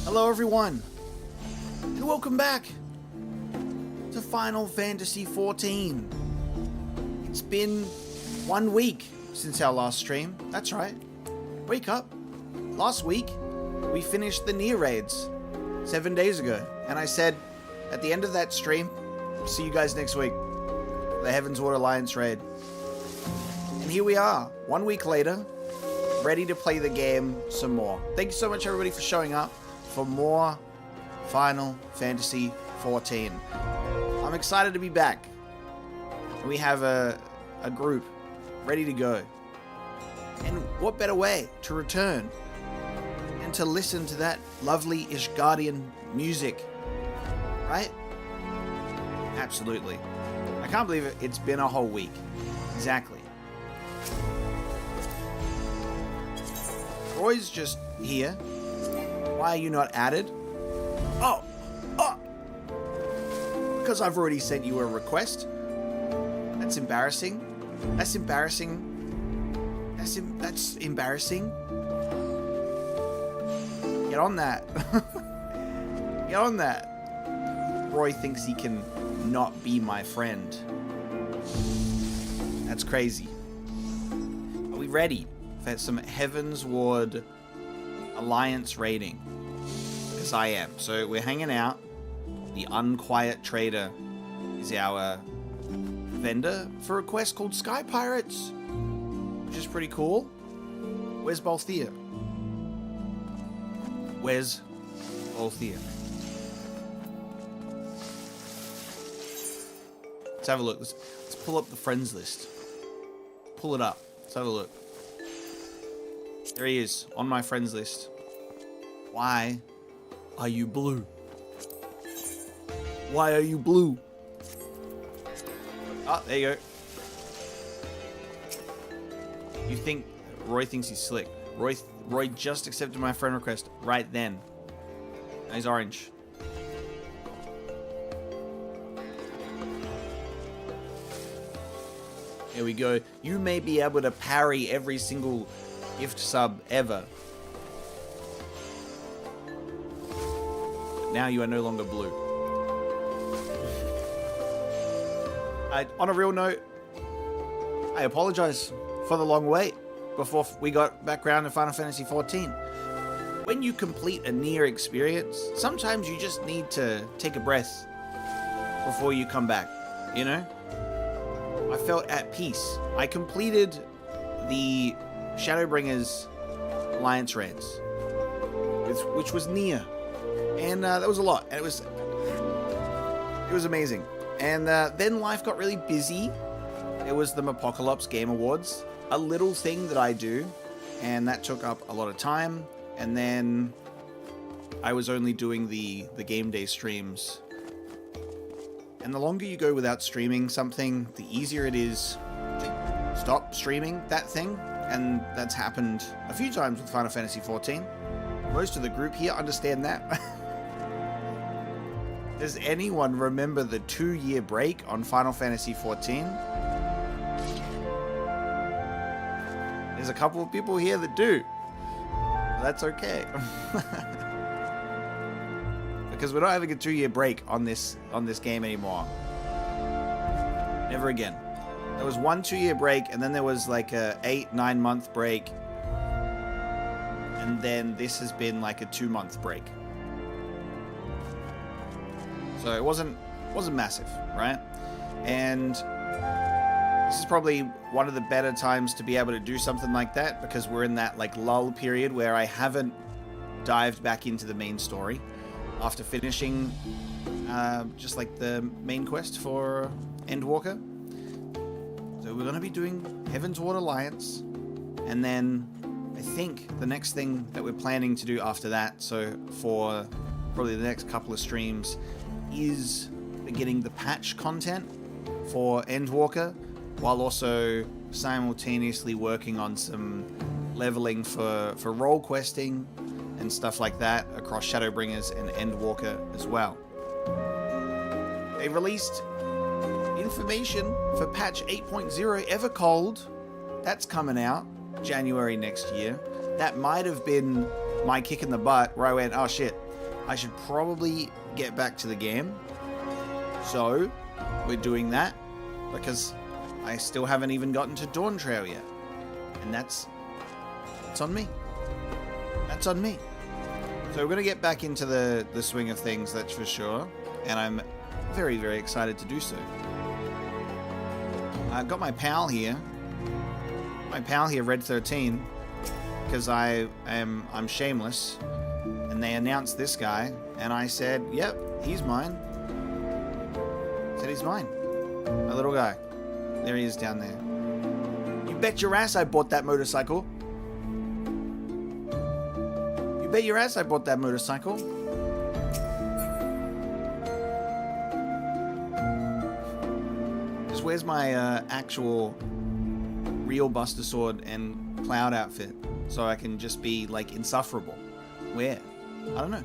Hello everyone, and welcome back to Final Fantasy XIV. It's been 1 week since our last stream. That's right. Wake up. Last week, we finished the Nier raids 7 days ago, and I said at the end of that stream, see you guys next week, the Heavensward Alliance raid. And here we are, 1 week later, ready to play the game some more. Thank you so much everybody for showing up for more Final Fantasy XIV. I'm excited to be back. We have a group ready to go. And what better way to return and to listen to that lovely Ishgardian music, right? Absolutely. I can't believe it. It's been a whole week. Exactly. Roy's just here. Why are you not added? Oh! Because I've already sent you a request. That's embarrassing. That's embarrassing. That's embarrassing. Get on that. Get on that. Roy thinks he can not be my friend. That's crazy. Are we ready for some Heavensward Alliance raiding? Because I am. So we're hanging out. The Unquiet Trader is our vendor for a quest called Sky Pirates, which is pretty cool. Where's Balthea? Where's Balthea? Let's have a look. Let's pull up the friends list. Pull it up. Let's have a look. There he is, on my friends list. Why are you blue? Why are you blue? Oh, there you go. You think Roy thinks he's slick. Roy just accepted my friend request right then. Now he's orange. Here we go. You may be able to parry every single gift sub ever. But now you are no longer blue. On a real note, I apologize for the long wait before we got back around to Final Fantasy XIV. When you complete a Nier experience, sometimes you just need to take a breath before you come back, you know? I felt at peace. I completed the Shadowbringers Alliance raids, which was Nier, and that was a lot, and it was amazing. And then life got really busy. It was the Apocalypse Game Awards, a little thing that I do, and that took up a lot of time. And then I was only doing the game day streams. And the longer you go without streaming something, the easier it is to stop streaming that thing. And that's happened a few times with Final Fantasy XIV. Most of the group here understand that. Does anyone remember the 2-year break on Final Fantasy XIV? There's a couple of people here that do. That's okay. Because we're not having a 2-year break on this game anymore. Never again. There was one 2-year break, and then there was like a 8-9 month break. And then this has been like a 2-month break. So it wasn't massive, right? And this is probably one of the better times to be able to do something like that, because we're in that like lull period where I haven't dived back into the main story after finishing just like the main quest for Endwalker. So we're going to be doing Heavensward Alliance, and then I think the next thing that we're planning to do after that, so for probably the next couple of streams, is getting the patch content for Endwalker, while also simultaneously working on some leveling for role questing and stuff like that across Shadowbringers and Endwalker as well. They released information for patch 8.0 Evercold. That's coming out January next year. That might have been my kick in the butt where I went, oh shit, I should probably get back to the game. So, we're doing that because I still haven't even gotten to Dawn Trail yet. And that's on me. That's on me. So we're going to get back into the swing of things, that's for sure. And I'm very, very excited to do so. I've got my pal here. My pal here, Red 13. Because I'm shameless. And they announced this guy. And I said, yep, he's mine. Said he's mine. My little guy. There he is down there. You bet your ass I bought that motorcycle. You bet your ass I bought that motorcycle. Just where's my actual real Buster Sword and Cloud outfit? So I can just be, like, insufferable. Where? I don't know.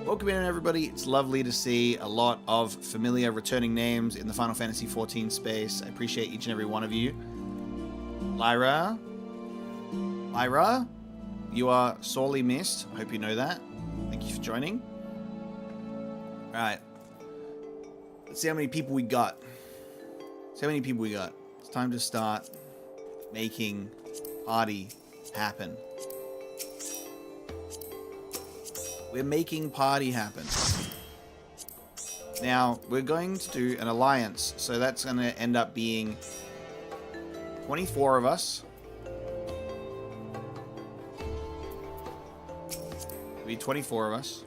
Welcome in, everybody. It's lovely to see a lot of familiar returning names in the Final Fantasy XIV space. I appreciate each and every one of you. Lyra, you are sorely missed. I hope you know that. Thank you for joining. All right. Let's see how many people we got. It's time to start making party happen. We're making party happen. Now, we're going to do an alliance, so that's going to end up being 24 of us. It'll be 24 of us.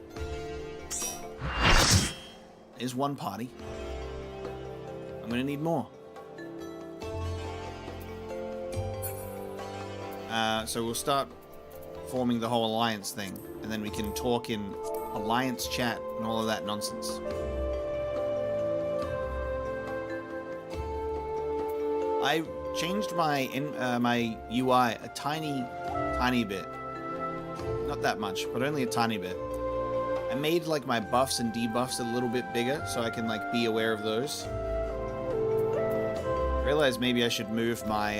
Is one party. I'm going to need more. So we'll start forming the whole alliance thing, and then we can talk in alliance chat and all of that nonsense. I changed my my UI a tiny bit. Not that much, but only a tiny bit. I made like my buffs and debuffs a little bit bigger so I can like be aware of those. I realized maybe I should move my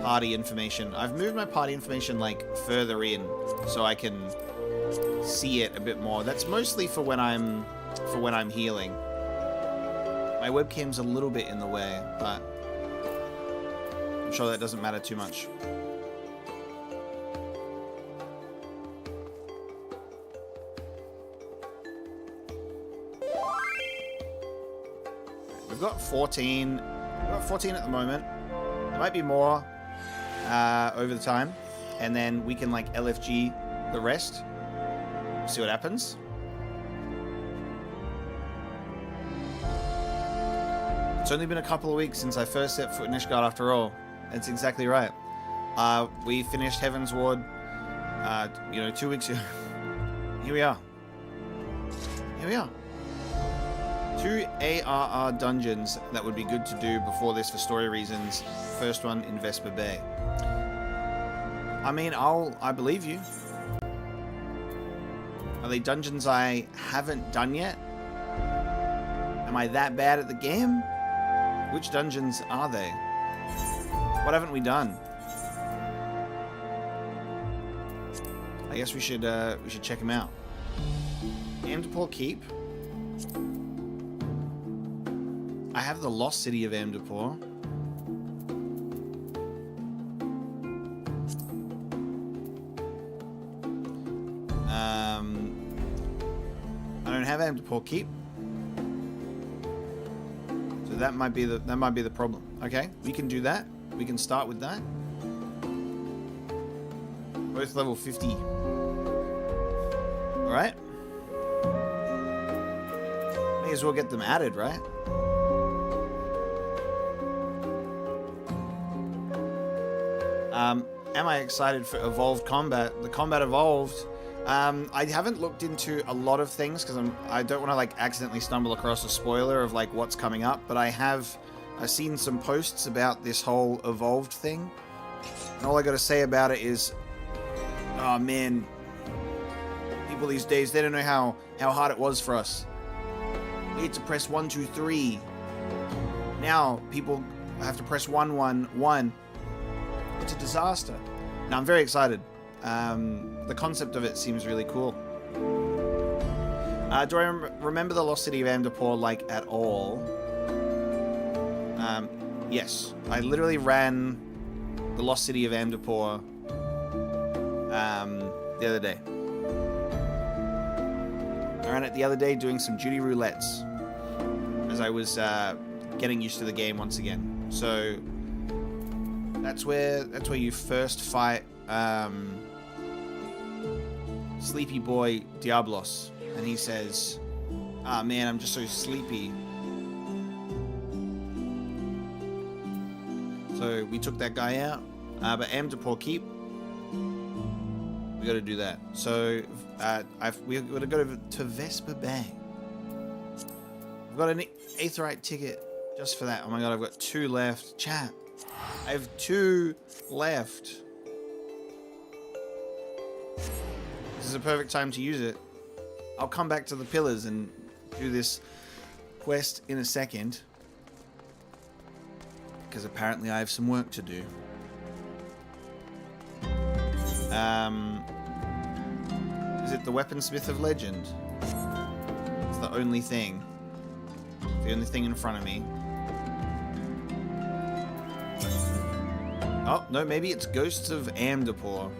party information. I've moved my party information like further in so I can see it a bit more. That's mostly for when I'm healing. My webcam's a little bit in the way, but I'm sure that doesn't matter too much. We've got 14. We've got 14 at the moment. There might be more over the time, and then we can like LFG the rest. See what happens. It's only been a couple of weeks since I first set foot in Ishgard after all. That's exactly right. We finished Heaven's Ward 2 weeks ago. Here we are. 2 ARR dungeons that would be good to do before this for story reasons. First one in Vesper Bay. I mean, I believe you. Are they dungeons I haven't done yet? Am I that bad at the game? Which dungeons are they? What haven't we done? I guess we should check them out. Amdapor Keep. I have the Lost City of Amdapor. I don't have Amdapor Keep, so that might be the problem. Okay, we can do that. We can start with that. Both level 50. All right. May as well get them added, right? Am I excited for Evolved Combat? The combat evolved. I haven't looked into a lot of things because I don't want to like accidentally stumble across a spoiler of like what's coming up, but I've seen some posts about this whole evolved thing, and all I got to say about it is, oh man, people these days, they don't know how hard it was for us. We had to press 1, 2, 3. Now people have to press 1, 1, 1. It's a disaster. Now I'm very excited. The concept of it seems really cool. Do I remember the lost city of Amdapor, like, at all? Yes. I literally ran the lost city of Amdapor the other day. I ran it the other day doing some duty roulettes as I was getting used to the game once again. So that's where you first fight Sleepy Boy Diablos, and he says, "Ah, man, I'm just so sleepy." So we took that guy out, but Amdapor Keep, we got to do that. So we got to go to Vesper Bay. I've got an Aetheryte ticket just for that. Oh my god, I've got 2 left. Chat, I have 2 left. This is a perfect time to use it. I'll come back to the pillars and do this quest in a second, because apparently I have some work to do. Is it the Weaponsmith of Legend? It's the only thing. The only thing in front of me. Oh, no, maybe it's Ghosts of Amdapor.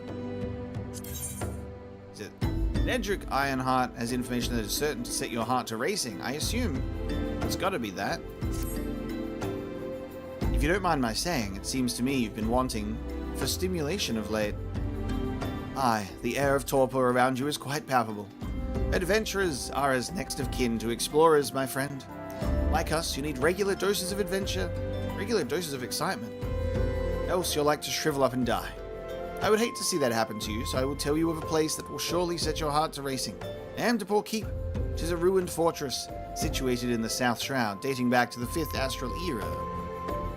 Is it? Nedrick Ironheart has information that is certain to set your heart to racing. I assume it's got to be that. If you don't mind my saying, it seems to me you've been wanting for stimulation of late. Aye, the air of torpor around you is quite palpable. Adventurers are as next of kin to explorers, my friend. Like us, you need regular doses of adventure, regular doses of excitement. Else you're like to shrivel up and die. I would hate to see that happen to you, so I will tell you of a place that will surely set your heart to racing. Amdapor Keep, which is a ruined fortress situated in the South Shroud, dating back to the 5th Astral Era.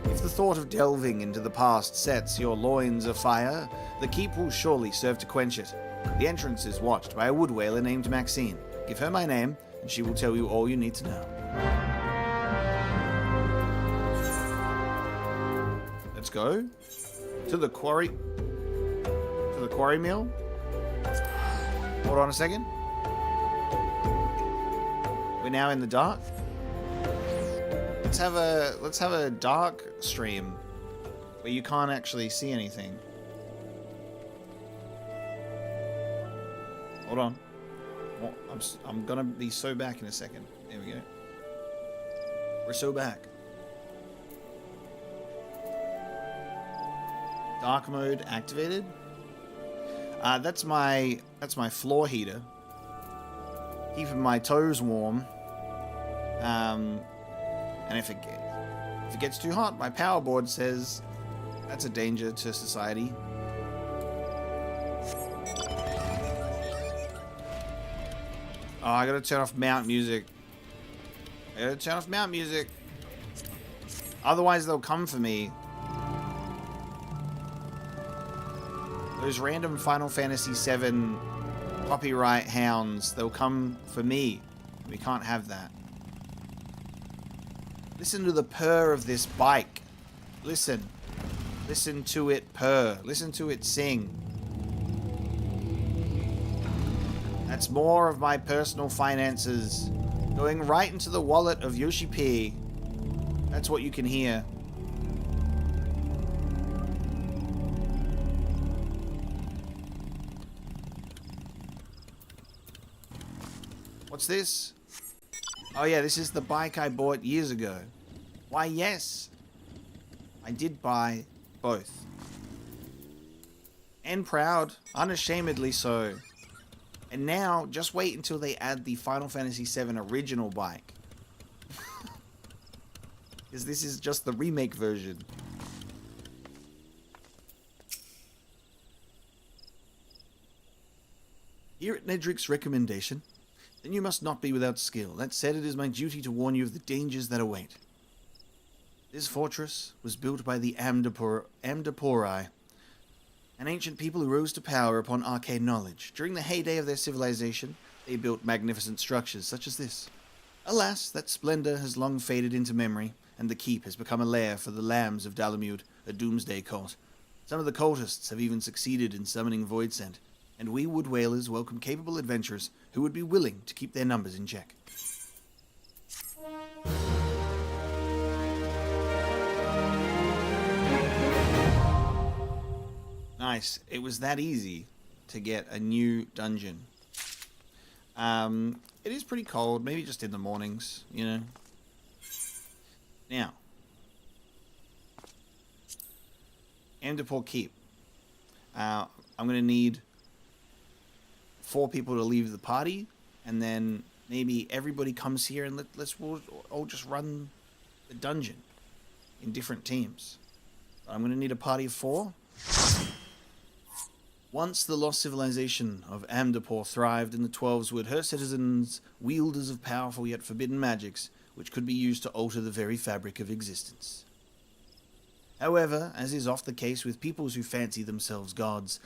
If the thought of delving into the past sets your loins afire, the keep will surely serve to quench it. The entrance is watched by a wood whaler named Maxine. Give her my name, and she will tell you all you need to know. Let's go to the quarry. To the quarry mill. Hold on a second. We're now in the dark. Let's have a dark stream where you can't actually see anything. Hold on. Well, I'm gonna be so back in a second. There we go. We're so back. Dark mode activated. That's my floor heater, keeping my toes warm. And if it gets too hot, my power board says that's a danger to society. Oh, I gotta turn off mount music. Otherwise, they'll come for me. Those random Final Fantasy VII copyright hounds, they'll come for me. We can't have that. Listen to the purr of this bike. Listen. Listen to it purr. Listen to it sing. That's more of my personal finances going right into the wallet of Yoshi P. That's what you can hear. What's this? Oh yeah, this is the bike I bought years ago. Why, yes. I did buy both. And proud, unashamedly so. And now, just wait until they add the Final Fantasy VII original bike. Because this is just the remake version. Here at Nedrick's recommendation, then you must not be without skill. That said, it is my duty to warn you of the dangers that await. This fortress was built by the Amdapori, an ancient people who rose to power upon arcane knowledge. During the heyday of their civilization, they built magnificent structures such as this. Alas, that splendor has long faded into memory, and the keep has become a lair for the lambs of Dalamud, a doomsday cult. Some of the cultists have even succeeded in summoning Voidsent, and we wood whalers welcome capable adventurers who would be willing to keep their numbers in check. Nice. It was that easy to get a new dungeon. It is pretty cold, maybe just in the mornings, you know. Now, Amdapor Keep. I'm going to need 4 people to leave the party, and then maybe everybody comes here and we'll all just run the dungeon in different teams. I'm going to need a party of 4. Once the lost civilization of Amdapor thrived in the 12's wood, her citizens wielders of powerful yet forbidden magics, which could be used to alter the very fabric of existence. However, as is oft the case with peoples who fancy themselves gods,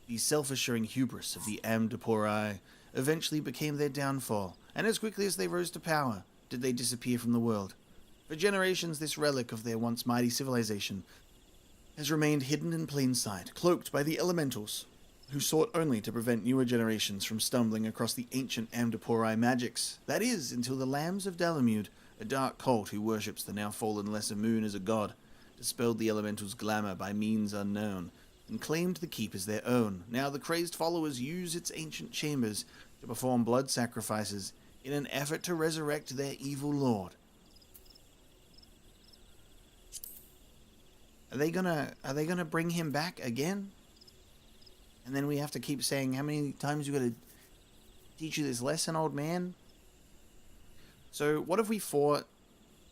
the self-assuring hubris of the Amdapori eventually became their downfall, and as quickly as they rose to power, did they disappear from the world. For generations, this relic of their once mighty civilization has remained hidden in plain sight, cloaked by the elementals, who sought only to prevent newer generations from stumbling across the ancient Amdapori magics. That is, until the Lambs of Dalamud, a dark cult who worships the now-fallen Lesser Moon as a god, dispelled the elemental's glamour by means unknown, and claimed the keep as their own. Now the crazed followers use its ancient chambers to perform blood sacrifices in an effort to resurrect their evil lord. Are they gonna bring him back again? And then we have to keep saying, how many times you gotta teach you this lesson, old man? So what if we fought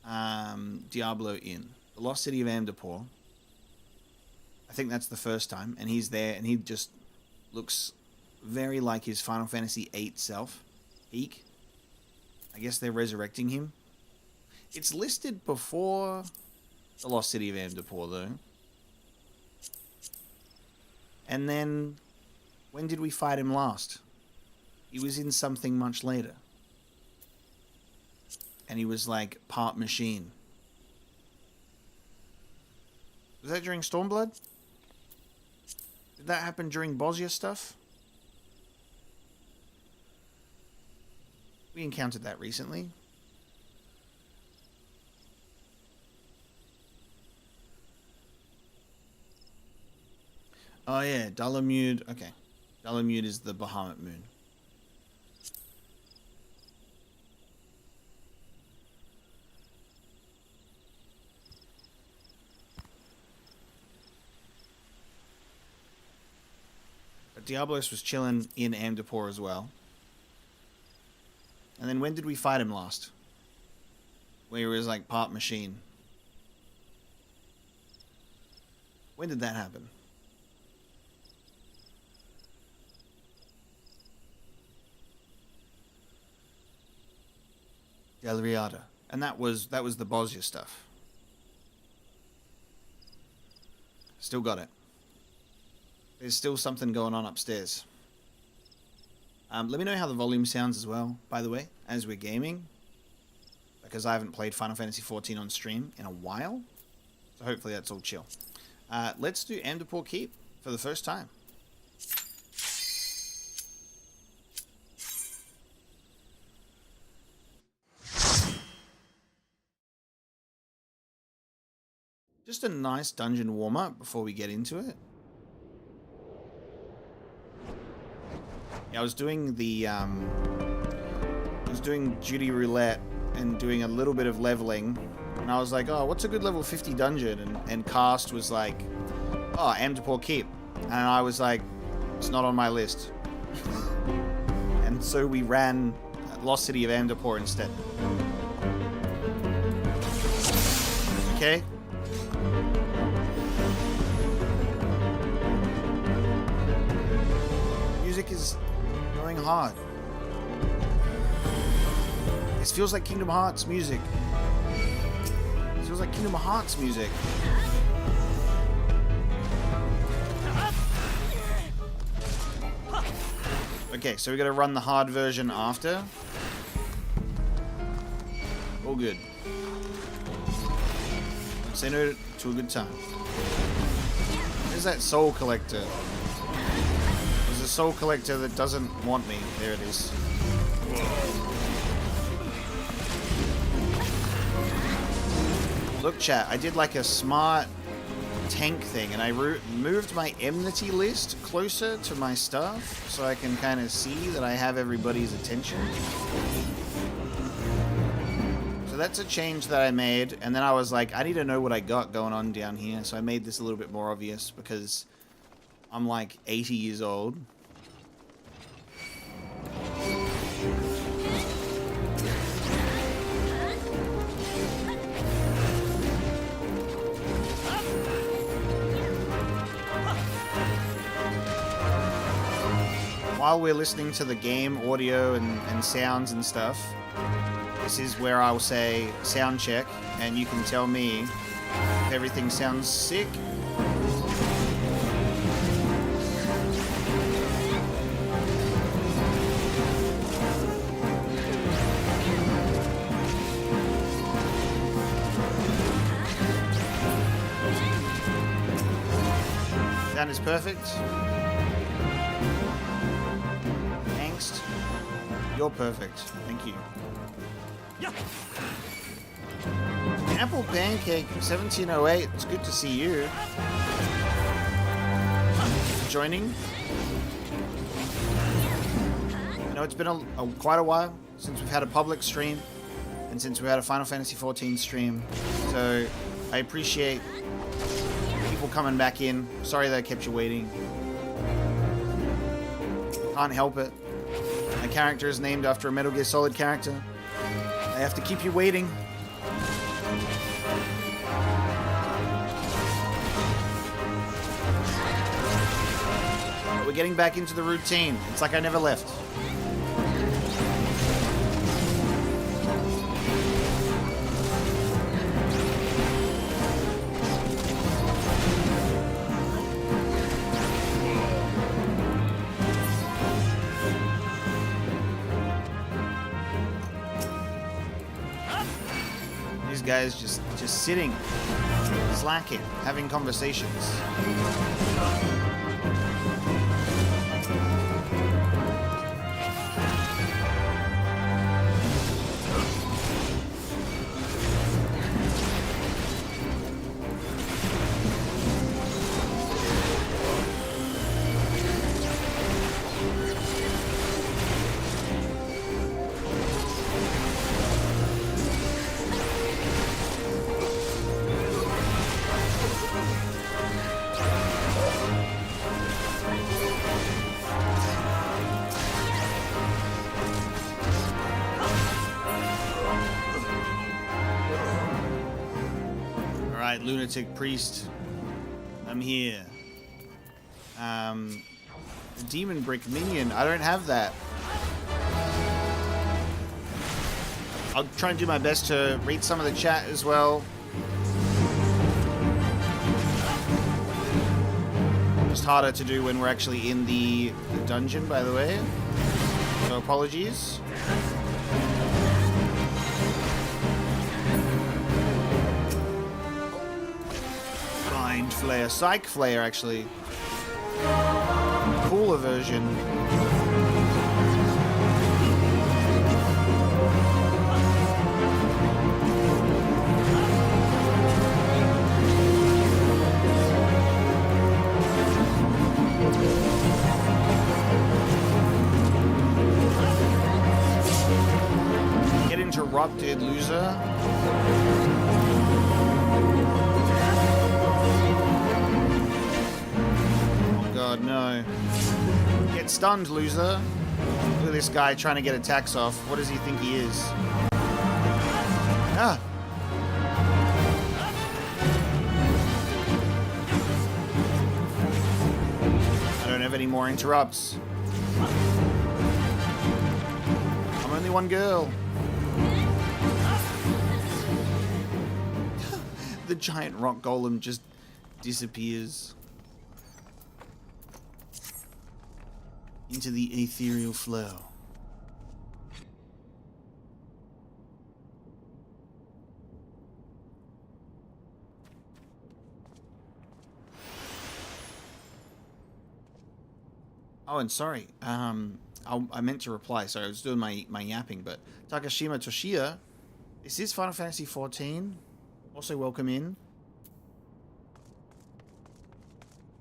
Diablo in the Lost City of Amdapor? I think that's the first time, and he's there, and he just looks very like his Final Fantasy VIII self. Peak. I guess they're resurrecting him. It's listed before the Lost City of Amdapor, though. And then, when did we fight him last? He was in something much later. And he was like part machine. Was that during Stormblood? Did that happen during Bosnia stuff? We encountered that recently. Oh yeah, Dalamud. Okay. Dalamud is the Bahamut moon. But Diablos was chilling in Amdapor as well. And then when did we fight him last? Where he was like part machine. When did that happen? Delriada. And that was the Bosnia stuff. Still got it. There's still something going on upstairs. Let me know how the volume sounds as well, by the way, as we're gaming. Because I haven't played Final Fantasy XIV on stream in a while. So hopefully that's all chill. Let's do Amdapor Keep for the first time. Just a nice dungeon warm-up before we get into it. Yeah, I was doing the, Duty Roulette and doing a little bit of leveling. And I was like, oh, what's a good level 50 dungeon? And Cast was like, oh, Amdapor Keep. And I was like, it's not on my list. And so we ran Lost City of Amdapor instead. Okay. Music is going hard. This feels like Kingdom Hearts music. This feels like Kingdom Hearts music. Okay, so we gotta run the hard version after. All good. Don't say no to a good time. Where's that soul collector? There's a soul collector that doesn't want me. There it is. Look, chat, I did like a smart tank thing, and I moved my enmity list closer to my stuff so I can kind of see that I have everybody's attention. So that's a change that I made, and then I was like, I need to know what I got going on down here, so I made this a little bit more obvious because I'm like 80 years old. While we're listening to the game audio and sounds and stuff, this is where I'll say sound check, and you can tell me if everything sounds sick. Sound is perfect. You're perfect. Thank you. Apple Pancake 1708. It's good to see you. Joining. You know, it's been quite a while since we've had a public stream and since we had a Final Fantasy XIV stream. So I appreciate people coming back in. Sorry that I kept you waiting. Can't help it. My character is named after a Metal Gear Solid character. I have to keep you waiting. But we're getting back into the routine. It's like I never left. Guys just sitting, slacking, having conversations. Lunatic Priest, I'm here. The Demon Brick Minion, I don't have that. I'll try and do my best to read some of the chat as well. Just harder to do when we're actually in the dungeon, by the way. So apologies. Flare, Psych Flare, actually. Cooler version. Get interrupted, loser. God, no. Get stunned, loser. Look at this guy trying to get attacks off. What does he think he is? Ah! I don't have any more interrupts. I'm only one girl. The giant rock golem just disappears into the ethereal flow. Oh, and sorry. I meant to reply. Sorry, I was doing my yapping. But Takashima Toshiya, this is Final Fantasy 14. Also, welcome in.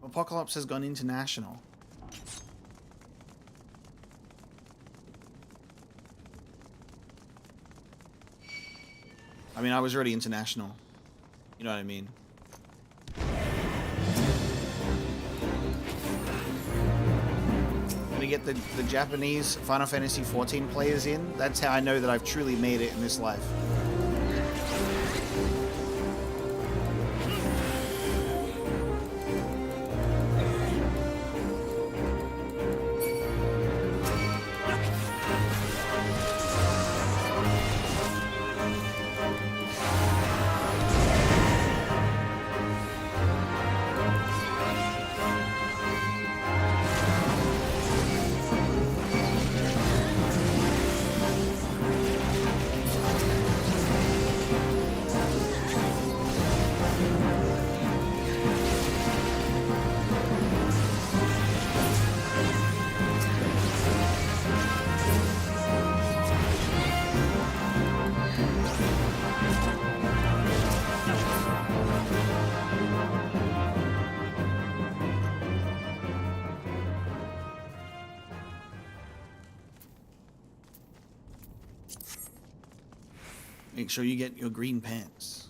Apocalypse has gone international. I mean, I was already international. You know what I mean? I'm gonna get the Japanese Final Fantasy 14 players in. That's how I know that I've truly made it in this life. Make sure you get your green pants.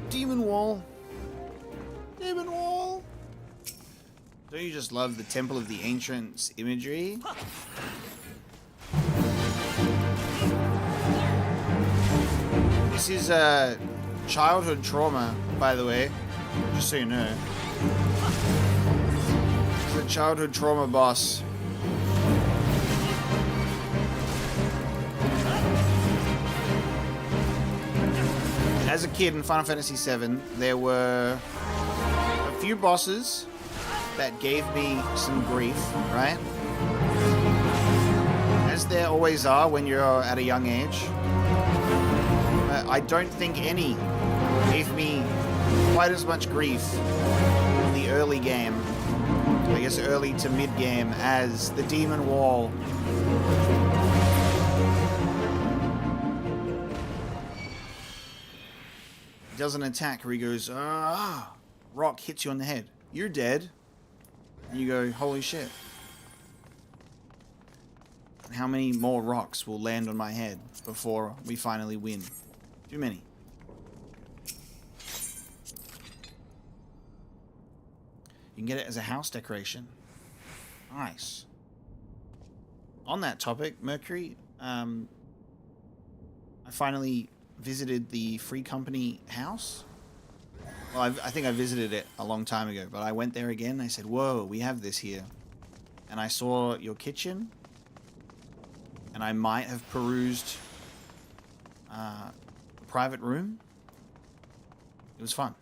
Demon Wall. Demon Wall. Don't you just love the Temple of the Ancients imagery? This is a childhood trauma, by the way, just so you know. It's a childhood trauma boss. As a kid in Final Fantasy VII, there were a few bosses that gave me some grief, right? As there always are when you're at a young age. I don't think any gave me quite as much grief in the early game, I guess early to mid-game, as the Demon Wall. He does an attack where he goes, rock hits you on the head. You're dead. And you go, holy shit. And how many more rocks will land on my head before we finally win? Too many. You can get it as a house decoration. Nice. On that topic, Mercury, I finally visited the Free Company house. Well, I think I visited it a long time ago, but I went there again. I said, whoa, we have this here. And I saw your kitchen. And I might have perused a private room. It was fun.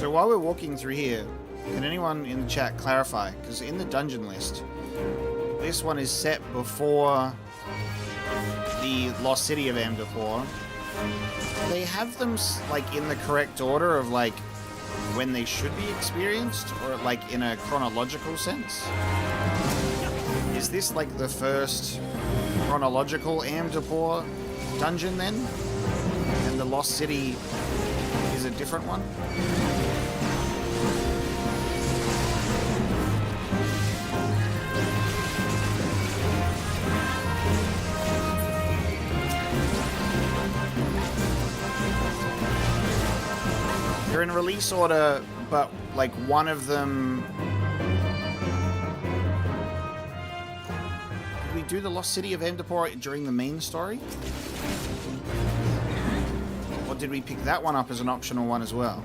So while we're walking through here, can anyone in the chat clarify? Because in the dungeon list, this one is set before the Lost City of Amdapor. They have them like in the correct order of like when they should be experienced, or like in a chronological sense. Is this like the first chronological Amdapor dungeon then? And the Lost City is a different one? They're in release order, but like one of them... Did we do the Lost City of Amdapor during the main story? Or did we pick that one up as an optional one as well?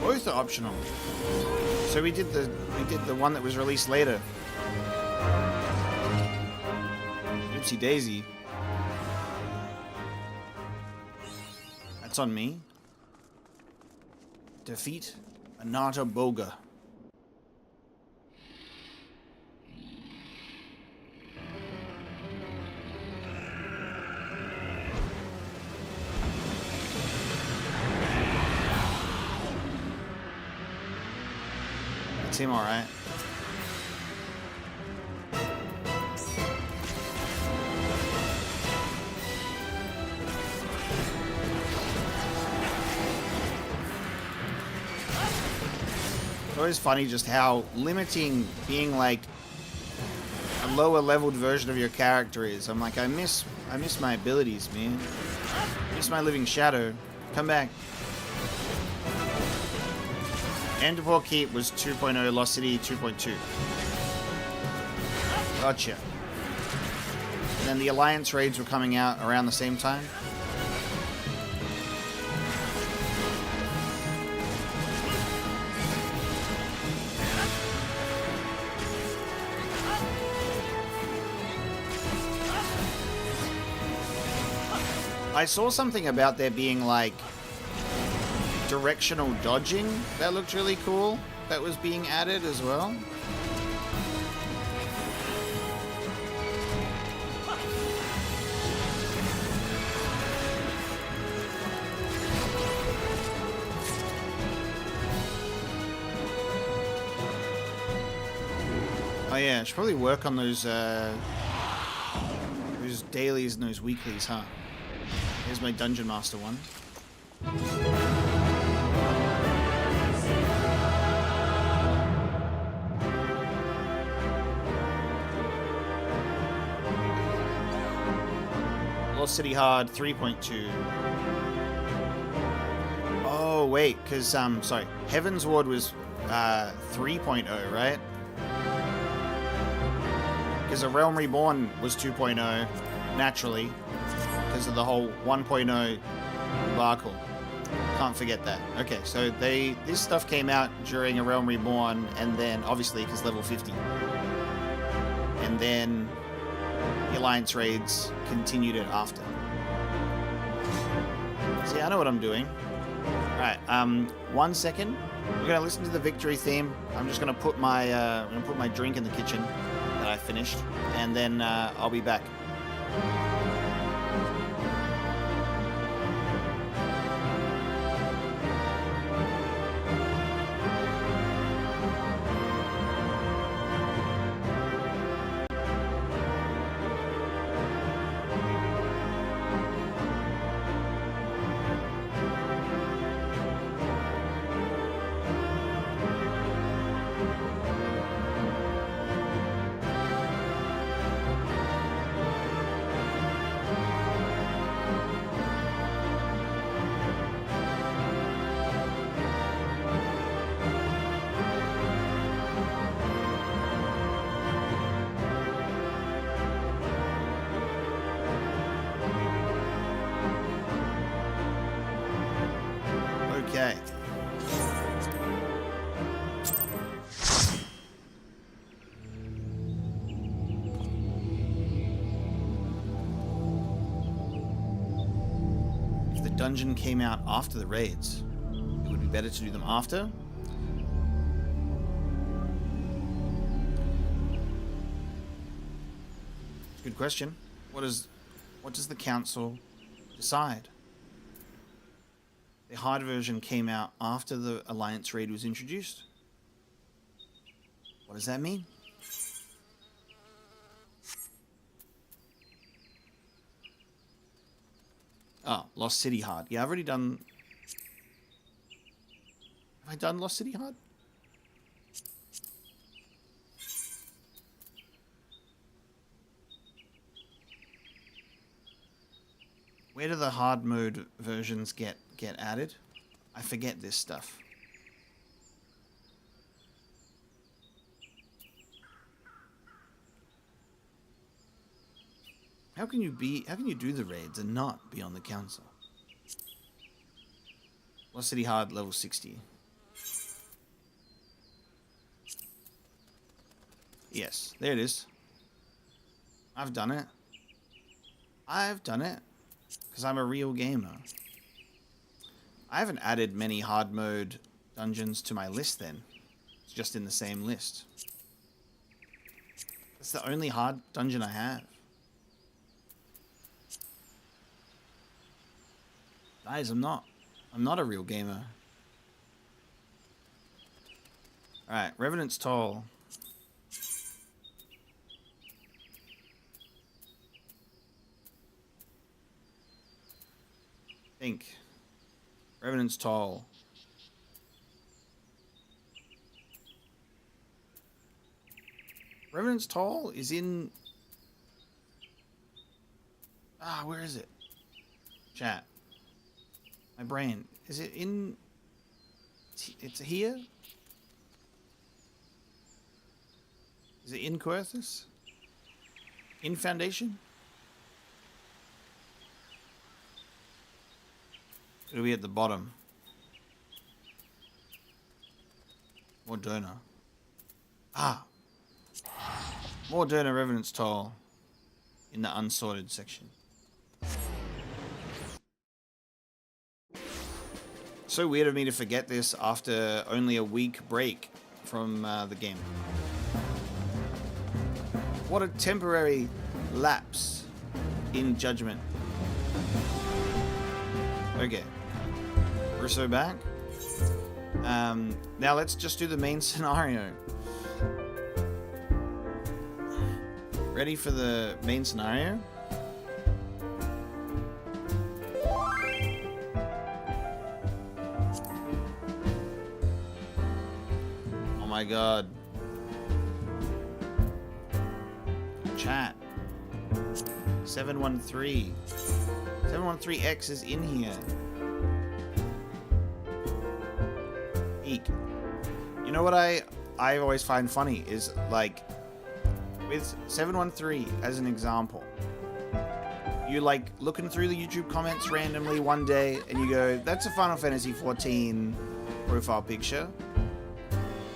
Both are optional. So we did the one that was released later. Oopsie daisy. That's on me. Defeat Amdapor. That's him, alright. It's always funny just how limiting being like a lower leveled version of your character is. I'm like, I miss my abilities, man. I miss my living shadow. Come back. Amdapor Keep was 2.0, Lost City 2.2. Gotcha. And then the Alliance raids were coming out around the same time. I saw something about there being like directional dodging that looked really cool that was being added as well. Oh yeah, I should probably work on those dailies and those weeklies, huh? Here's my Dungeon Master one. Lost City Hard 3.2. Oh wait, because sorry, Heaven's Ward was 3.0, right? Because A Realm Reborn was 2.0 naturally because of the whole 1.0 debacle. Can't forget that. Okay, so this stuff came out during A Realm Reborn, and then obviously because level 50, and then the Alliance raids continued it after. See, I know what I'm doing. All right, 1 second. We're gonna listen to the victory theme. I'm just gonna put my drink in the kitchen that I finished, and then I'll be back. Okay. dungeon came out after the raids. It would be better to do them after. Good question. What does the council decide? The hard version came out after the Alliance raid was introduced. What does that mean? Oh, Lost City hard. Yeah, I've already done... Have I done Lost City hard? Where do the hard mode versions get added? I forget this stuff. How can you do the raids and not be on the council? Lost City hard level 60. Yes, there it is. I've done it. I've done it. Because I'm a real gamer. I haven't added many hard mode dungeons to my list then. It's just in the same list. That's the only hard dungeon I have. Guys, I'm not a real gamer. Alright, Revenant's Toll. Think. Revenant's Toll. Revenant's Toll is in... where is it? Chat. My brain. Is it in... It's here? Is it in Coerthus? In Foundation? It'll be at the bottom. Moderna. Moderna Revenant's Toll. In the unsorted section. So weird of me to forget this after only a week break from the game. What a temporary lapse in judgment. Okay. Russo back. Now let's just do the main scenario. Ready for the main scenario? Oh my god. Chat. 713. 713X is in here. Eek. You know what I always find funny is, like, with 713 as an example, you like looking through the YouTube comments randomly one day and you go, that's a Final Fantasy 14 profile picture.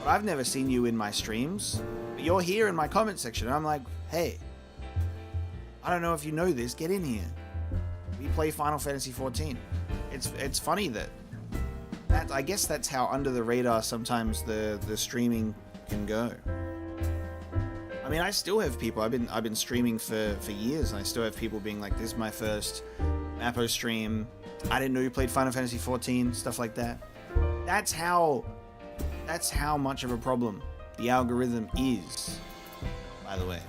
But I've never seen you in my streams. But you're here in my comment section and I'm like, hey, I don't know if you know this, get in here. We play Final Fantasy 14. It's funny that I guess that's how under the radar sometimes the streaming can go. I mean, I still have people. I've been streaming for years, and I still have people being like, "This is my first Mappo stream. I didn't know you played Final Fantasy 14." Stuff like that. That's how much of a problem the algorithm is. By the way,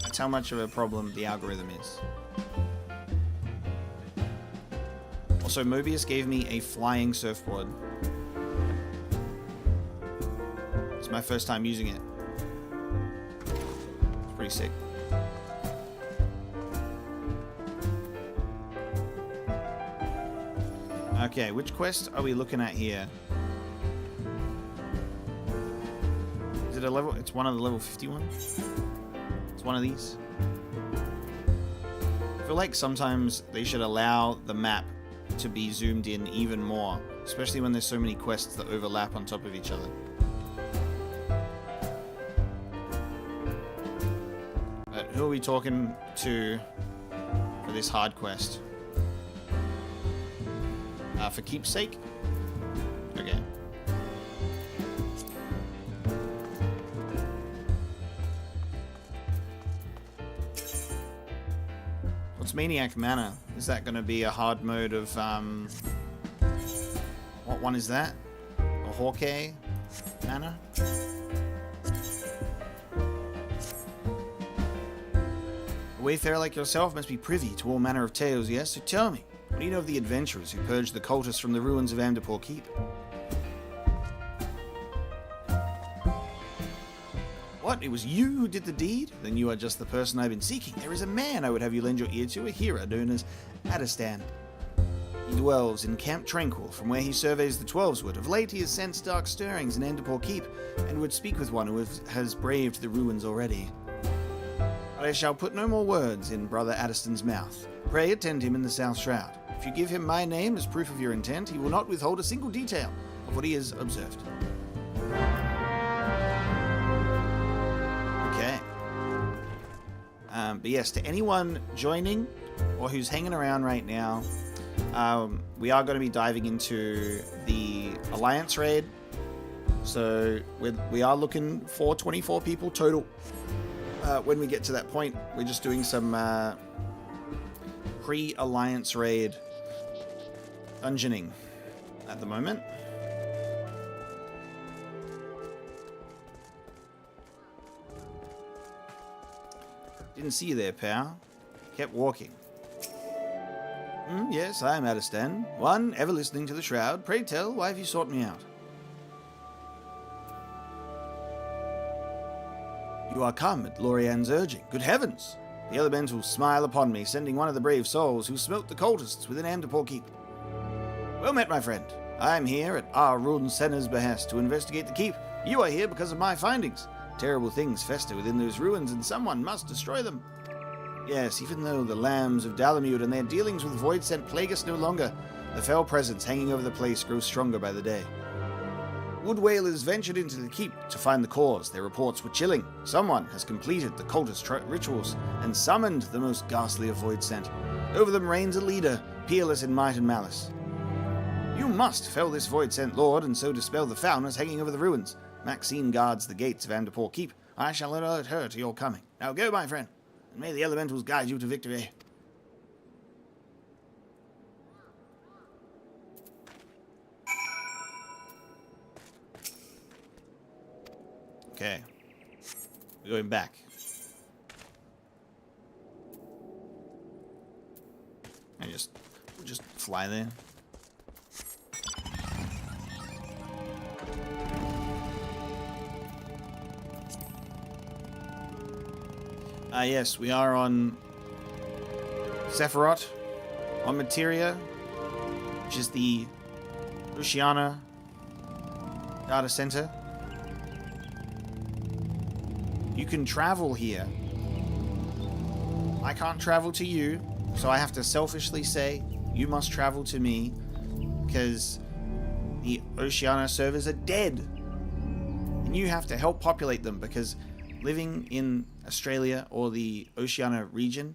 that's how much of a problem the algorithm is. Also, Mobius gave me a flying surfboard. It's my first time using it. It's pretty sick. Okay, which quest are we looking at here? Is it a level? It's one of the level 51? It's one of these. I feel like sometimes they should allow the map to be zoomed in even more, especially when there's so many quests that overlap on top of each other. But who are we talking to for this hard quest? for keepsake. Okay. What's Maniac Manor? Is that going to be a hard mode of, what one is that? A Hawkeye Manor? A wayfarer like yourself must be privy to all manner of tales, yes? So tell me, what do you know of the adventurers who purged the cultists from the ruins of Amdapor Keep? What? It was you who did the deed? Then you are just the person I've been seeking. There is a man I would have you lend your ear to, a hero known as Adistan. He dwells in Camp Tranquil, from where he surveys the Twelveswood. Of late he has sensed dark stirrings in Amdapor Keep, and would speak with one who has braved the ruins already. But I shall put no more words in Brother Adistan's mouth. Pray attend him in the South Shroud. If you give him my name as proof of your intent, he will not withhold a single detail of what he has observed. Okay. But yes, to anyone joining or who's hanging around right now, we are going to be diving into the Alliance raid. So we are looking for 24 people total. When we get to that point, we're just doing some pre-Alliance raid dungeoning at the moment. Didn't see you there, pal. Kept walking. Yes, I am Adistan. One, ever listening to the Shroud. Pray tell, why have you sought me out? You are come at Lorian's urging. Good heavens! The elementals smile upon me, sending one of the brave souls who smote the cultists within Amdapor Keep. Well met, my friend. I am here at our Rune Senna's behest to investigate the keep. You are here because of my findings. Terrible things fester within those ruins, and someone must destroy them. Yes, even though the lambs of Dalamud and their dealings with Voidsent plague us no longer, the fell presence hanging over the place grows stronger by the day. Wood Whalers ventured into the keep to find the cause. Their reports were chilling. Someone has completed the cultist rituals and summoned the most ghastly of Voidsent. Over them reigns a leader, peerless in might and malice. You must fell this Voidsent lord and so dispel the foulness hanging over the ruins. Maxine guards the gates of Amdapor Keep. I shall alert her to your coming. Now go, my friend, and may the elementals guide you to victory. Okay. We're going back. We'll just fly there. Yes, we are on Sephiroth, on Materia, which is the Oceania data center. You can travel here. I can't travel to you, so I have to selfishly say, you must travel to me, because the Oceania servers are dead. And you have to help populate them, because living in Australia or the Oceania region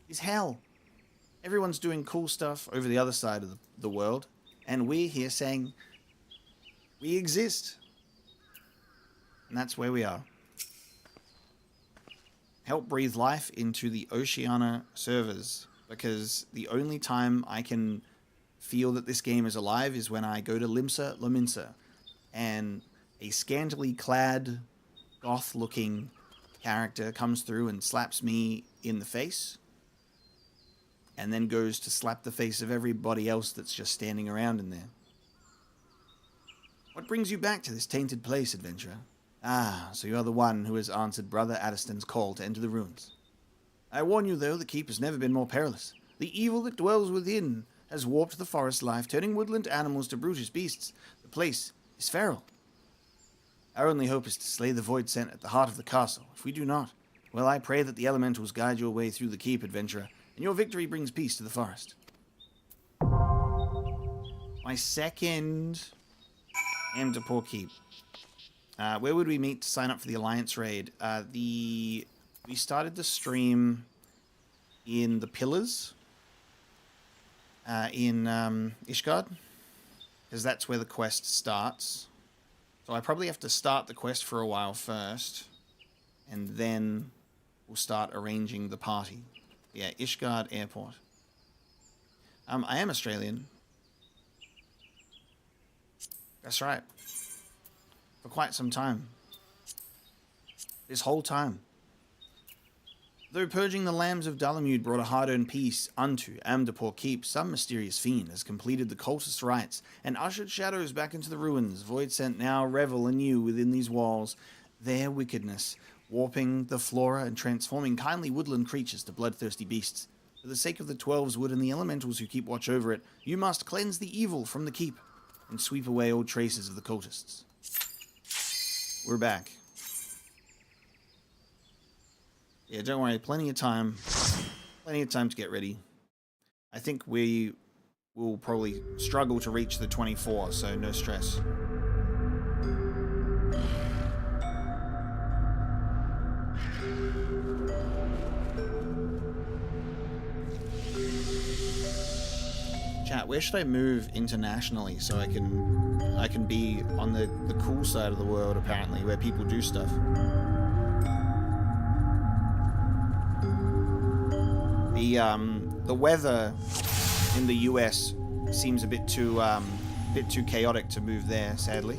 is hell. Everyone's doing cool stuff over the other side of the world, and we're here saying we exist. And that's where we are. Help breathe life into the Oceania servers, because the only time I can feel that this game is alive is when I go to Limsa Lominsa and a scantily clad, goth-looking character comes through and slaps me in the face, and then goes to slap the face of everybody else that's just standing around in there. What brings you back to this tainted place, adventurer? Ah, so you are the one who has answered Brother Adistan's call to enter the ruins. I warn you, though, the keep has never been more perilous. The evil that dwells within has warped the forest life, turning woodland animals to brutish beasts. The place is feral. Our only hope is to slay the Voidsent at the heart of the castle. If we do not, well, I pray that the elementals guide your way through the keep, adventurer, and your victory brings peace to the forest. My second Amdapor Keep. Where would we meet to sign up for the Alliance raid? We started the stream in the Pillars. in Ishgard, because that's where the quest starts. So I probably have to start the quest for a while first, and then we'll start arranging the party. Yeah, Ishgard Airport. I am Australian. That's right. For quite some time. This whole time. Though purging the lambs of Dalamud brought a hard-earned peace unto Amdapor Keep, some mysterious fiend has completed the cultist rites and ushered shadows back into the ruins. Void Scent now revel anew within these walls. Their wickedness, warping the flora and transforming kindly woodland creatures to bloodthirsty beasts. For the sake of the 12's wood and the elementals who keep watch over it, you must cleanse the evil from the keep and sweep away all traces of the cultists. We're back. Yeah, don't worry, plenty of time. Plenty of time to get ready. I think we will probably struggle to reach the 24, so no stress. Chat, where should I move internationally so I can be on the cool side of the world, apparently, where people do stuff? The weather in the US seems a bit too chaotic to move there, sadly.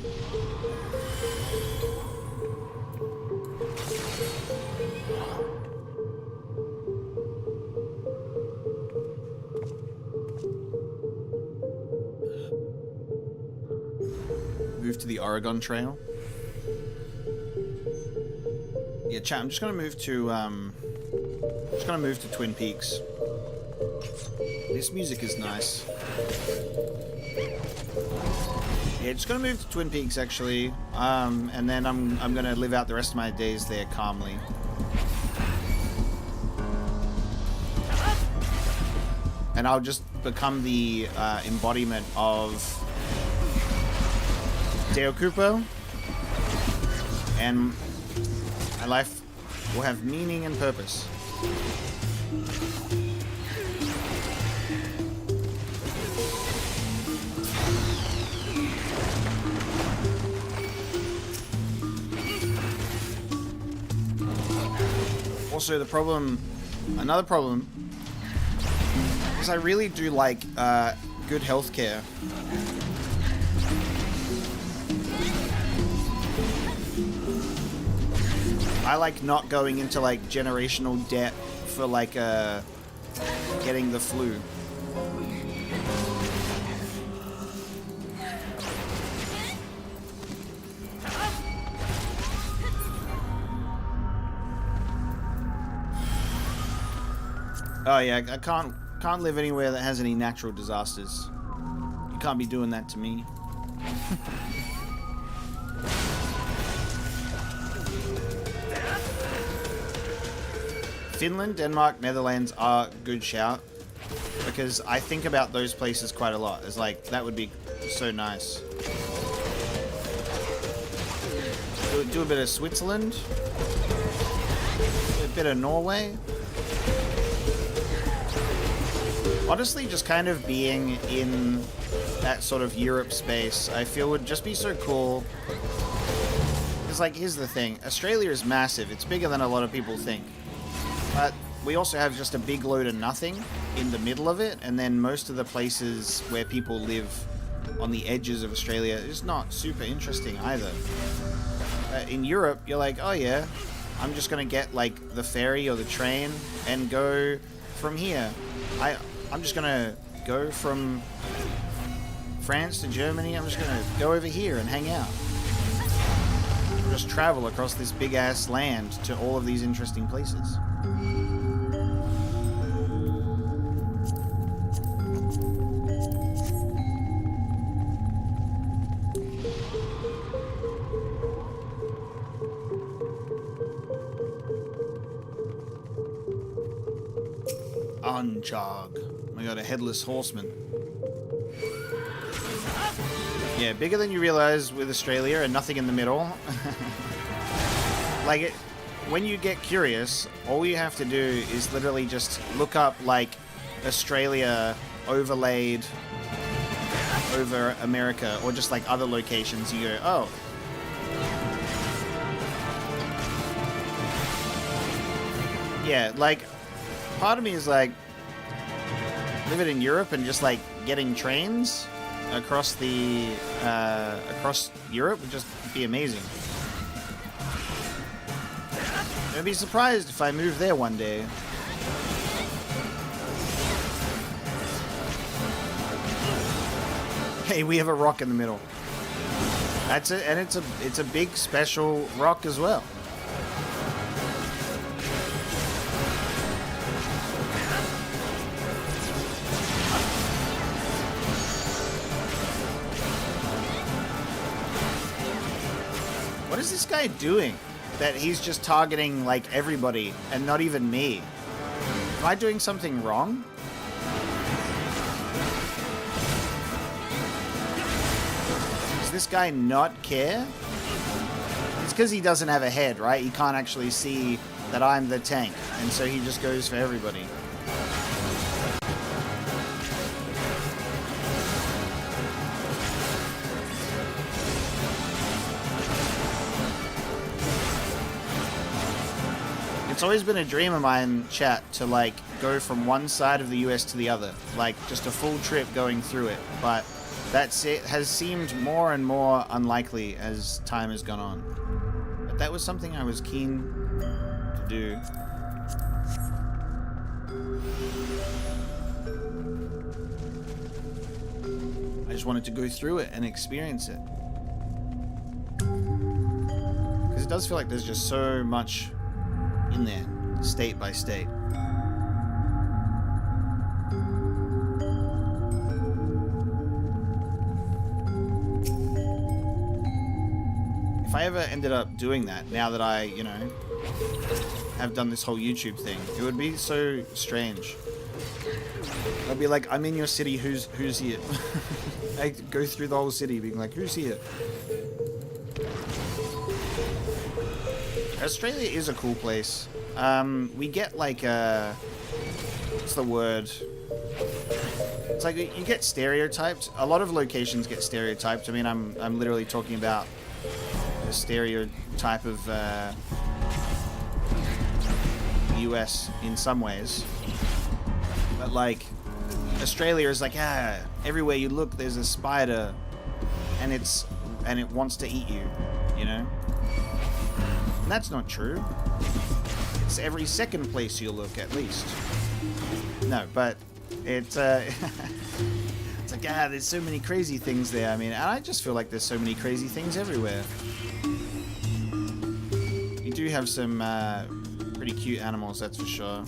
Move to the Oregon Trail. Yeah, chat. I'm just gonna move to Twin Peaks. This music is nice. Yeah, just gonna move to Twin Peaks actually, and then I'm gonna live out the rest of my days there calmly. And I'll just become the embodiment of Deo Kupo, and my life will have meaning and purpose. Also, another problem, is I really do like good healthcare. I like not going into like generational debt for like getting the flu. Oh yeah, I can't live anywhere that has any natural disasters. You can't be doing that to me. Finland, Denmark, Netherlands are a good shout, because I think about those places quite a lot. It's like, that would be so nice. Do a bit of Switzerland, a bit of Norway. Honestly, just kind of being in that sort of Europe space, I feel would just be so cool. Because, like, here's the thing. Australia is massive. It's bigger than a lot of people think. But we also have just a big load of nothing in the middle of it, and then most of the places where people live on the edges of Australia is not super interesting either. In Europe, you're like, oh yeah, I'm just gonna get, like, the ferry or the train and go from here. I'm just gonna go from France to Germany. I'm just gonna go over here and hang out. Just travel across this big-ass land to all of these interesting places. Unchog. Oh my god, a headless horseman. Yeah, bigger than you realize with Australia and nothing in the middle. Like, when you get curious, all you have to do is literally just look up, like, Australia overlaid over America or just like other locations, you go, oh. Yeah, like, part of me is like, live it in Europe and just like getting trains across the across Europe would just be amazing. I'd be surprised if I move there one day. Hey, we have a rock in the middle. That's it, and it's a big special rock as well. What is this guy doing? That he's just targeting like everybody and not even me. Am I doing something wrong? Does this guy not care? It's because he doesn't have a head, right? He can't actually see that I'm the tank, and so he just goes for everybody. It's always been a dream of mine, chat, to like go from one side of the US to the other, like just a full trip going through it, but that's it has seemed more and more unlikely as time has gone on. But that was something I was keen to do. I just wanted to go through it and experience it. Because it does feel like there's just so much in there, state by state. If I ever ended up doing that, now that I, you know, have done this whole YouTube thing, it would be so strange. I'd be like, I'm in your city, who's here? I go through the whole city being like, who's here? Australia is a cool place. We get like what's the word? It's like you get stereotyped. A lot of locations get stereotyped. I mean, I'm literally talking about the stereotype of US in some ways. But like Australia is like, everywhere you look there's a spider and it wants to eat you, you know? And that's not true. It's every second place you look, at least. No, but it's it's like, there's so many crazy things there. I mean, and I just feel like there's so many crazy things everywhere. You do have some pretty cute animals, that's for sure.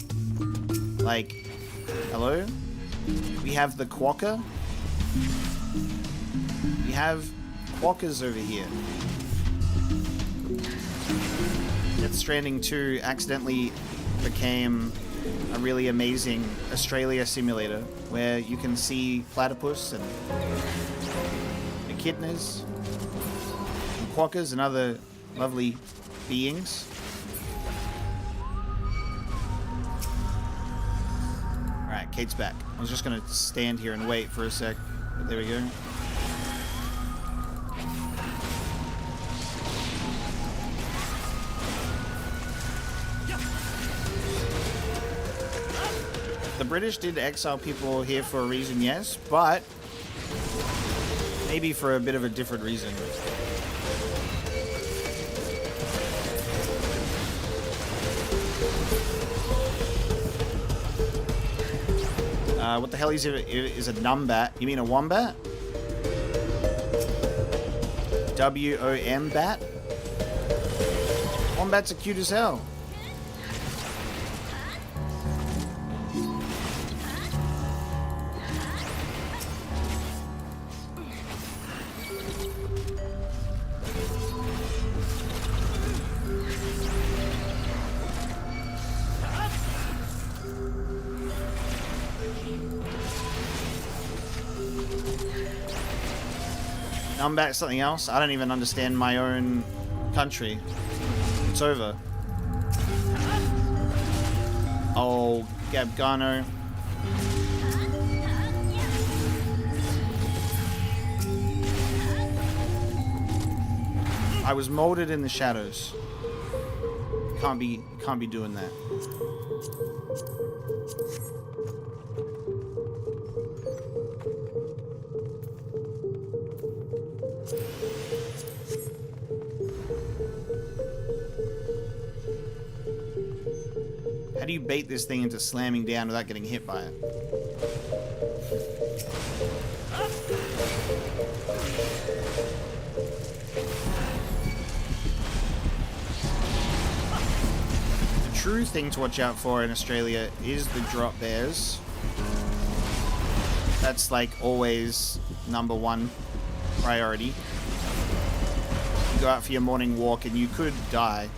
Like, hello? We have the quokka. We have quokkas over here. Death Stranding 2 accidentally became a really amazing Australia simulator where you can see platypus and echidnas and quokkas and other lovely beings. Alright, Kate's back. I was just gonna stand here and wait for a sec, but there we go. The British did exile people here for a reason, yes, but maybe for a bit of a different reason. What the hell is a numbat? You mean a wombat? W-O-M bat? Wombats are cute as hell. I'm back to something else. I don't even understand my own country. It's over. Oh, Gabgano. I was molded in the shadows. Can't be doing that. How do you bait this thing into slamming down without getting hit by it? The true thing to watch out for in Australia is the drop bears. That's like always #1 priority. You go out for your morning walk and you could die.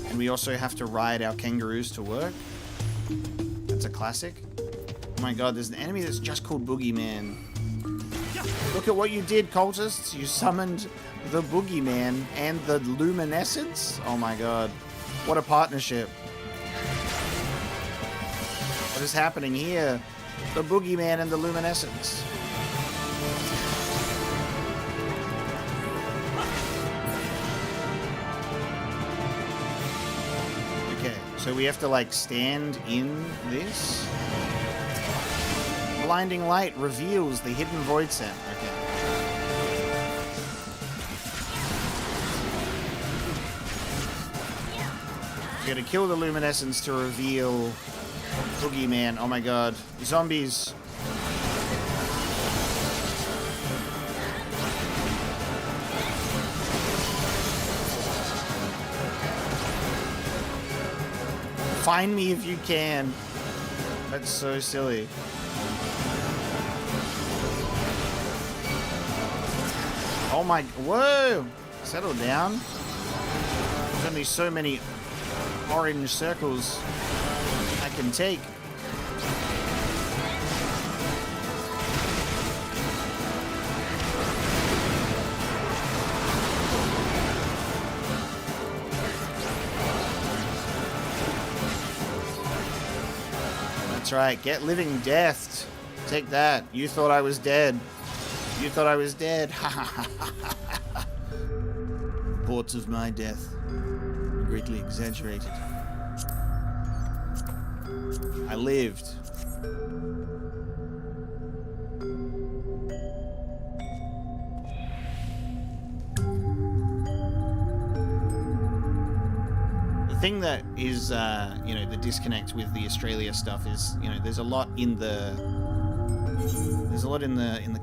And we also have to ride our kangaroos to work. That's a classic. Oh my god, there's an enemy that's just called Boogeyman. Look at what you did, cultists. You summoned the Boogeyman and the Luminescence. Oh my god. What a partnership. What is happening here? The Boogeyman and the Luminescence. Okay, so we have to like stand in this. Blinding light reveals the hidden void center. Okay. You gotta kill the Luminescence to reveal Boogeyman. Oh my god. Zombies. Find me if you can. That's so silly. Oh my... Whoa! Settle down. There's only so many orange circles I can take. That's right. Get living death. Take that. You thought I was dead. You thought I was dead. Ha ha ha ha. Reports of my death are greatly exaggerated. I lived. The thing that is, you know, the disconnect with the Australia stuff is, you know, there's a lot in the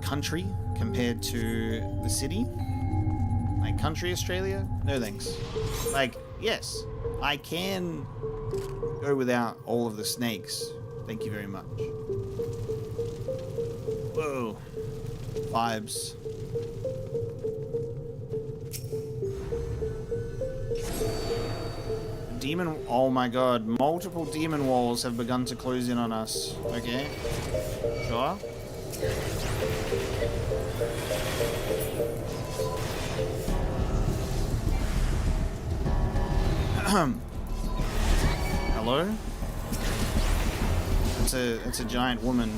country compared to the city. Like country Australia, no thanks. Like, yes, I can go without all of the snakes. Thank you very much. Whoa. Vibes. Demon... Oh my god. Multiple demon walls have begun to close in on us. Okay. Sure. Hello? It's a giant woman.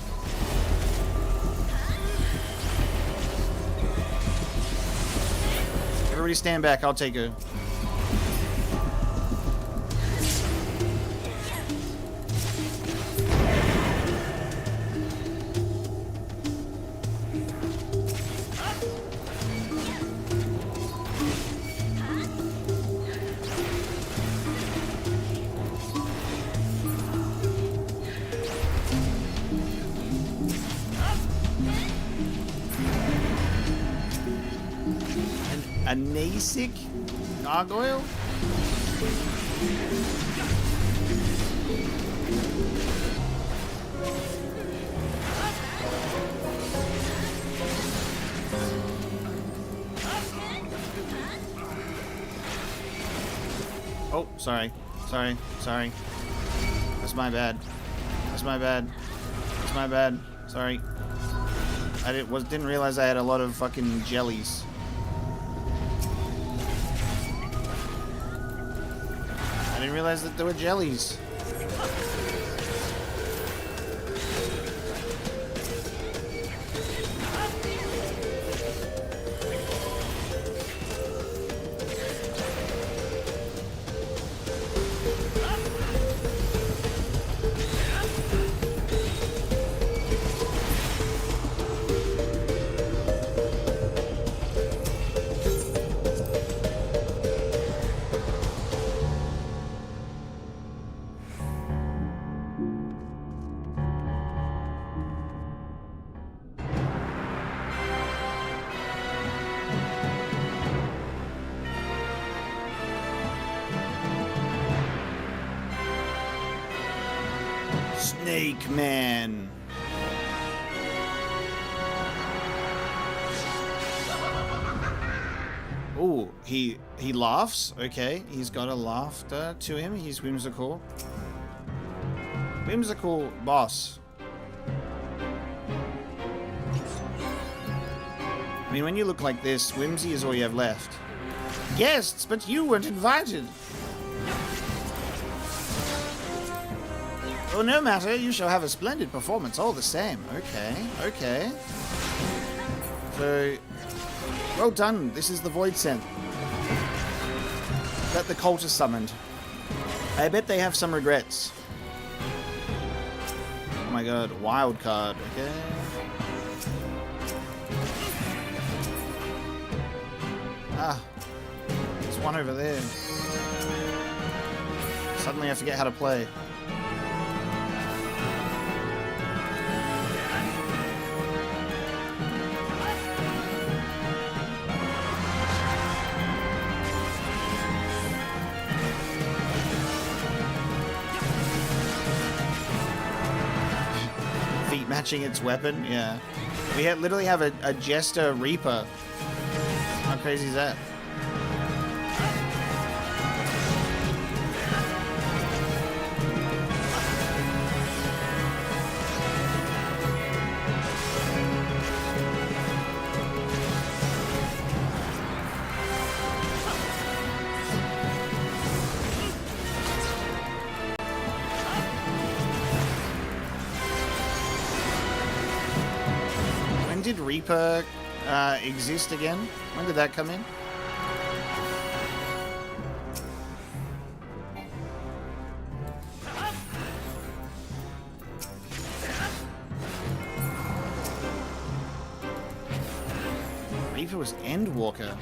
Everybody stand back, I'll take her. A Nasic gargoyle? Oh, sorry. Sorry. That's my bad. That's my bad. That's my bad. Sorry. I didn't realize I had a lot of fucking jellies. I didn't realize that there were jellies. Snake Man. Oh, he laughs. Okay, he's got a laughter to him. He's whimsical. Whimsical boss. I mean, when you look like this, whimsy is all you have left. Guests, but you weren't invited. Oh, no matter. You shall have a splendid performance all the same. Okay, okay. So, well done. This is the Void Scent that the cult has summoned. I bet they have some regrets. Oh my god, wild card. Okay. Ah, there's one over there. Suddenly I forget how to play. Feet matching its weapon, yeah. We literally have a Jester Reaper. How crazy is that? When did Reaper exist again? When did that come in? Reaper was Endwalker.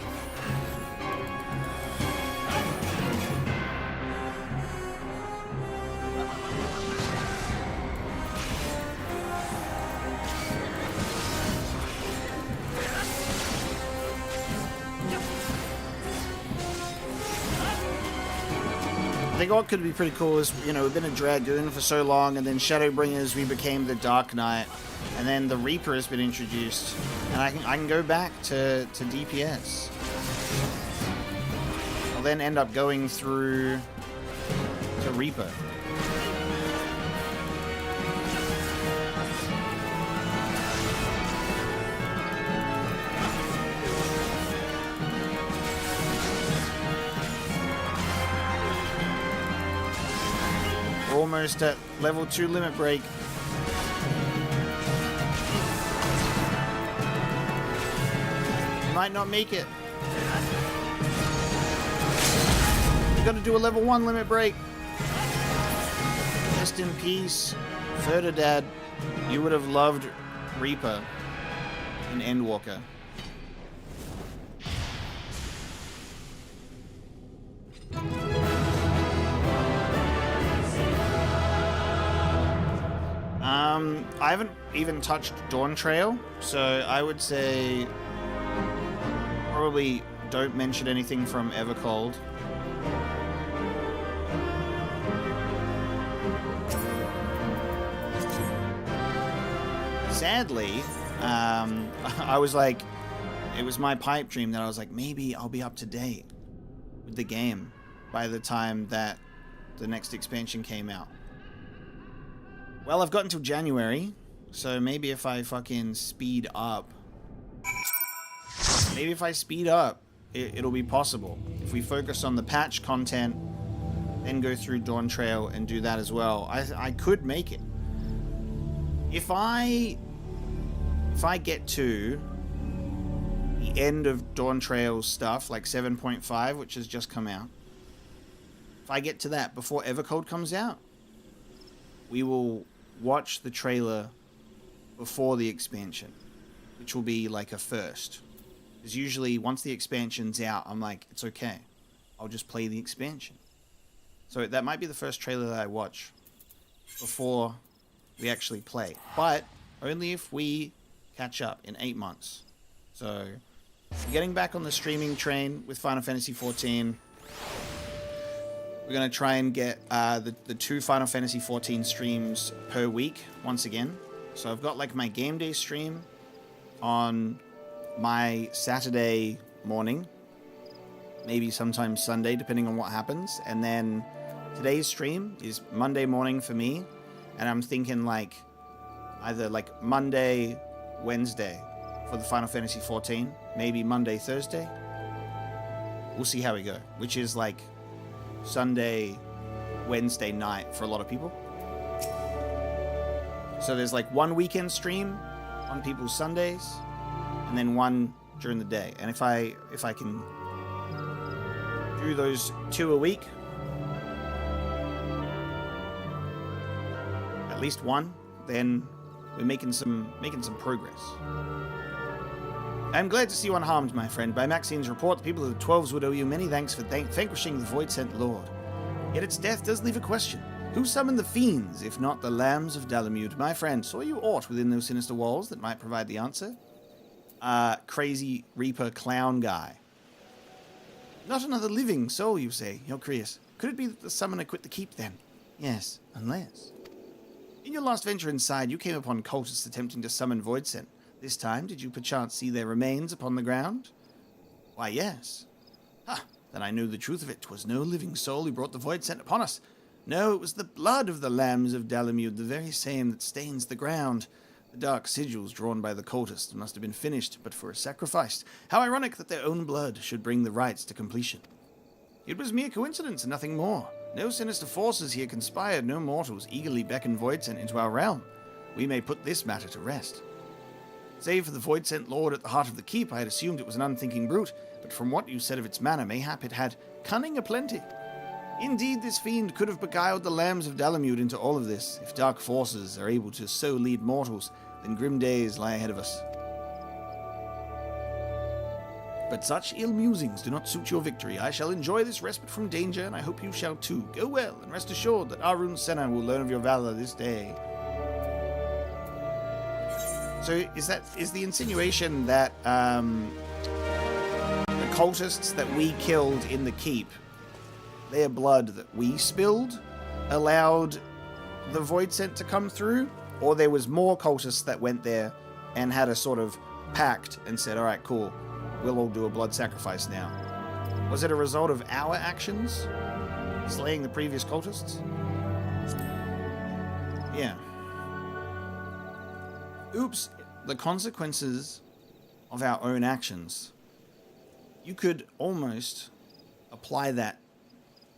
I think what could be pretty cool is, you know, we've been a Dragoon for so long, and then Shadowbringers, we became the Dark Knight, and then the Reaper has been introduced, and I can go back to DPS. I'll then end up going through to Reaper. Almost at level 2 limit break. Might not make it. You gotta do a level 1 limit break. Rest in peace, Ferda Dad. You would have loved Reaper and Endwalker. I haven't even touched Dawn Trail, so I would say probably don't mention anything from Evercold. Sadly, I was like, it was my pipe dream that I was like, maybe I'll be up to date with the game by the time that the next expansion came out. Well, I've got until January, so maybe if I fucking speed up, it'll be possible. If we focus on the patch content, then go through Dawn Trail and do that as well, I could make it. If I get to the end of Dawn Trail stuff, like 7.5, which has just come out, if I get to that before Evercold comes out, we will watch the trailer before the expansion, which will be like a first. Because usually once the expansion's out, I'm like, it's okay, I'll just play the expansion. So that might be the first trailer that I watch before we actually play, but only if we catch up in 8 months. So getting back on the streaming train with Final Fantasy XIV. We're going to try and get the 2 Final Fantasy 14 streams per week once again. So I've got like my game day stream on my Saturday morning, maybe sometimes Sunday, depending on what happens. And then today's stream is Monday morning for me. And I'm thinking like either like Monday, Wednesday for the Final Fantasy 14, maybe Monday, Thursday. We'll see how we go, which is like Sunday, Wednesday night for a lot of people. So there's like one weekend stream on people's Sundays, and then one during the day. And if I can do those 2 a week, at least one, then we're making some progress. I'm glad to see you unharmed, my friend. By Maxine's report, the people of the 12s would owe you many thanks for vanquishing the Void-Sent Lord. Yet its death does leave a question. Who summoned the fiends, if not the Lambs of Dalamud? My friend, saw you aught within those sinister walls that might provide the answer? Crazy Reaper clown guy. Not another living soul, you say, Yocreus. Could it be that the summoner quit the keep, then? Yes, unless. In your last venture inside, you came upon cultists attempting to summon Void-Sent. This time, did you perchance see their remains upon the ground? Why, yes. Ah, then I knew the truth of it. 'Twas no living soul who brought the Void-Sent upon us. No, it was the blood of the Lambs of Dalamud, the very same that stains the ground. The dark sigils drawn by the cultists must have been finished, but for a sacrifice. How ironic that their own blood should bring the rites to completion. It was mere coincidence and nothing more. No sinister forces here conspired, no mortals eagerly beckon Void-Sent into our realm. We may put this matter to rest. Save for the Void-Sent Lord at the heart of the keep, I had assumed it was an unthinking brute, but from what you said of its manner, mayhap it had cunning aplenty. Indeed, this fiend could have beguiled the Lambs of Dalamud into all of this. If dark forces are able to so lead mortals, then grim days lie ahead of us. But such ill musings do not suit your victory. I shall enjoy this respite from danger, and I hope you shall too. Go well, and rest assured that Arun Senna will learn of your valor this day. So is the insinuation that the cultists that we killed in the keep, their blood that we spilled, allowed the Void-Sent to come through? Or there was more cultists that went there and had a sort of pact and said, alright, cool, we'll all do a blood sacrifice now. Was it a result of our actions? Slaying the previous cultists? Yeah. Oops, the consequences of our own actions. You could almost apply that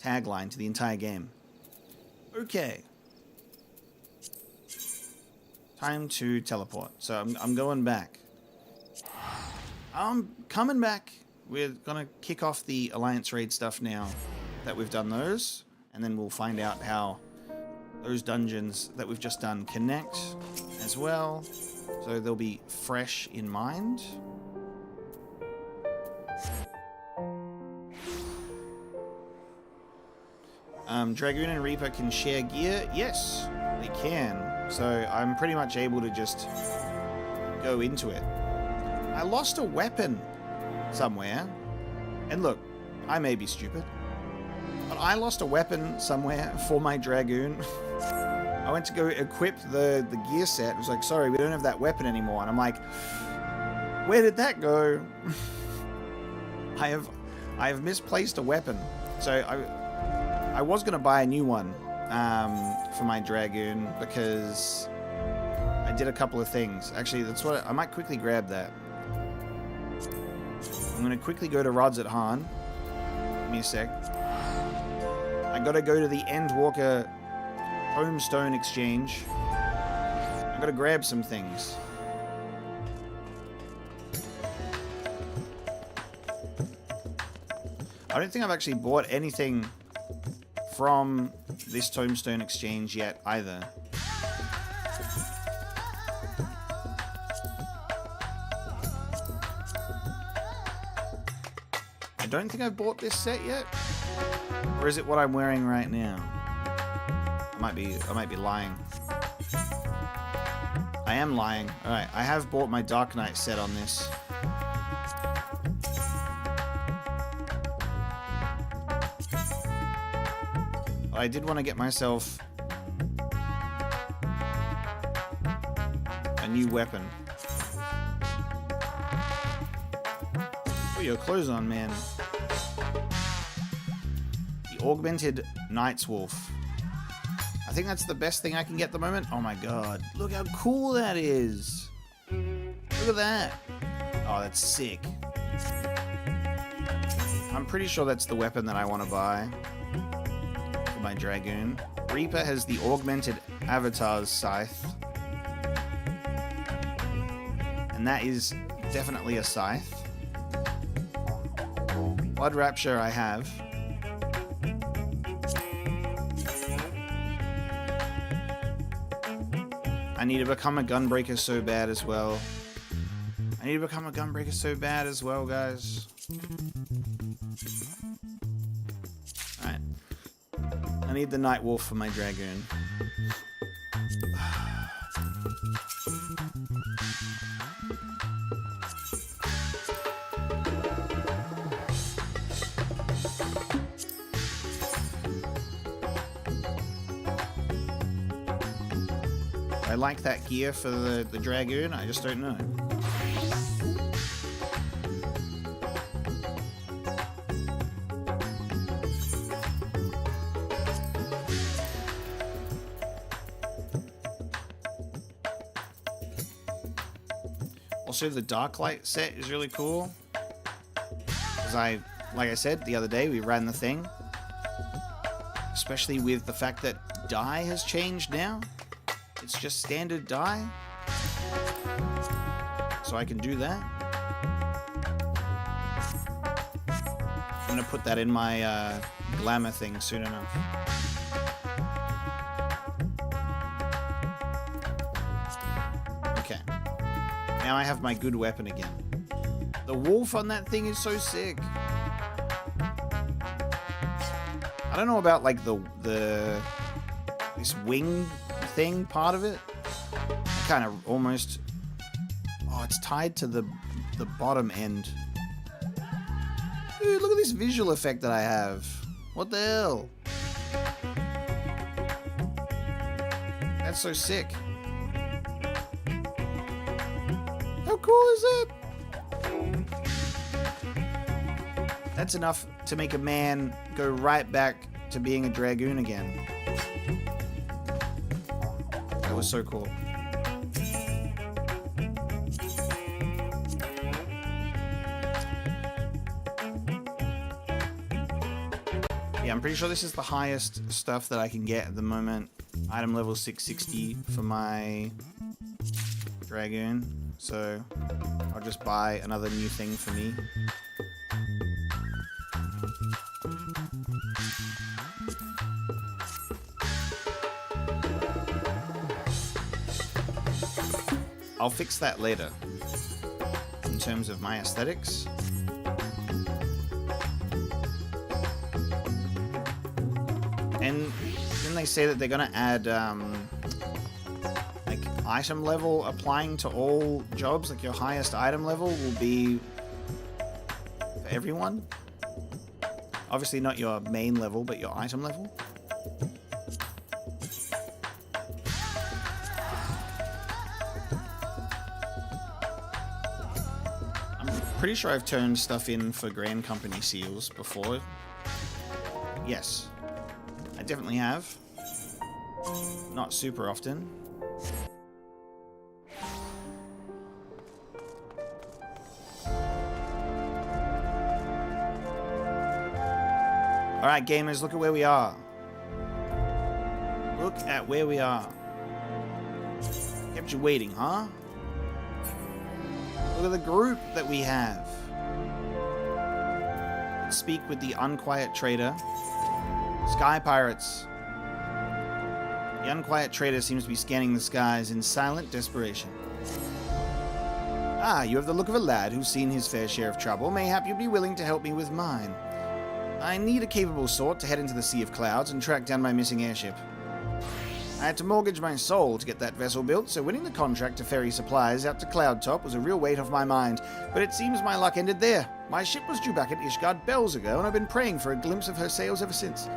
tagline to the entire game. Okay. Time to teleport. So I'm going back. I'm coming back. We're gonna kick off the Alliance raid stuff now that we've done those, and then we'll find out how those dungeons that we've just done connect as well, so they'll be fresh in mind. Dragoon and Reaper can share gear? Yes, they can. So I'm pretty much able to just go into it. I lost a weapon somewhere. And look, I may be stupid, but I lost a weapon somewhere for my Dragoon. I went to go equip the gear set. It was like, sorry, we don't have that weapon anymore. And I'm like, where did that go? I have misplaced a weapon. So I was going to buy a new one for my Dragoon because I did a couple of things. Actually, that's what I might quickly grab that. I'm going to quickly go to Rods at Han. Give me a sec. I got to go to the Endwalker Homestone Exchange. I got to grab some things. I don't think I've actually bought anything from this Tombstone Exchange yet either. I don't think I've bought this set yet. Or is it what I'm wearing right now? I might be lying. I am lying. Alright, I have bought my Dark Knight set on this. I did want to get myself a new weapon. Put your clothes on, man. The Augmented Knight's Wolf. I think that's the best thing I can get at the moment. Oh my god. Look how cool that is. Look at that. Oh, that's sick. I'm pretty sure that's the weapon that I want to buy for my Dragoon. Reaper has the Augmented Avatar's Scythe. And that is definitely a scythe. Blood Rapture I have. I need to become a Gunbreaker so bad as well. Guys. Alright. I need the Night Wolf for my Dragoon. I like that gear for the Dragoon, I just don't know. Also, the Darklight set is really cool. Because like I said the other day, we ran the thing. Especially with the fact that dye has changed now. It's just standard dye. So I can do that. I'm gonna put that in my glamour thing soon enough. Okay. Now I have my good weapon again. The wolf on that thing is so sick. I don't know about like this wing thing part of it. I kind of almost... Oh, it's tied to the bottom end. Dude, look at this visual effect that I have. What the hell? That's so sick. How cool is that? That's enough to make a man go right back to being a Dragoon again. That was so cool. Yeah, I'm pretty sure this is the highest stuff that I can get at the moment. Item level 660 for my Dragoon. So I'll just buy another new thing for me. I'll fix that later in terms of my aesthetics. And then they say that they're gonna add like item level applying to all jobs, like your highest item level will be for everyone. Obviously not your main level, but your item level. Pretty sure I've turned stuff in for Grand Company seals before. Yes, I definitely have. Not super often. Alright, gamers, look at where we are. Look at where we are. Kept you waiting, huh? Look at the group that we have. Let's speak with the Unquiet Trader. Sky Pirates. The Unquiet Trader seems to be scanning the skies in silent desperation. Ah, you have the look of a lad who's seen his fair share of trouble. Mayhap you'd be willing to help me with mine. I need a capable sort to head into the Sea of Clouds and track down my missing airship. I had to mortgage my soul to get that vessel built, so winning the contract to ferry supplies out to Cloudtop was a real weight off my mind. But it seems my luck ended there. My ship was due back at Ishgard bells ago, and I've been praying for a glimpse of her sails ever since.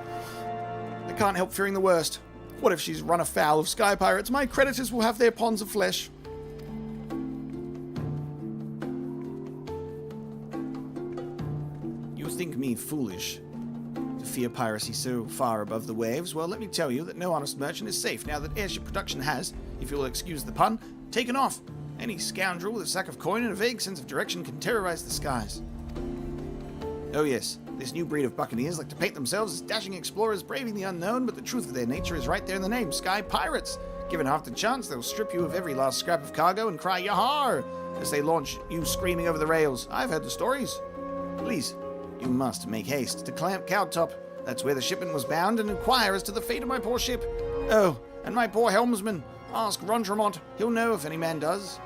The can't help fearing the worst. What if she's run afoul of sky pirates? My creditors will have their ponds of flesh. You think me foolish to fear piracy so far above the waves? Well, let me tell you that no honest merchant is safe now that airship production has, if you'll excuse the pun, taken off. Any scoundrel with a sack of coin and a vague sense of direction can terrorize the skies. Oh yes, this new breed of buccaneers like to paint themselves as dashing explorers braving the unknown, but the truth of their nature is right there in the name, sky pirates. Given half the chance, they'll strip you of every last scrap of cargo and cry yahar as they launch you screaming over the rails. I've heard the stories. Please, you must make haste to Clamp Cowtop. That's where the shipment was bound, and inquire as to the fate of my poor ship. Oh, and my poor helmsman. Ask Rondremont. He'll know if any man does.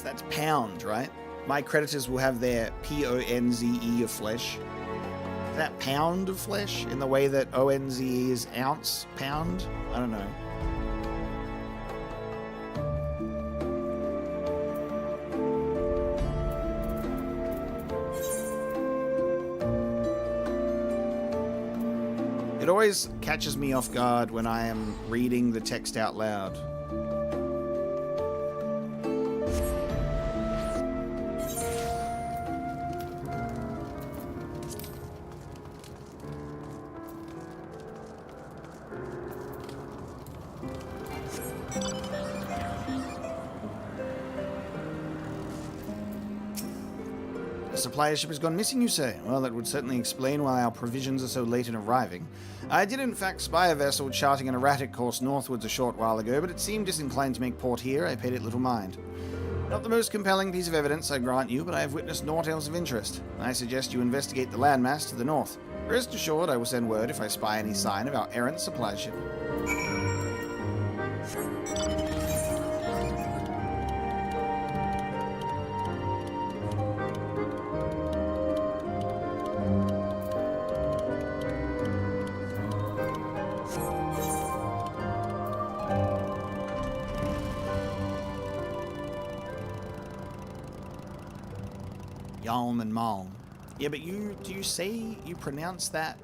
That's pound, right? My creditors will have their PONZE of flesh. Is that pound of flesh in the way that ONZE is ounce, pound? I don't know. It always catches me off guard when I am reading the text out loud. The supply ship has gone missing, you say? Well, that would certainly explain why our provisions are so late in arriving. I did in fact spy a vessel charting an erratic course northwards a short while ago, but it seemed disinclined to make port here. I paid it little mind. Not the most compelling piece of evidence, I grant you, but I have witnessed naught else of interest. I suggest you investigate the landmass to the north. Rest assured, I will send word if I spy any sign of our errant supply ship. Yalm and Malm. Yeah, but do you say you pronounce that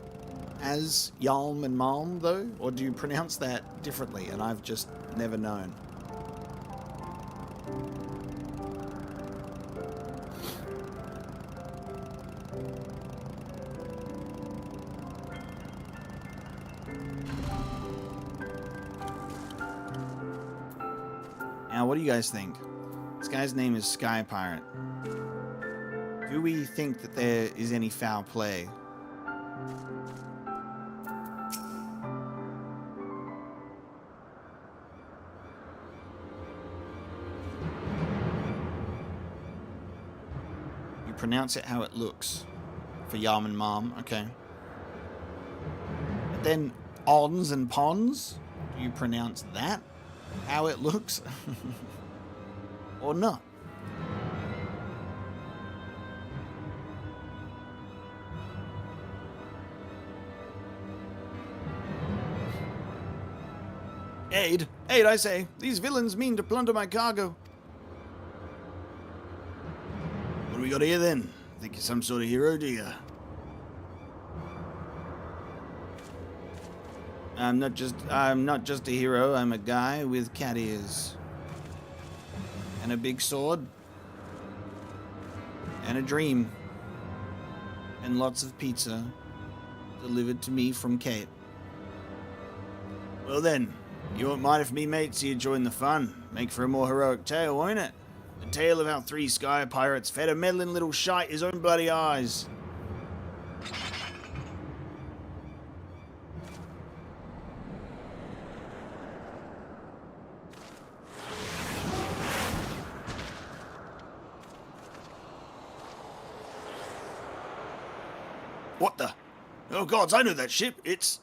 as Yalm and Malm, though? Or do you pronounce that differently, and I've just never known? Now, what do you guys think? This guy's name is Sky Pirate. Do we think that there is any foul play? You pronounce it how it looks. For Yarm and Mom, okay. But then ons and pons, do you pronounce that how it looks? Or not? Aid! Aid, I say! These villains mean to plunder my cargo! What do we got here, then? Think you're some sort of hero, do you? I'm not just a hero, I'm a guy with cat ears. And a big sword. And a dream. And lots of pizza. Delivered to me from Kate. Well then, you won't mind if me mates here join the fun. Make for a more heroic tale, won't it? The tale of how 3 sky pirates fed a meddling little shite his own bloody eyes. What the? Oh gods, I know that ship. It's...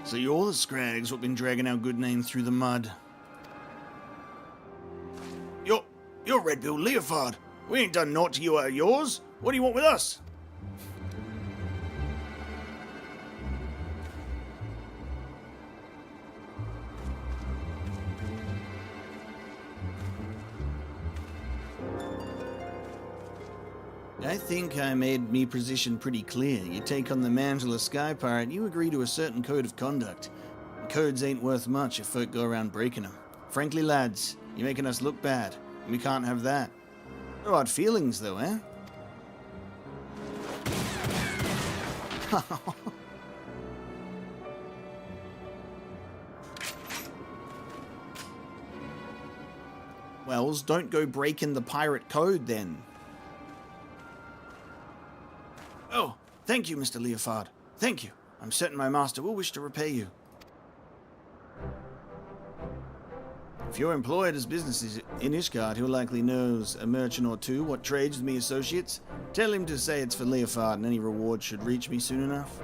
So you're the scrags what been dragging our good name through the mud. You're Red Bill Leofard. We ain't done naught to you or yours. What do you want with us? I think I made me position pretty clear. You take on the mantle of Sky Pirate, you agree to a certain code of conduct. Codes ain't worth much if folk go around breaking them. Frankly, lads, you're making us look bad, and we can't have that. No hard feelings, though, eh? Wells, don't go breaking the pirate code, then. Oh, thank you, Mr. Leofard. Thank you. I'm certain my master will wish to repay you. If you're employed as business in Ishgard, he'll likely knows a merchant or two what trades with me associates. Tell him to say it's for Leofard, and any reward should reach me soon enough.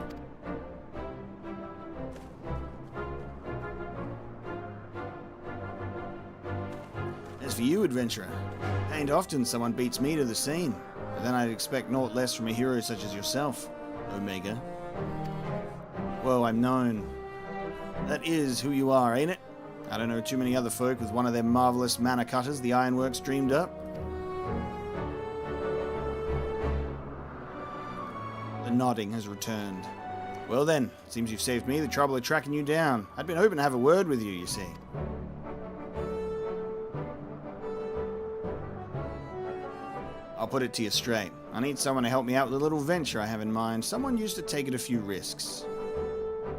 As for you, adventurer, ain't often someone beats me to the scene. But then I'd expect naught less from a hero such as yourself, Omega. Well, I'm known. That is who you are, ain't it? I don't know too many other folk with one of them marvelous mana cutters the ironworks dreamed up. The nodding has returned. Well then, seems you've saved me the trouble of tracking you down. I'd been hoping to have a word with you, you see. I'll put it to you straight. I need someone to help me out with a little venture I have in mind. Someone used to take it a few risks.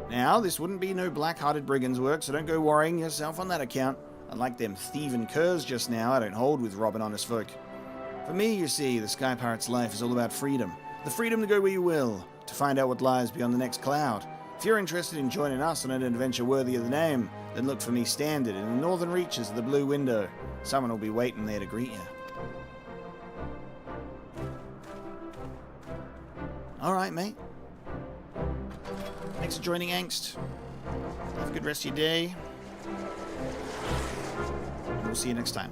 Now, this wouldn't be no black-hearted brigand's work, so don't go worrying yourself on that account. Unlike them thieving curs just now, I don't hold with robbing honest folk. For me, you see, the Sky Pirate's life is all about freedom. The freedom to go where you will, to find out what lies beyond the next cloud. If you're interested in joining us on an adventure worthy of the name, then look for me standard in the northern reaches of the Blue Window. Someone will be waiting there to greet you. Alright, mate. Thanks for joining Angst. Have a good rest of your day. And we'll see you next time.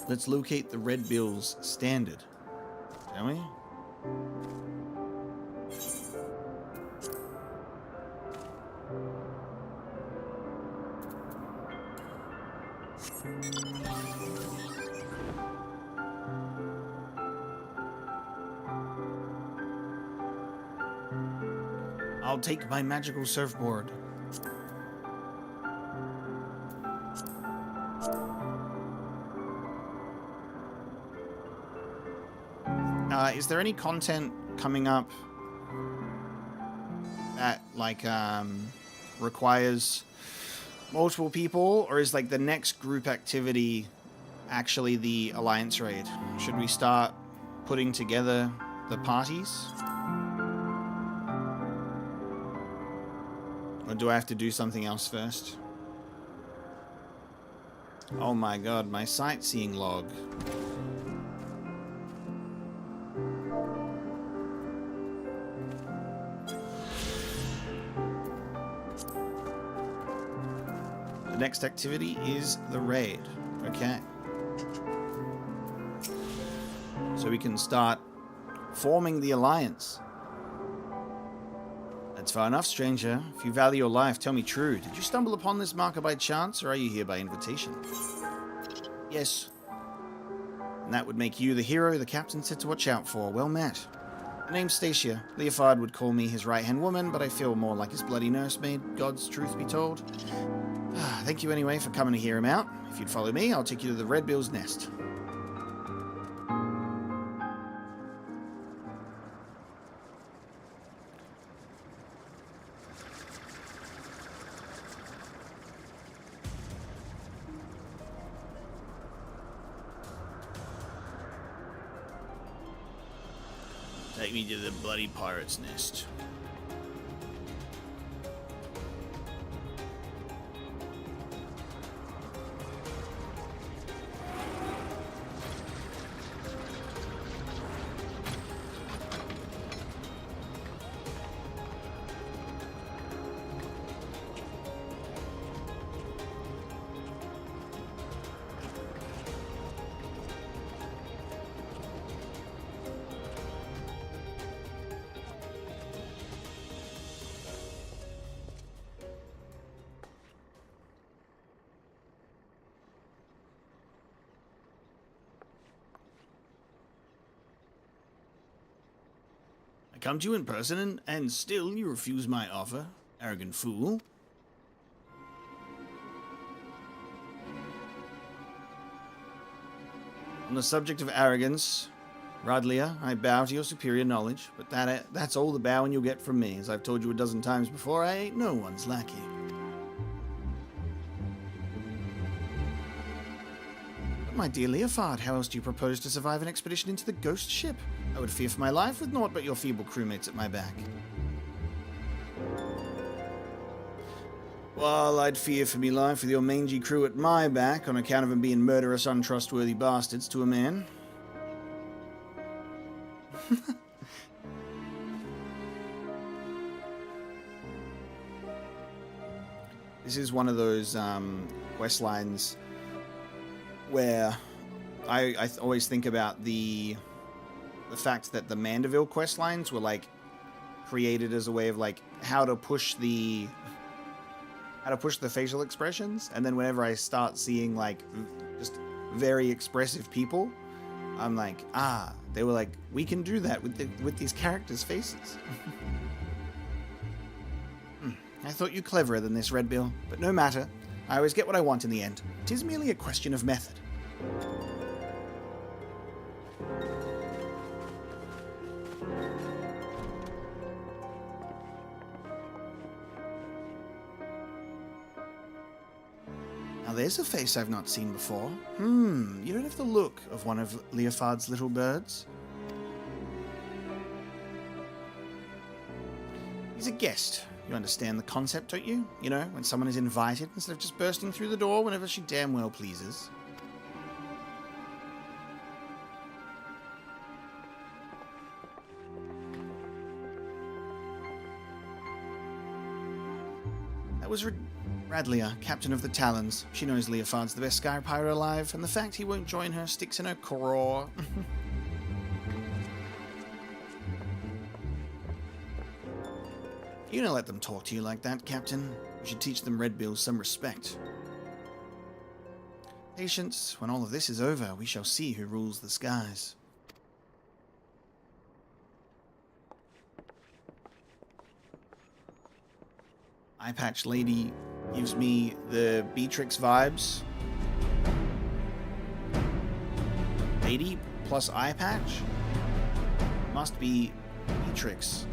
Let's locate the Red Bill's standard, shall we? I'll take my magical surfboard. Is there any content coming up that, like, requires multiple people, or is, like, the next group activity actually the Alliance raid? Should we start putting together the parties? Or do I have to do something else first? Oh my god, my sightseeing log. The next activity is the raid. Okay. So we can start forming the Alliance. That's far enough, stranger. If you value your life, tell me true. Did you stumble upon this marker by chance, or are you here by invitation? Yes. And that would make you the hero the captain said to watch out for. Well met. My name's Stacia. Leofard would call me his right-hand woman, but I feel more like his bloody nursemaid, God's truth be told. Thank you anyway for coming to hear him out. If you'd follow me, I'll take you to the Red Bill's nest. Take me to the bloody pirate's nest. come to you in person and still you refuse my offer? Arrogant fool. On the subject of arrogance, Radlia, I bow to your superior knowledge, but that's all the bowing you'll get from me. As I've told you a dozen times before, I ain't no one's lackey. But my dear Leofard, how else do you propose to survive an expedition into the ghost ship? I would fear for my life with naught but your feeble crewmates at my back. Well, I'd fear for me life with your mangy crew at my back on account of them being murderous, untrustworthy bastards to a man. This is one of those quest lines where I always think about the fact that the Mandeville quest lines were like created as a way of like how to push the facial expressions, and then whenever I start seeing like just very expressive people, I'm like, they were like, we can do that with these characters' faces. I thought you cleverer than this, Redbill, but no matter. I always get what I want in the end. 'Tis merely a question of method. Now there's a face I've not seen before. You don't have the look of one of Leofard's little birds. He's a guest. You understand the concept, don't you? You know, when someone is invited instead of just bursting through the door whenever she damn well pleases. That was Radlia, captain of the Talons. She knows Leofard's the best sky pirate alive, and the fact he won't join her sticks in her craw. You don't let them talk to you like that, Captain. You should teach them Redbills some respect. Patience, when all of this is over, we shall see who rules the skies. Eye patch lady gives me the Beatrix vibes. Lady plus eye patch? Must be Beatrix.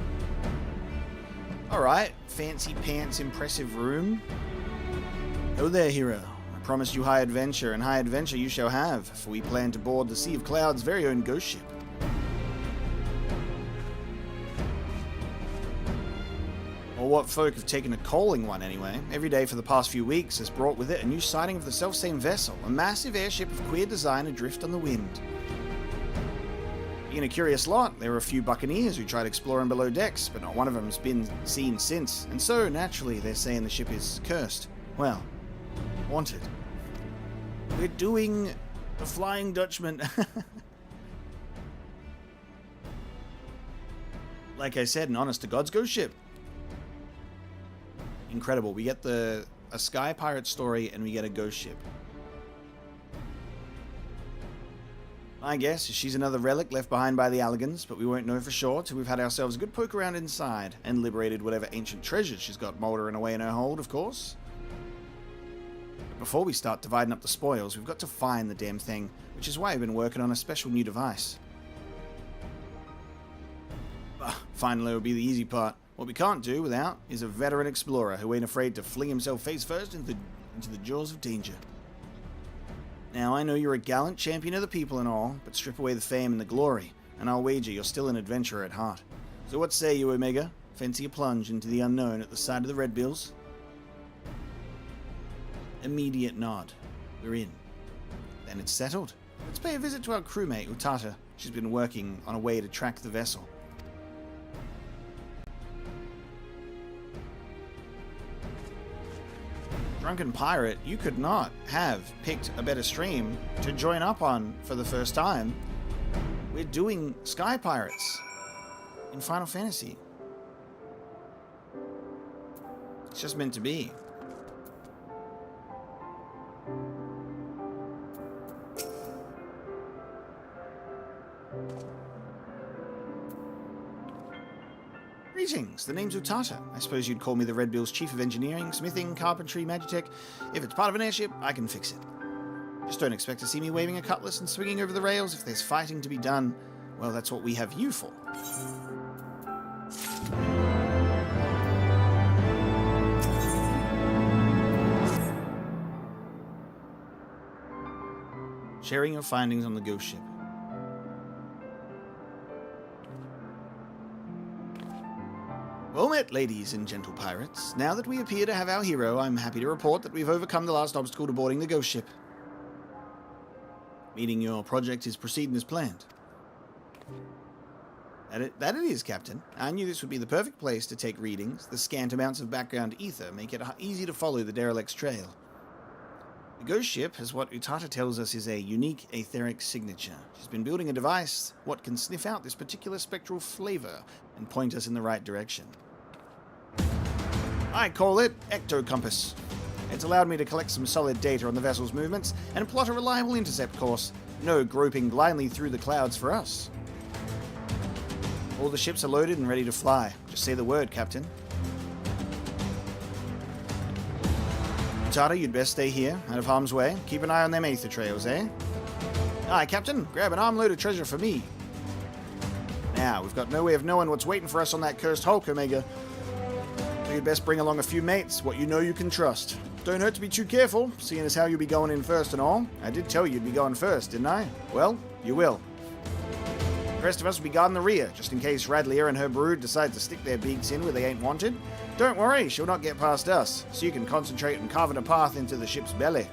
Alright, fancy pants, impressive room. Go there, hero. I promised you high adventure, and high adventure you shall have, for we plan to board the Sea of Cloud's very own ghost ship. Or what folk have taken a coaling one anyway. Every day for the past few weeks has brought with it a new sighting of the self-same vessel, a massive airship of queer design adrift on the wind. Being a curious lot, there were a few buccaneers who tried exploring below decks, but not one of them has been seen since, and so, naturally, they're saying the ship is cursed. Well, haunted. We're doing the Flying Dutchman. Like I said, an honest-to-God's ghost ship. Incredible. We get a sky pirate story, and we get a ghost ship. I guess she's another relic left behind by the Alligans, but we won't know for sure till we've had ourselves a good poke around inside and liberated whatever ancient treasures she's got mouldering away in her hold, of course. But before we start dividing up the spoils, we've got to find the damn thing, which is why I've been working on a special new device. Finally will be the easy part. What we can't do without is a veteran explorer who ain't afraid to fling himself face first into the jaws of danger. Now, I know you're a gallant champion of the people and all, but strip away the fame and the glory, and I'll wager you're still an adventurer at heart. So what say you, Omega? Fancy a plunge into the unknown at the side of the Redbills? Immediate nod. We're in. Then it's settled. Let's pay a visit to our crewmate, Utata. She's been working on a way to track the vessel. Drunken Pirate, you could not have picked a better stream to join up on for the first time. We're doing Sky Pirates in Final Fantasy. It's just meant to be. Greetings, the name's Utata. I suppose you'd call me the Red Bill's Chief of Engineering, Smithing, Carpentry, Magitech. If it's part of an airship, I can fix it. Just don't expect to see me waving a cutlass and swinging over the rails. If there's fighting to be done, well, that's what we have you for. Sharing your findings on the ghost ship. Well met, ladies and gentle pirates. Now that we appear to have our hero, I'm happy to report that we've overcome the last obstacle to boarding the ghost ship. Meaning your project is proceeding as planned. That it is, Captain. I knew this would be the perfect place to take readings. The scant amounts of background ether make it easy to follow the derelict's trail. The ghost ship, as what Utata tells us, is a unique etheric signature. She's been building a device what can sniff out this particular spectral flavor and point us in the right direction. I call it Ectocompass. It's allowed me to collect some solid data on the vessel's movements and plot a reliable intercept course. No groping blindly through the clouds for us. All the ships are loaded and ready to fly. Just say the word, Captain. Utata, you'd best stay here, out of harm's way. Keep an eye on them aether trails, eh? Aye, Captain. Grab an armload of treasure for me. Now, we've got no way of knowing what's waiting for us on that cursed Hulk, Omega. So you'd best bring along a few mates, what you know you can trust. Don't hurt to be too careful, seeing as how you'll be going in first and all. I did tell you you'd be going first, didn't I? Well, you will. The rest of us will be guarding the rear, just in case Radlier and her brood decide to stick their beaks in where they ain't wanted. Don't worry, she'll not get past us, so you can concentrate on carving a path into the ship's belly.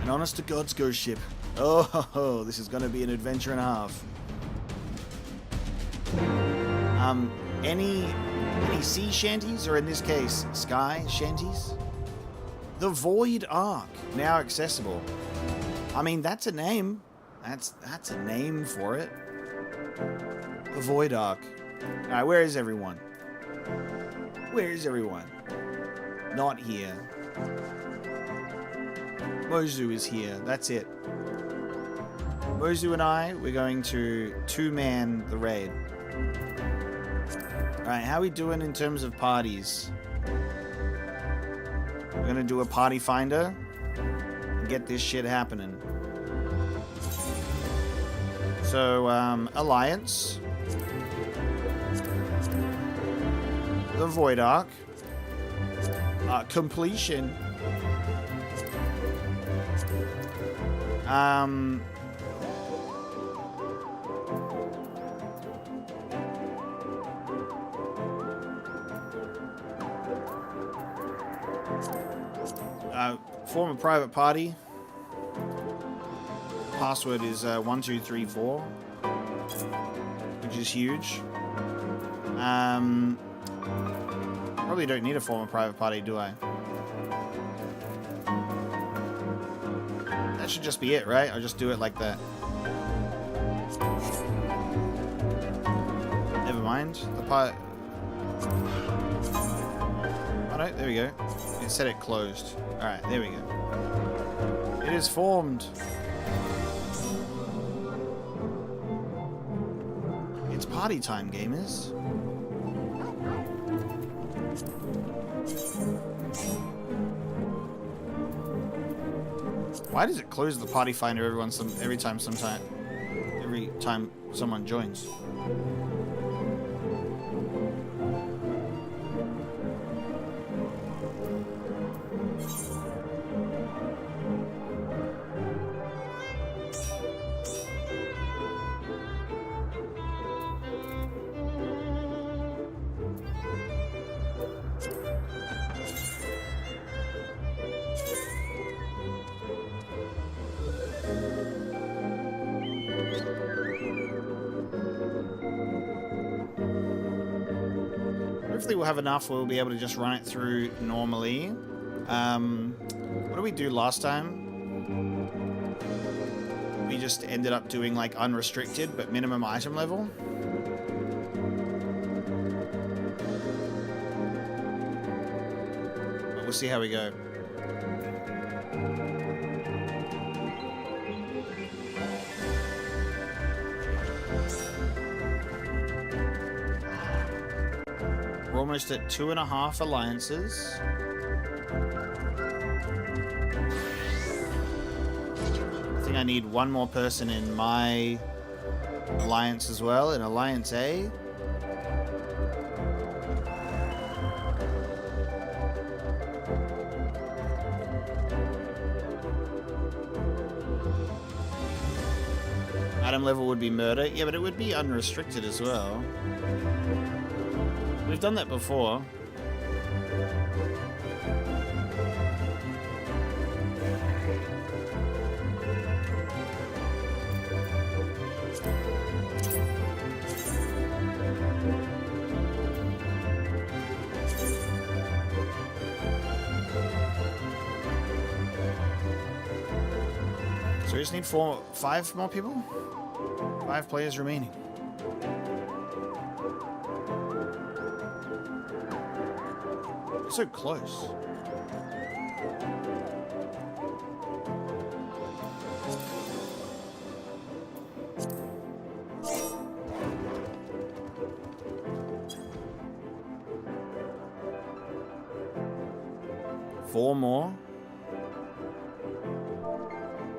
An honest-to-God's ghost ship. Oh, this is going to be an adventure and a half. Any sea shanties, or in this case, sky shanties? The Void Ark, now accessible. I mean, that's a name. That's a name for it. The Void Ark. Alright, where is everyone? Where is everyone? Not here. Mozu is here. That's it. Mozu and I, we're going to two-man the raid. Alright, how are we doing in terms of parties? We're gonna do a party finder and get this shit happening. So, Alliance. The Void Ark. Completion. Form a private party. Password is 1234, which is huge. Probably don't need a form a private party, do I? That should just be it, right? I'll just do it like that. Never mind. The part. Oh no, there we go. It said it closed. Alright, there we go. It is formed. It's party time, gamers. Why does it close the party finder every time someone joins? Hopefully we'll have enough where we'll be able to just run it through normally. What did we do last time? We just ended up doing like unrestricted but minimum item level. But we'll see how we go. almost at 2.5 alliances. I think I need one more person in my alliance as well, in Alliance A. Item level would be murder. Yeah, but it would be unrestricted as well. We've done that before. So we just need 5 more people? 5 players remaining. So close. Four more.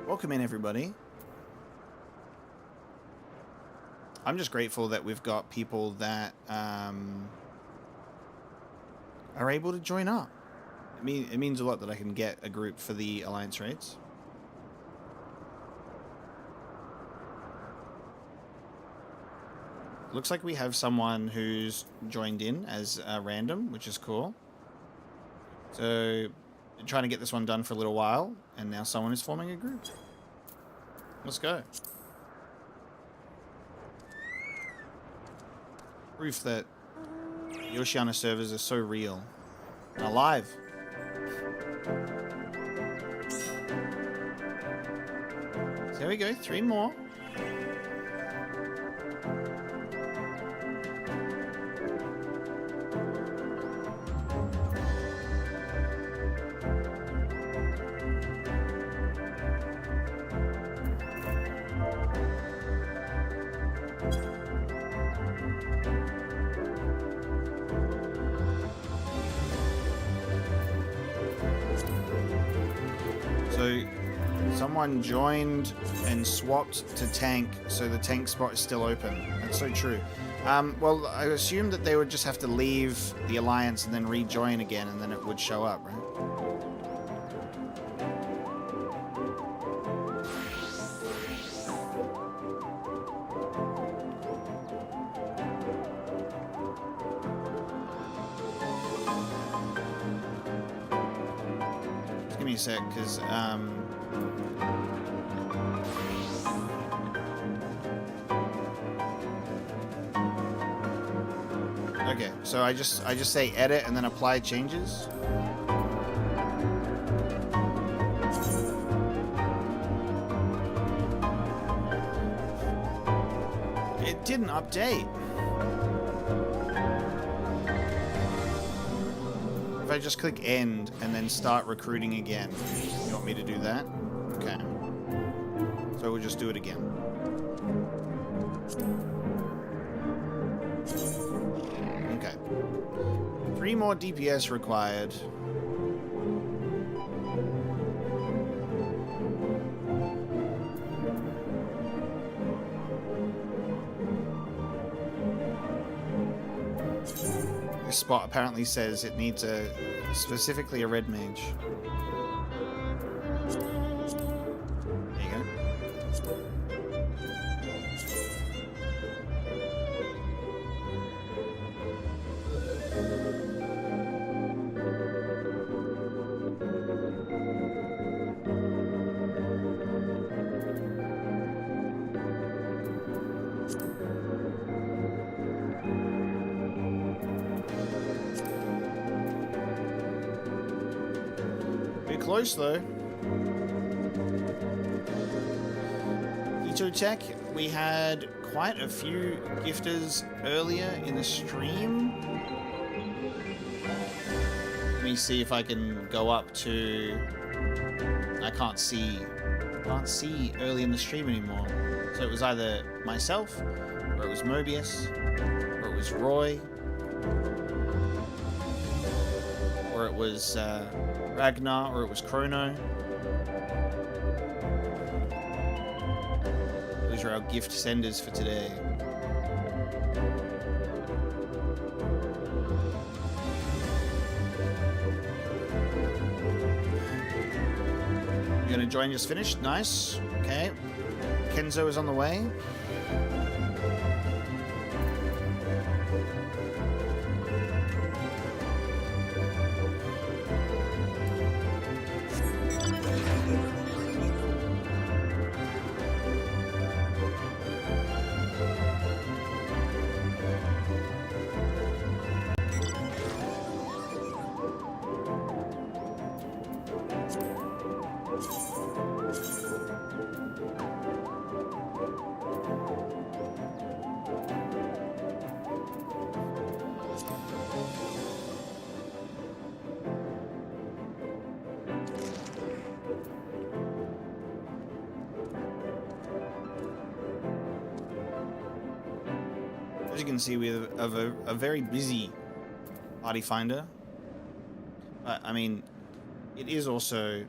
Welcome in, everybody. I'm just grateful that we've got people that are able to join up. It means a lot that I can get a group for the alliance raids. Looks like we have someone who's joined in as random, which is cool. So, I'm trying to get this one done for a little while, and now someone is forming a group. Let's go. Proof that the Oceania servers are so real and alive. So there we go, 3 more. Someone joined and swapped to tank, so the tank spot is still open. That's so true. Well, I assumed that they would just have to leave the alliance and then rejoin again, and then it would show up, right? Just give me a sec, because okay, so I just say edit and then apply changes. It didn't update. If I just click end and then start recruiting again, you want me to do that? Okay. So we'll just do it again. Okay. 3 more DPS required. This spot apparently says it needs specifically a red mage. There you go. Close though. Eto check. We had quite a few gifters earlier in the stream. Let me see if I can go up to. I can't see early in the stream anymore. So it was either myself, or it was Mobius, or it was Roy. or it was Ragnar, or it was Chrono. Those are our gift senders for today. You're gonna join just finished? Nice. Okay. Kenzo is on the way. As you can see, we have a very busy party finder. I mean, it is also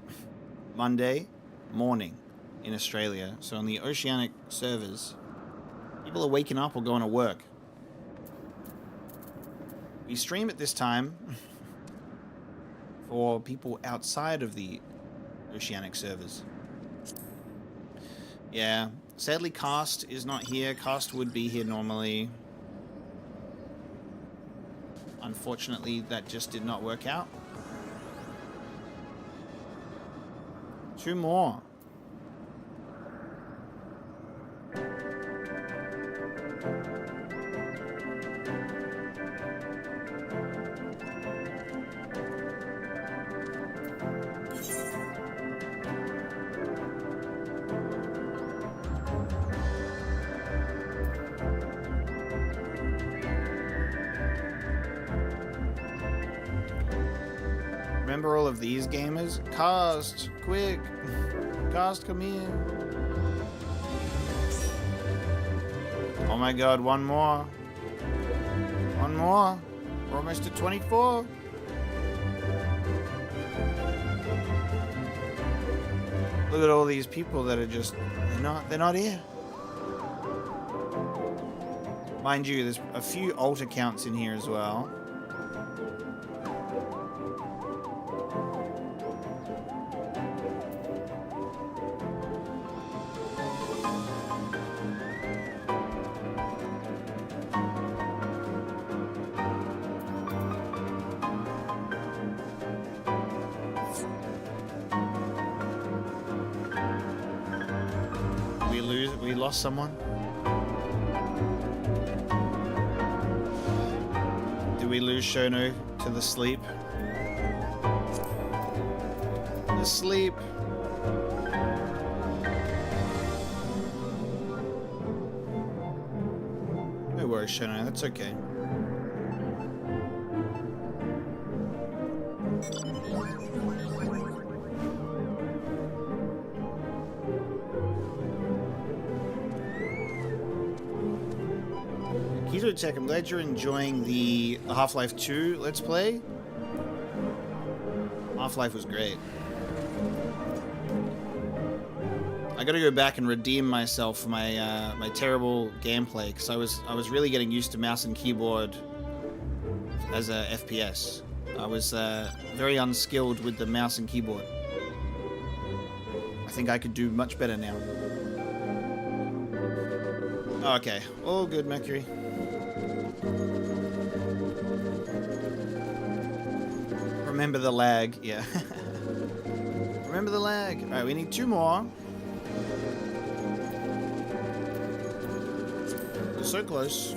Monday morning in Australia, so on the oceanic servers, people are waking up or going to work. We stream at this time for people outside of the oceanic servers. Yeah, sadly Cast is not here. Cast would be here normally. Unfortunately, that just did not work out. 2 more. Remember all of these gamers? Cast, quick! Cast, come here! Oh my god, one more! One more! We're almost at 24! Look at all these people that are just... They're not here. Mind you, there's a few alt accounts in here as well. We lost someone. Did we lose Shono to the sleep? The sleep. No worries, Shono. That's okay. Tech, I'm glad you're enjoying the Half-Life 2 Let's Play. Half-Life was great. I gotta go back and redeem myself for my my terrible gameplay, because I was really getting used to mouse and keyboard as a FPS. I was very unskilled with the mouse and keyboard. I think I could do much better now. Okay, all good, Mercury. Remember the lag, yeah. Remember the lag. Alright, we need 2 more. We're so close.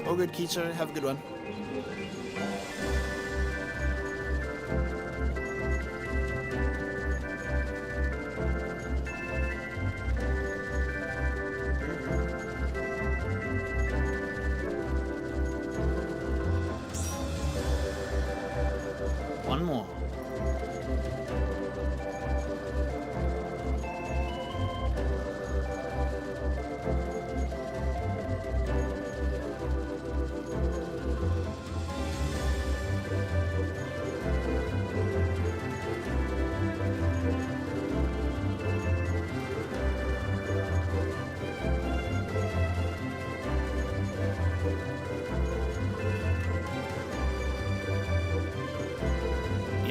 Oh, good, Keito. Have a good one. One more.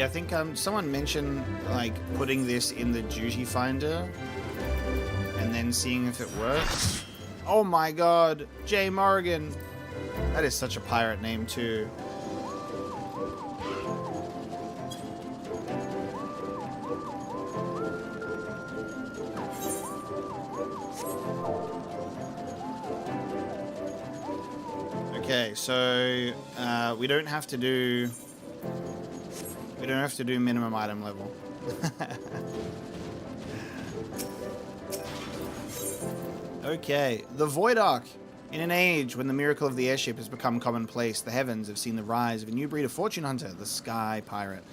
Yeah, I think someone mentioned like putting this in the duty finder and then seeing if it works. Oh my god, J. Morrigan. That is such a pirate name too. Okay, so we don't have to do minimum item level. Okay, the Void Ark. In an age when the miracle of the airship has become commonplace, the heavens have seen the rise of a new breed of fortune hunter, the Sky Pirate.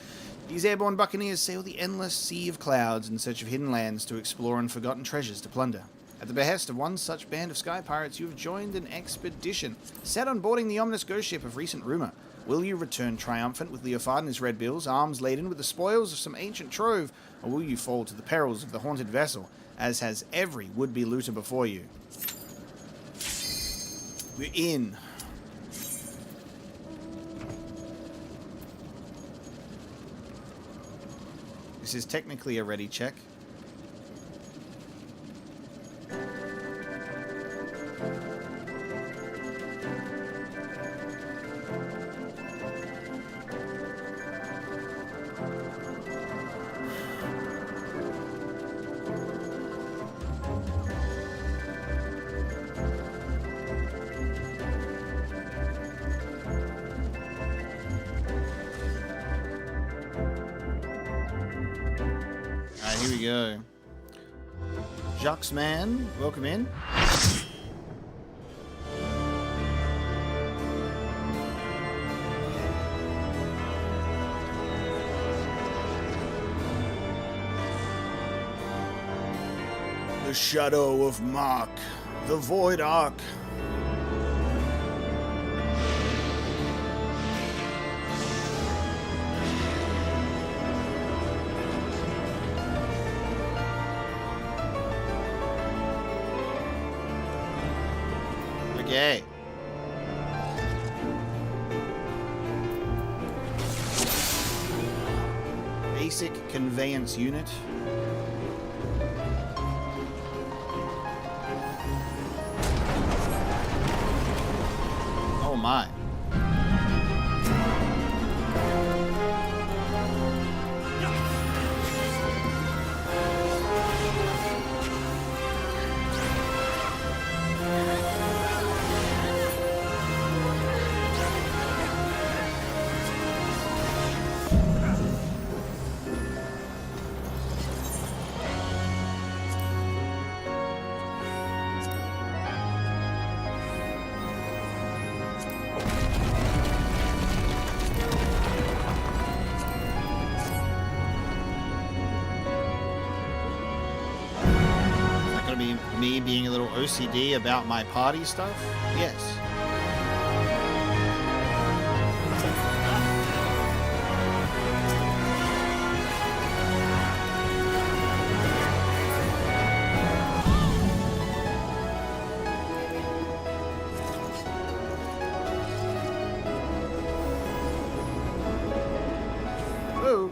These airborne buccaneers sail the endless sea of clouds in search of hidden lands to explore and forgotten treasures to plunder. At the behest of one such band of sky pirates, you have joined an expedition set on boarding the ominous ghost ship of recent rumor. Will you return triumphant with Leofard and his red bills, arms laden with the spoils of some ancient trove, or will you fall to the perils of the haunted vessel, as has every would-be looter before you? We're in. This is technically a ready check. Here we go. Jux Man, welcome in. The Shadow of Mhach, the Void Ark. Okay. Basic conveyance unit. Oh my. Me being a little OCD about my party stuff? Yes. Oh.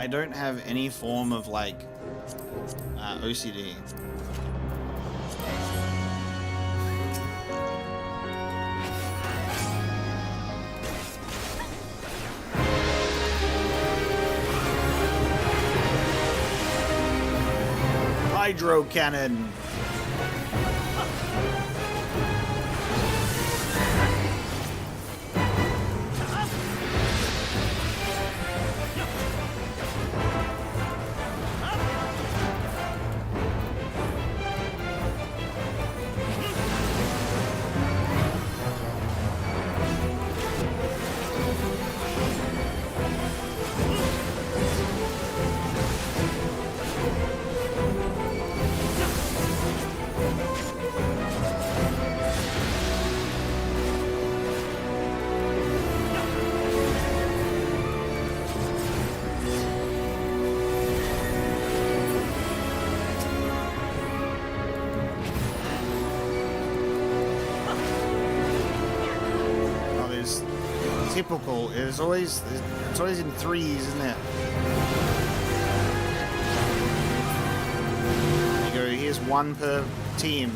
I don't have any form of like OCD. Hydro cannon. Typical. It's always in threes, isn't it? There you go. Here's one per team.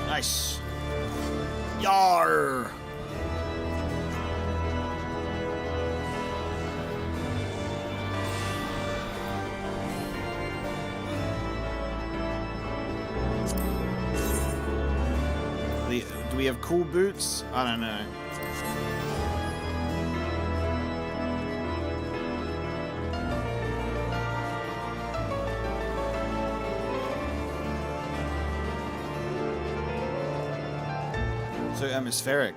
Nice. Yar. Do we have cool boots? I don't know. So atmospheric.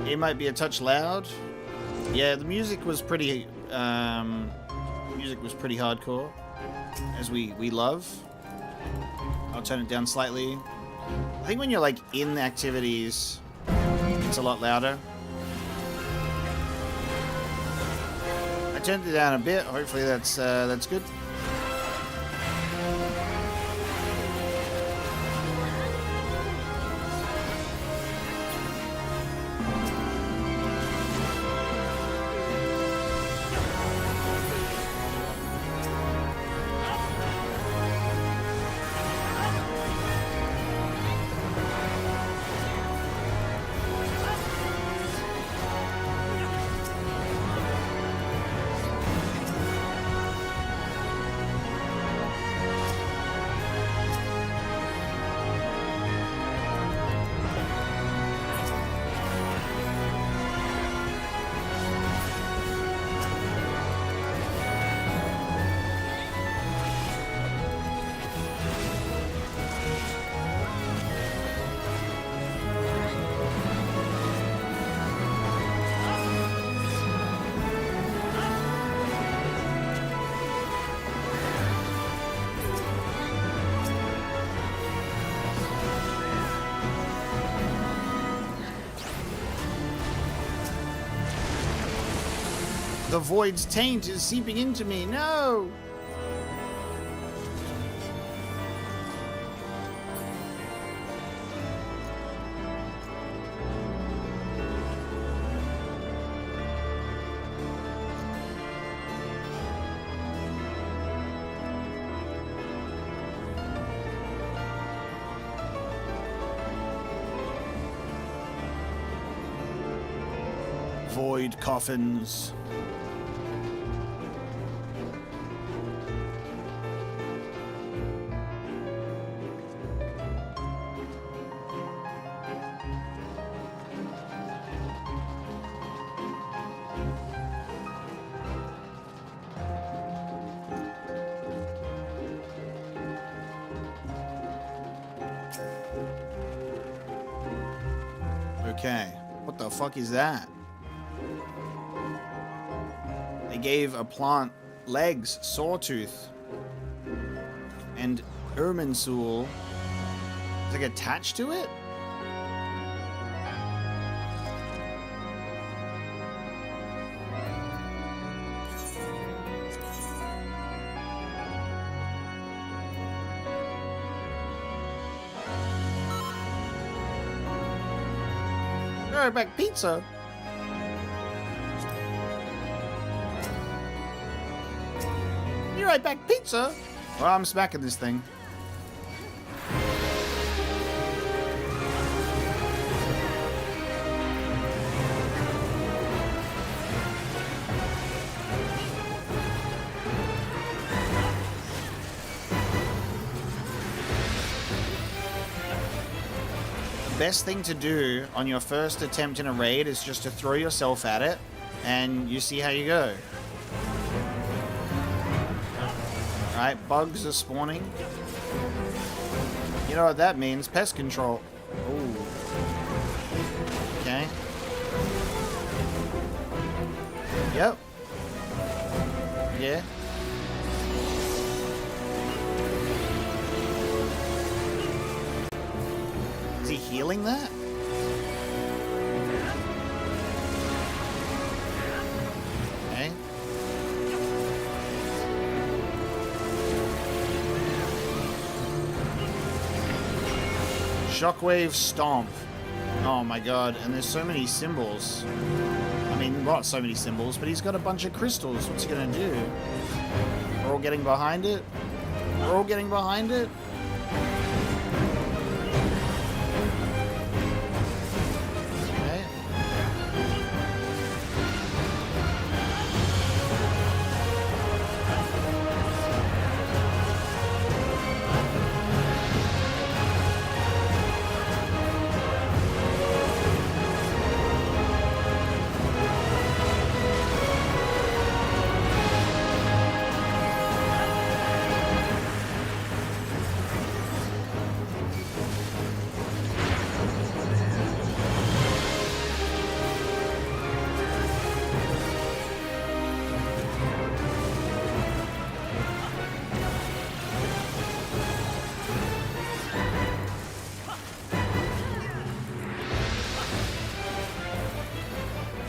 It might be a touch loud. Yeah, the music was pretty hardcore, as we love. I'll turn it down slightly. I think when you're like in activities, it's a lot louder. I turned it down a bit. Hopefully that's good. The void's taint is seeping into me. No! void coffins. Okay, what the fuck is that? They gave a plant legs, Sawtooth, and Irminsul is like attached to it? Right back pizza. You're right back pizza. Well, I'm smacking this thing. Best thing to do on your first attempt in a raid is just to throw yourself at it and you see how you go. Alright, bugs are spawning. You know what that means? Pest control. Ooh. Okay. Yep. Yeah. Is he healing that? Okay. Shockwave Stomp. Oh my god, and there's so many symbols. I mean, not so many symbols, but he's got a bunch of crystals. What's he gonna do? We're all getting behind it? We're all getting behind it?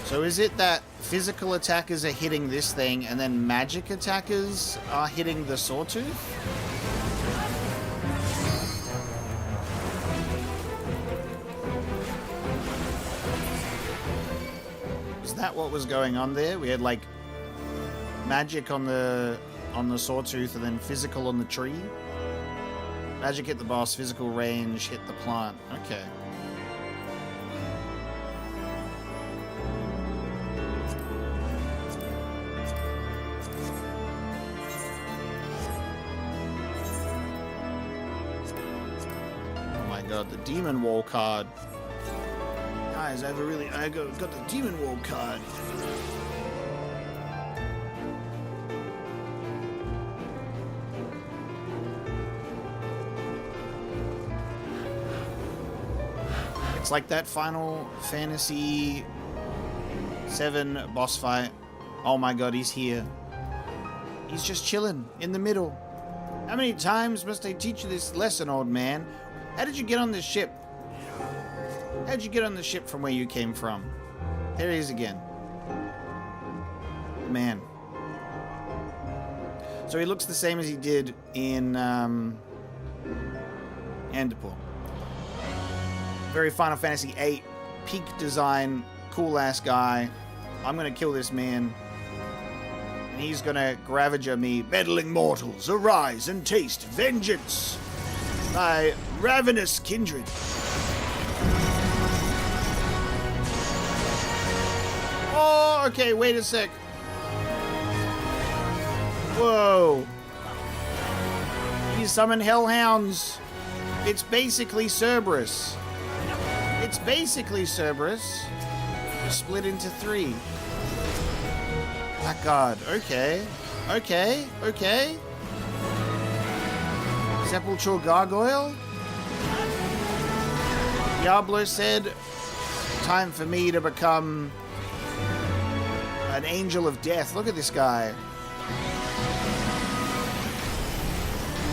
So is it that physical attackers are hitting this thing and then magic attackers are hitting the Sawtooth? Is that what was going on there? We had like magic on the Sawtooth and then physical on the tree? Magic hit the boss, physical range hit the plant. Okay. God, the Demon Wall card. Guys, I got the Demon Wall card. It's like that Final Fantasy VII boss fight. Oh my god, he's here. He's just chilling in the middle. How many times must I teach you this lesson, old man? How did you get on this ship? How did you get on the ship from where you came from? There he is again. Man. So he looks the same as he did in Amdapor. Very Final Fantasy VIII. Peak design. Cool ass guy. I'm gonna kill this man. And he's gonna Gravager me. Meddling mortals, arise and taste vengeance. My ravenous kindred. Oh, okay, wait a sec. Whoa. You summon hellhounds. It's basically Cerberus. It's basically Cerberus. Split into 3. Blackguard. Okay. Okay. Okay. Sepulchral Gargoyle. Diablo said, time for me to become an angel of death. Look at this guy.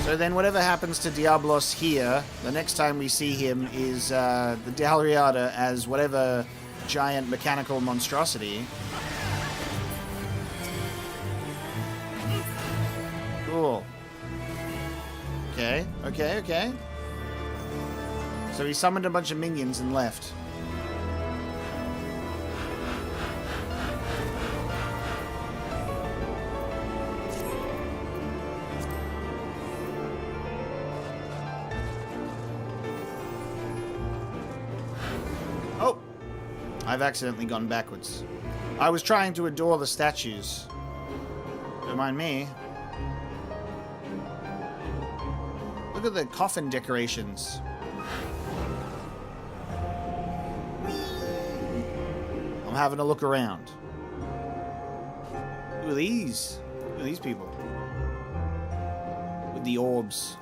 So then whatever happens to Diablos here, the next time we see him is the Dalriada as whatever giant mechanical monstrosity. Cool. Okay, okay, okay. So he summoned a bunch of minions and left. Oh! I've accidentally gone backwards. I was trying to adore the statues. Don't mind me. Look at the coffin decorations. I'm having a look around. Who are these? Who are these people? With the orbs.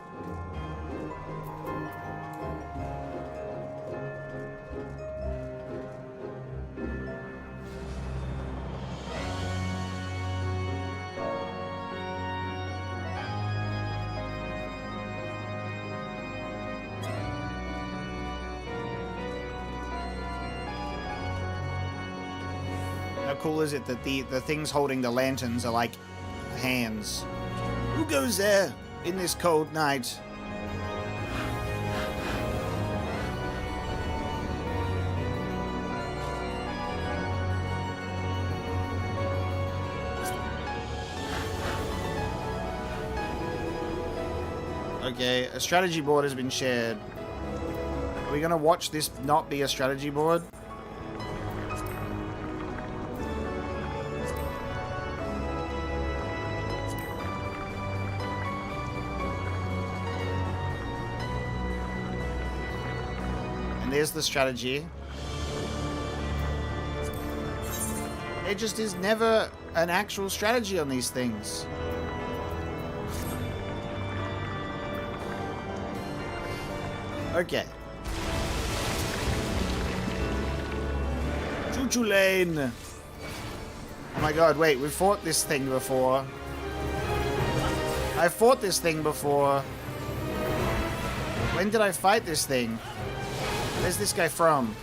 How cool is it that the things holding the lanterns are like hands? Who goes there in this cold night? Okay, a strategy board has been shared. Are we gonna watch this not be a strategy board? There's the strategy. There just is never an actual strategy on these things. Okay. Choo-choo lane. Oh my god, wait, we fought this thing before. I fought this thing before. When did I fight this thing? Where's this guy from?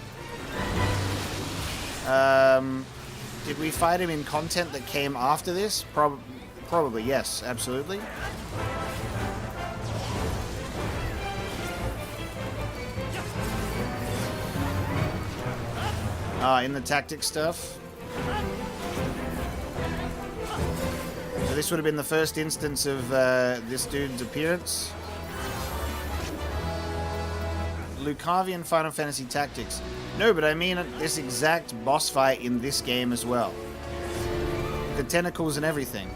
Did we fight him in content that came after this? Probably, yes, absolutely. In the tactic stuff. So this would have been the first instance of this dude's appearance. Lucavian Final Fantasy Tactics. No, but I mean this exact boss fight in this game as well. The tentacles and everything.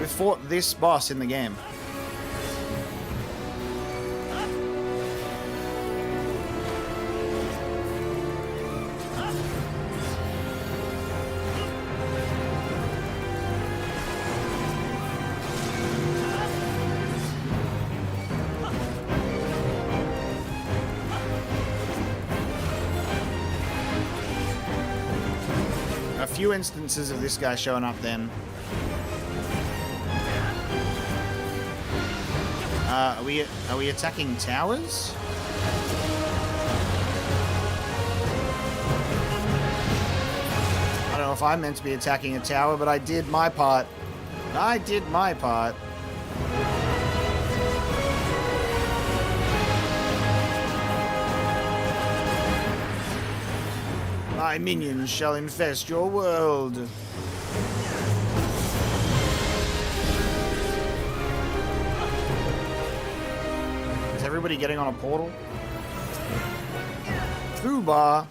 We fought this boss in the game. Few instances of this guy showing up then. Are we attacking towers? I don't know if I'm meant to be attacking a tower, but I did my part. I did my part. My minions shall infest your world. Is everybody getting on a portal? Foobar.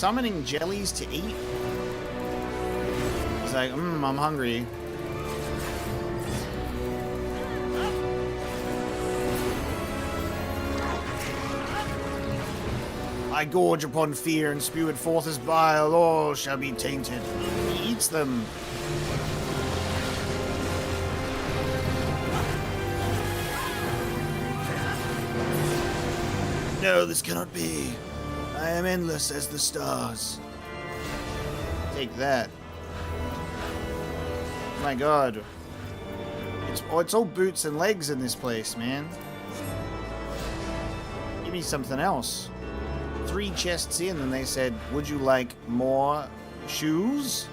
summoning jellies to eat? He's like, I'm hungry. I gorge upon fear and spew it forth as bile, all shall be tainted. He eats them. No, this cannot be. I am endless as the stars. Take that. My god. It's all boots and legs in this place, man. Give me something else. 3 chests in and they said, would you like more shoes?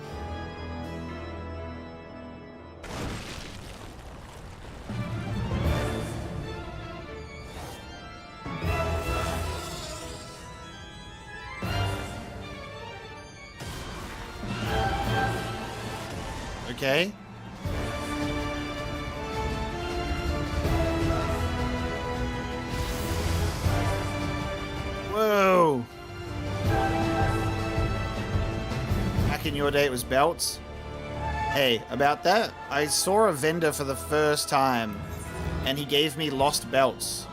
Okay. Whoa. Back in your day it was belts. Hey, about that, I saw a vendor for the first time and he gave me lost belts.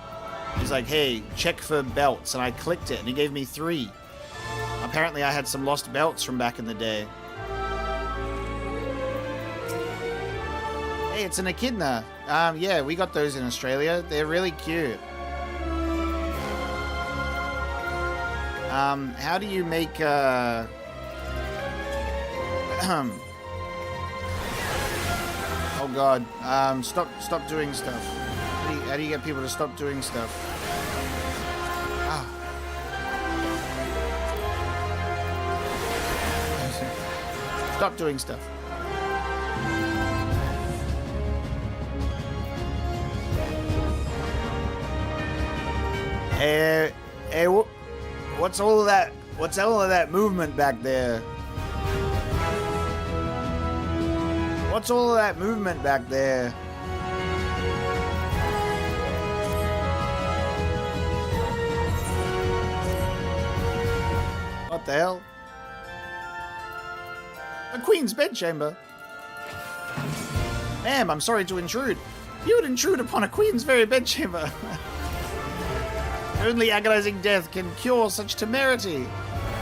He's like, hey, check for belts, and I clicked it and he gave me 3. Apparently I had some lost belts from back in the day. Hey, it's an echidna. Yeah, we got those in Australia. They're really cute. How do you make, oh god. Stop doing stuff. How do you get people to stop doing stuff? Ah. Stop doing stuff. Hey, what's all of that? What's all of that movement back there? What's all of that movement back there? What the hell? A queen's bedchamber. Ma'am, I'm sorry to intrude. You would intrude upon a queen's very bedchamber. Only agonizing death can cure such temerity.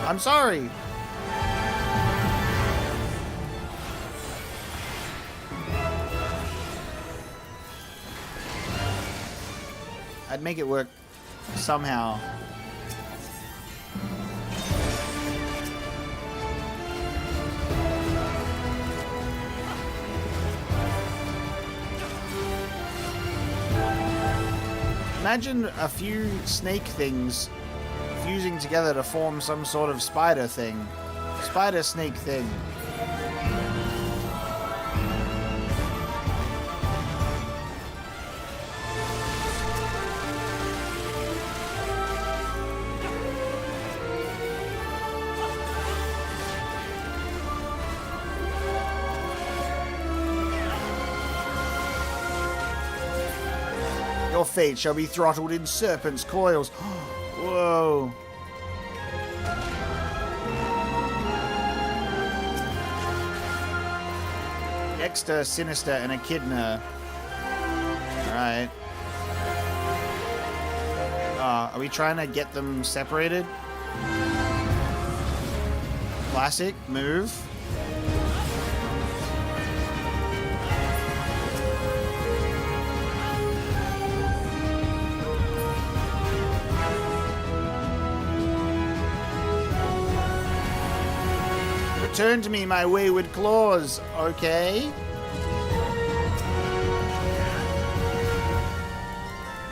I'm sorry. I'd make it work somehow. Imagine a few snake things fusing together to form some sort of spider thing. Spider-snake thing. Your fate shall be throttled in serpent's coils. Whoa. Dexter, Sinister, and Echidna. Alright. Are we trying to get them separated? Classic, move. Return to me, my wayward claws. Okay.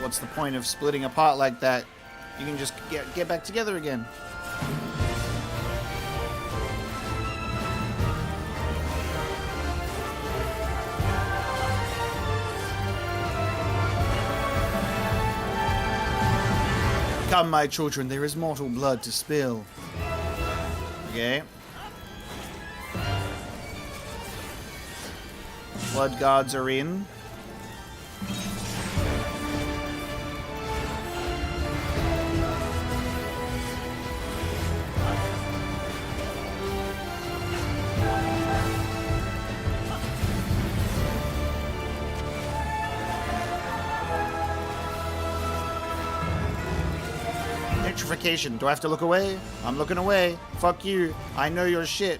What's the point of splitting apart like that? You can just get back together again. Come, my children, there is mortal blood to spill. Okay. Blood guards are in. Electrification. Do I have to look away? I'm looking away. Fuck you. I know your shit.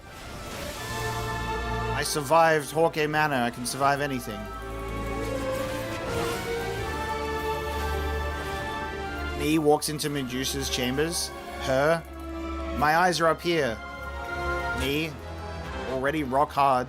I survived Hawkeye Manor. I can survive anything. Me walks into Medusa's chambers. Her. My eyes are up here. Me. Already rock hard.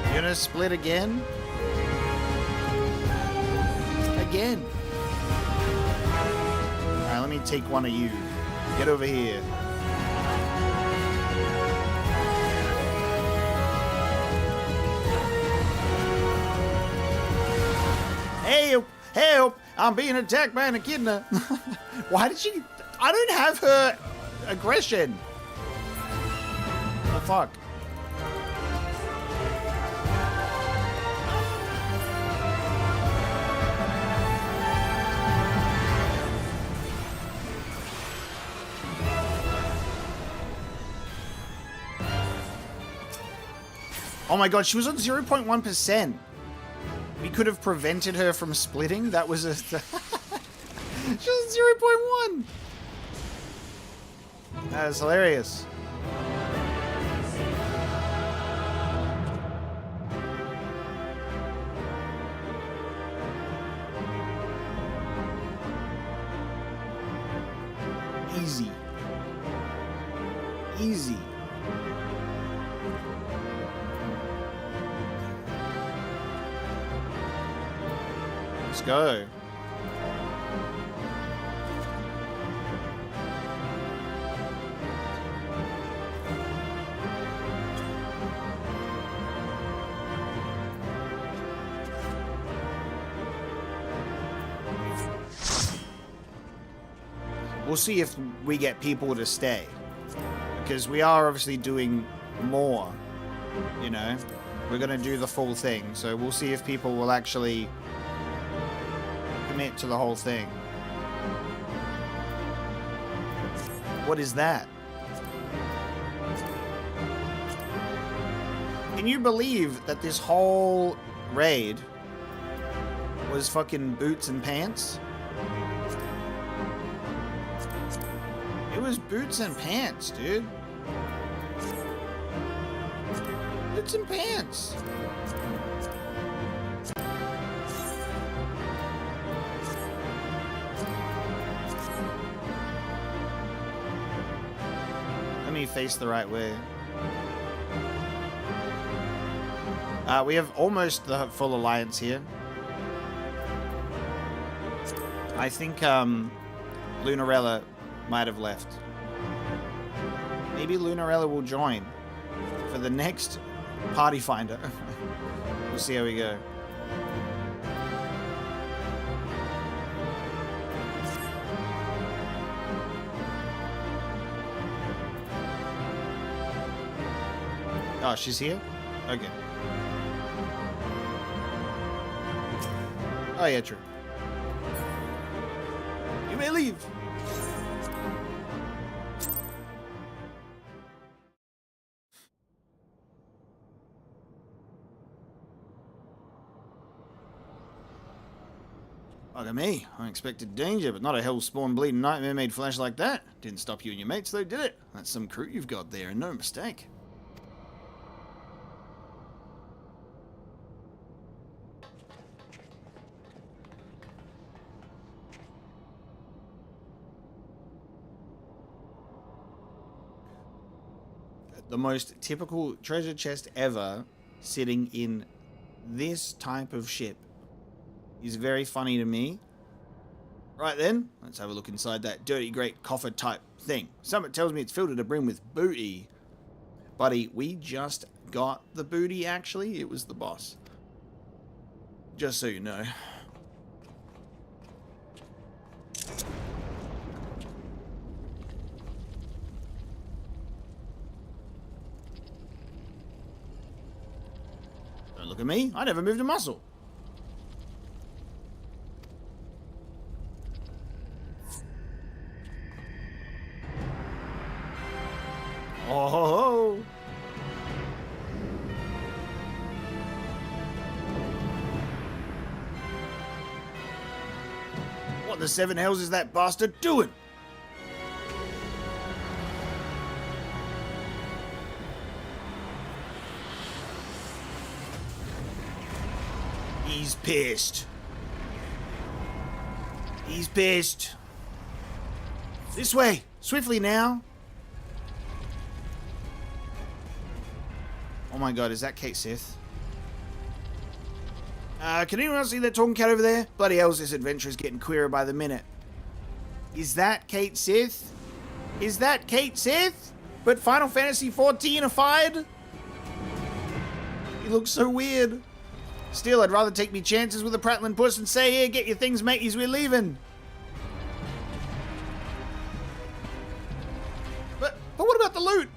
You're gonna split again? Again. Alright, let me take one of you. Get over here. Help! Help! I'm being attacked by an echidna. Why did she... I don't have her aggression. What the fuck? Oh my god, she was on 0.1%. We could have prevented her from splitting. That was a... She was 0.1. That is hilarious. Easy. Easy. Let's go. We'll see if we get people to stay. Because we are obviously doing more, you know. We're going to do the full thing. So we'll see if people will actually commit to the whole thing. What is that? Can you believe that this whole raid was fucking boots and pants? It was boots and pants, dude. Boots and pants. Let me face the right way. We have almost the full alliance here. I think Lunarella might have left. Maybe Lunarella will join for the next party finder. We'll see how we go. Oh, she's here? Okay. Oh yeah, true. You may leave. Look at me. I expected danger, but not a hell-spawn bleeding nightmare made flesh like that. Didn't stop you and your mates, though, did it? That's some crew you've got there, and no mistake. The most typical treasure chest ever sitting in this type of ship is very funny to me. Right then, let's have a look inside that dirty great coffer type thing. Something tells me it's filled to the brim with booty. Buddy, we just got the booty actually. It was the boss. Just so you know. look at me. I never moved a muscle. Oh ho ho. What the seven hells is that bastard doing? He's pissed. He's pissed. This way! Swiftly now! Oh my god, is that Kate Sith? Can anyone else see that talking cat over there? Bloody hell, this adventure is getting queerer by the minute. Is that Kate Sith? Is that Kate Sith? But Final Fantasy 14-ified? He looks so weird. Still, I'd rather take me chances with a prattling puss and say, here, get your things, mateys, we're leaving. But what about the loot?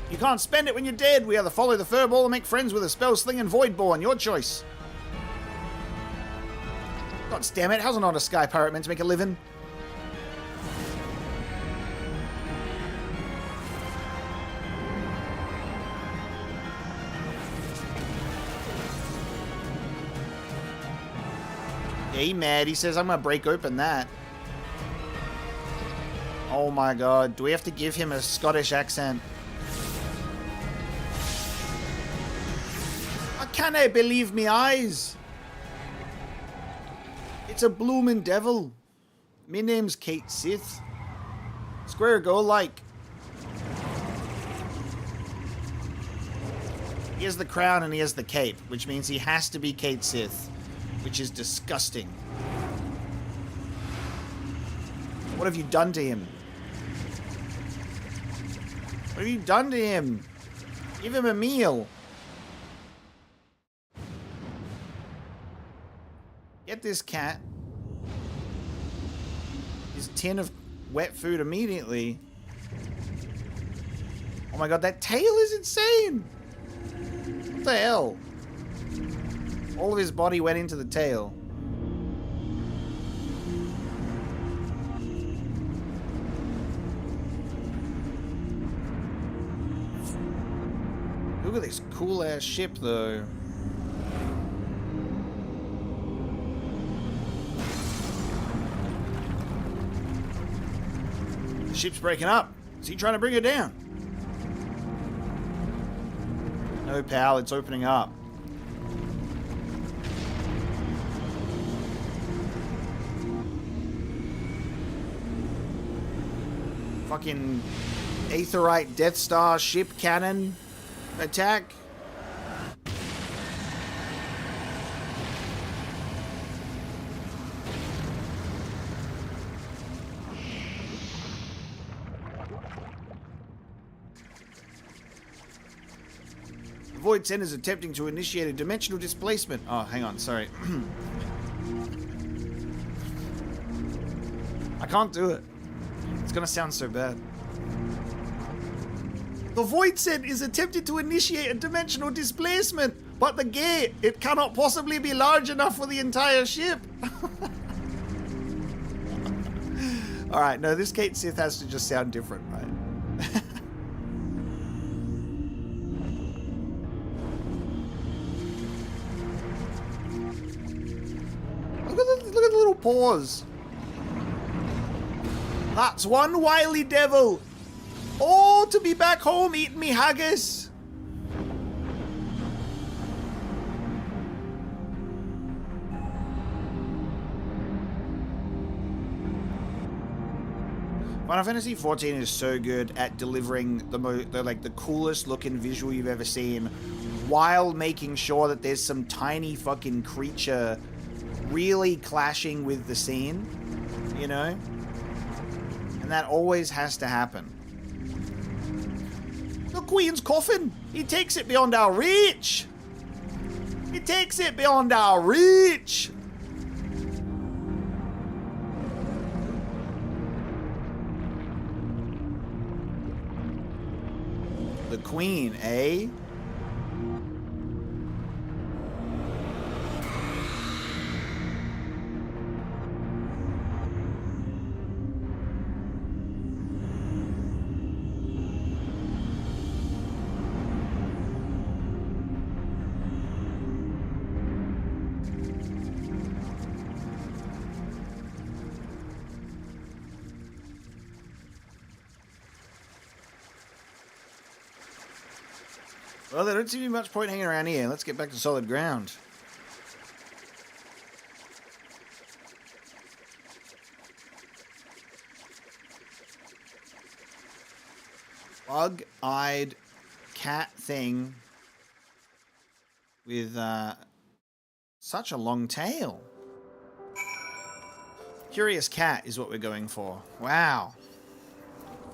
You can't spend it when you're dead. We either follow the furball or make friends with a spell-slinging Voidborn. Your choice. God damn it, how's not a sky pirate meant to make a living? Yeah, he mad. He says, I'm gonna break open that. Oh my god, do we have to give him a Scottish accent? I can't believe me eyes. It's a bloomin' devil. Me name's Kate Sith. Square go like. He has the crown and he has the cape, which means he has to be Kate Sith, which is disgusting. What have you done to him? What have you done to him? Give him a meal. Get this cat his tin of wet food immediately. Oh my god, that tail is insane! What the hell? All of his body went into the tail. Look at this cool ass ship though. The ship's breaking up. Is he trying to bring it down? No, pal, it's opening up. Fucking Aetherite Death Star ship cannon attack. The Void Center is attempting to initiate a dimensional displacement. Oh, hang on, sorry. I can't do it. It's gonna sound so bad. The Void Center is attempting to initiate a dimensional displacement, but the gate, it cannot possibly be large enough for the entire ship. Alright, no, this Kate Sith has to just sound different, right? Look at the little paws. That's one wily devil. Oh, to be back home eating me haggis. Final Fantasy 14 is so good at delivering the coolest looking visual you've ever seen, while making sure that there's some tiny fucking creature really clashing with the scene, you know? And that always has to happen. The Queen's coffin! He takes it beyond our reach! He takes it beyond our reach! The Queen, eh? Well, there don't seem to be much point hanging around here. Let's get back to solid ground. Bug-eyed cat thing with such a long tail. Curious cat is what we're going for. Wow.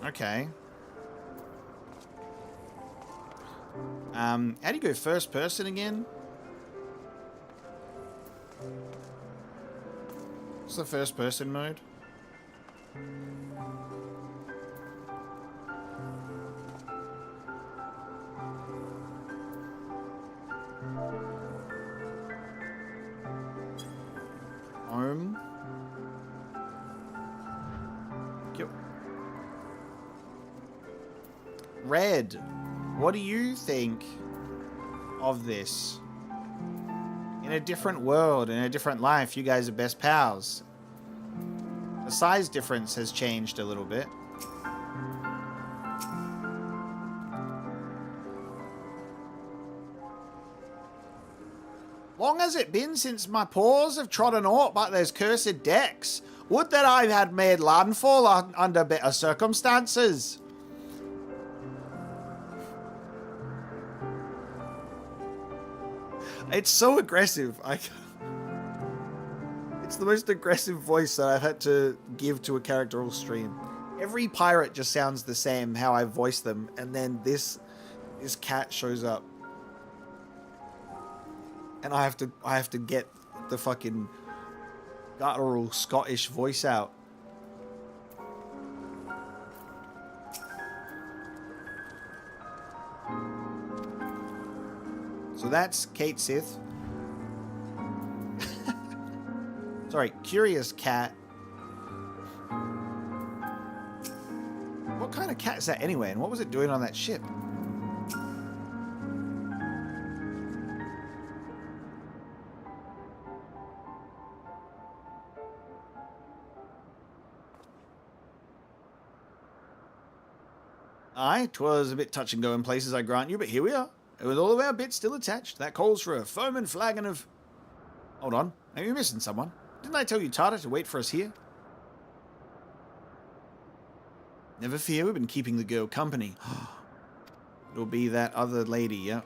Okay. How do you go first person again? What's the first person mode? Home. Yep. Red. What do you think of this? In a different world, in a different life, you guys are best pals. The size difference has changed a little bit. Long has it been since my paws have trodden aught but those cursed decks? Would that I had made landfall under better circumstances. It's so aggressive. It's the most aggressive voice that I've had to give to a character all stream. Every pirate just sounds the same how I voice them, and then this cat shows up. And I have to get the fucking guttural Scottish voice out. So that's Kate Sith. Sorry, Curious Cat. What kind of cat is that anyway? And what was it doing on that ship? Aye, 'twas a bit touch and go in places, I grant you, but here we are. With all of our bits still attached, that calls for a foaming flagon of... Hold on, are you missing someone? Didn't I tell you, Tata, to wait for us here? Never fear, we've been keeping the girl company. It'll be that other lady, yeah.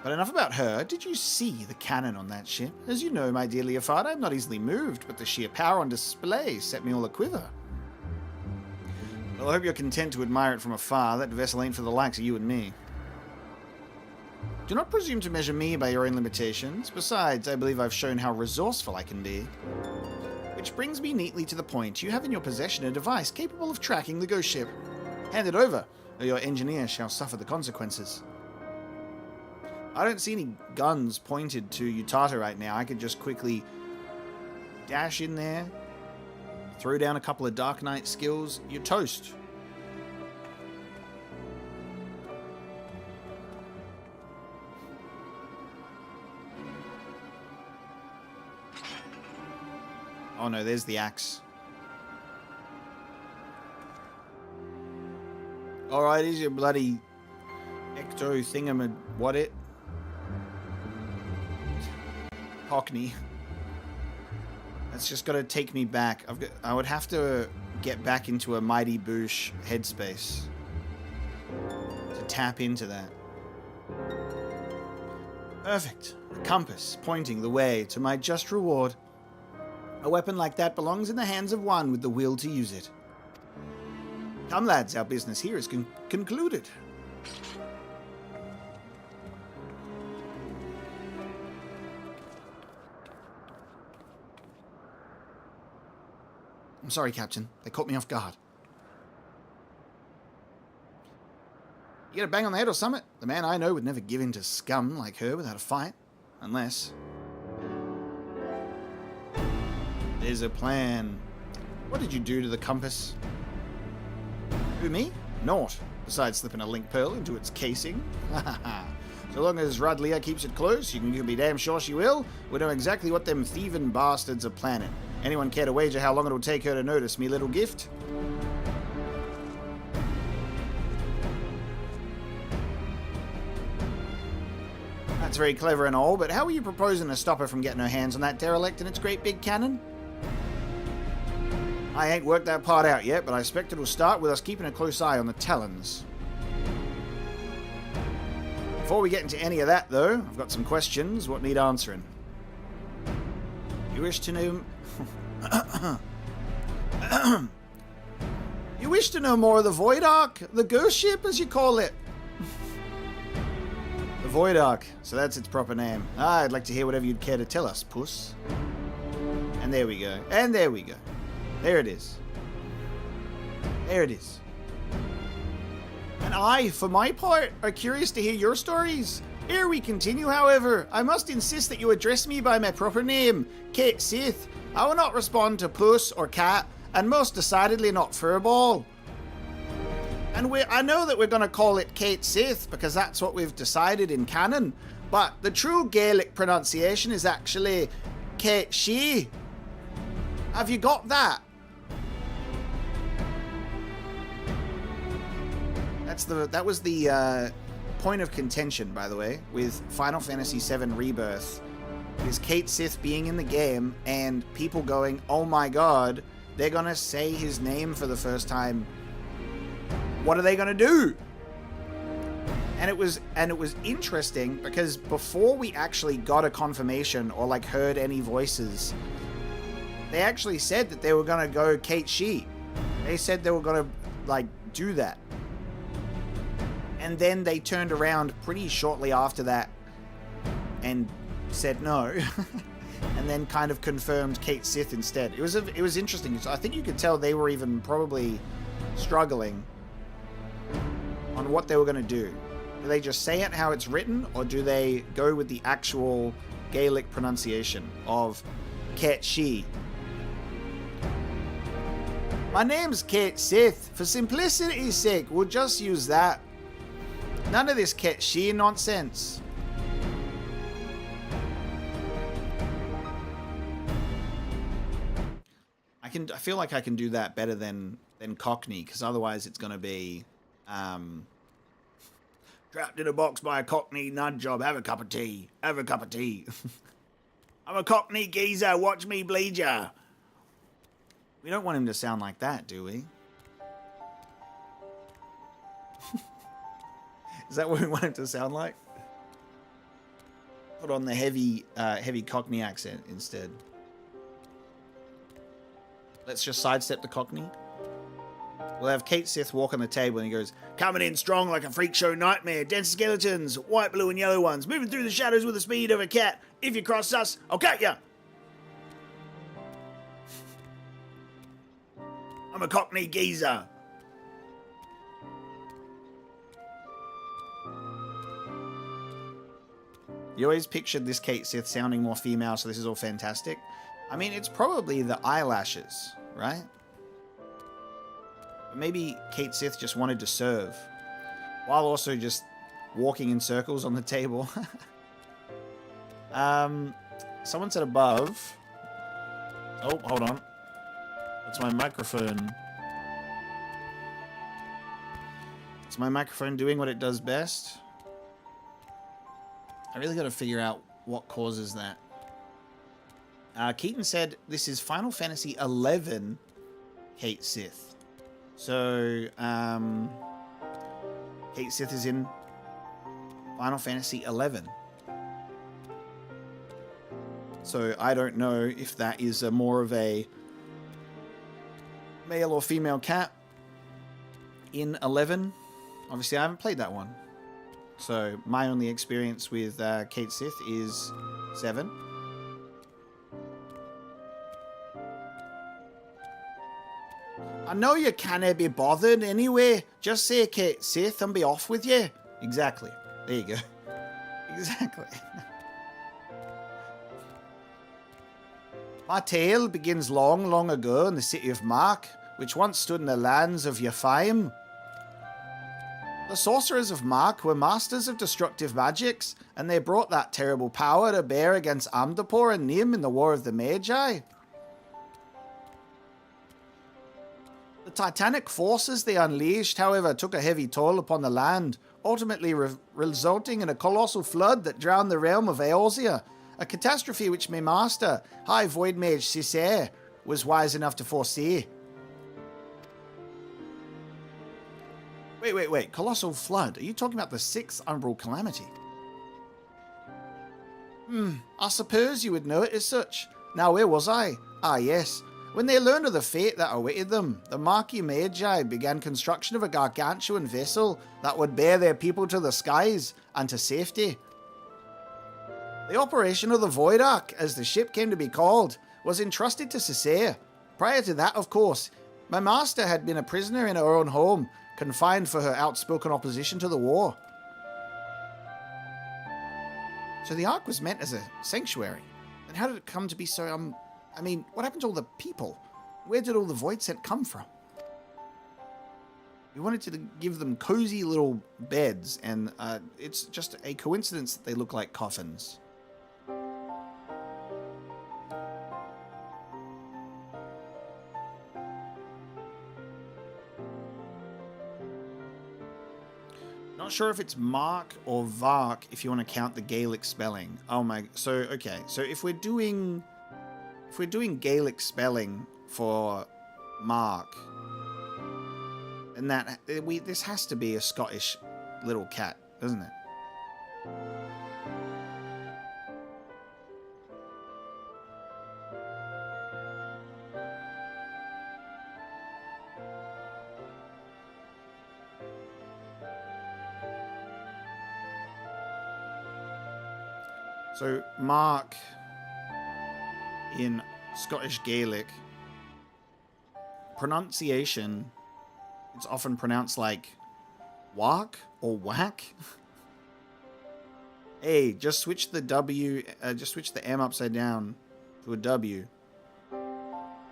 But enough about her. Did you see the cannon on that ship? As you know, my dear Leofard, I'm not easily moved, but the sheer power on display set me all a-quiver. Well, I hope you're content to admire it from afar. That vessel ain't for the likes of you and me. Do not presume to measure me by your own limitations. Besides, I believe I've shown how resourceful I can be. Which brings me neatly to the point. You have in your possession a device capable of tracking the ghost ship. Hand it over, or your engineer shall suffer the consequences. I don't see any guns pointed to Utata right now. I could just quickly dash in there, throw down a couple of Dark Knight skills. You're toast. Oh no, there's the axe. Alright, here's your bloody ecto thingamad what it? Cockney. That's just got to take me back. I would have to get back into a Mighty Boosh headspace to tap into that. Perfect. A compass pointing the way to my just reward. A weapon like that belongs in the hands of one with the will to use it. Come, lads, our business here is concluded. I'm sorry, Captain. They caught me off guard. You get a bang on the head or something? The man I know would never give in to scum like her without a fight. Unless... There's a plan. What did you do to the compass? Who, me? Naught. Besides slipping a link pearl into its casing. So long as Radlia keeps it close, you can be damn sure she will. We know exactly what them thieving bastards are planning. Anyone care to wager how long it'll take her to notice me little gift? very clever and all, but how are you proposing to stop her from getting her hands on that derelict and its great big cannon? I ain't worked that part out yet, but I expect it'll start with us keeping a close eye on the Talons. Before we get into any of that, though, I've got some questions what need answering. You wish to know... You wish to know more of the Void Ark? The ghost ship, as you call it? The Void Ark. So that's its proper name. I'd like to hear whatever you'd care to tell us, puss. And there we go. And there we go. There it is. There it is. And I, for my part, are curious to hear your stories. Ere we continue, however, I must insist that you address me by my proper name, Kate Sith. I will not respond to puss or cat, and most decidedly not furball. And I know that we're going to call it Kate Sith because that's what we've decided in canon, but the true Gaelic pronunciation is actually Kate She. Have you got that? That was the point of contention, by the way, with Final Fantasy VII Rebirth, is Kate Sith being in the game and people going, oh my god, they're gonna say his name for the first time. What are they gonna do? And it was interesting because before we actually got a confirmation or like heard any voices, they actually said that they were gonna go Kate She. They said they were gonna like do that. And then they turned around pretty shortly after that and said no. And then kind of confirmed Kate Sith instead. It was interesting. I think you could tell they were even probably struggling on what they were going to do. Do they just say it how it's written, or do they go with the actual Gaelic pronunciation of Kate She? My name's Kate Sith. For simplicity's sake, we'll just use that. None of this Kate She nonsense. I feel like I can do that better than Cockney, because otherwise it's going to be trapped in a box by a Cockney nut job. Have a cup of tea. Have a cup of tea. I'm a Cockney geezer. Watch me bleed ya. We don't want him to sound like that, do we? Is that what we want him to sound like? Put on the heavy Cockney accent instead. Let's just sidestep the Cockney. We'll have Kate Sith walk on the table and he goes, coming in strong like a freak show nightmare. Dense skeletons, white, blue, and yellow ones. Moving through the shadows with the speed of a cat. If you cross us, I'll cut ya. I'm a Cockney geezer. You always pictured this Kate Sith sounding more female, so this is all fantastic. I mean, it's probably the eyelashes, right? But maybe Kate Sith just wanted to serve, while also just walking in circles on the table. Someone said above. Oh, hold on. That's my microphone. Is my microphone doing what it does best? I really got to figure out what causes that. Keaton said this is Final Fantasy XI Kate Sith. So, Kate Sith is in Final Fantasy XI. So, I don't know if that is more of a male or female cat in 11. Obviously, I haven't played that one. So, my only experience with Kate Sith is 7. I know you can't be bothered anyway. Just say Kate Sith and be off with you. Exactly. There you go. Exactly. My tale begins long, long ago in the city of Mhach, which once stood in the lands of Yafaim. The sorcerers of Mhach were masters of destructive magics, and they brought that terrible power to bear against Amdapor and Nim in the War of the Magi. The titanic forces they unleashed, however, took a heavy toll upon the land, ultimately resulting in a colossal flood that drowned the realm of Eorzea, a catastrophe which my master, High Void Mage Cessair, was wise enough to foresee. Wait. Colossal flood. Are you talking about the 6th Umbral Calamity? I suppose you would know it as such. Now, where was I? Ah, yes. When they learned of the fate that awaited them, the Mhach Magi began construction of a gargantuan vessel that would bear their people to the skies and to safety. The operation of the Void Ark, as the ship came to be called, was entrusted to Cessair. Prior to that, of course, my master had been a prisoner in her own home, confined for her outspoken opposition to the war. So the Ark was meant as a sanctuary. Then how did it come to be so, I mean, what happened to all the people? Where did all the Void Set come from? We wanted to give them cozy little beds, and it's just a coincidence that they look like coffins. Not sure if it's Mark or Vark if you want to count the Gaelic spelling. Oh my, so okay, so if we're doing Gaelic spelling for Mark, and that this has to be a Scottish little cat, doesn't it? So Mark in Scottish Gaelic pronunciation, it's often pronounced like walk or whack. Hey, just switch the W, just switch the M upside down to a W.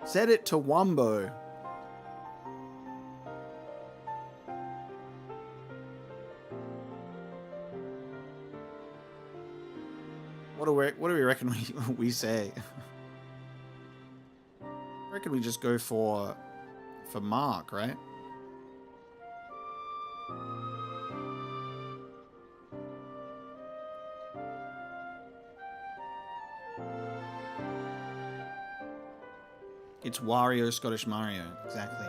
Set it to Wombo. What do we reckon we say? I reckon we just go for Mark, right? It's Wario, Scottish Mario, exactly.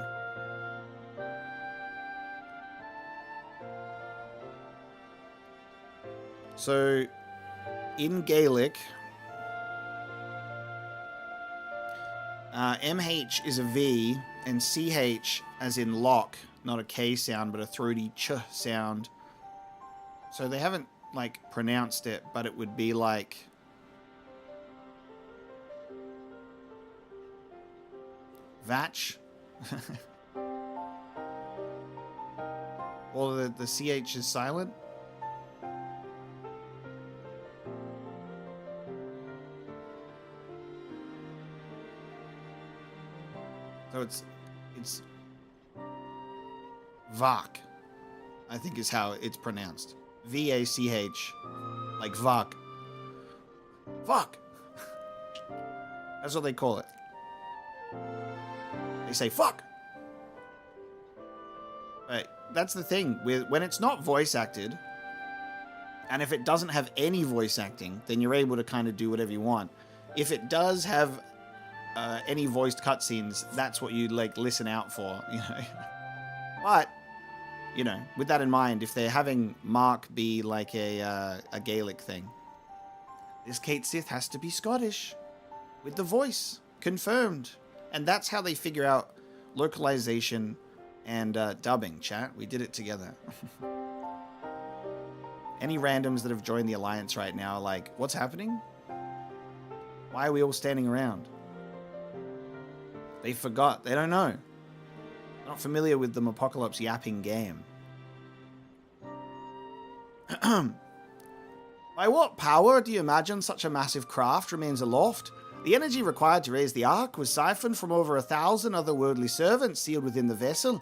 So in Gaelic, MH is a V, and CH as in lock, not a K sound, but a throaty ch sound. So they haven't, like, pronounced it, but it would be like... Vatch? Or the CH is silent? So it's Vach, I think is how it's pronounced. V-A-C-H, like Vach. Fuck. That's what they call it. They say fuck. Right, that's the thing with when it's not voice acted, and if it doesn't have any voice acting, then you're able to kind of do whatever you want. If it does have any voiced cutscenes, that's what you'd like listen out for, you know. But you know, with that in mind, if they're having Mark be like a Gaelic thing, this Kate Sith has to be Scottish with the voice confirmed, and that's how they figure out localization and dubbing. Chat, we did it together. Any randoms that have joined the Alliance right now are like, what's happening? Why are we all standing around? They forgot. They don't know. They're not familiar with the Apocalypse yapping game. By what power do you imagine such a massive craft remains aloft? The energy required to raise the Ark was siphoned from over 1,000 otherworldly servants sealed within the vessel.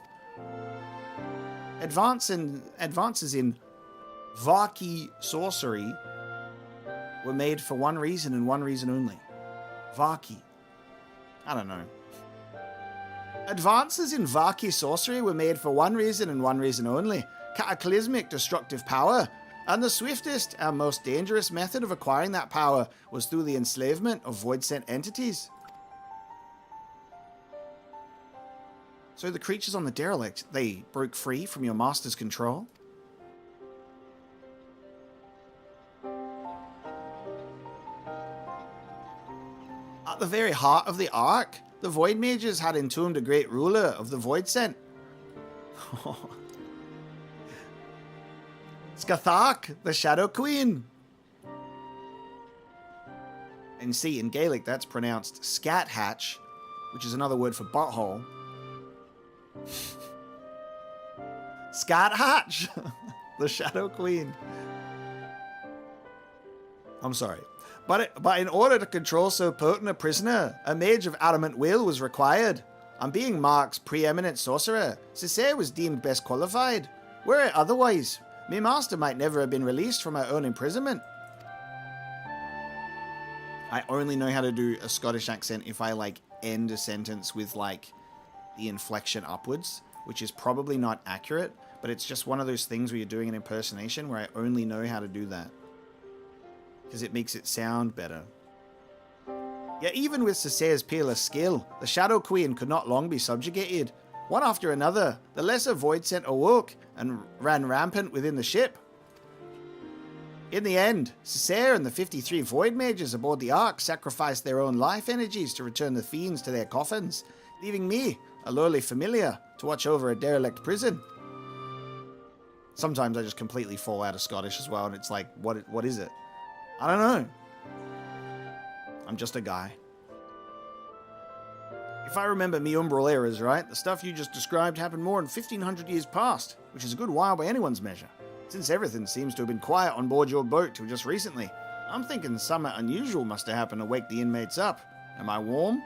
Advances in Vaki sorcery were made for one reason and one reason only. Vaki. I don't know. Advances in Vaki sorcery were made for one reason and one reason only. cataclysmic destructive power, and the swiftest and most dangerous method of acquiring that power was through the enslavement of void-sent entities. So the creatures on the derelict, they broke free from your master's control? At the very heart of the Ark, the Void Mages had entombed a great ruler of the Void-sent. Skathark, the Shadow Queen. And see, in Gaelic that's pronounced scat hatch, which is another word for butthole. Scat hatch, the Shadow Queen. I'm sorry. But in order to control so potent a prisoner, a mage of adamant will was required. And being Mhach's preeminent sorcerer, Cessair was deemed best qualified. Were it otherwise, my master might never have been released from her own imprisonment. I only know how to do a Scottish accent if I, like, end a sentence with, like, the inflection upwards, which is probably not accurate, but it's just one of those things where you're doing an impersonation where I only know how to do that. Because it makes it sound better. Yet even with Cessair's peerless skill, the Shadow Queen could not long be subjugated. One after another, the lesser Void-sent awoke and ran rampant within the ship. In the end, Cessair and the 53 Void Mages aboard the Ark sacrificed their own life energies to return the fiends to their coffins, leaving me, a lowly familiar, to watch over a derelict prison. Sometimes I just completely fall out of Scottish as well, and it's like, what is it? I don't know. I'm just a guy. If I remember me umbral eras right, the stuff you just described happened more than 1500 years past, which is a good while by anyone's measure. Since everything seems to have been quiet on board your boat till just recently, I'm thinking something unusual must have happened to wake the inmates up. Am I warm?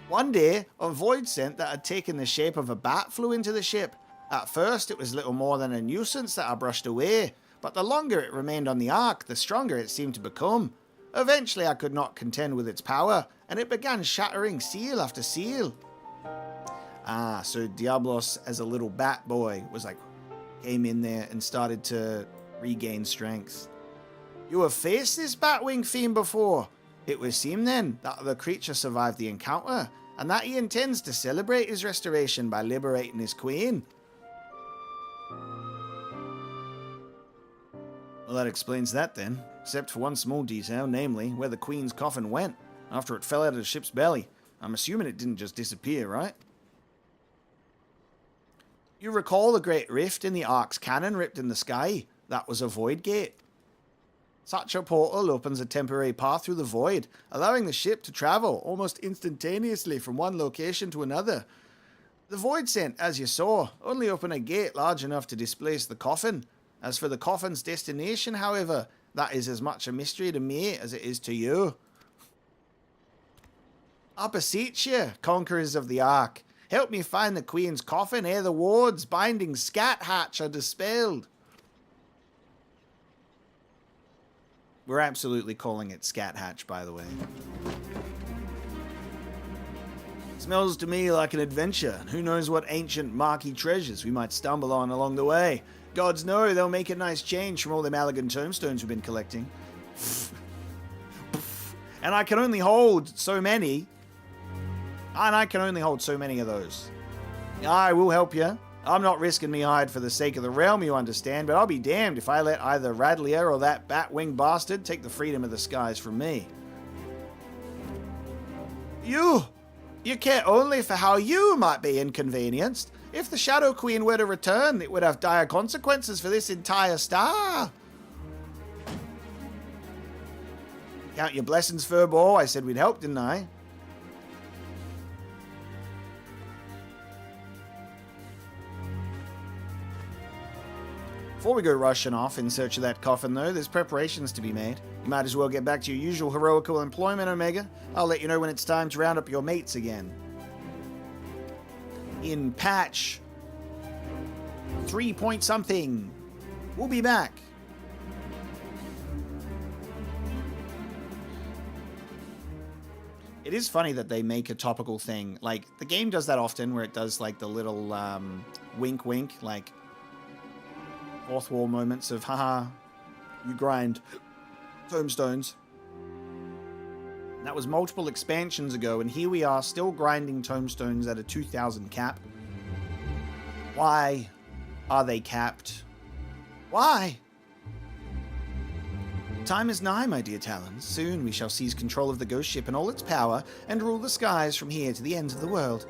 One day, a Void-sent that had taken the shape of a bat flew into the ship. At first, it was little more than a nuisance that I brushed away, but the longer it remained on the Ark, the stronger it seemed to become. Eventually, I could not contend with its power, and it began shattering seal after seal. Ah, so Diablos, as a little bat boy, was like, came in there and started to regain strength. You have faced this Batwing fiend before. It would seem then that the creature survived the encounter, and that he intends to celebrate his restoration by liberating his queen. Well, that explains that then, except for one small detail, namely where the queen's coffin went after it fell out of the ship's belly. I'm assuming it didn't just disappear, right? You recall the great rift in the Ark's cannon ripped in the sky? That was a void gate. Such a portal opens a temporary path through the void, allowing the ship to travel almost instantaneously from one location to another. The Void-sent, as you saw, only opened a gate large enough to displace the coffin. As for the coffin's destination, however, that is as much a mystery to me as it is to you. I beseech you, conquerors of the Ark, help me find the Queen's coffin ere the wards binding Scat Hatch are dispelled. We're absolutely calling it Scat Hatch, by the way. Smells to me like an adventure. Who knows what ancient Mhach treasures we might stumble on along the way. Gods know they'll make a nice change from all them Allagan tombstones we've been collecting. And I can only hold so many. And I can only hold so many of those. I will help you. I'm not risking me hide for the sake of the realm, you understand, but I'll be damned if I let either Radlier or that Batwing bastard take the freedom of the skies from me. You care only for how you might be inconvenienced. If the Shadow Queen were to return, it would have dire consequences for this entire star. Count your blessings, Furball. I said we'd help, didn't I? Before we go rushing off in search of that coffin, though, there's preparations to be made. You might as well get back to your usual heroical employment, Omega. I'll let you know when it's time to round up your mates again. In patch 3 point something. We'll be back. It is funny that they make a topical thing. Like, the game does that often, where it does, like, the little wink wink, like, fourth wall moments of, haha, you grind tomestones. That was multiple expansions ago, and here we are still grinding tomestones at a 2,000 cap. Why are they capped? Why? Time is nigh, my dear Talons. Soon we shall seize control of the ghost ship and all its power, and rule the skies from here to the ends of the world.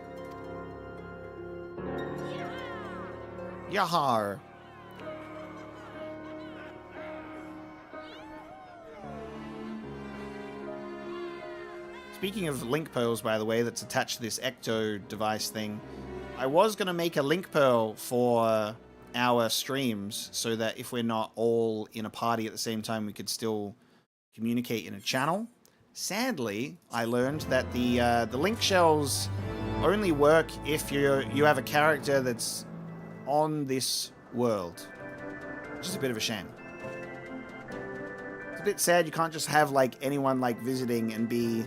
Yahar! Speaking of link pearls, by the way, that's attached to this Ecto device thing, I was going to make a link pearl for our streams so that if we're not all in a party at the same time, we could still communicate in a channel. Sadly, I learned that the link shells only work if you have a character that's on this world, which is a bit of a shame. It's a bit sad you can't just have like anyone like visiting and be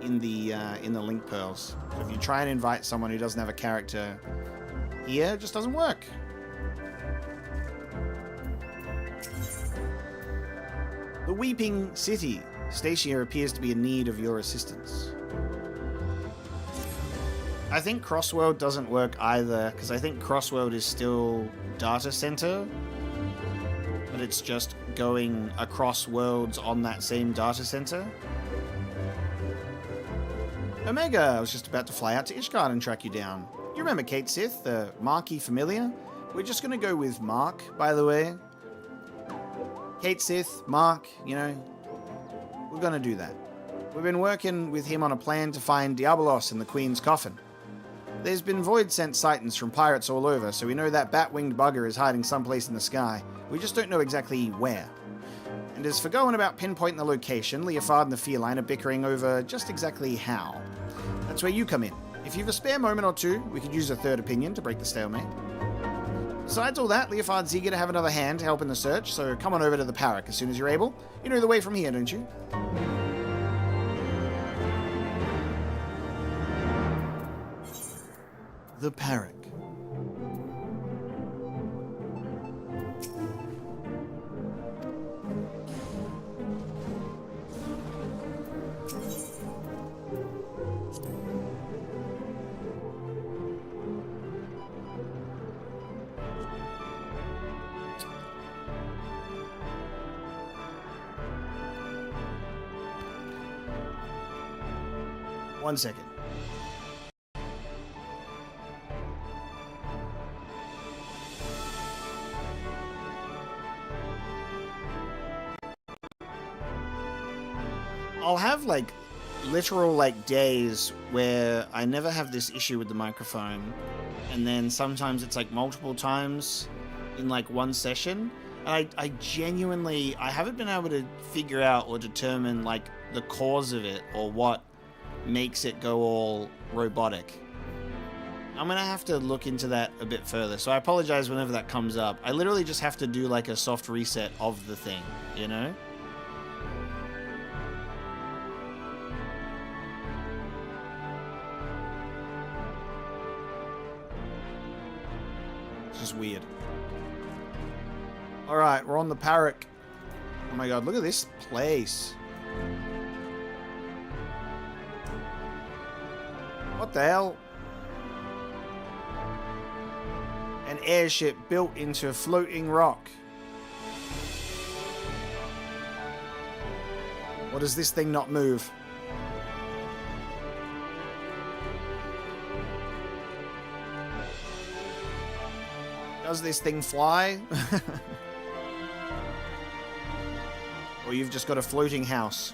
in the link pearls. So if you try and invite someone who doesn't have a character here, it just doesn't work. The Weeping City. Stacia appears to be in need of your assistance. I think Crossworld doesn't work either, because I think Crossworld is still data center, but it's just going across worlds on that same data center. Omega, I was just about to fly out to Ishgard and track you down. You remember Kate Sith, the Marky familiar? We're just going to go with Mark, by the way. Kate Sith, Mark, you know, we're going to do that. We've been working with him on a plan to find Diabolos in the Queen's coffin. There's been void sent sightings from pirates all over, so we know that bat-winged bugger is hiding someplace in the sky. We just don't know exactly where. And as for going about pinpointing the location, Leofard and the Feline are bickering over just exactly how. That's where you come in. If you've a spare moment or two, we could use a third opinion to break the stalemate. Besides all that, Leofard's eager to have another hand to help in the search, so come on over to the Parrock as soon as you're able. You know the way from here, don't you? The Parrock. One second. I'll have like literal like days where I never have this issue with the microphone, and then sometimes it's like multiple times in like one session. And I genuinely, I haven't been able to figure out or determine like the cause of it or what makes it go all robotic. I'm gonna have to look into that a bit further, so I apologize whenever that comes up. I literally just have to do like a soft reset of the thing, you know? It's just weird. Alright, we're on the Parrock. Oh my god, look at this place. What the hell? An airship built into floating rock. What does this thing not move? Does this thing fly? Or you've just got a floating house?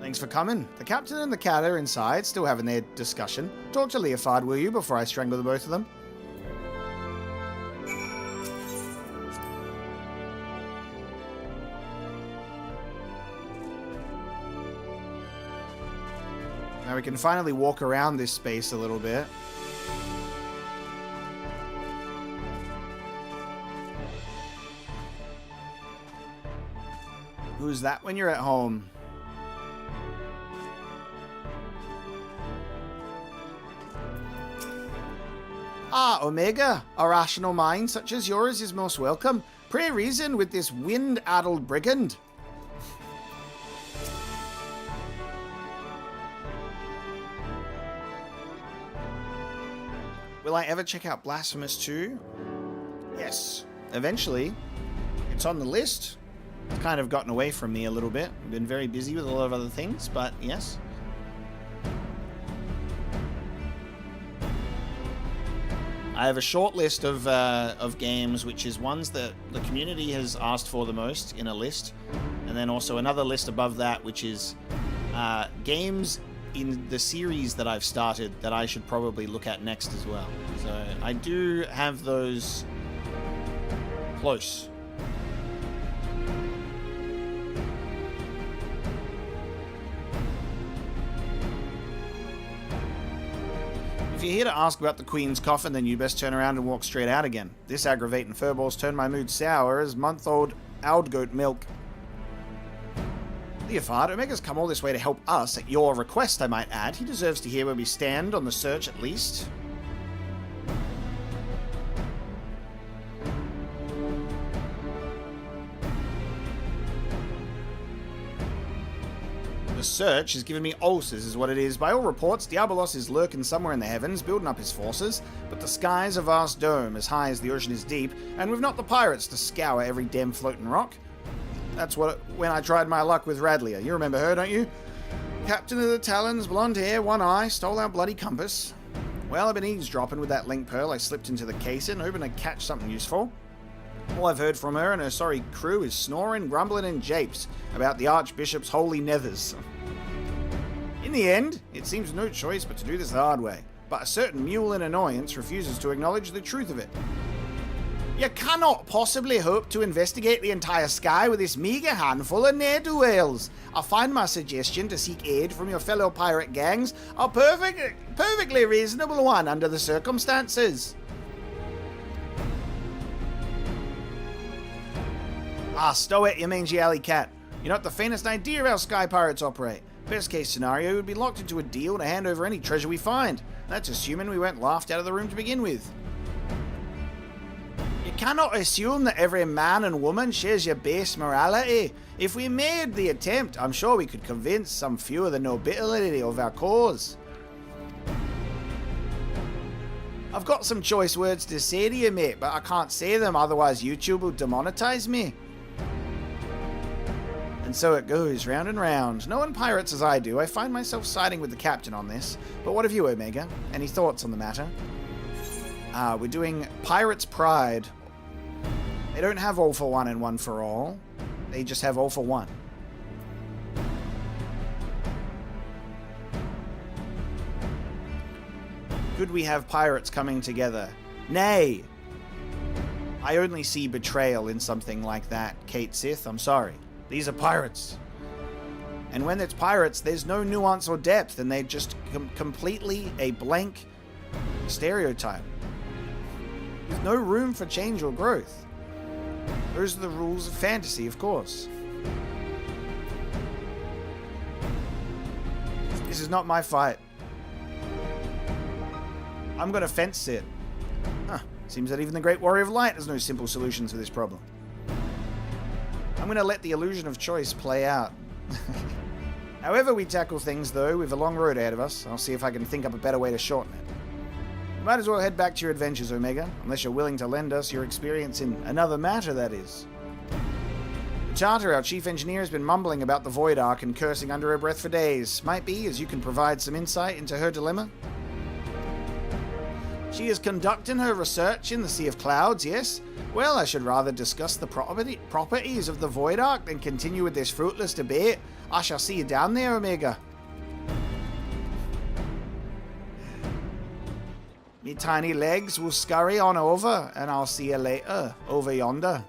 Thanks for coming. The captain and the cat are inside, still having their discussion. Talk to Leofard, will you, before I strangle the both of them? Now we can finally walk around this space a little bit. Who's that when you're at home? Ah, Omega, a rational mind such as yours is most welcome. Pray reason with this wind-addled brigand. Will I ever check out Blasphemous 2? Yes, eventually. It's on the list. It's kind of gotten away from me a little bit. I've been very busy with a lot of other things, but yes. I have a short list of games, which is ones that the community has asked for the most in a list. And then also another list above that, which is games in the series that I've started that I should probably look at next as well. So I do have those close. If you're here to ask about the Queen's coffin, then you best turn around and walk straight out again. This aggravating furball's turned my mood sour as month-old Owlgoat milk. Leofard, Omega's come all this way to help us, at your request, I might add. He deserves to hear where we stand on the search, at least. The search has given me ulcers, is what it is. By all reports, Diabolos is lurking somewhere in the heavens, building up his forces, but the sky's a vast dome, as high as the ocean is deep, and we've not the pirates to scour every damn floating rock. That's when I tried my luck with Radlia. You remember her, don't you? Captain of the Talons, blonde hair, one eye, stole our bloody compass. Well, I've been eavesdropping with that link pearl I slipped into the casing, hoping to catch something useful. All I've heard from her and her sorry crew is snoring, grumbling, and japes about the Archbishop's holy nethers. In the end, it seems no choice but to do this the hard way, but a certain mule in annoyance refuses to acknowledge the truth of it. You cannot possibly hope to investigate the entire sky with this meager handful of ne'er-do-wells. I find my suggestion to seek aid from your fellow pirate gangs a perfectly reasonable one under the circumstances. Ah, stow it, you mangy alley cat. You're not the faintest idea of how sky pirates operate. Best case scenario would be locked into a deal to hand over any treasure we find. That's assuming we weren't laughed out of the room to begin with. You cannot assume that every man and woman shares your base morality. If we made the attempt, I'm sure we could convince some few of the nobility of our cause. I've got some choice words to say to you, mate, but I can't say them, otherwise YouTube will demonetize me. And so it goes, round and round. Knowing pirates as I do, I find myself siding with the captain on this. But what of you, Omega? Any thoughts on the matter? We're doing Pirate's Pride. They don't have all for one and one for all. They just have all for one. Could we have pirates coming together? Nay! I only see betrayal in something like that, Kate Sith. I'm sorry. These are pirates. And when it's pirates, there's no nuance or depth, and they're just completely a blank stereotype. There's no room for change or growth. Those are the rules of fantasy, of course. This is not my fight. I'm gonna fence sit. Huh. Seems that even the Great Warrior of Light has no simple solutions for this problem. I'm going to let the illusion of choice play out. However we tackle things, though, we've a long road ahead of us. I'll see if I can think up a better way to shorten it. You might as well head back to your adventures, Omega, unless you're willing to lend us your experience in another matter, that is. Charter, our chief engineer, has been mumbling about the Void Ark and cursing under her breath for days. Might be, as you can provide some insight into her dilemma. She is conducting her research in the Sea of Clouds, yes? Well, I should rather discuss the properties of the Void Ark than continue with this fruitless debate. I shall see you down there, Omega. Me tiny legs will scurry on over, and I'll see you later, over yonder.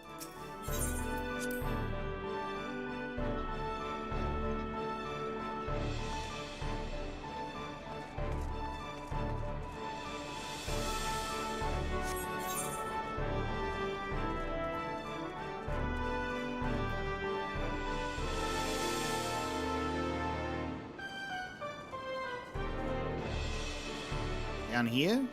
Down here?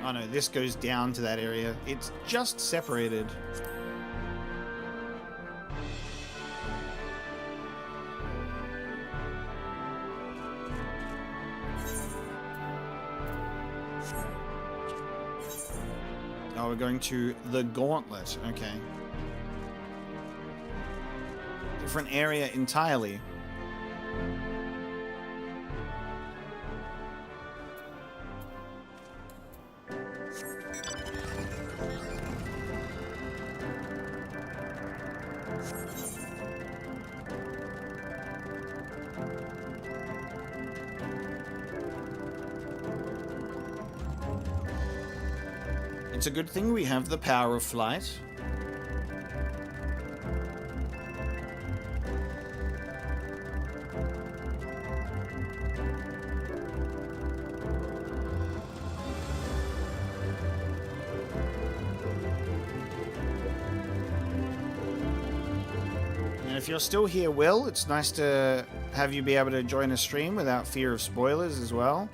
Oh no, this goes down to that area. It's just separated. Oh, we're going to the Gauntlet. Okay. Different area entirely. It's a good thing we have the power of flight. And if you're still here, Will, it's nice to have you be able to join a stream without fear of spoilers as well.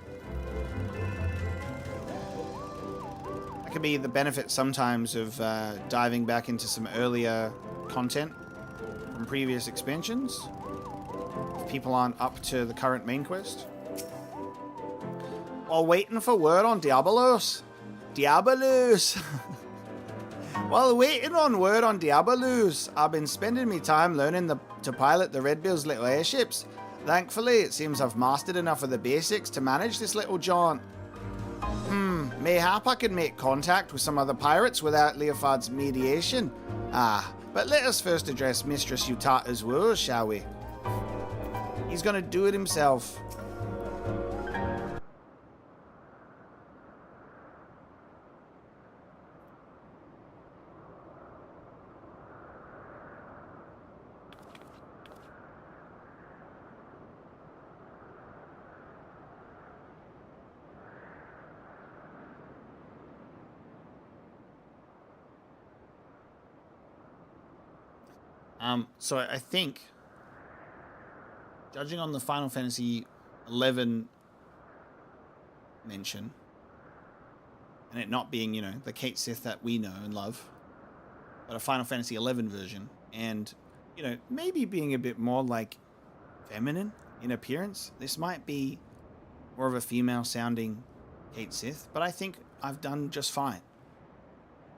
Can be the benefit sometimes of diving back into some earlier content from previous expansions if people aren't up to the current main quest. While waiting for word on Diabolos. While waiting on word on Diabolos, I've been spending my time learning to pilot the Red Bill's little airships. Thankfully, it seems I've mastered enough of the basics to manage this little jaunt. Mayhap I can make contact with some other pirates without Leofard's mediation. But let us first address Mistress Utata's woes, shall we? He's gonna do it himself. So I think, judging on the Final Fantasy XI mention, and it not being, you know, the Kate Sith that we know and love, but a Final Fantasy XI version, and, you know, maybe being a bit more, like, feminine in appearance, this might be more of a female-sounding Kate Sith, but I think I've done just fine.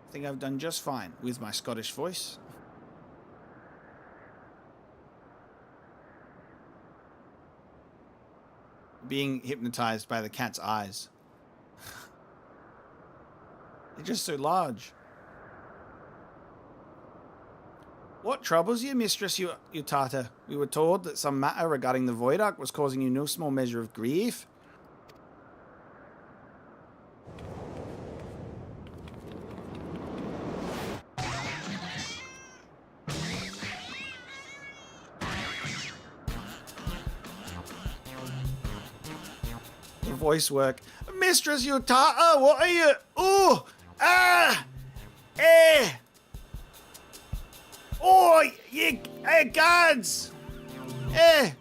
I think I've done just fine with my Scottish voice. Being hypnotized by the cat's eyes. They're just so large. What troubles you, Mistress Utata? We were told that some matter regarding the Void Ark was causing you no small measure of grief. Voice work. Mistress Utata, what are you? Oh! Ah! Eh! Oh! You... guards! Eh!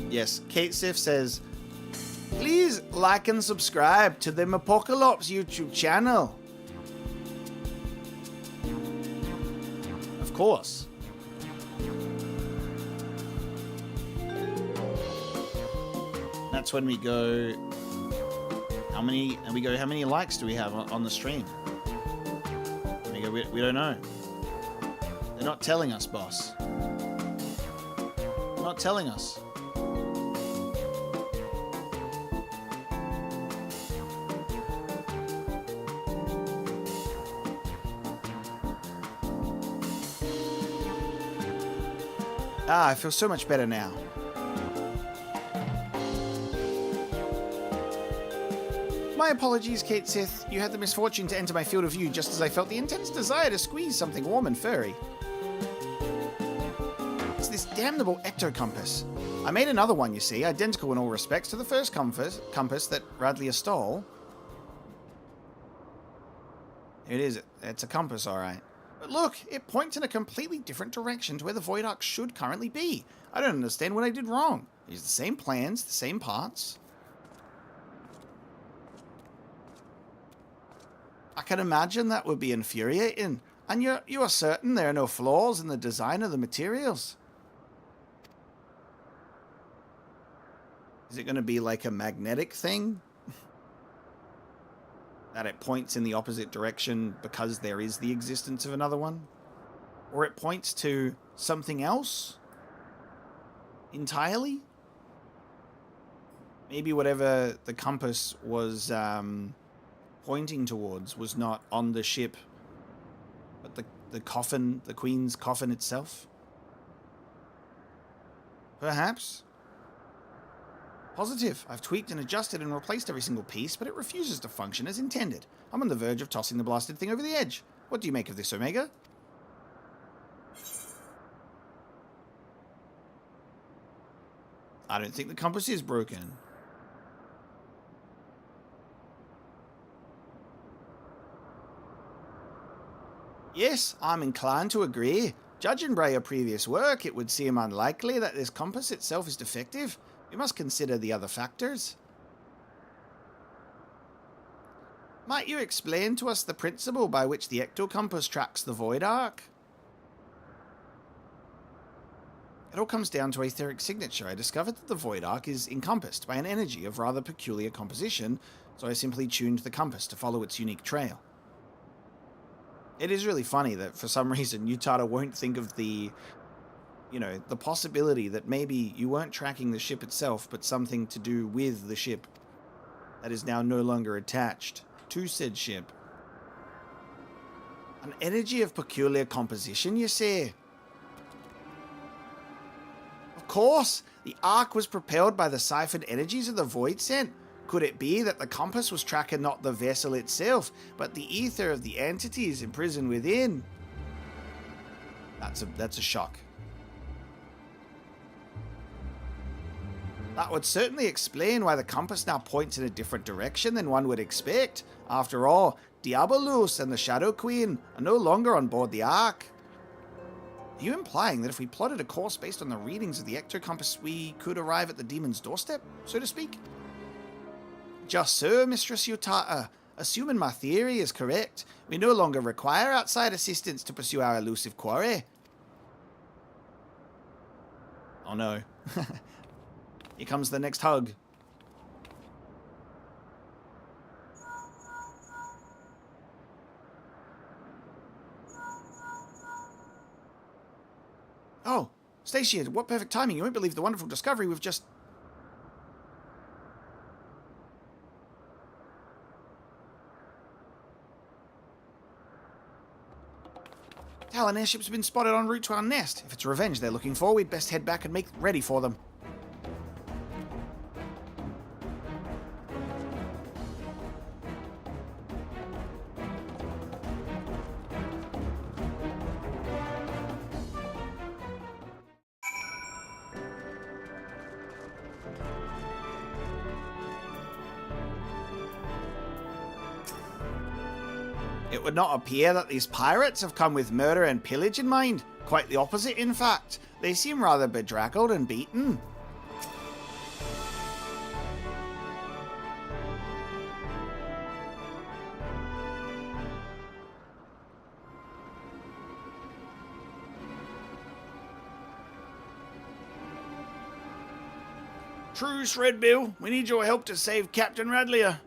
Yes, Kate Sif says, please like and subscribe to the Apocalypse YouTube channel. Of course. That's when we go, how many likes do we have on the stream? We go, we don't know. Then not telling us, boss. You're not telling us. Ah, I feel so much better now. My apologies, Kate Sith. You had the misfortune to enter my field of view just as I felt the intense desire to squeeze something warm and furry. It's this damnable ecto-compass. I made another one, you see, identical in all respects to the first compass that Radlia stole. It is. It's a compass, all right. But look, it points in a completely different direction to where the Void Ark should currently be. I don't understand what I did wrong. Use the same plans, the same parts. I can imagine that would be infuriating. And you are certain there are no flaws in the design of the materials? Is it going to be like a magnetic thing? That it points in the opposite direction because there is the existence of another one? Or it points to something else entirely? Maybe whatever the compass was pointing towards was not on the ship, but the coffin, the Queen's coffin itself? Perhaps. Positive. I've tweaked and adjusted and replaced every single piece, but it refuses to function as intended. I'm on the verge of tossing the blasted thing over the edge. What do you make of this, Omega? I don't think the compass is broken. Yes, I'm inclined to agree. Judging by your previous work, it would seem unlikely that this compass itself is defective. We must consider the other factors. Might you explain to us the principle by which the ectocompass tracks the Void Ark? It all comes down to etheric signature. I discovered that the Void Ark is encompassed by an energy of rather peculiar composition, so I simply tuned the compass to follow its unique trail. It is really funny that for some reason Utada won't think of the possibility that maybe you weren't tracking the ship itself, but something to do with the ship that is now no longer attached to said ship. An energy of peculiar composition, you say? Of course, the Ark was propelled by the siphoned energies of the Void Scent. Could it be that the compass was tracking not the vessel itself, but the ether of the entities imprisoned within? That's a shock. That would certainly explain why the compass now points in a different direction than one would expect. After all, Diabolus and the Shadow Queen are no longer on board the Ark. Are you implying that if we plotted a course based on the readings of the ectocompass, we could arrive at the demon's doorstep, so to speak? Just so, Mistress Utada. Assuming my theory is correct, we no longer require outside assistance to pursue our elusive quarry. Oh no. Here comes the next hug. Oh, Stacia, what perfect timing. You won't believe the wonderful discovery we've just... Talon airships have been spotted en route to our nest. If it's revenge they're looking for, we'd best head back and make ready for them. It would not appear that these pirates have come with murder and pillage in mind. Quite the opposite, in fact. They seem rather bedraggled and beaten. Truce, Red Bill. We need your help to save Captain Radlia.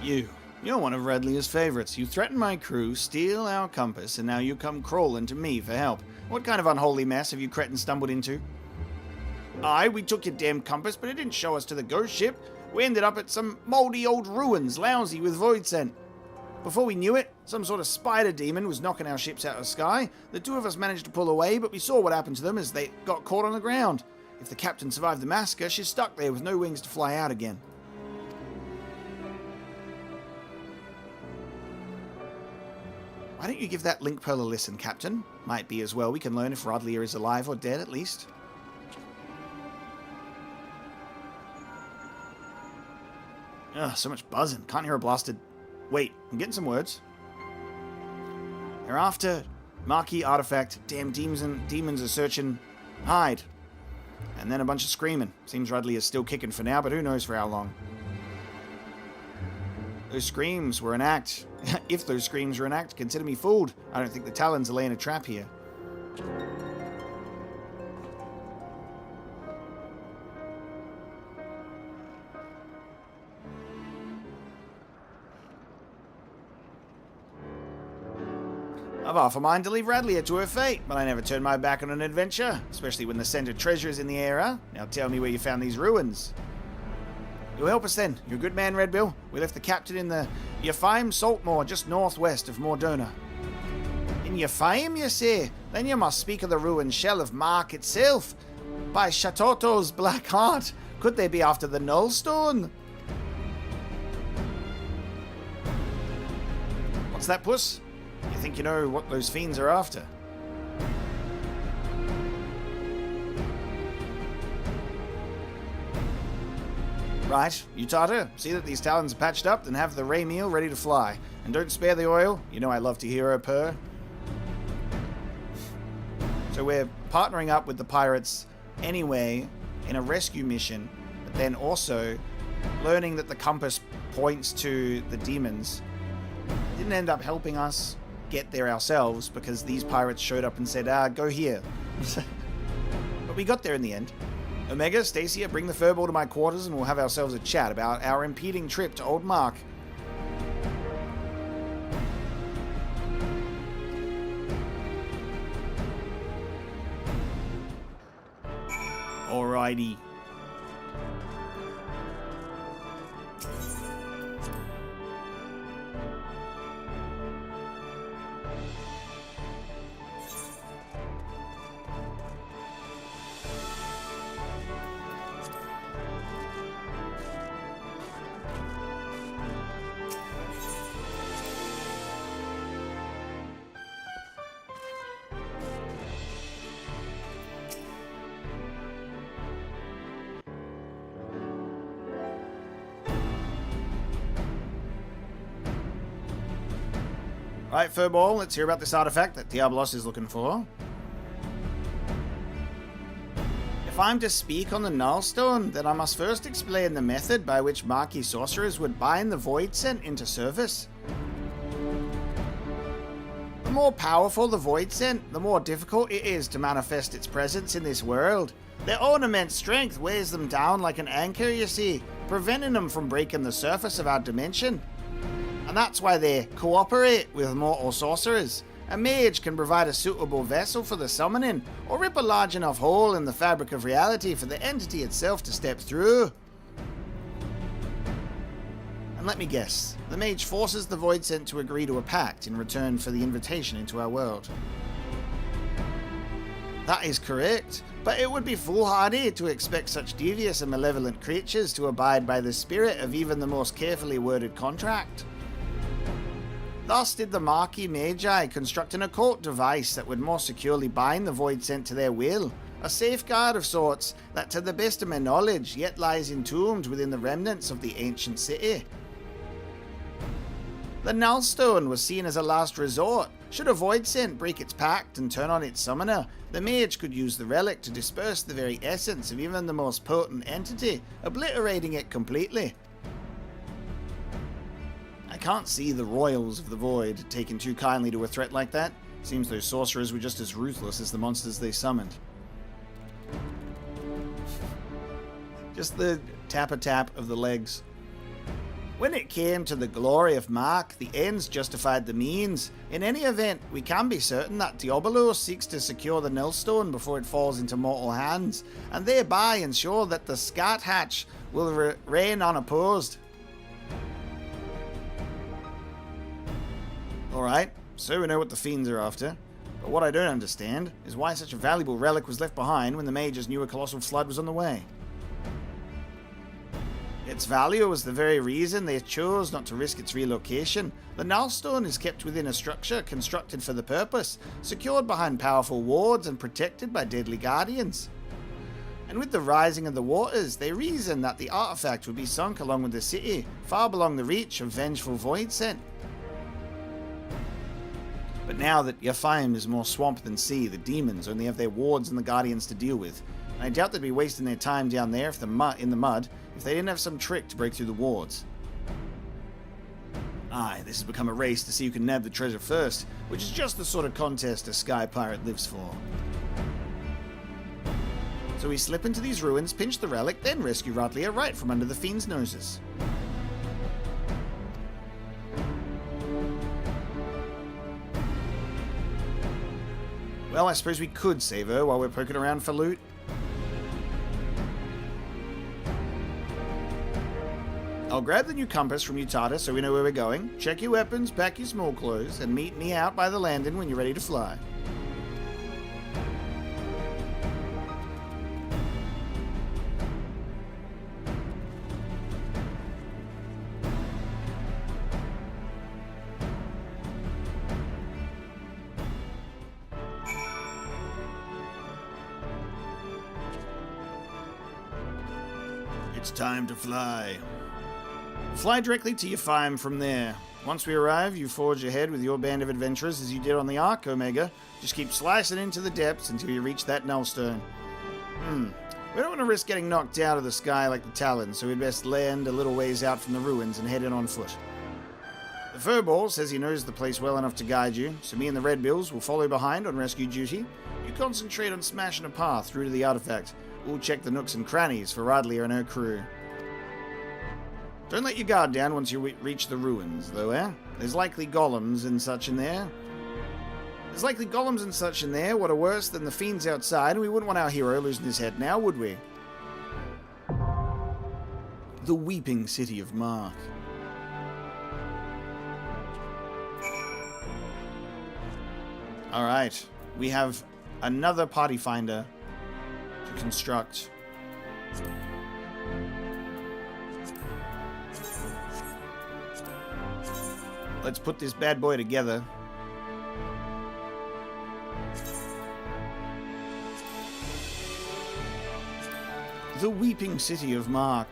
You're one of Radley's favorites. You threaten my crew, steal our compass, and now you come crawling to me for help. What kind of unholy mess have you cretins stumbled into? Aye, we took your damn compass, but it didn't show us to the ghost ship. We ended up at some mouldy old ruins, lousy with void scent. Before we knew it, some sort of spider demon was knocking our ships out of the sky. The two of us managed to pull away, but we saw what happened to them as they got caught on the ground. If the captain survived the massacre, she's stuck there with no wings to fly out again. Why don't you give that link pearl a listen, Captain? Might be as well. We can learn if Rodlier is alive or dead, at least. Ugh, so much buzzing. Can't hear a blasted... Wait, I'm getting some words. They're after Mhach artifact. Damn demons are searching. Hide. And then a bunch of screaming. Seems Rodlier is still kicking for now, but who knows for how long. Those screams were an act. If those screams were an act, consider me fooled. I don't think the Talons are laying a trap here. I've half a mind to leave Radley to her fate, but I never turn my back on an adventure, especially when the scent of treasure is in the air, huh? Now tell me where you found these ruins. You'll help us then. You're a good man, Redbill. We left the captain in the XIV Saltmoor, just northwest of Mordona. In XIV, you say? Then you must speak of the ruined shell of Mhach itself. By Shatoto's black heart, could they be after the Nullstone? What's that, puss? You think you know what those fiends are after? Right, you Tartar, see that these talons are patched up, then have the ray meal ready to fly. And don't spare the oil, you know I love to hear her purr. So we're partnering up with the pirates anyway in a rescue mission, but then also learning that the compass points to the demons. Didn't end up helping us get there ourselves because these pirates showed up and said, go here. But we got there in the end. Omega, Stacia, bring the furball to my quarters and we'll have ourselves a chat about our impeding trip to Old Mhach. Alrighty. Right, Furball, let's hear about this artifact that Diablos is looking for. If I'm to speak on the Nullstone, then I must first explain the method by which Mhach sorcerers would bind the void scent into service. The more powerful the void scent, the more difficult it is to manifest its presence in this world. Their own immense strength weighs them down like an anchor, you see, preventing them from breaking the surface of our dimension. And that's why they cooperate with mortal sorcerers. A mage can provide a suitable vessel for the summoning, or rip a large enough hole in the fabric of reality for the entity itself to step through. And let me guess, the mage forces the void scent to agree to a pact in return for the invitation into our world. That is correct, but it would be foolhardy to expect such devious and malevolent creatures to abide by the spirit of even the most carefully worded contract. Thus did the Mhach Magi construct an occult device that would more securely bind the void scent to their will, a safeguard of sorts that to the best of my knowledge yet lies entombed within the remnants of the ancient city. The Nullstone was seen as a last resort. Should a void scent break its pact and turn on its summoner, the mage could use the relic to disperse the very essence of even the most potent entity, obliterating it completely. I can't see the royals of the void taking too kindly to a threat like that. Seems those sorcerers were just as ruthless as the monsters they summoned. Just the tap-a-tap of the legs. When it came to the glory of Mhach, the ends justified the means. In any event, we can be certain that Diabolo seeks to secure the Nillstone before it falls into mortal hands, and thereby ensure that the Scat Hatch will reign unopposed. Alright, so we know what the fiends are after. But what I don't understand is why such a valuable relic was left behind when the mages knew a colossal flood was on the way. Its value was the very reason they chose not to risk its relocation. The Nullstone is kept within a structure constructed for the purpose, secured behind powerful wards and protected by deadly guardians. And with the rising of the waters, they reasoned that the artifact would be sunk along with the city, far beyond the reach of vengeful Voidsent. But now that Yafim is more swamp than sea, the demons only have their wards and the guardians to deal with. And I doubt they'd be wasting their time down there in the mud if they didn't have some trick to break through the wards. Aye, this has become a race to see who can nab the treasure first, which is just the sort of contest a sky pirate lives for. So we slip into these ruins, pinch the relic, then rescue Ratlia right from under the fiend's noses. Well, I suppose we could save her while we're poking around for loot. I'll grab the new compass from Utada so we know where we're going. Check your weapons, pack your small clothes, and meet me out by the landing when you're ready to fly. It's time to fly. Fly directly to Yafim from there. Once we arrive, you forge ahead with your band of adventurers as you did on the Ark, Omega. Just keep slicing into the depths until you reach that Nullstone. We don't want to risk getting knocked out of the sky like the Talon, so we'd best land a little ways out from the ruins and head in on foot. The Furball says he knows the place well enough to guide you, so me and the Red Bills will follow behind on rescue duty. You concentrate on smashing a path through to the artifact. We'll check the nooks and crannies for Radlia and her crew. Don't let your guard down once you reach the ruins, though, eh? There's likely golems and such in there. What are worse than the fiends outside, and we wouldn't want our hero losing his head now, would we? The weeping city of Mhach. Alright, we have another party finder to construct. Let's put this bad boy together. The weeping city of Mhach.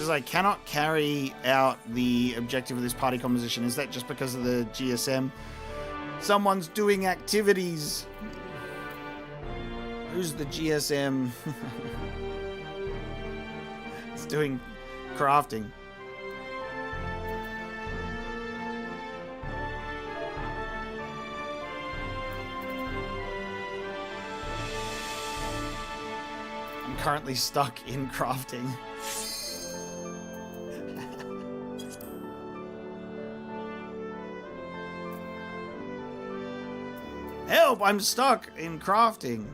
I cannot carry out the objective of this party composition. Is that just because of the GSM? Someone's doing activities. Who's the GSM? It's doing crafting. I'm currently stuck in crafting. Help! I'm stuck in crafting.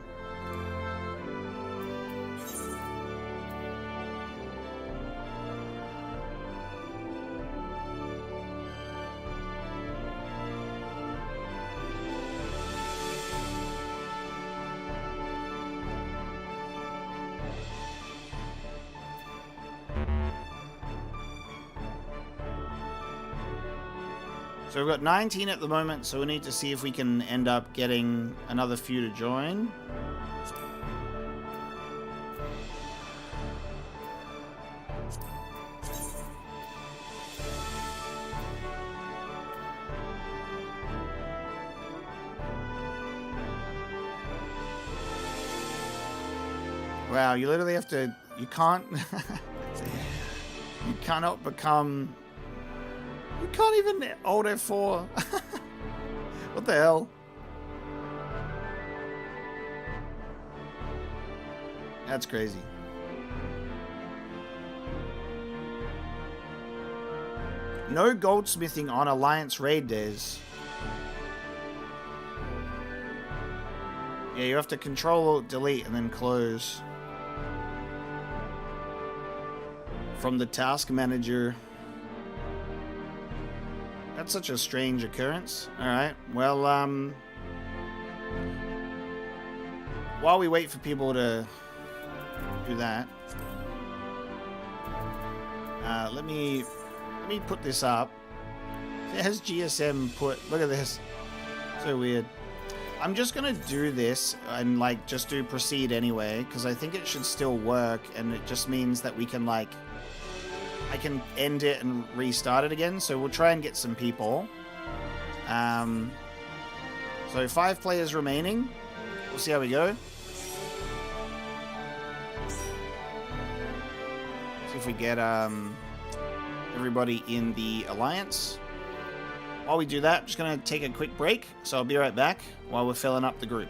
So we've got 19 at the moment, so we need to see if we can end up getting another few to join. Wow, you literally have to... You can't... You cannot become... You can't even Alt F4. What the hell? That's crazy. No goldsmithing on Alliance raid days. Yeah, you have to Control, Delete, and then close. From the task manager. That's such a strange occurrence. Alright, well, while we wait for people to do that, let me put this up. It has GSM put... Look at this. So weird. I'm just gonna do this and, like, just do proceed anyway, because I think it should still work, and it just means that we can, like... I can end it and restart it again, so we'll try and get some people. So 5 players remaining. We'll see how we go. See if we get everybody in the Alliance. While we do that, I'm just going to take a quick break, so I'll be right back while we're filling up the group.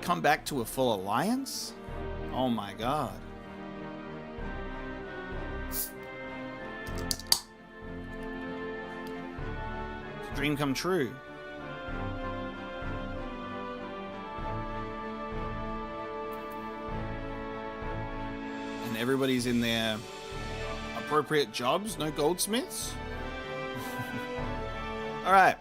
come back to a full alliance? Oh my god. Dream come true. And everybody's in their appropriate jobs, no goldsmiths. All right.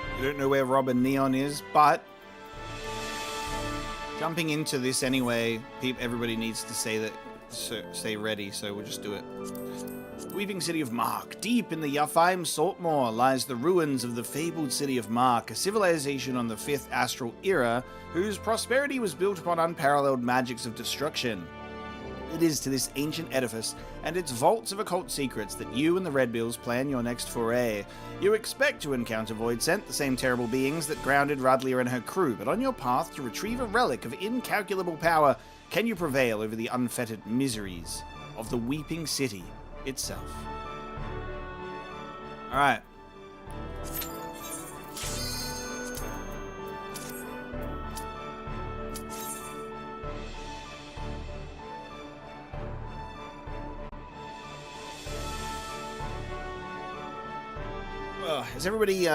I don't know where Rob and Neon is, but jumping into this anyway, everybody needs to stay ready, so we'll just do it. Weeping city of Mhach. Deep in the Yafaim Saltmoor lies the ruins of the fabled city of Mhach, a civilization on the 5th astral era whose prosperity was built upon unparalleled magics of destruction. It is to this ancient edifice and its vaults of occult secrets that you and the Redbills plan your next foray. You expect to encounter Voidsent, the same terrible beings that grounded Radlia and her crew, but on your path to retrieve a relic of incalculable power, can you prevail over the unfettered miseries of the Weeping City itself? Alright. Is everybody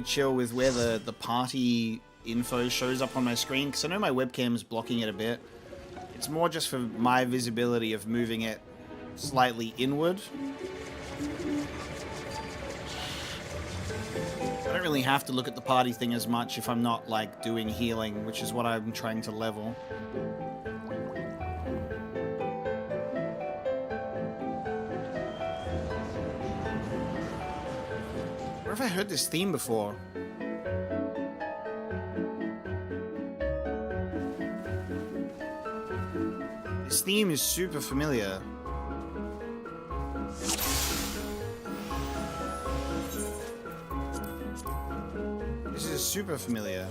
chill with where the party info shows up on my screen? Because I know my webcam's blocking it a bit. It's more just for my visibility of moving it slightly inward. I don't really have to look at the party thing as much if I'm not, like, doing healing, which is what I'm trying to level. Where have I heard this theme before? This theme is super familiar. This is super familiar.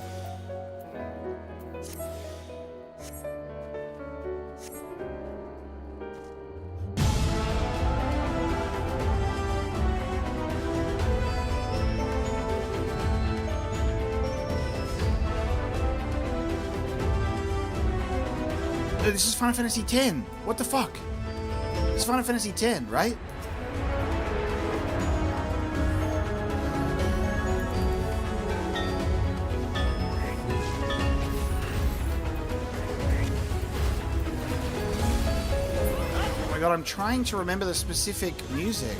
This is Final Fantasy X. What the fuck? This is Final Fantasy X, right? Oh my god, I'm trying to remember the specific music.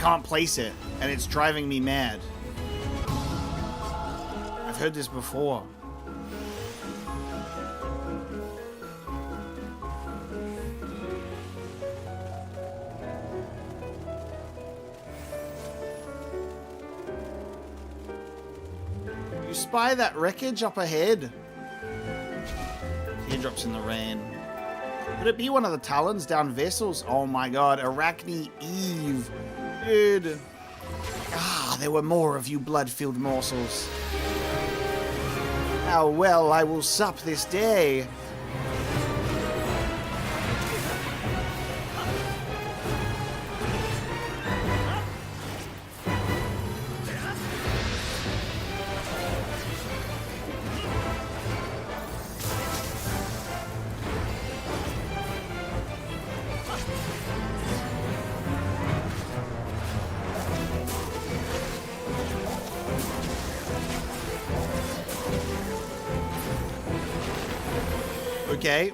Can't place it, and it's driving me mad. I've heard this before. You spy that wreckage up ahead? raindrops in the rain. Could it be one of the Talons down vessels? Oh my god, Arachne Eve. Dude. Ah, there were more of you blood-filled morsels. How well I will sup this day. Okay.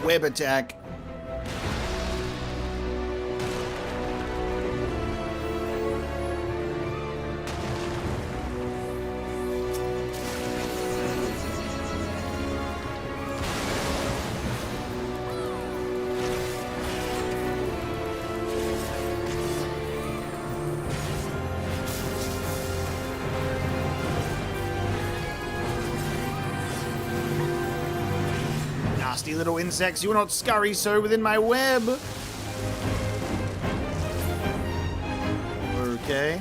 Web attack. Nasty little insects, you will not scurry so within my web. Okay.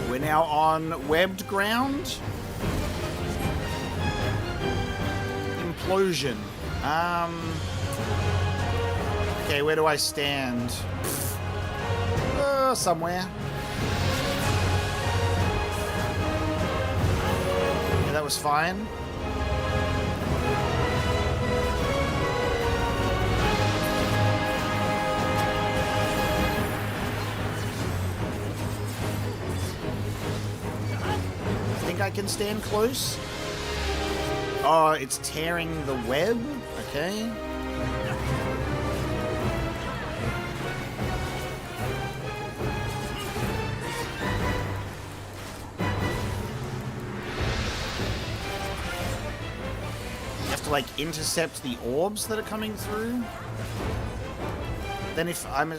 We're now on webbed ground. Implosion. Okay, where do I stand? Somewhere. Yeah, that was fine. I can stand close. Oh, it's tearing the web. Okay. You have to like intercept the orbs that are coming through. Then if I'm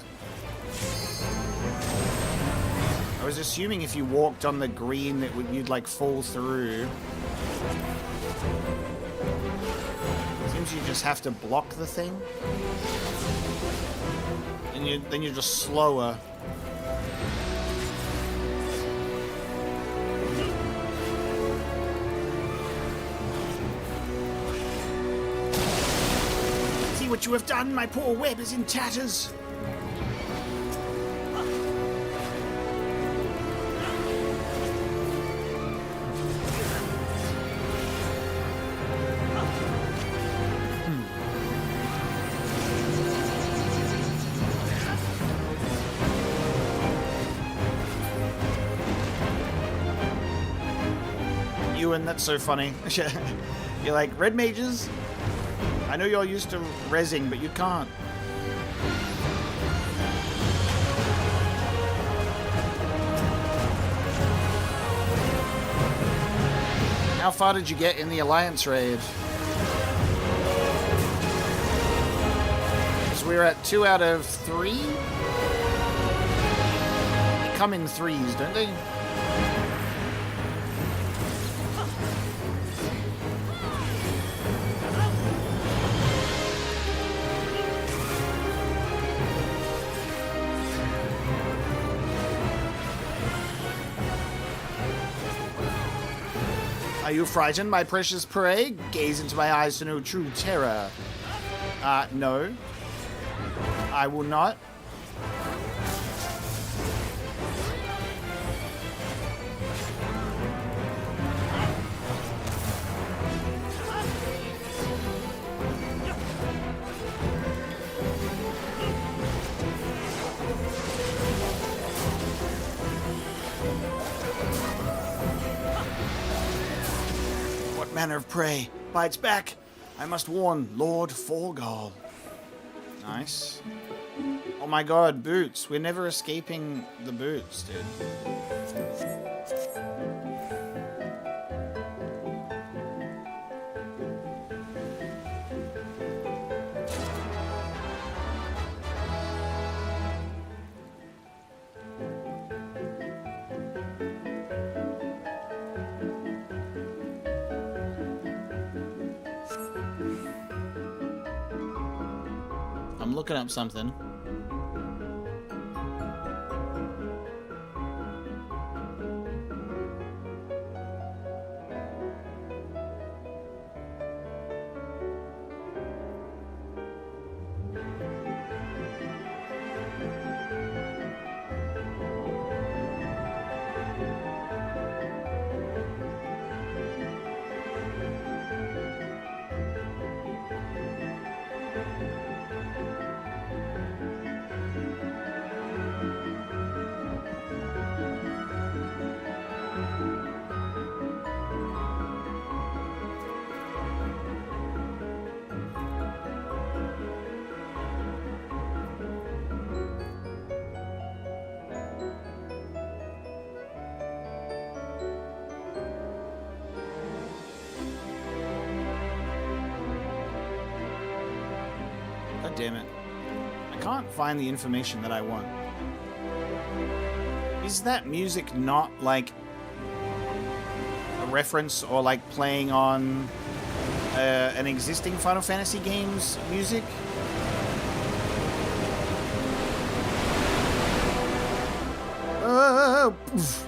I was assuming if you walked on the green that you'd like fall through. Seems you just have to block the thing. And then you're just slower. See what you have done, my poor web is in tatters. And that's so funny. You're like, red mages? I know you're used to rezzing, but you can't. How far did you get in the Alliance raid? Because we're at 2 out of 3? They come in threes, don't they? Are you frightened, my precious prey? Gaze into my eyes to know true terror. No. I will not. Manner of prey bites back. I must warn Lord Forgal. Nice. Oh my god, boots. We're never escaping the boots, dude. looking up something. God damn it. I can't find the information that I want. Is that music not like a reference or like playing on an existing Final Fantasy game's music? Poof.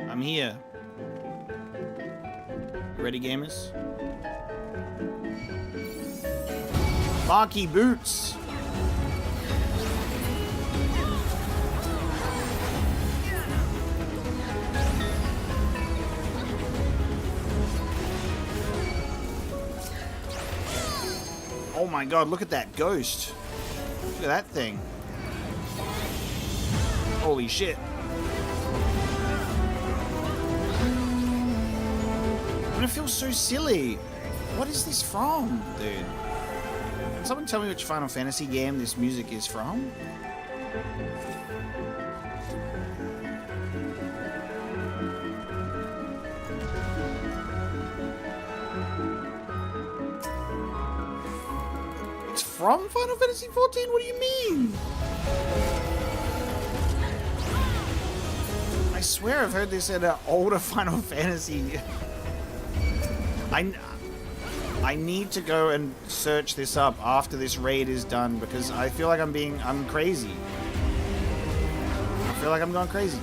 I'm here. Ready, gamers? Marky boots. Oh my god, look at that ghost. Look at that thing. Holy shit. It feels so silly. What is this from, dude? Can someone tell me which Final Fantasy game this music is from? It's from Final Fantasy 14? What do you mean? I swear I've heard this in an older Final Fantasy. I need to go and search this up after this raid is done because I feel like I'm crazy. I feel like I'm going crazy.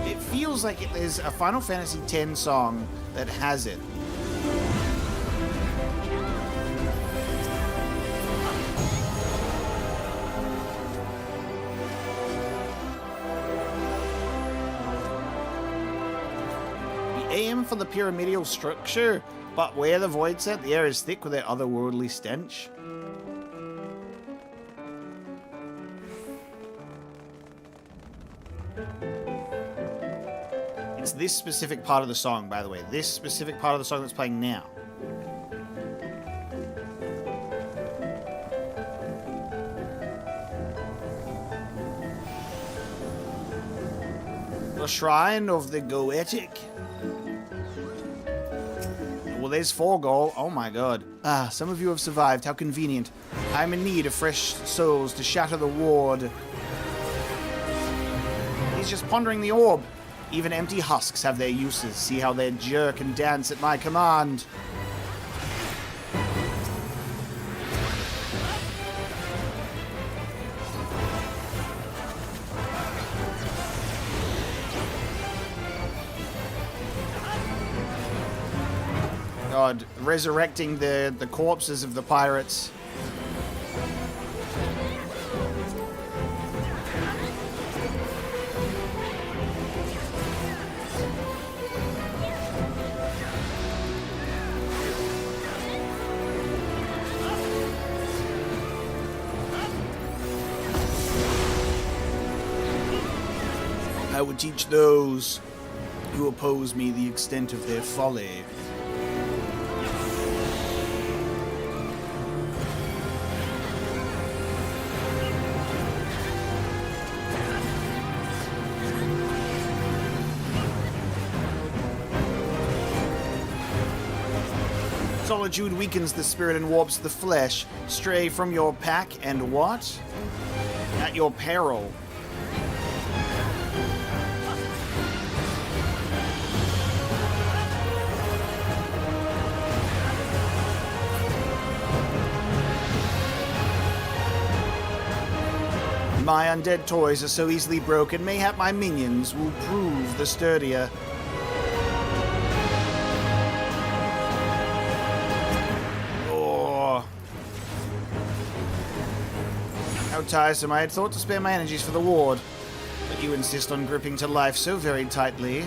It feels like there's a Final Fantasy X song that has it. Aim for the pyramidal structure, but where the void set, the air is thick with their otherworldly stench. It's this specific part of the song, by the way. This specific part of the song that's playing now. The Shrine of the Goetic. Well, there's 4 gold. Oh my god. Ah, some of you have survived. How convenient. I'm in need of fresh souls to shatter the ward. He's just pondering the orb. Even empty husks have their uses. See how they jerk and dance at my command. God, resurrecting the corpses of the pirates. I would teach those who oppose me the extent of their folly. Solitude weakens the spirit and warps the flesh. Stray from your pack and what? At your peril. My undead toys are so easily broken, mayhap my minions will prove the sturdier. How tiresome. I had thought to spare my energies for the ward, but you insist on gripping to life so very tightly.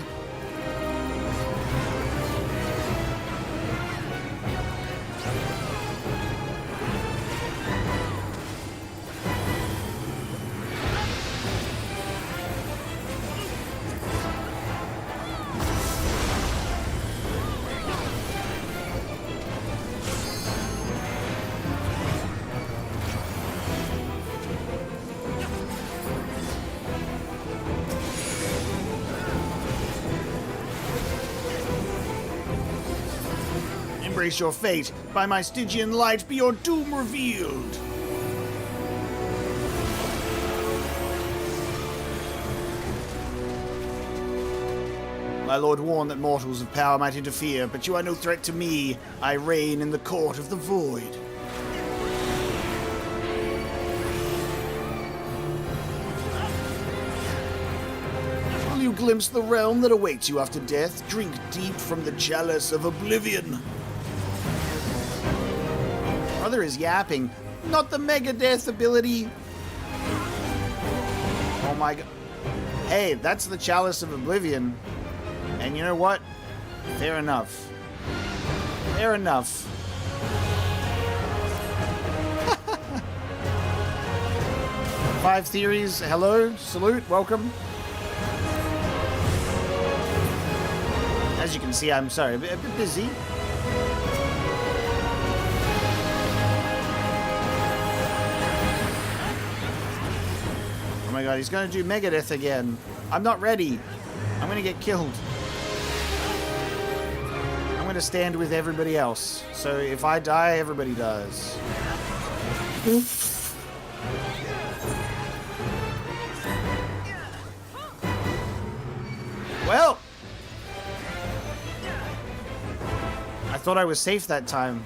Embrace your fate. By my Stygian light, be your doom revealed. My lord warned that mortals of power might interfere, but you are no threat to me. I reign in the court of the void. Will you glimpse the realm that awaits you after death? Drink deep from the chalice of oblivion. Brother is yapping. Not the Megadeth ability. Oh my god. Hey, that's the Chalice of Oblivion. And you know what? Fair enough. Fair enough. Five Theories, hello, salute, welcome. As you can see, I'm sorry, a bit busy. Oh my god, he's gonna do Megadeth again. I'm not ready. I'm gonna get killed. I'm gonna stand with everybody else. So if I die, everybody dies. Well, I thought I was safe that time.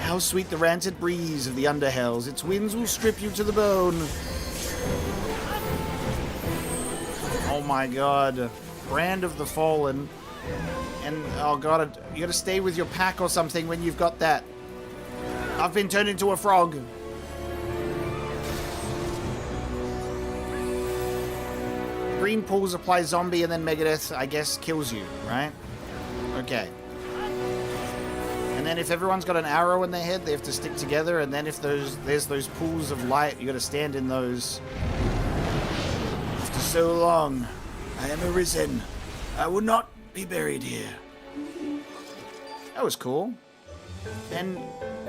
How sweet the rancid breeze of the underhells. Its winds will strip you to the bone. Oh my god. Brand of the Fallen. And, oh god, you gotta stay with your pack or something when you've got that. I've been turned into a frog. Green pools apply zombie and then Megadeth, I guess, kills you, right? Okay. And then if everyone's got an arrow in their head, they have to stick together. And then if there's those pools of light, you got to stand in those. After so long, I am arisen. I will not be buried here. That was cool. And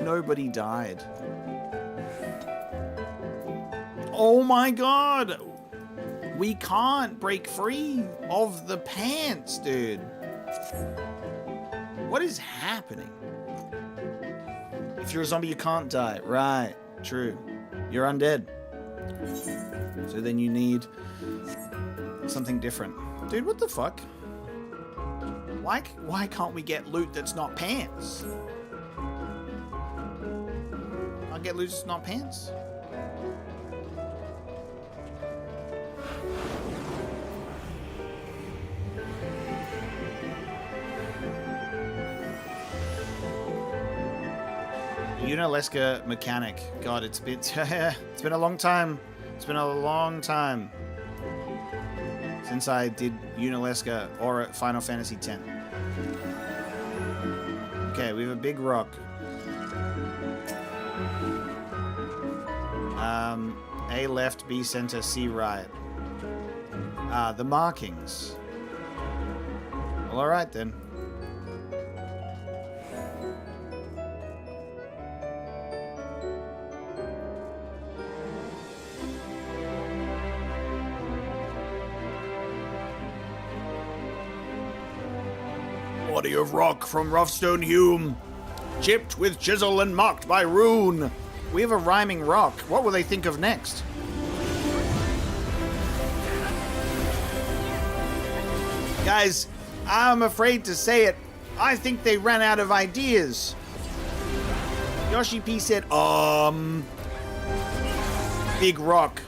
nobody died. Oh my god! We can't break free of the pants, dude. What is happening? If you're a zombie, you can't die. Right. True. You're undead. So then you need something different. Dude, what the fuck? Why can't we get loot that's not pants? Can't get loot that's not pants? Unaleska mechanic. God, it's been it's been a long time. It's been a long time since I did Unaleska or Final Fantasy X. Okay, we have a big rock. A left, B center, C right. The markings. Well, alright then. body of rock from rough-stone hewn, chipped with chisel and marked by rune. We have a rhyming rock. What will they think of next? Guys, I'm afraid to say it. I think they ran out of ideas. Yoshi P said, big rock.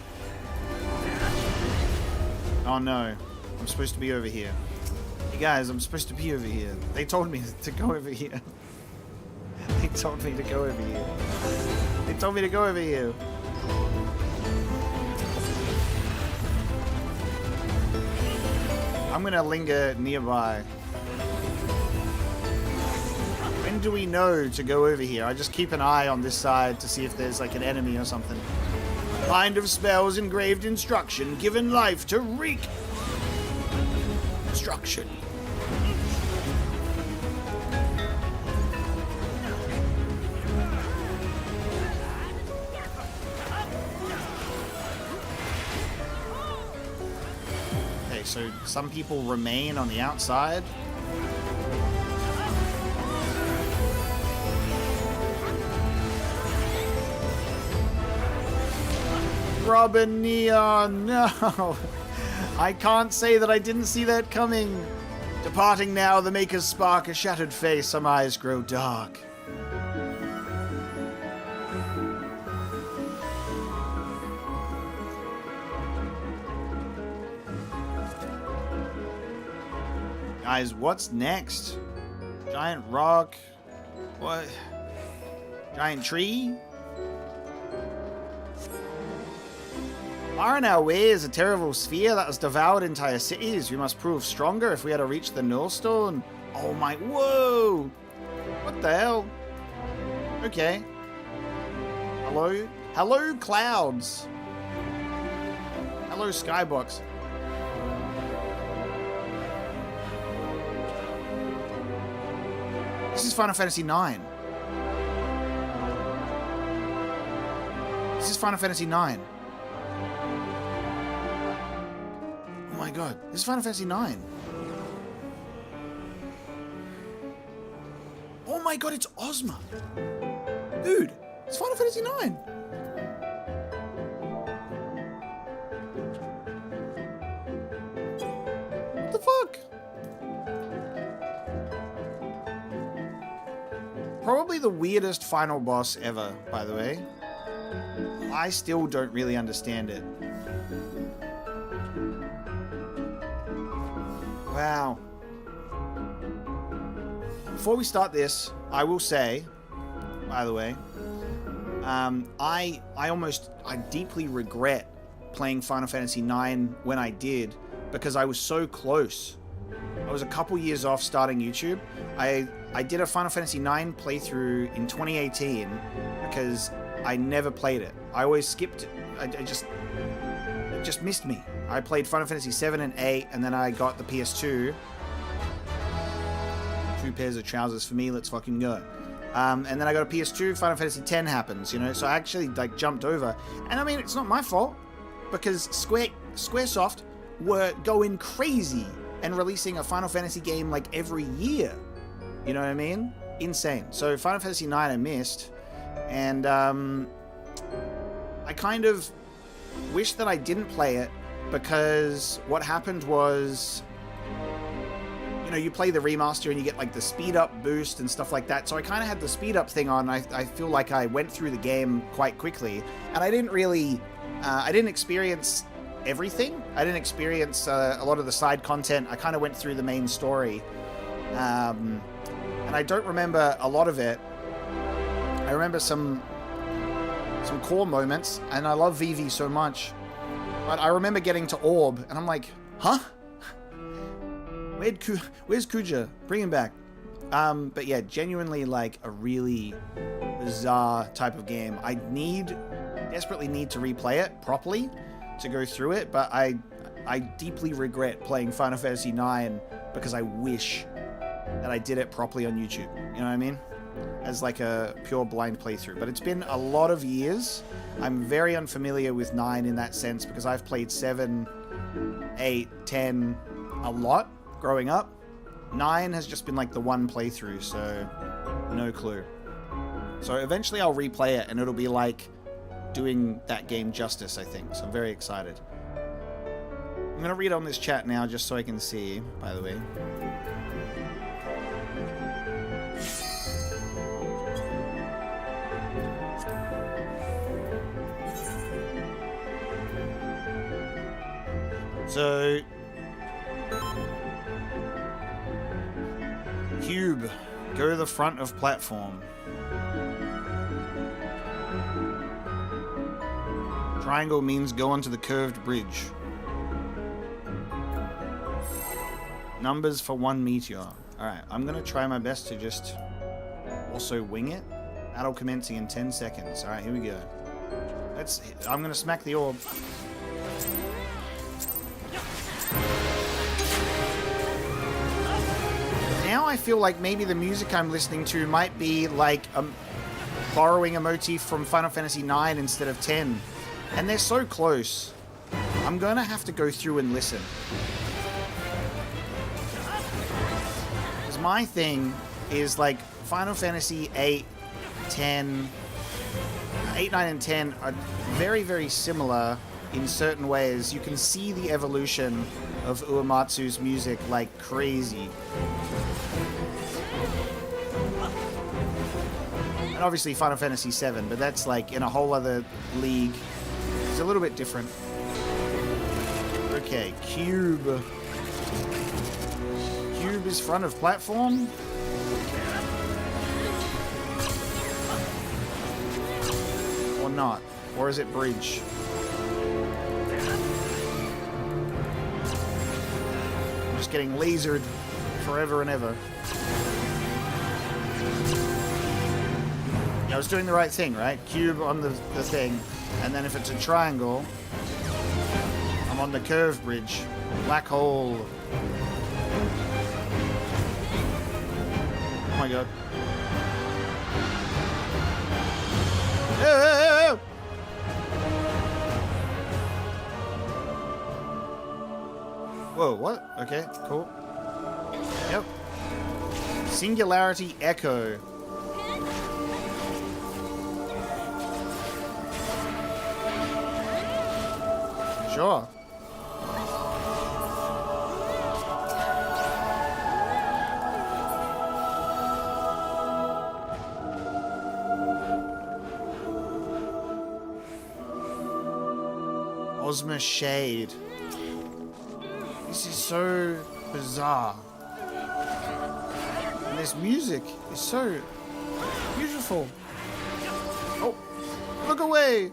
Oh no, I'm supposed to be over here. Hey guys, I'm supposed to be over here. They told me to go over here. They told me to go over here. They told me to go over here. I'm gonna linger nearby. When do we know to go over here? I just keep an eye on this side to see if there's like an enemy or something. Bind of spells, engraved instruction, given life to wreak destruction. Okay, so some people remain on the outside. Robin Neon, no! I can't say that I didn't see that coming. Departing now, the Maker's spark, a shattered face, some eyes grow dark. Guys, what's next? Giant rock? What? Giant tree? Far in our way is a terrible sphere that has devoured entire cities. We must prove stronger if we are to reach the Nullstone. Oh my, whoa! What the hell? Okay. Hello? Hello, clouds! Hello, skybox. This is Final Fantasy IX. This is Final Fantasy IX. Oh my god, this is Final Fantasy IX. Oh my god, it's Ozma. Dude, it's Final Fantasy IX. What the fuck? Probably the weirdest final boss ever, by the way. I still don't really understand it. Wow. Before we start this, I will say, by the way, I deeply regret playing Final Fantasy IX when I did, because I was so close. I was a couple years off starting YouTube. I did a Final Fantasy IX playthrough in 2018 because I never played it. I always skipped it. It just missed me. I played Final Fantasy 7 and 8, and then I got the PS2. 2 pairs of trousers for me, let's fucking go. And then I got a PS2, Final Fantasy 10 happens, you know, so I actually, like, jumped over. And I mean, it's not my fault, because Squaresoft were going crazy and releasing a Final Fantasy game, like, every year. You know what I mean? Insane. So Final Fantasy 9 I missed, and I kind of wish that I didn't play it, because what happened was, you know, you play the remaster and you get like the speed up boost and stuff like that. So I kind of had the speed up thing on. I feel like I went through the game quite quickly, and I didn't really, I didn't experience everything. I didn't experience a lot of the side content. I kind of went through the main story, and I don't remember a lot of it. I remember some core moments, and I love Vivi so much. But I remember getting to Orb, and I'm like, huh? Where's Kuja? Bring him back. But yeah, genuinely like a really bizarre type of game. I desperately need to replay it properly to go through it, but I deeply regret playing Final Fantasy IX because I wish that I did it properly on YouTube. You know what I mean? As like a pure blind playthrough. But it's been a lot of years. I'm very unfamiliar with 9 in that sense because I've played 7, 8, 10 a lot growing up. 9 has just been like the one playthrough, so no clue. So eventually I'll replay it and it'll be like doing that game justice, I think. So I'm very excited. I'm going to read on this chat now just so I can see, by the way. So, Cube, go to the front of platform. Triangle means go onto the curved bridge. Numbers for 1 meteor. Alright, I'm gonna try my best to just also wing it. Battle commencing in 10 seconds. Alright, here we go. I'm gonna smack the orb. Now I feel like maybe the music I'm listening to might be like borrowing a motif from Final Fantasy IX instead of 10. And they're so close. I'm going to have to go through and listen. Because my thing is like Final Fantasy 8, 10, 8, 9, and 10 are very, very similar in certain ways. You can see the evolution of Uematsu's music like crazy. And obviously Final Fantasy VII, but that's like in a whole other league. It's a little bit different. Okay, Cube. Cube is front of platform. Or not. Or is it bridge? I'm just getting lasered forever and ever. I was doing the right thing, right? Cube on the thing. And then if it's a triangle, I'm on the curved bridge. Black hole. Oh my god. Oh! Whoa, what? Okay, cool. Yep. Singularity Echo. Sure. Ozma Shade. This is so bizarre. And this music is so beautiful. Oh, look away.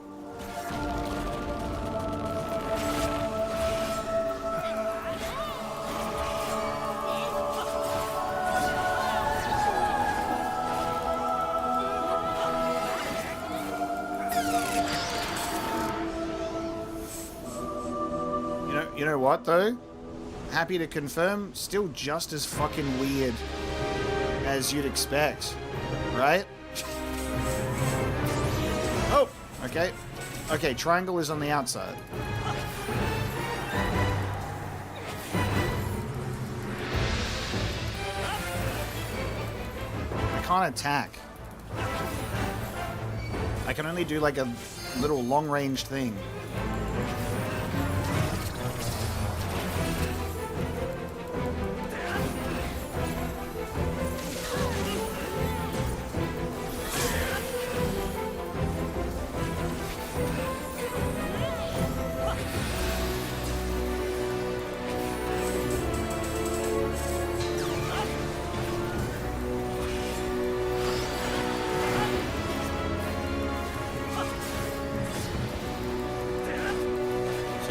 You know what, though? Happy to confirm, still just as fucking weird as you'd expect, right? Oh, okay. Okay, triangle is on the outside. I can't attack. I can only do like a little long-range thing.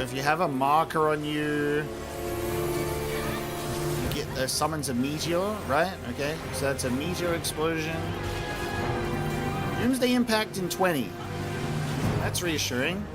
If you have a marker on you, summons a meteor, right? Okay, so that's a meteor explosion. Doomsday Impact in 20. That's reassuring.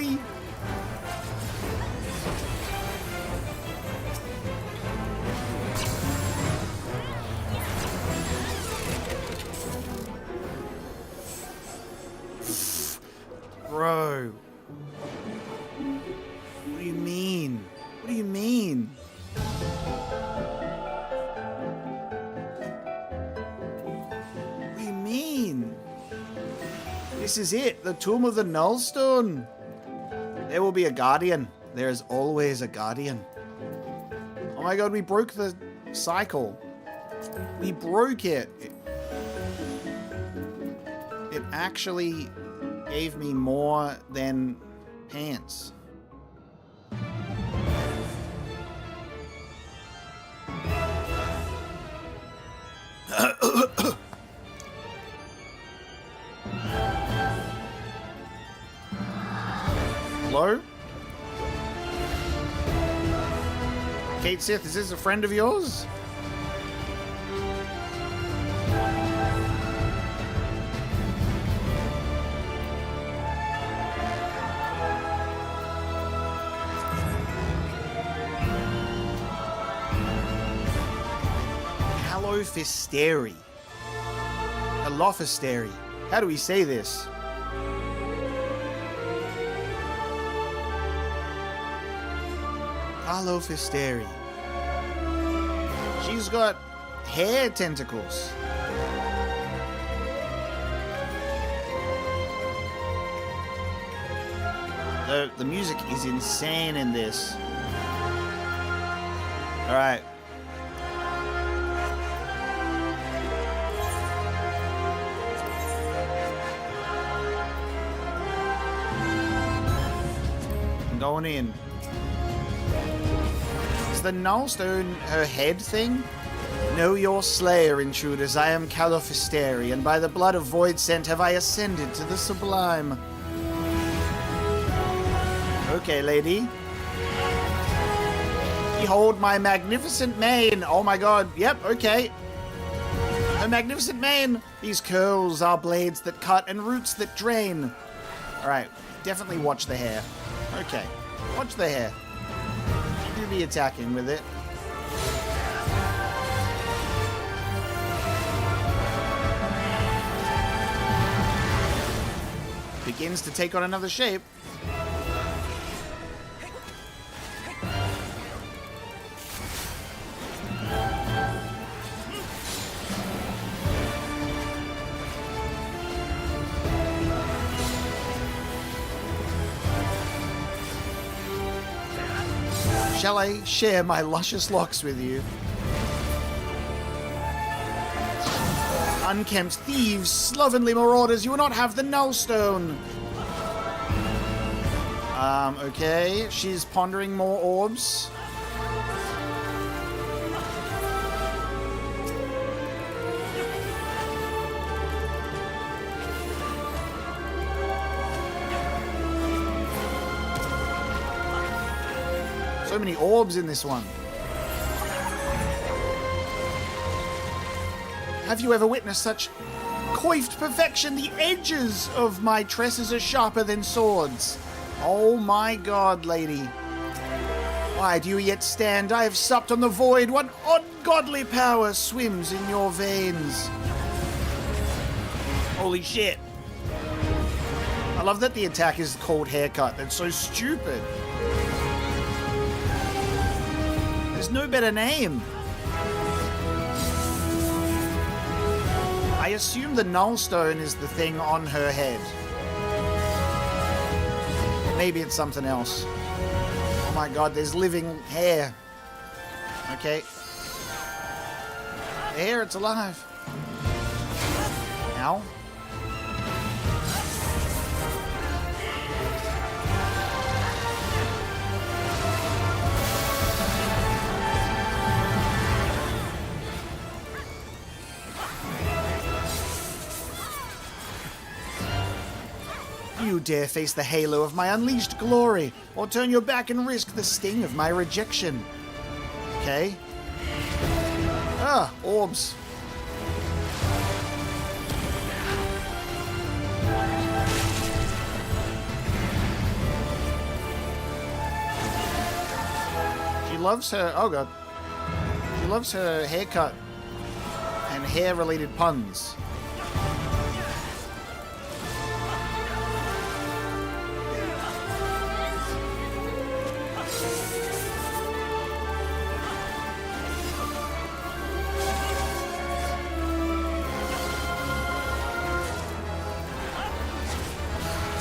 we? Bro. What do you mean? What do you mean? What do you mean? This is it, the Tomb of the Nullstone. There will be a guardian. There is always a guardian. Oh my god, we broke the cycle. We broke it. It actually gave me more than pants. Hello? Kate Sith, is this a friend of yours? Fisteri. Alophisteri. How do we say this? Alophisteri. She's got hair tentacles. The music is insane in this. All right. Going in. Is the Nullstone her head thing? Know your slayer, intruders. I am Calophisteri, and by the blood of Void Scent have I ascended to the sublime. Okay, lady. Behold my magnificent mane. Oh my god. Yep, okay. A magnificent mane. These curls are blades that cut and roots that drain. Alright, definitely watch the hair. Okay, watch the hair. You do the attacking with it. Begins to take on another shape. Shall I share my luscious locks with you? Unkempt thieves, slovenly marauders, you will not have the Nullstone. Okay. She's pondering more orbs. So many orbs in this one. Have you ever witnessed such coiffed perfection? The edges of my tresses are sharper than swords. Oh my god, lady. Why do you yet stand? I have supped on the void. What ungodly power swims in your veins? Holy shit. I love that the attack is called haircut. That's so stupid. There's no better name. I assume the Nullstone is the thing on her head. Maybe it's something else. Oh my god, there's living hair. Okay. The hair, it's alive. Ow. You dare face the halo of my unleashed glory, or turn your back and risk the sting of my rejection. Okay. Ah, orbs. loves her... Oh, God. She loves her haircut and hair-related puns.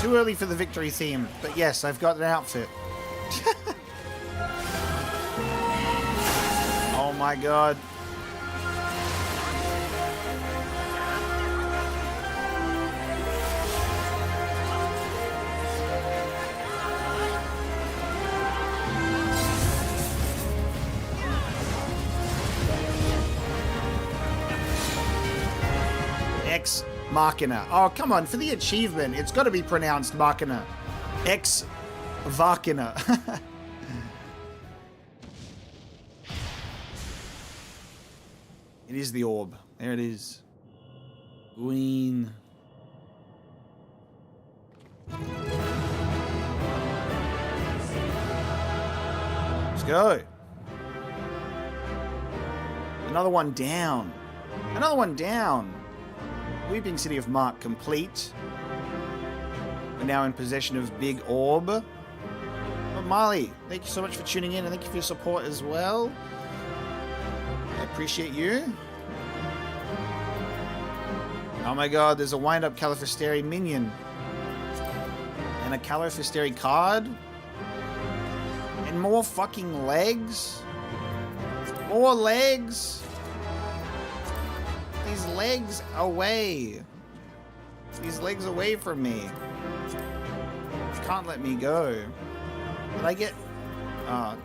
Too early for the victory theme, but yes, I've got an outfit. Oh my god. Ex Machina. Oh, come on. For the achievement, it's got to be pronounced Machina. Ex Machina. It is the orb. There it is. Green. Let's go. Another one down. Another one down. Weeping City of Mhach complete. We're now in possession of Big Orb. Oh, Marley, thank you so much for tuning in and thank you for your support as well. I appreciate you. Oh my god, there's a wind-up Califisteri minion. And a Califisteri card. And more fucking legs. More legs. These legs away. These legs away from me. Can't let me go. Did I get...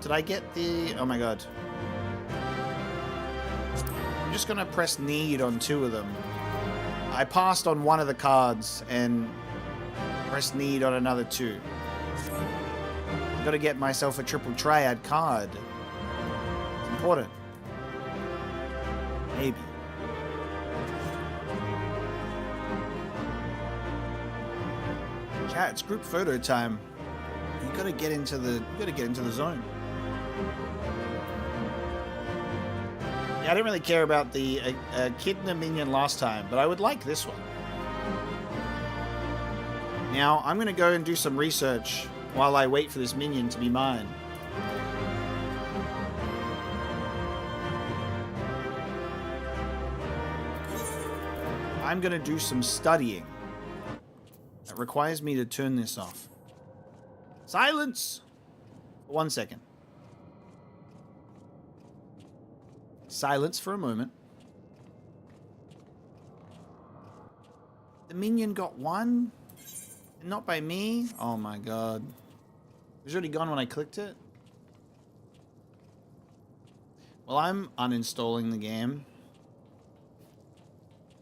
did I get the... Oh my god. I'm just gonna press need on 2 of them. I passed on one of the cards and pressed need on another 2. I've got to get myself a triple triad card. It's important. Maybe. Chat, it's group photo time. You gotta get into the zone. Yeah, I didn't really care about the Echidna minion last time, but I would like this one. Now, I'm gonna go and do some research while I wait for this minion to be mine. I'm gonna do some studying. That requires me to turn this off. Silence! For 1 second. Silence for a moment. The minion got 1? And not by me? Oh my god. It was already gone when I clicked it? Well, I'm uninstalling the game.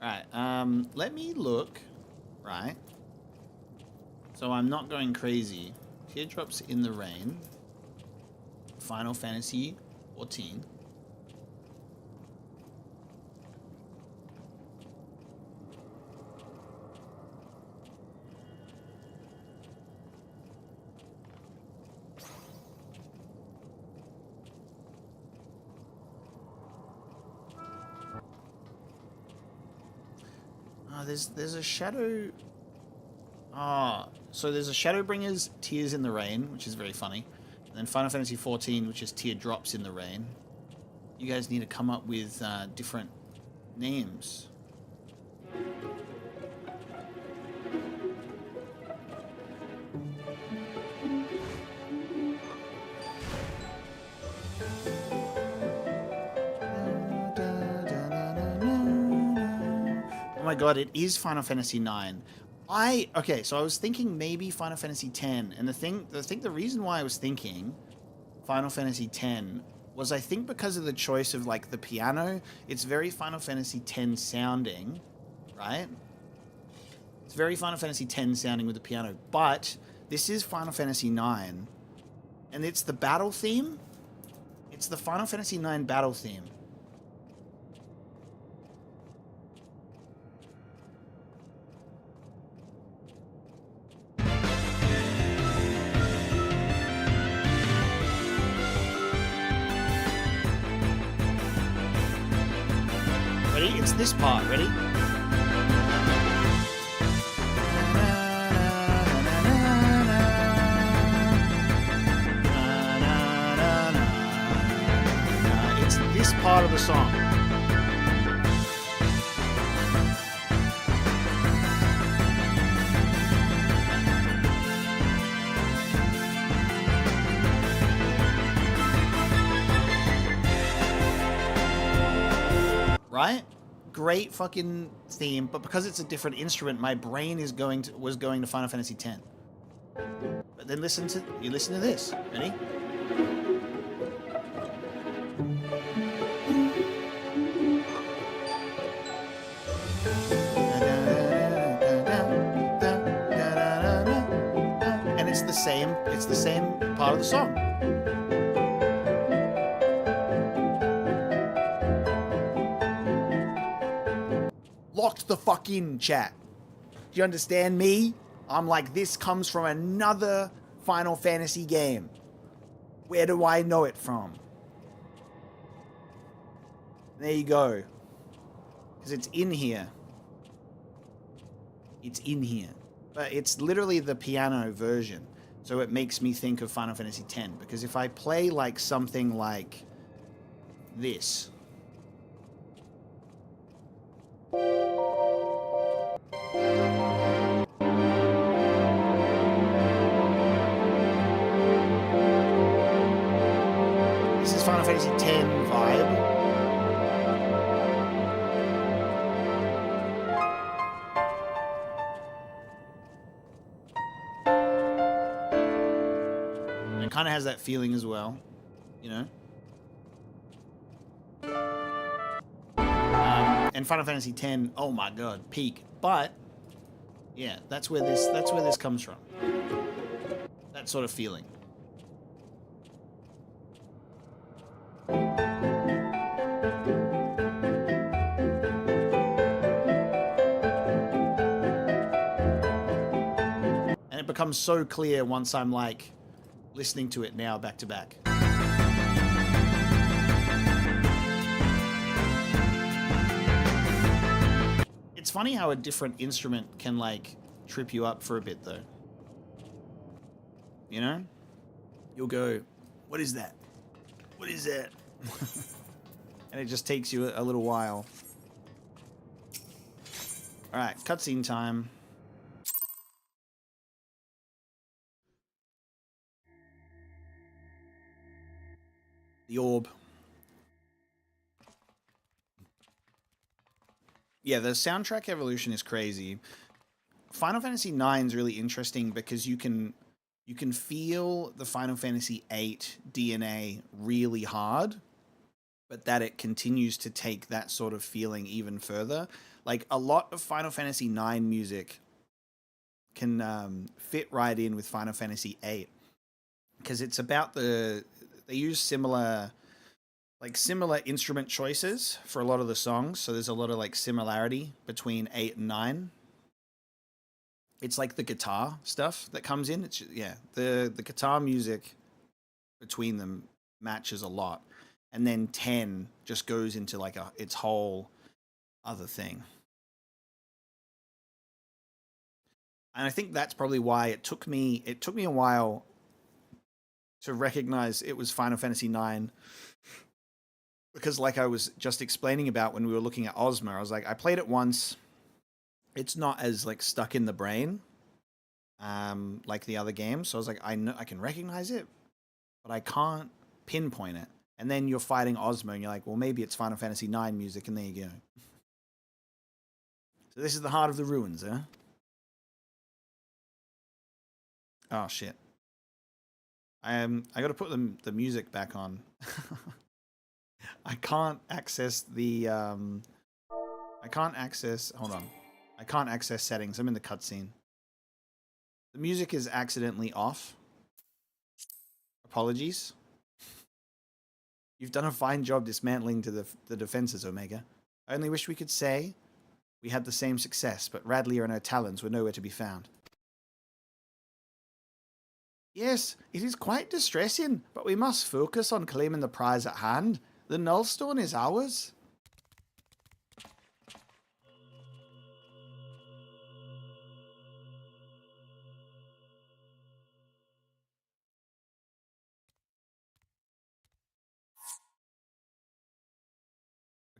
Right, let me look. Right. So I'm not going crazy. Teardrops in the Rain. Final Fantasy 14. There's a shadow. So there's a Shadowbringers Tears in the Rain, which is very funny. And then Final Fantasy 14, which is Teardrops in the Rain. You guys need to come up with different names. Oh my god, it is Final Fantasy 9. Okay, so I was thinking maybe Final Fantasy 10, and the reason why I was thinking Final Fantasy 10 was I think because of the choice of like the piano, it's very Final Fantasy 10 sounding, right? It's very Final Fantasy 10 sounding with the piano, but this is Final Fantasy 9, and it's the battle theme. It's the Final Fantasy 9 battle theme. Ready? It's this part. Ready? It's this part of the song. Right? Great fucking theme, but because it's a different instrument, my brain was going to Final Fantasy X. But then listen to this. Ready? And it's the same part of the song. Locked the fuck in, chat. Do you understand me? I'm like, this comes from another Final Fantasy game. Where do I know it from? There you go. Because it's in here. It's in here. But it's literally the piano version. So it makes me think of Final Fantasy X. Because if I play like something like this. This is Final Fantasy X vibe. And it kind of has that feeling as well, you know? And Final Fantasy X, oh my god, peak. But yeah, that's where this comes from. That sort of feeling. And it becomes so clear once I'm like listening to it now back to back. It's funny how a different instrument can like trip you up for a bit though. You know? You'll go, what is that? What is that? And it just takes you a little while. Alright, cutscene time. The orb. Yeah, the soundtrack evolution is crazy. Final Fantasy IX is really interesting because you can feel the Final Fantasy VIII DNA really hard, but that it continues to take that sort of feeling even further. Like a lot of Final Fantasy IX music can fit right in with Final Fantasy VIII because it's about they use similar instrument choices for a lot of the songs. So there's a lot of like similarity between 8 and 9. It's like the guitar stuff that comes in. It's the guitar music between them matches a lot. And then 10 just goes into like its whole other thing. And I think that's probably why it took me a while to recognize it was Final Fantasy IX. Because like I was just explaining about when we were looking at Ozma, I was like, I played it once. It's not as like stuck in the brain like the other games. So I was like, I know I can recognize it, but I can't pinpoint it. And then you're fighting Ozma and you're like, well, maybe it's Final Fantasy IX music, and there you go. So this is the Heart of the Ruins, huh? Oh shit. I got to put the music back on. I can't access the hold on. I can't access settings. I'm in the cutscene. The music is accidentally off. Apologies. You've done a fine job dismantling to the defenses, Omega. I only wish we could say we had the same success, but Radlia and her talons were nowhere to be found. Yes, it is quite distressing, but we must focus on claiming the prize at hand. The Nullstone is ours.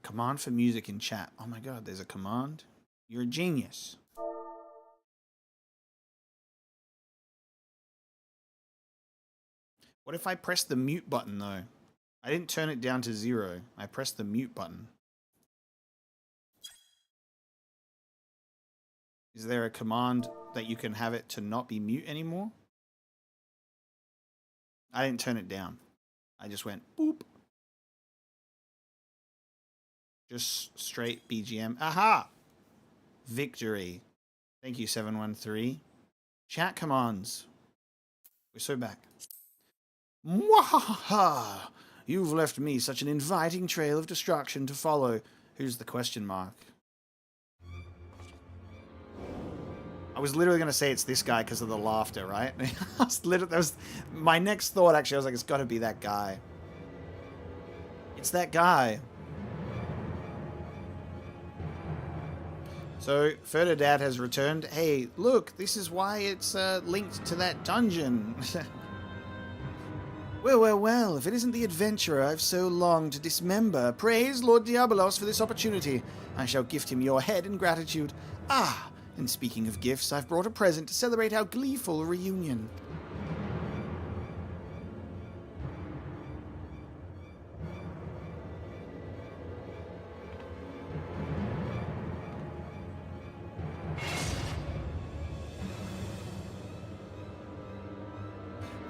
Command for music in chat. Oh my god, there's a command. You're a genius. What if I press the mute button though? I didn't turn it down to 0. I pressed the mute button. Is there a command that you can have it to not be mute anymore? I didn't turn it down. I just went boop. Just straight BGM. Aha! Victory. Thank you, 713. Chat commands. We're so back. Mwahaha! You've left me such an inviting trail of destruction to follow. Who's the question mark? I was literally going to say it's this guy because of the laughter, right? That was my next thought, actually. I was like, it's got to be that guy. It's that guy. So, Ferdinand has returned. Hey, look, this is why it's linked to that dungeon. Well, if it isn't the adventurer I've so longed to dismember, praise Lord Diabolos for this opportunity. I shall gift him your head in gratitude. Ah, and speaking of gifts, I've brought a present to celebrate our gleeful reunion.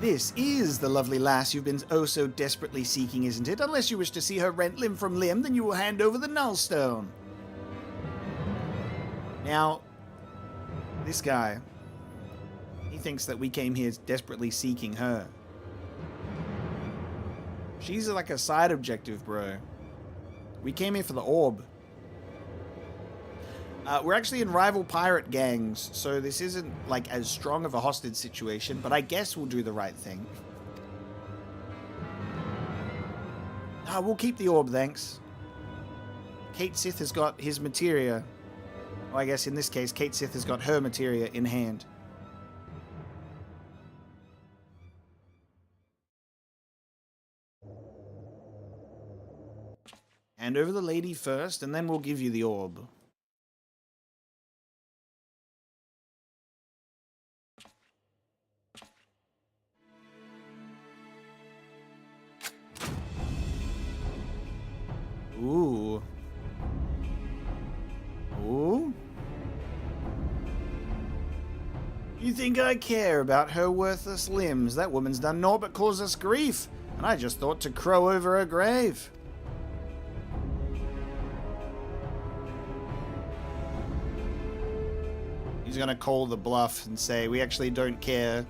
This is the lovely lass you've been oh so desperately seeking, isn't it? Unless you wish to see her rent limb from limb, then you will hand over the nullstone. Now, this guy, he thinks that we came here desperately seeking her. She's like a side objective, bro. We came here for the orb. We're actually in rival pirate gangs, so this isn't like as strong of a hostage situation, but I guess we'll do the right thing. We'll keep the orb, thanks. Kate Sith has got his materia. Well, I guess in this case, Kate Sith has got her materia in hand. Hand over the lady first, and then we'll give you the orb. Ooh. Ooh. You think I care about her worthless limbs? That woman's done naught but cause us grief, and I just thought to crow over her grave. He's gonna call the bluff and say, we actually don't care.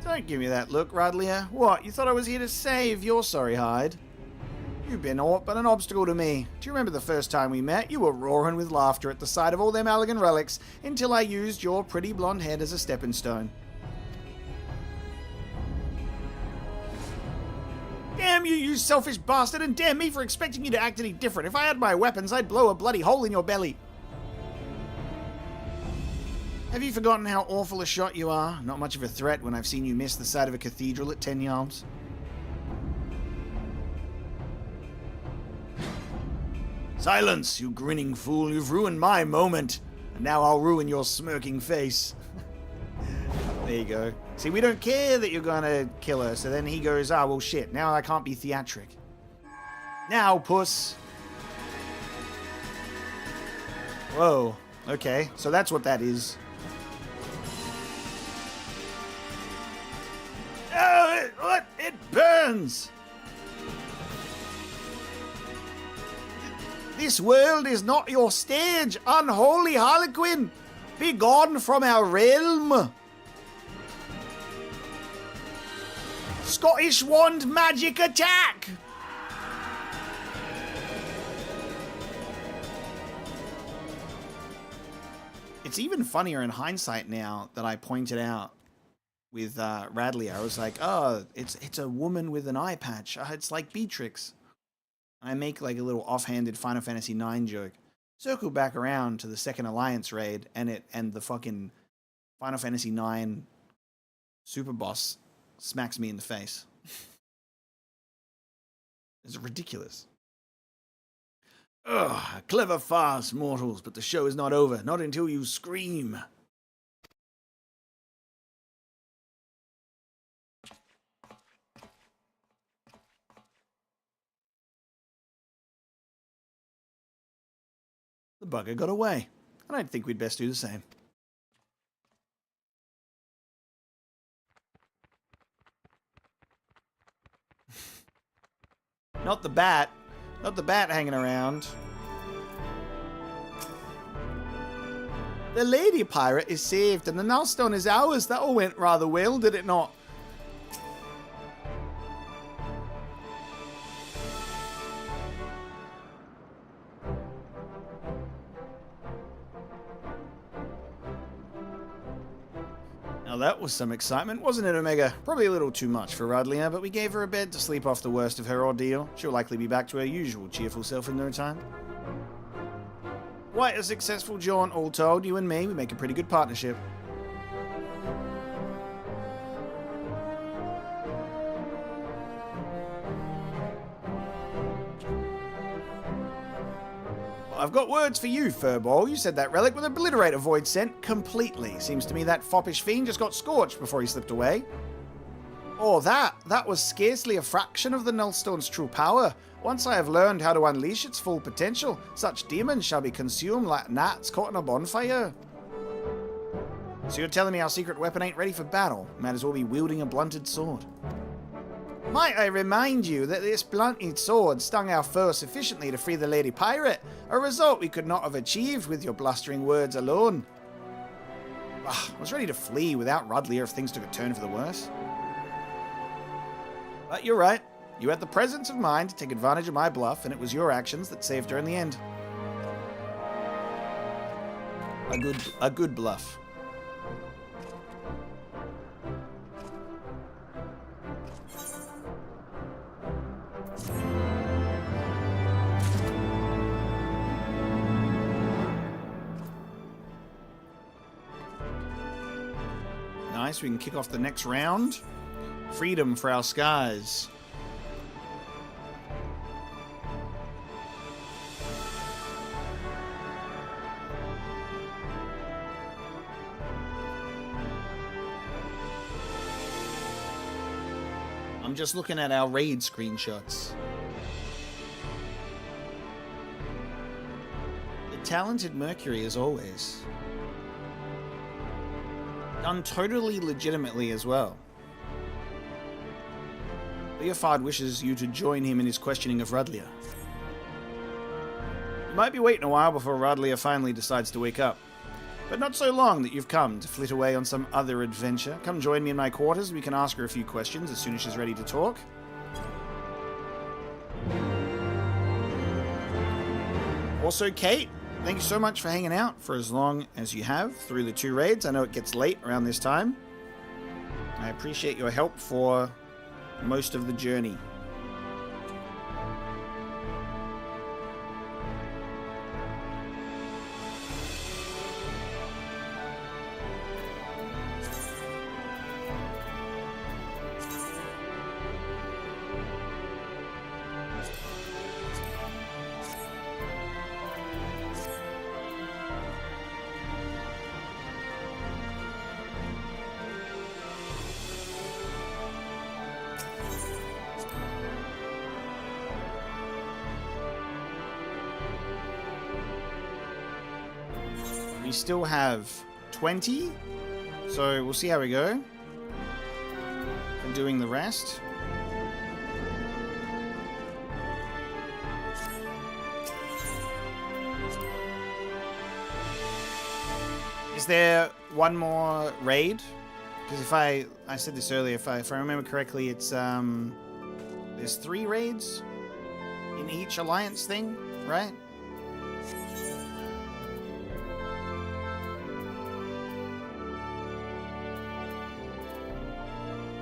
Don't give me that look, Radlia. What, you thought I was here to save your sorry hide? You've been aught but an obstacle to me. Do you remember the first time we met? You were roaring with laughter at the sight of all them Allagan relics until I used your pretty blonde head as a stepping stone. Damn you, you selfish bastard, and damn me for expecting you to act any different. If I had my weapons, I'd blow a bloody hole in your belly. Have you forgotten how awful a shot you are? Not much of a threat when I've seen you miss the side of a cathedral at 10 yards. Silence, you grinning fool. You've ruined my moment. And now I'll ruin your smirking face. There you go. See, we don't care that you're gonna kill her. So then he goes, ah, well, shit. Now I can't be theatric. Now, puss. Whoa. Okay, so that's what that is. Oh, it burns! This world is not your stage, unholy harlequin! Be gone from our realm! Scottish wand magic attack! It's even funnier in hindsight now that I pointed out with Radley. I was like, oh, it's a woman with an eye patch. It's like Beatrix. I make like a little offhanded Final Fantasy IX joke. Circle back around to the second Alliance raid, and the fucking Final Fantasy IX super boss smacks me in the face. It's ridiculous. Ugh, a clever farce, mortals, but the show is not over. Not until you scream. The bugger got away. I don't think we'd best do the same. Not the bat. Not the bat hanging around. The lady pirate is saved and the Nullstone is ours. That all went rather well, did it not? Now that was some excitement, wasn't it, Omega? Probably a little too much for Radlia, but we gave her a bed to sleep off the worst of her ordeal. She'll likely be back to her usual cheerful self in no time. Quite a successful jaunt, all told. You and me, we make a pretty good partnership. I've got words for you, Furball. You said that relic would obliterate a void scent completely. Seems to me that foppish fiend just got scorched before he slipped away. Oh, that was scarcely a fraction of the Nullstone's true power. Once I have learned how to unleash its full potential, such demons shall be consumed like gnats caught in a bonfire. So you're telling me our secret weapon ain't ready for battle? Might as well be wielding a blunted sword. Might I remind you that this blunted sword stung our foe sufficiently to free the Lady Pirate, a result we could not have achieved with your blustering words alone. I was ready to flee without Rudlier if things took a turn for the worse. But you're right. You had the presence of mind to take advantage of my bluff, and it was your actions that saved her in the end. A good bluff. Nice, we can kick off the next round. Freedom for our skies. I'm just looking at our raid screenshots. The talented Mercury as always. Done totally legitimately as well. Leofard wishes you to join him in his questioning of Rudlia. You might be waiting a while before Rudlia finally decides to wake up. But not so long that you've come to flit away on some other adventure. Come join me in my quarters. We can ask her a few questions as soon as she's ready to talk. Also, Kate, thank you so much for hanging out for as long as you have through the 2 raids. I know it gets late around this time. I appreciate your help for most of the journey. We still have 20, so we'll see how we go. And doing the rest. Is there one more raid? Because if I said this earlier, if I remember correctly, it's there's 3 raids in each alliance thing, right?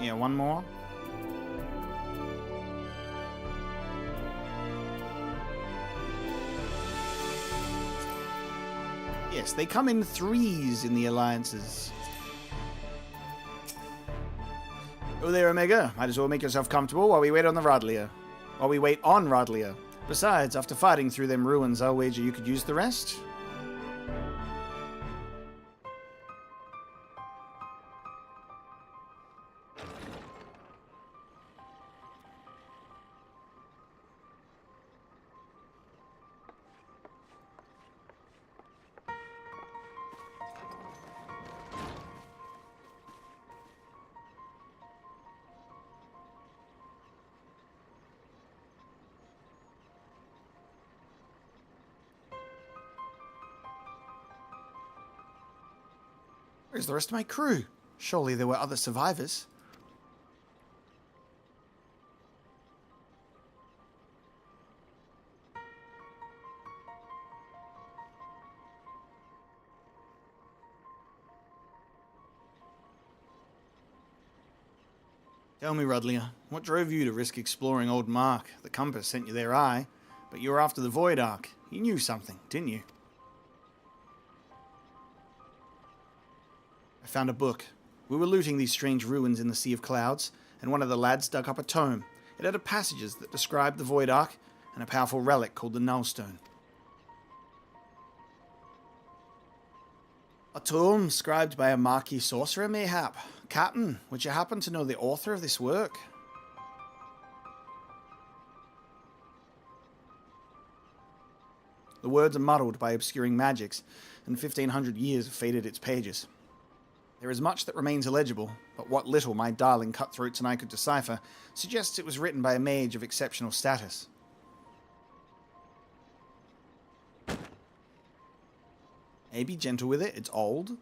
Yeah, one more. Yes, they come in 3s in the alliances. Oh there, Omega. Might as well make yourself comfortable while we wait on the Radlia. while we wait on Rodlia. Besides, after fighting through them ruins, I'll wager you could use the rest. Where's the rest of my crew? Surely there were other survivors. Tell me, Rodlia, what drove you to risk exploring old Mhach? The compass sent you there, aye, but you were after the Void Ark. You knew something, didn't you? I found a book. We were looting these strange ruins in the Sea of Clouds, and one of the lads dug up a tome. It had passages that described the Void Ark and a powerful relic called the Nullstone. A tome scribed by a Mhach sorcerer, mayhap. Captain, would you happen to know the author of this work? The words are muddled by obscuring magics, and 1500 years have faded its pages. There is much that remains illegible, but what little my darling cutthroats and I could decipher suggests it was written by a mage of exceptional status. Hey, be gentle with it, it's old.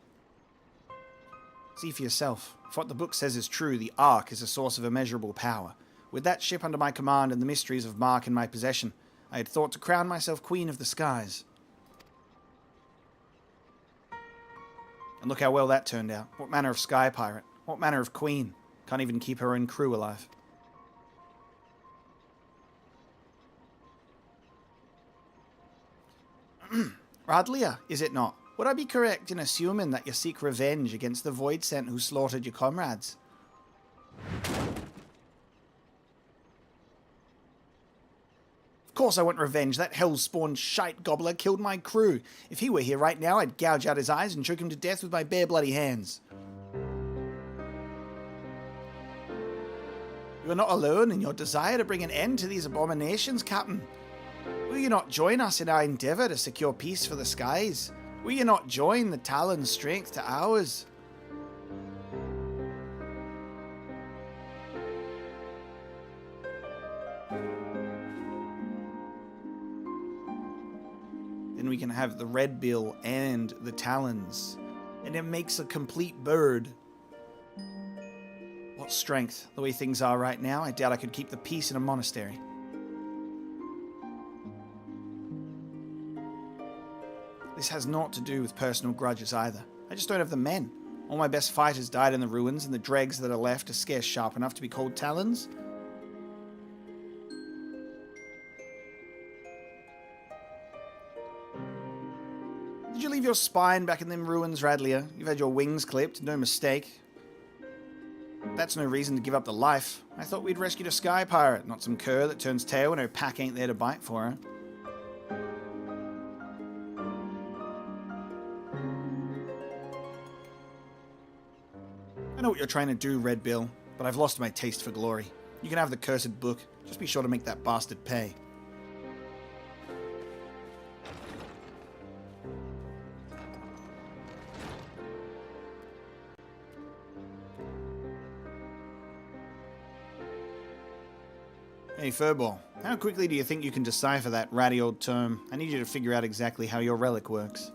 See for yourself. If what the book says is true, the Ark is a source of immeasurable power. With that ship under my command and the mysteries of Mhach in my possession, I had thought to crown myself Queen of the Skies. And look how well that turned out. What manner of sky pirate? What manner of queen? Can't even keep her own crew alive. Rodlia, is it not? Would I be correct in assuming that you seek revenge against the Void Sent who slaughtered your comrades? Of course I want revenge. That hell-spawned shite gobbler killed my crew. If he were here right now, I'd gouge out his eyes and choke him to death with my bare bloody hands. You are not alone in your desire to bring an end to these abominations, Captain. Will you not join us in our endeavour to secure peace for the skies? Will you not join the Talon's strength to ours? Then we can have the red bill and the talons, and it makes a complete bird. What strength? The way things are right now, I doubt I could keep the peace in a monastery. This has naught to do with personal grudges either. I just don't have the men. All my best fighters died in the ruins, and the dregs that are left are scarce sharp enough to be called talons. Did you leave your spine back in them ruins, Radlia? You've had your wings clipped, no mistake. That's no reason to give up the life. I thought we'd rescued a sky pirate, not some cur that turns tail when her pack ain't there to bite for her. I know what you're trying to do, Red Bill, but I've lost my taste for glory. You can have the cursed book. Just be sure to make that bastard pay. Hey, Furball, how quickly do you think you can decipher that ratty old term? I need you to figure out exactly how your relic works.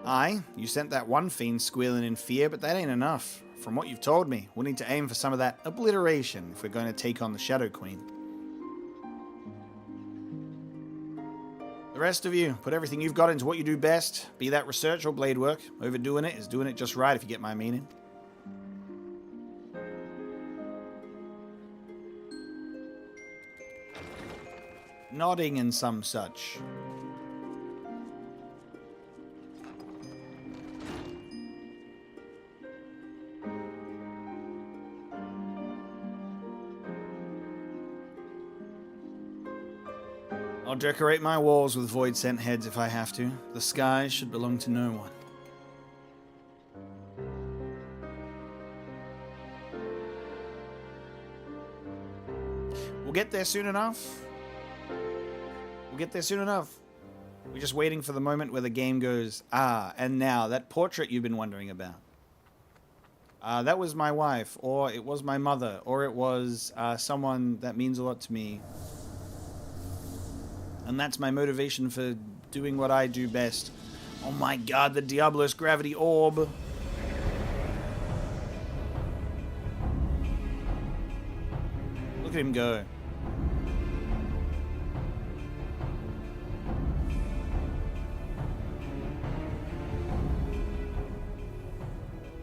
Aye, you sent that one fiend squealing in fear, but that ain't enough. From what you've told me, we'll need to aim for some of that obliteration if we're going to take on the Shadow Queen. The rest of you, put everything you've got into what you do best, be that research or blade work. Overdoing it is doing it just right, if you get my meaning. Nodding and some such. I'll decorate my walls with void sent heads if I have to. The sky should belong to no one. We'll get there soon enough. We'll get there soon enough. We're just waiting for the moment where the game goes, ah, and now, that portrait you've been wondering about. That was my wife, or it was my mother, or it was someone that means a lot to me. And that's my motivation for doing what I do best. Oh my god, the Diablos gravity orb. Look at him go.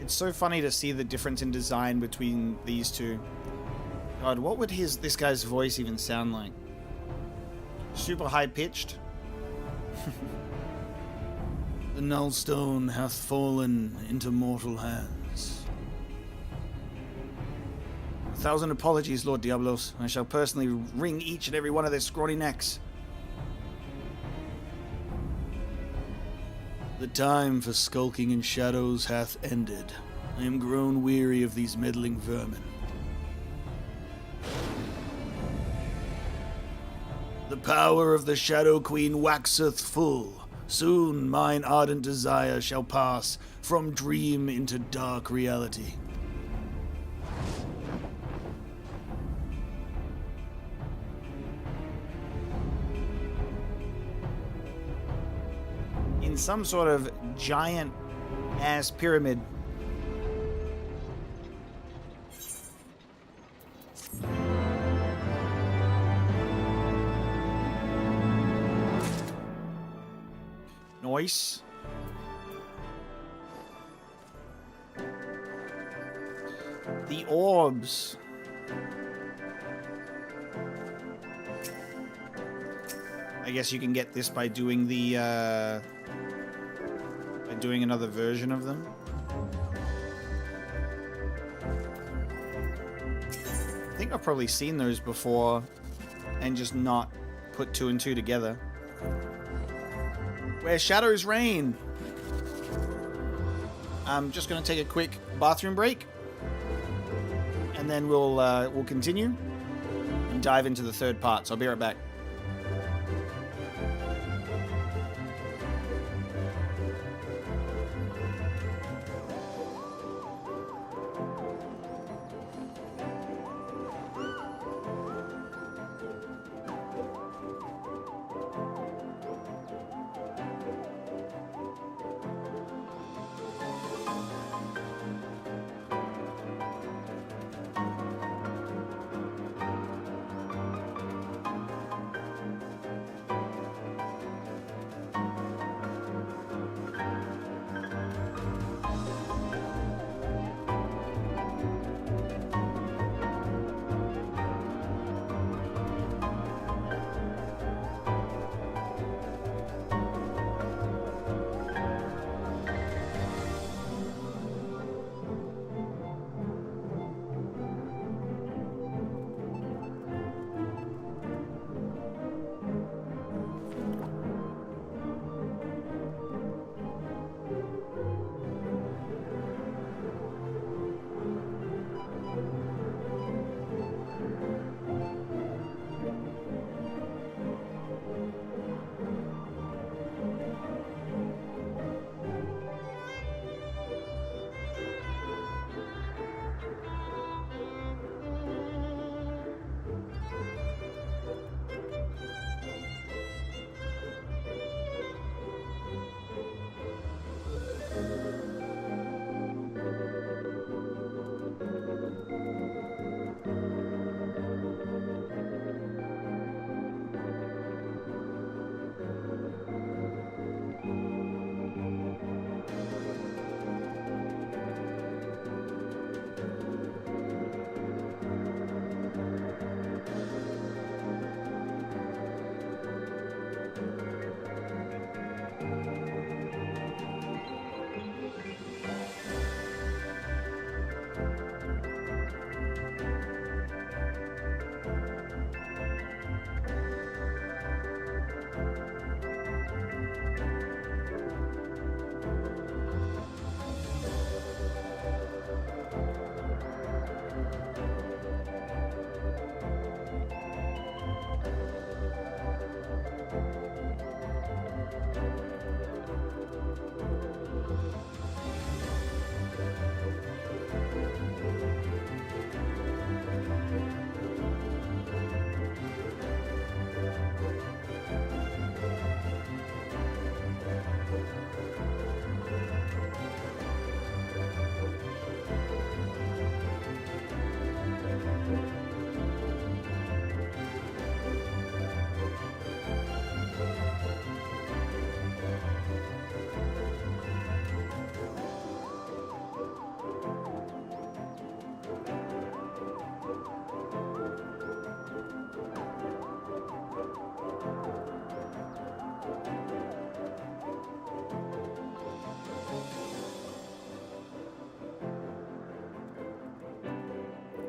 It's so funny to see the difference in design between these two. God, what would this guy's voice even sound like? Super high-pitched. The null stone hath fallen into mortal hands. 1,000 apologies, Lord Diablos. I shall personally wring each and every one of their scrawny necks. The time for skulking in shadows hath ended. I am grown weary of these meddling vermin. The power of the Shadow Queen waxeth full. Soon mine ardent desire shall pass from dream into dark reality. In some sort of giant ass pyramid. Nice. The orbs. I guess you can get this by doing the doing another version of them. I think I've probably seen those before and just not put two and two together. Where shadows reign. I'm just going to take a quick bathroom break, and then we'll continue and dive into the third part. So I'll be right back.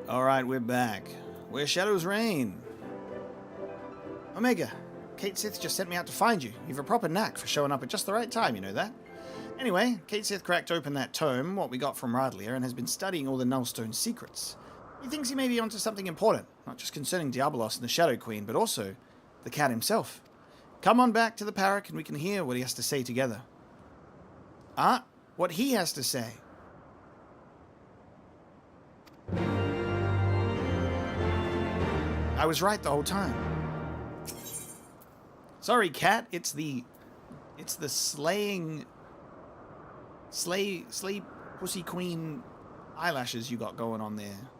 Alright, we're back. Where shadows reign. Omega, Kate Sith just sent me out to find you. You've a proper knack for showing up at just the right time, you know that? Anyway, Kate Sith cracked open that tome, what we got from Radlier, and has been studying all the Nullstone secrets. He thinks he may be onto something important, not just concerning Diabolos and the Shadow Queen, but also the cat himself. Come on back to the Parrot and we can hear what he has to say together. Ah, what he has to say. I was right the whole time. Sorry, cat, it's the slay pussy queen eyelashes you got going on there.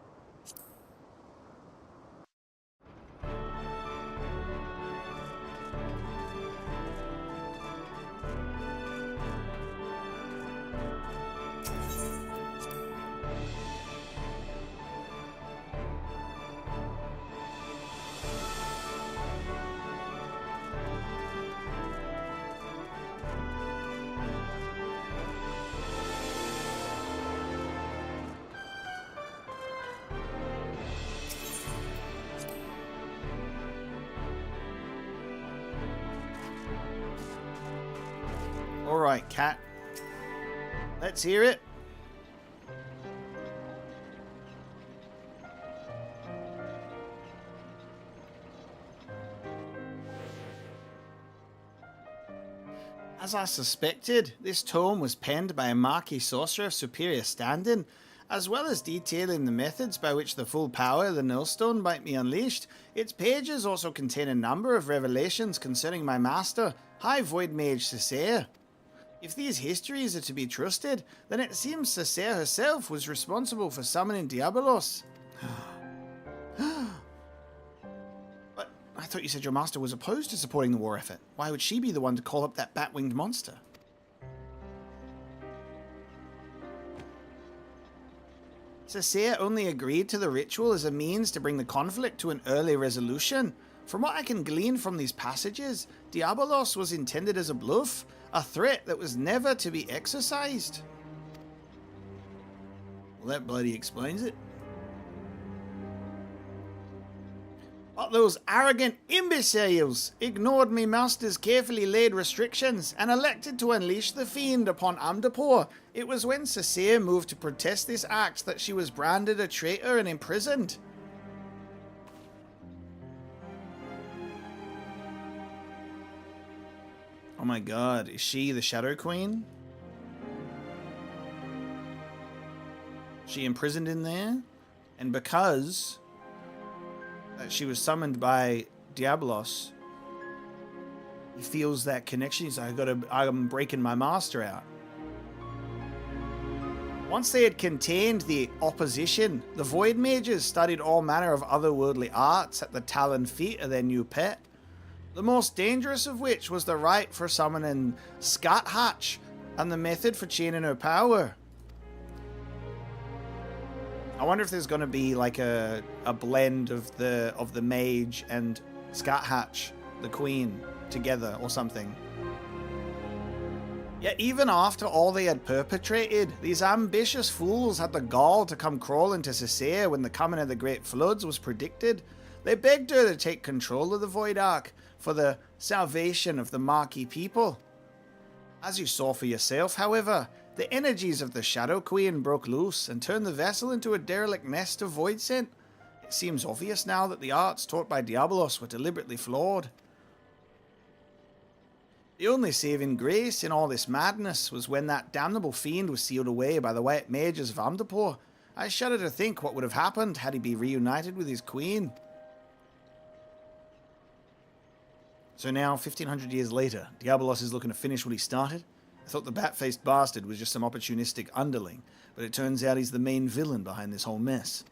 Alright, cat. Let's hear it. As I suspected, this tome was penned by a Mhach sorcerer of superior standing, as well as detailing the methods by which the full power of the Nullstone might be unleashed. Its pages also contain a number of revelations concerning my master, High Void Mage Cessair. If these histories are to be trusted, then it seems Cessair herself was responsible for summoning Diabolos. But I thought you said your master was opposed to supporting the war effort. Why would she be the one to call up that bat-winged monster? Cessair only agreed to the ritual as a means to bring the conflict to an early resolution. From what I can glean from these passages, Diabolos was intended as a bluff, a threat that was never to be exercised. Well, that bloody explains it. But those arrogant imbeciles ignored me master's carefully laid restrictions and elected to unleash the fiend upon Amdapor. It was when Cessair moved to protest this act that she was branded a traitor and imprisoned. Oh my god, is she the Shadow Queen? She imprisoned in there? And because she was summoned by Diabolos, he feels that connection. He's like, I'm breaking my master out. Once they had contained the opposition, the Void Mages studied all manner of otherworldly arts at the talon feet of their new pet. The most dangerous of which was the rite for summoning Mhach and the method for chaining her power. I wonder if there's going to be like a blend of the mage and Mhach, the queen, together or something. Yet even after all they had perpetrated, these ambitious fools had the gall to come crawling to Cessair when the coming of the Great Floods was predicted. They begged her to take control of the Void Ark for the salvation of the Mhach people. As you saw for yourself, however, the energies of the Shadow Queen broke loose and turned the vessel into a derelict nest of void scent. It seems obvious now that the arts taught by Diabolos were deliberately flawed. The only saving grace in all this madness was when that damnable fiend was sealed away by the white mages of Amdapor. I shudder to think what would have happened had he been reunited with his queen. So now, 1500 years later, Diabolos is looking to finish what he started. I thought the bat-faced bastard was just some opportunistic underling, but it turns out he's the main villain behind this whole mess.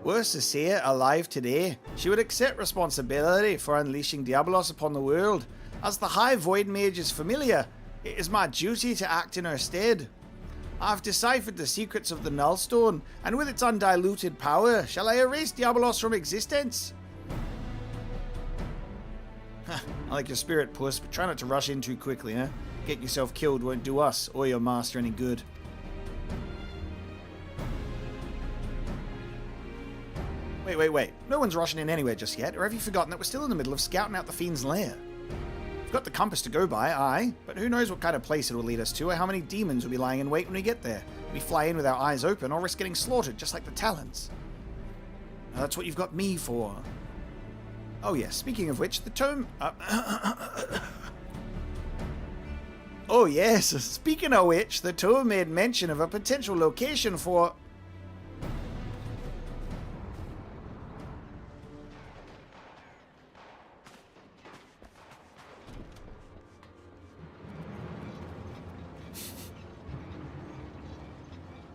Were Cessair alive today, she would accept responsibility for unleashing Diabolos upon the world. As the High Void Mage's familiar, it is my duty to act in her stead. I have deciphered the secrets of the Nullstone, and with its undiluted power, shall I erase Diabolos from existence? I like your spirit, puss, but try not to rush in too quickly, eh? Get yourself killed won't do us or your master any good. Wait. No one's rushing in anywhere just yet, or have you forgotten that we're still in the middle of scouting out the fiend's lair? We've got the compass to go by, aye, but who knows what kind of place it will lead us to, or how many demons will be lying in wait when we get there. We fly in with our eyes open, or risk getting slaughtered, just like the Talons. Now, that's what you've got me for. Oh yes, speaking of which, the tome... Oh yes, speaking of which, the tome made mention of a potential location for...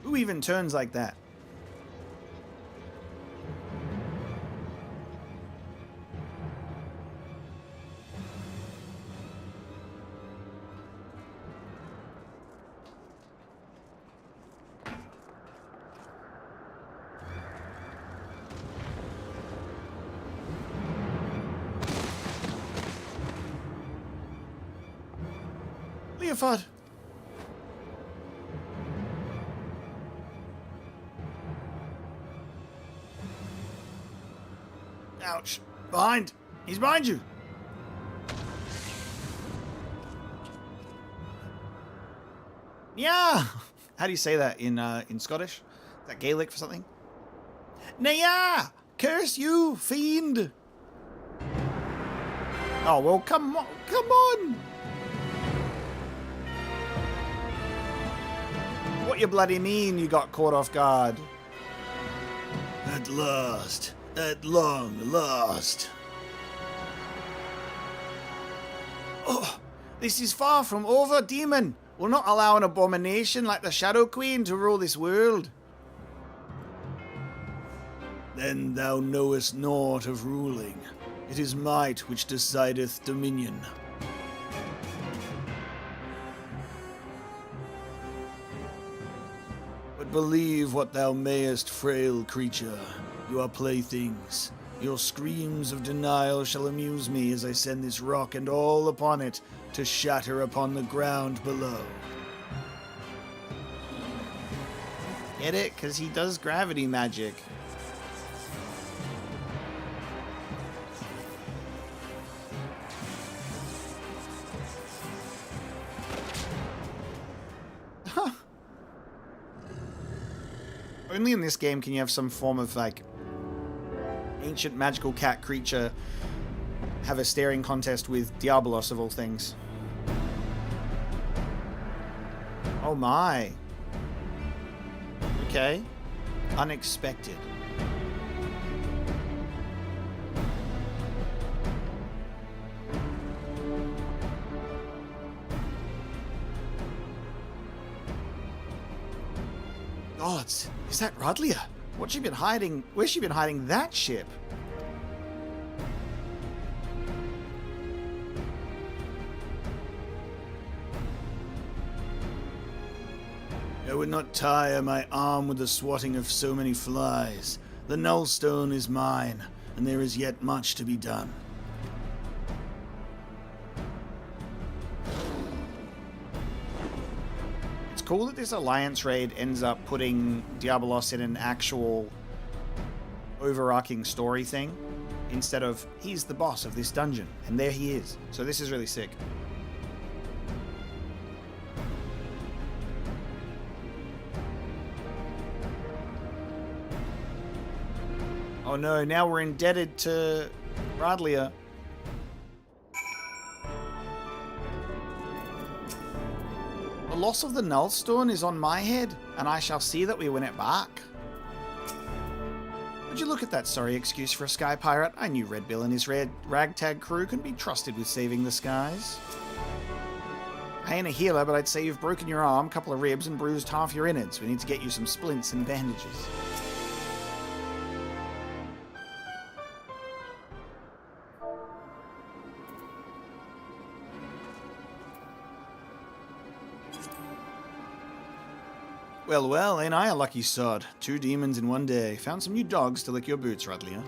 Who even turns like that? Leofard! Ouch. Behind! He's behind you! Yeah! How do you say that in Scottish? Is that Gaelic for something? Naya! Curse you, fiend! Oh, well, come on! Come on! What you bloody mean you got caught off guard? At last. At long last. Oh, this is far from over, demon. We'll not allow an abomination like the Shadow Queen to rule this world. Then thou knowest naught of ruling. It is might which decideth dominion. But believe what thou mayest, frail creature. You are playthings. Your screams of denial shall amuse me as I send this rock and all upon it to shatter upon the ground below. Get it? 'Cause he does gravity magic. Huh. Only in this game can you have some form of, like, ancient magical cat creature have a staring contest with Diabolos of all things. Oh my. Okay. Unexpected. Oh, is that Radlia? What's she been hiding? Where's she been hiding that ship? I would not tire my arm with the swatting of so many flies. The nullstone is mine, and there is yet much to be done. It's cool that this Alliance raid ends up putting Diabolos in an actual overarching story thing, instead of, he's the boss of this dungeon, and there he is. So this is really sick. Oh no, now we're indebted to Radlia. The loss of the Nullstone is on my head, and I shall see that we win it back. Would you look at that sorry excuse for a sky pirate? I knew Red Bill and his red ragtag crew can be trusted with saving the skies. I ain't a healer, but I'd say you've broken your arm, couple of ribs, and bruised half your innards. We need to get you some splints and bandages. Well, well, ain't I a lucky sod? 2 demons in one day. Found some new dogs to lick your boots, Radlia.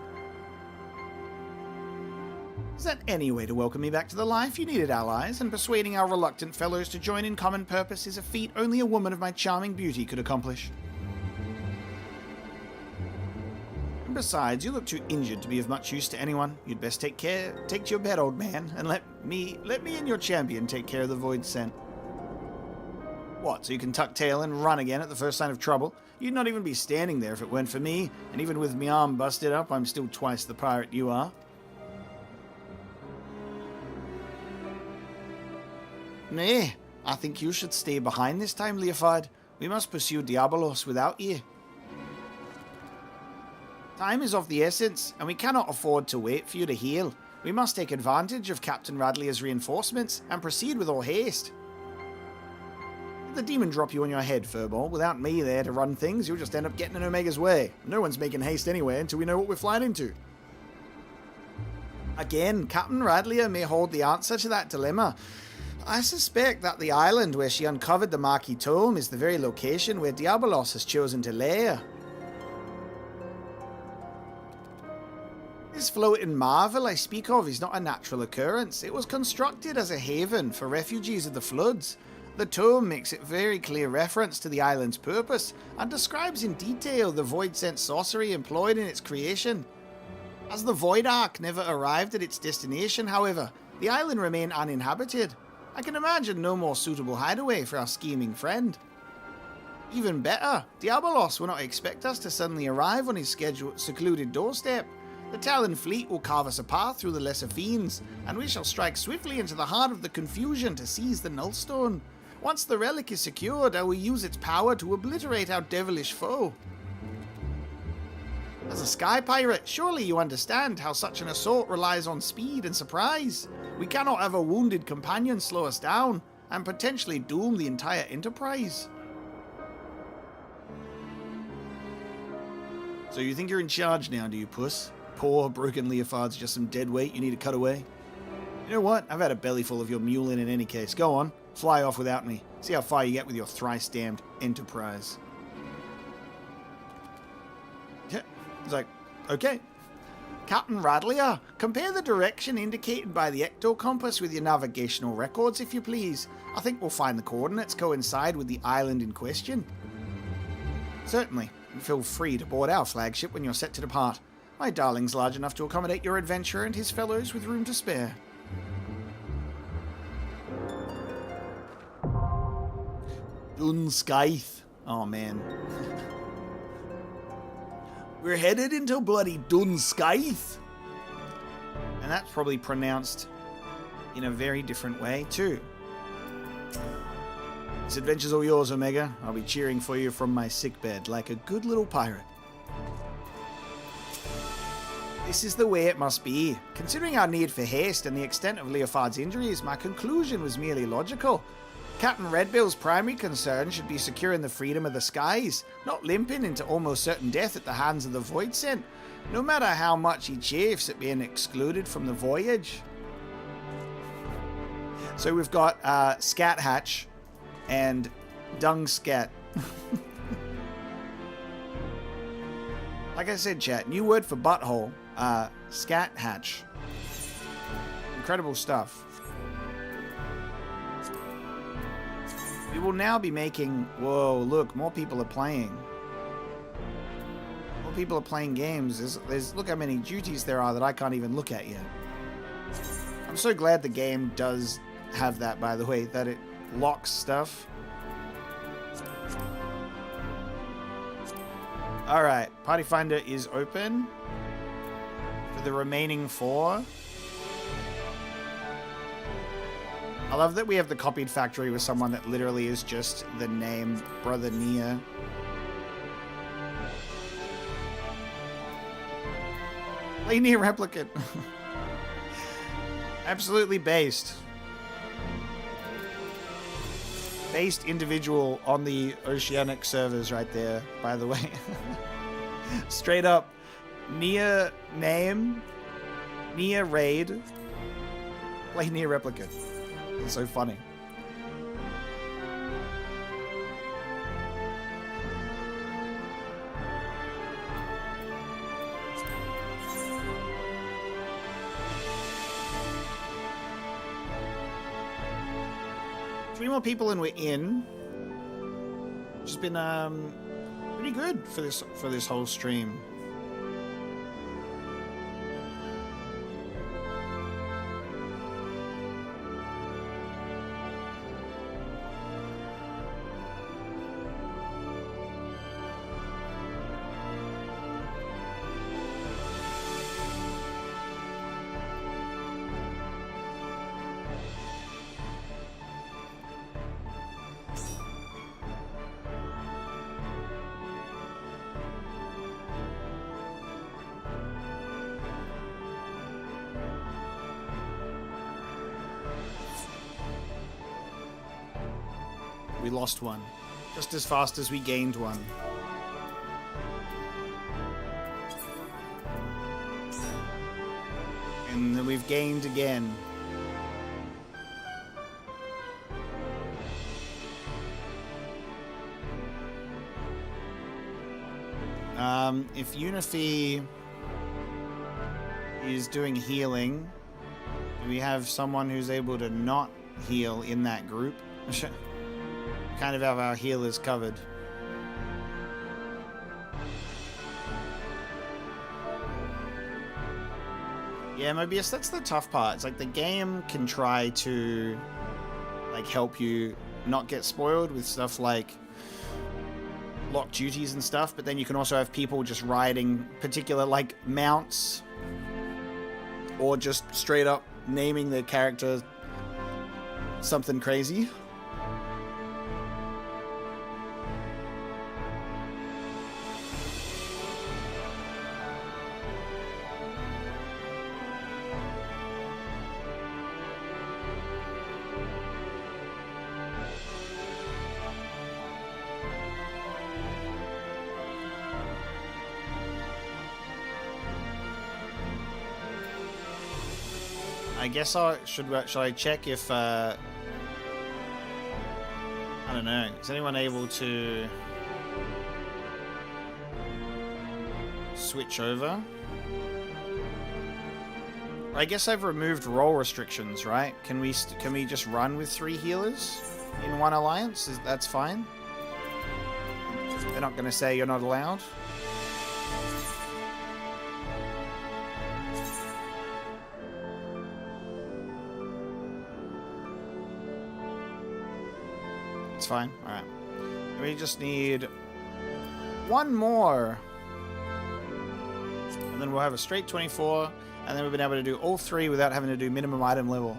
Is that any way to welcome me back to the life? You needed allies, and persuading our reluctant fellows to join in common purpose is a feat only a woman of my charming beauty could accomplish. And besides, you look too injured to be of much use to anyone. You'd best take to your bed, old man, and let me and your champion take care of the void scent. What, so you can tuck tail and run again at the first sign of trouble? You'd not even be standing there if it weren't for me, and even with me arm busted up, I'm still twice the pirate you are. Nay, I think you should stay behind this time, Leofard. We must pursue Diabolos without you. Time is of the essence, and we cannot afford to wait for you to heal. We must take advantage of Captain Radley's reinforcements and proceed with all haste. Let the demon drop you on your head, Furball. Without me there to run things, you'll just end up getting in Omega's way. No one's making haste anyway until we know what we're flying into. Again, Captain Radley may hold the answer to that dilemma. I suspect that the island where she uncovered the Mhach tome is the very location where Diabolos has chosen to lair. This floating marvel I speak of is not a natural occurrence. It was constructed as a haven for refugees of the floods. The tome makes it very clear reference to the island's purpose and describes in detail the void-sent sorcery employed in its creation. As the Void Ark never arrived at its destination, however, the island remained uninhabited. I can imagine no more suitable hideaway for our scheming friend. Even better, Diabolos will not expect us to suddenly arrive on his secluded doorstep. The Talon fleet will carve us a path through the lesser fiends, and we shall strike swiftly into the heart of the confusion to seize the Nullstone. Once the relic is secured, I will use its power to obliterate our devilish foe. As a sky pirate, surely you understand how such an assault relies on speed and surprise. We cannot have a wounded companion slow us down, and potentially doom the entire enterprise. So you think you're in charge now, do you, puss? Poor, broken Leofard's just some dead weight you need to cut away. You know what? I've had a belly full of your mulin in any case. Go on, fly off without me. See how far you get with your thrice-damned enterprise. Yeah, it's like, okay. Captain Radlier, compare the direction indicated by the ectocompass with your navigational records, if you please. I think we'll find the coordinates coincide with the island in question. Certainly, and feel free to board our flagship when you're set to depart. My darling's large enough to accommodate your adventurer and his fellows with room to spare. Dunskaith. Oh, man. We're headed into bloody Dunskaith. And that's probably pronounced in a very different way, too. This adventure's all yours, Omega. I'll be cheering for you from my sickbed like a good little pirate. This is the way it must be. Considering our need for haste and the extent of Leofard's injuries, my conclusion was merely logical. Captain Redbill's primary concern should be securing the freedom of the skies, not limping into almost certain death at the hands of the Void Scent, no matter how much he chafes at being excluded from the voyage. So we've got Scat Hatch and Dung Scat. Like I said, chat, new word for butthole. Scat Hatch. Incredible stuff. We will now be making... Whoa, look, more people are playing. More people are playing games. There's look how many duties there are that I can't even look at yet. I'm so glad the game does have that, by the way, that it locks stuff. Alright, Party Finder is open. For the remaining 4. I love that we have the copied factory with someone that literally is just the name Brother Nia. Play Nia Replicant. Absolutely based. Based individual on the Oceanic servers right there, by the way. Straight up. Nia name. Nia raid. Play Nia Replicant. It's so funny. 3 more people and we're in. Which has been pretty good for this whole stream. We lost one, just as fast as we gained one. And then we've gained again. If Unifi is doing healing, do we have someone who's able to not heal in that group? Kind of have our healers covered. Yeah, Mobius, that's the tough part. It's like the game can try to like help you not get spoiled with stuff like locked duties and stuff, but then you can also have people just riding particular like mounts or just straight up naming their character something crazy. I guess should I check if I don't know, is anyone able to switch over? I guess I've removed role restrictions, right? Can we just run with 3 healers in one alliance? That's fine. They're not going to say you're not allowed. It's fine. All right. We just need 1 more. And then we'll have a straight 24. And then we've been able to do all 3 without having to do minimum item level.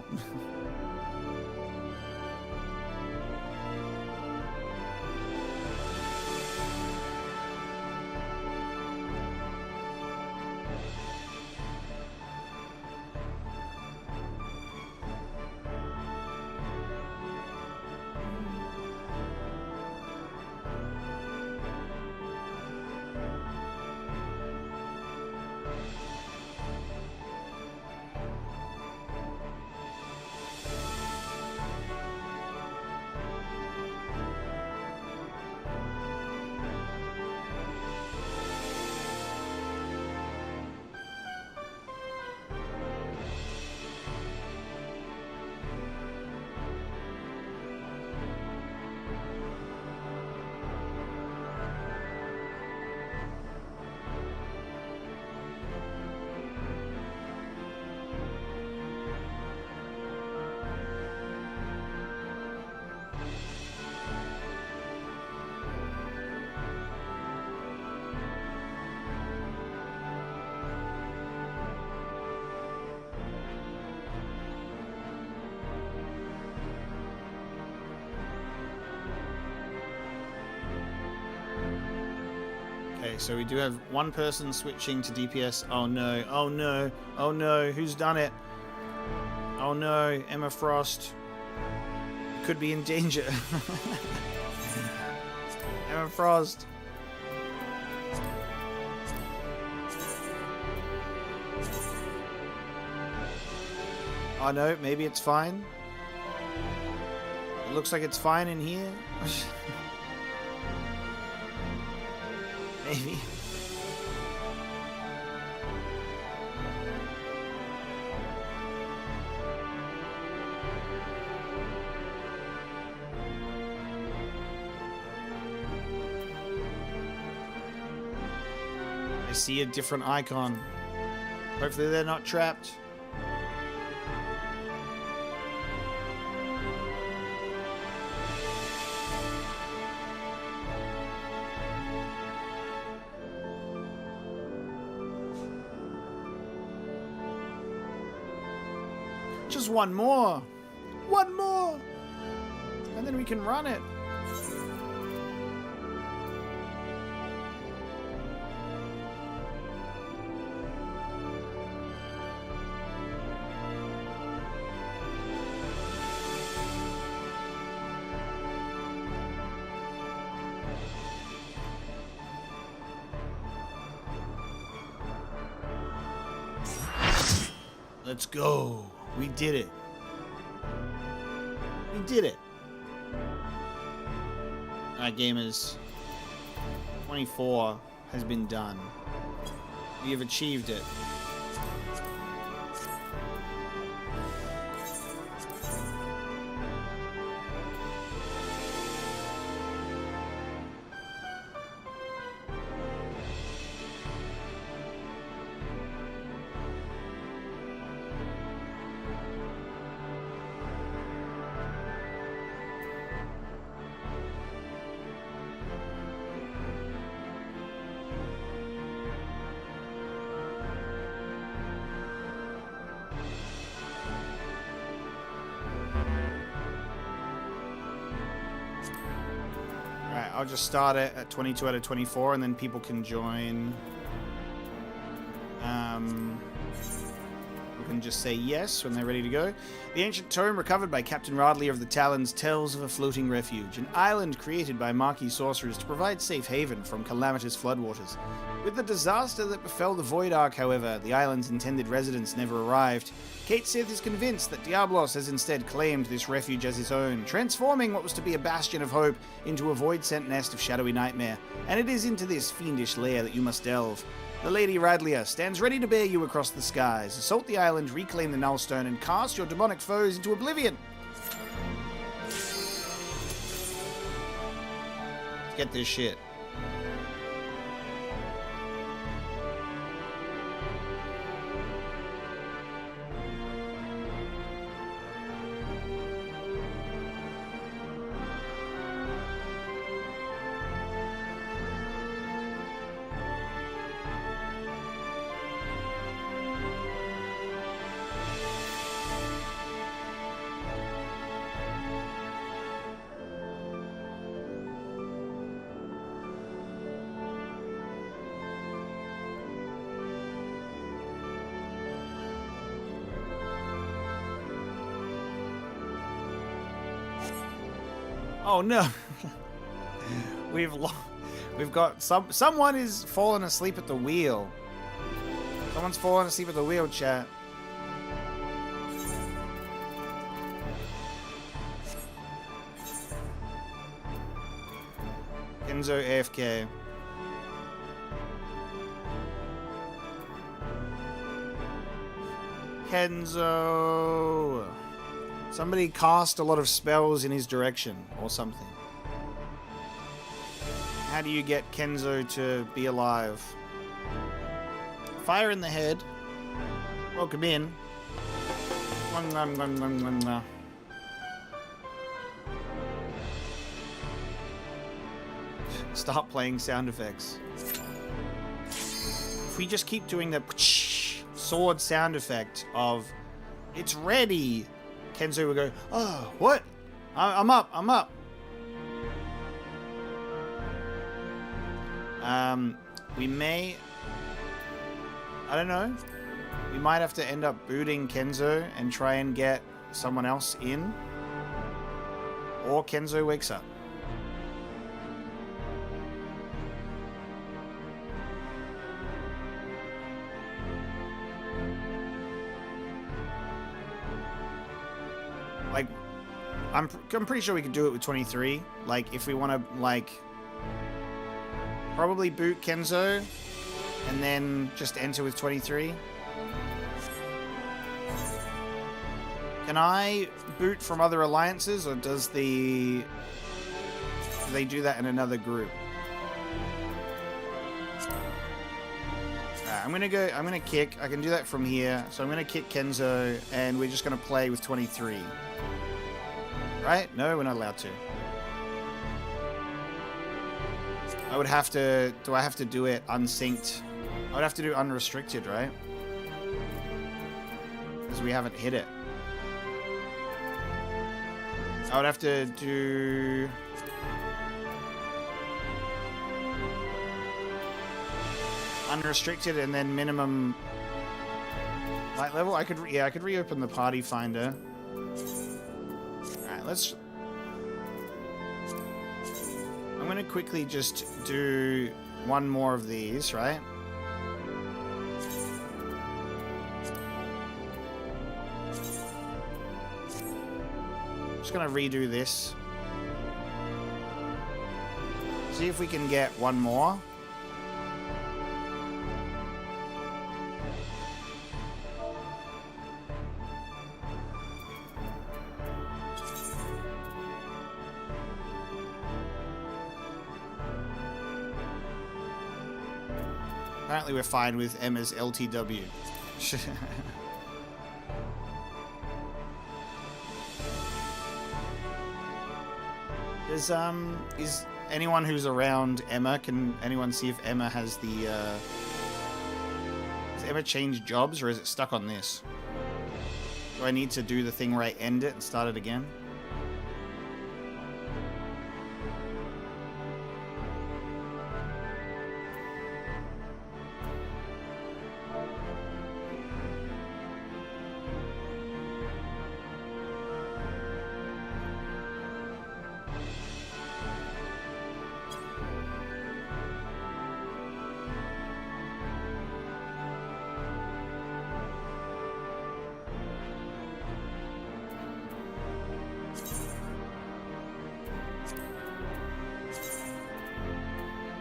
Okay, so we do have 1 person switching to DPS. Oh no, oh no, oh no, who's done it? Oh no, Emma Frost could be in danger. Emma Frost. Oh no, maybe it's fine. It looks like it's fine in here. Maybe. see a different icon. Hopefully they're not trapped. Just one more. One more. And then we can run it. Let's go. We did it. We did it. Alright, gamers. 24 has been done. We have achieved it. I'll just start it at 22 out of 24, and then people can join. We can just say yes when they're ready to go. The ancient tome recovered by Captain Radley of the Talons tells of a floating refuge, an island created by Mhach sorcerers to provide safe haven from calamitous floodwaters. With the disaster that befell the Void Ark, however, the island's intended residents never arrived. Kate Sith is convinced that Diablos has instead claimed this refuge as his own, transforming what was to be a bastion of hope into a void-sent nest of shadowy nightmare, and it is into this fiendish lair that you must delve. The Lady Radlia stands ready to bear you across the skies, assault the island, reclaim the Nullstone, and cast your demonic foes into oblivion. Let's get this shit. Oh no. We've got someone is falling asleep at the wheel. Someone's falling asleep at the wheel, chat. Kenzo AFK. Kenzo. Somebody cast a lot of spells in his direction, or something. How do you get Kenzo to be alive? Fire in the head. Welcome in. Start playing sound effects. If we just keep doing the sword sound effect of it's ready, Kenzo will go, oh, what? I'm up. We may... I don't know. We might have to end up booting Kenzo and try and get someone else in. Or Kenzo wakes up. Like, I'm pretty sure we could do it with 23. Like, if we want to, like, probably boot Kenzo and then just enter with 23. Can I boot from other alliances, or do they do that in another group? Alright, I'm gonna kick. I can do that from here. So I'm gonna kick Kenzo, and we're just gonna play with 23. Right? No, we're not allowed to. I would have to... Do I have to do it unsynced? I would have to do unrestricted, right? Because we haven't hit it. I would have to do... unrestricted and then minimum light level. I could reopen the party finder. Alright, let's... I'm gonna quickly just do one more of these, right? Just gonna redo this. See if we can get one more. Apparently we're fine with Emma's LTW. Is anyone who's around Emma, can anyone see if Emma has the, has Emma changed jobs, or is it stuck on this? Do I need to do the thing where I end it and start it again?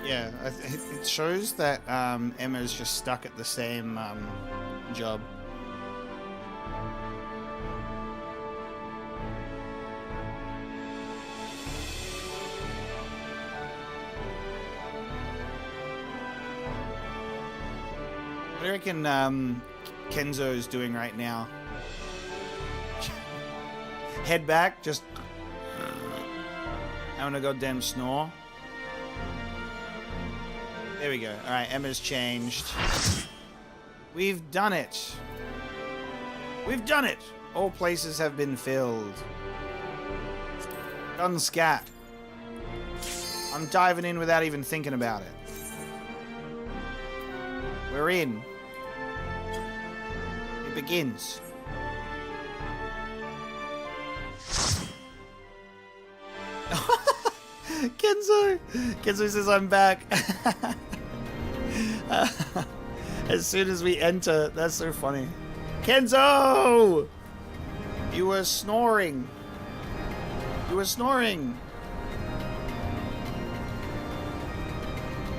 Yeah, it shows that Emma's just stuck at the same job. What do you reckon Kenzo's doing right now? Head back, just having a goddamn snore. There we go. Alright, Emma's changed. We've done it. We've done it! All places have been filled. Done scat. I'm diving in without even thinking about it. We're in. It begins. Kenzo says I'm back. As soon as we enter, that's so funny. Kenzo! You were snoring. You were snoring.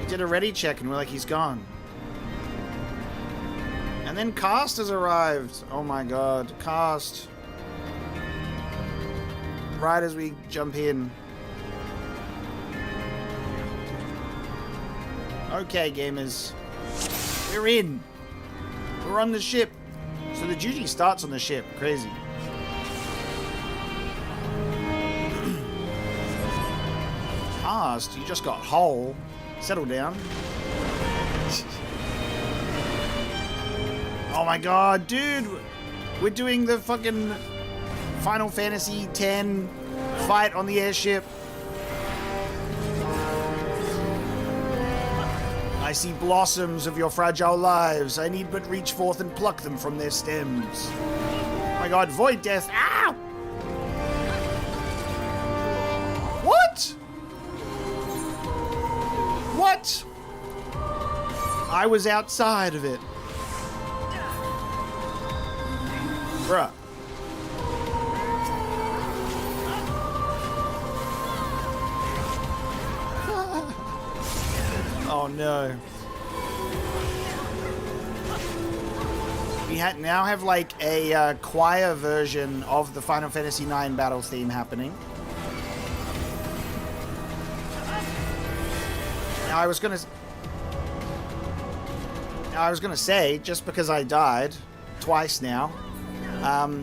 We did a ready check and we're like, he's gone. And then Cast has arrived. Oh my god, Cast. Right as we jump in. Okay, gamers. We're in. We're on the ship. So the duty starts on the ship. Crazy. Cast, you just got whole. Settle down. Oh my god, dude. We're doing the fucking Final Fantasy X fight on the airship. I see blossoms of your fragile lives. I need but reach forth and pluck them from their stems. Oh my god, Void Death. Ow! What? What? I was outside of it. Bruh. Oh no. We now have like a choir version of the Final Fantasy IX battle theme happening. Now I was going to say, just because I died twice now,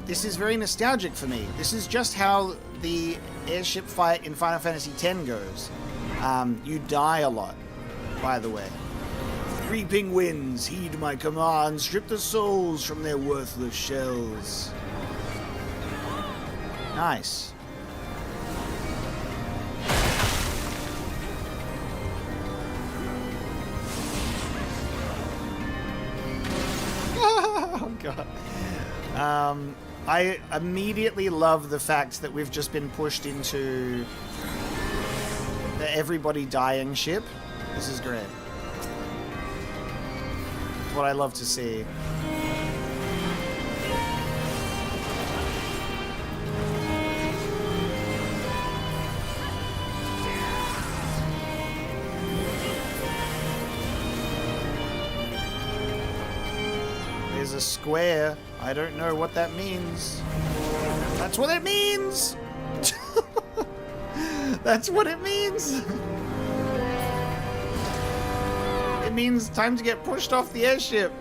this is very nostalgic for me. This is just how the airship fight in Final Fantasy X goes. You die a lot, by the way. Reaping winds, heed my command, strip the souls from their worthless shells. Nice. Oh god. I immediately love the fact that we've just been pushed into the everybody dying ship. This is great. It's what I love to see. There's a square. I don't know what that means. That's what it means! That's what it means! It means time to get pushed off the airship.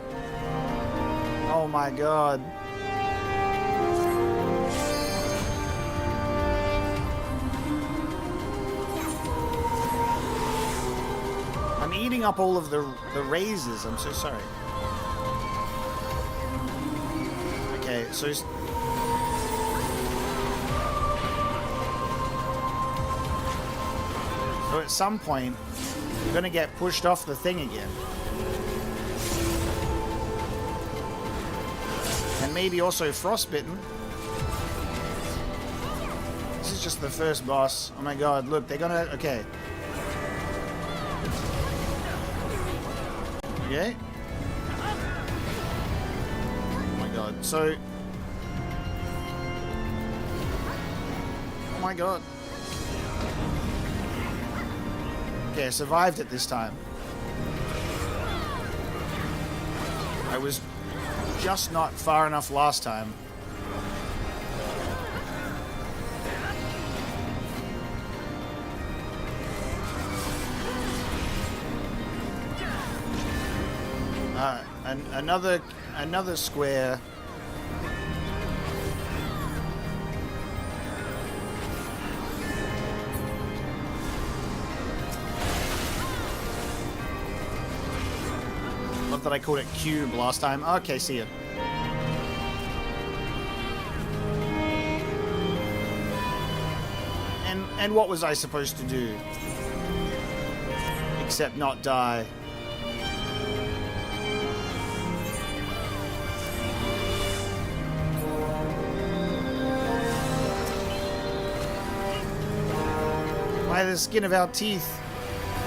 Oh my god. I'm eating up all of the razors. I'm so sorry. Okay, so at some point, you're gonna get pushed off the thing again. And maybe also frostbitten. This is just the first boss. Oh my god, look, they're gonna... Okay. Okay. So, oh my god. Okay, I survived it this time. I was just not far enough last time. Another square. That I called it cube last time. Okay, see ya. And what was I supposed to do? Except not die. By the skin of our teeth,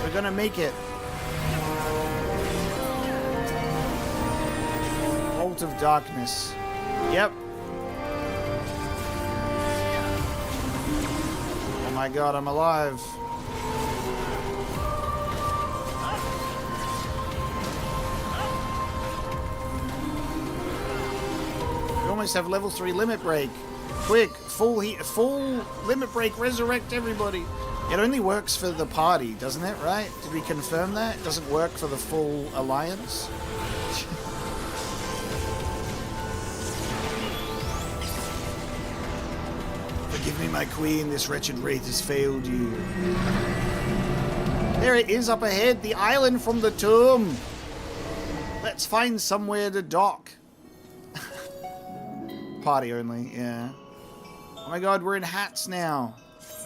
we're gonna make it. Of darkness. Yep. Oh my god, I'm alive. We almost have level 3 limit break. Quick, full limit break, resurrect everybody. It only works for the party, doesn't it, right? Did we confirm that? It doesn't work for the full alliance? Give me my queen, this wretched wraith has failed you. There it is up ahead, the island from the tomb. Let's find somewhere to dock. Party only, yeah. Oh my god, we're in hats now.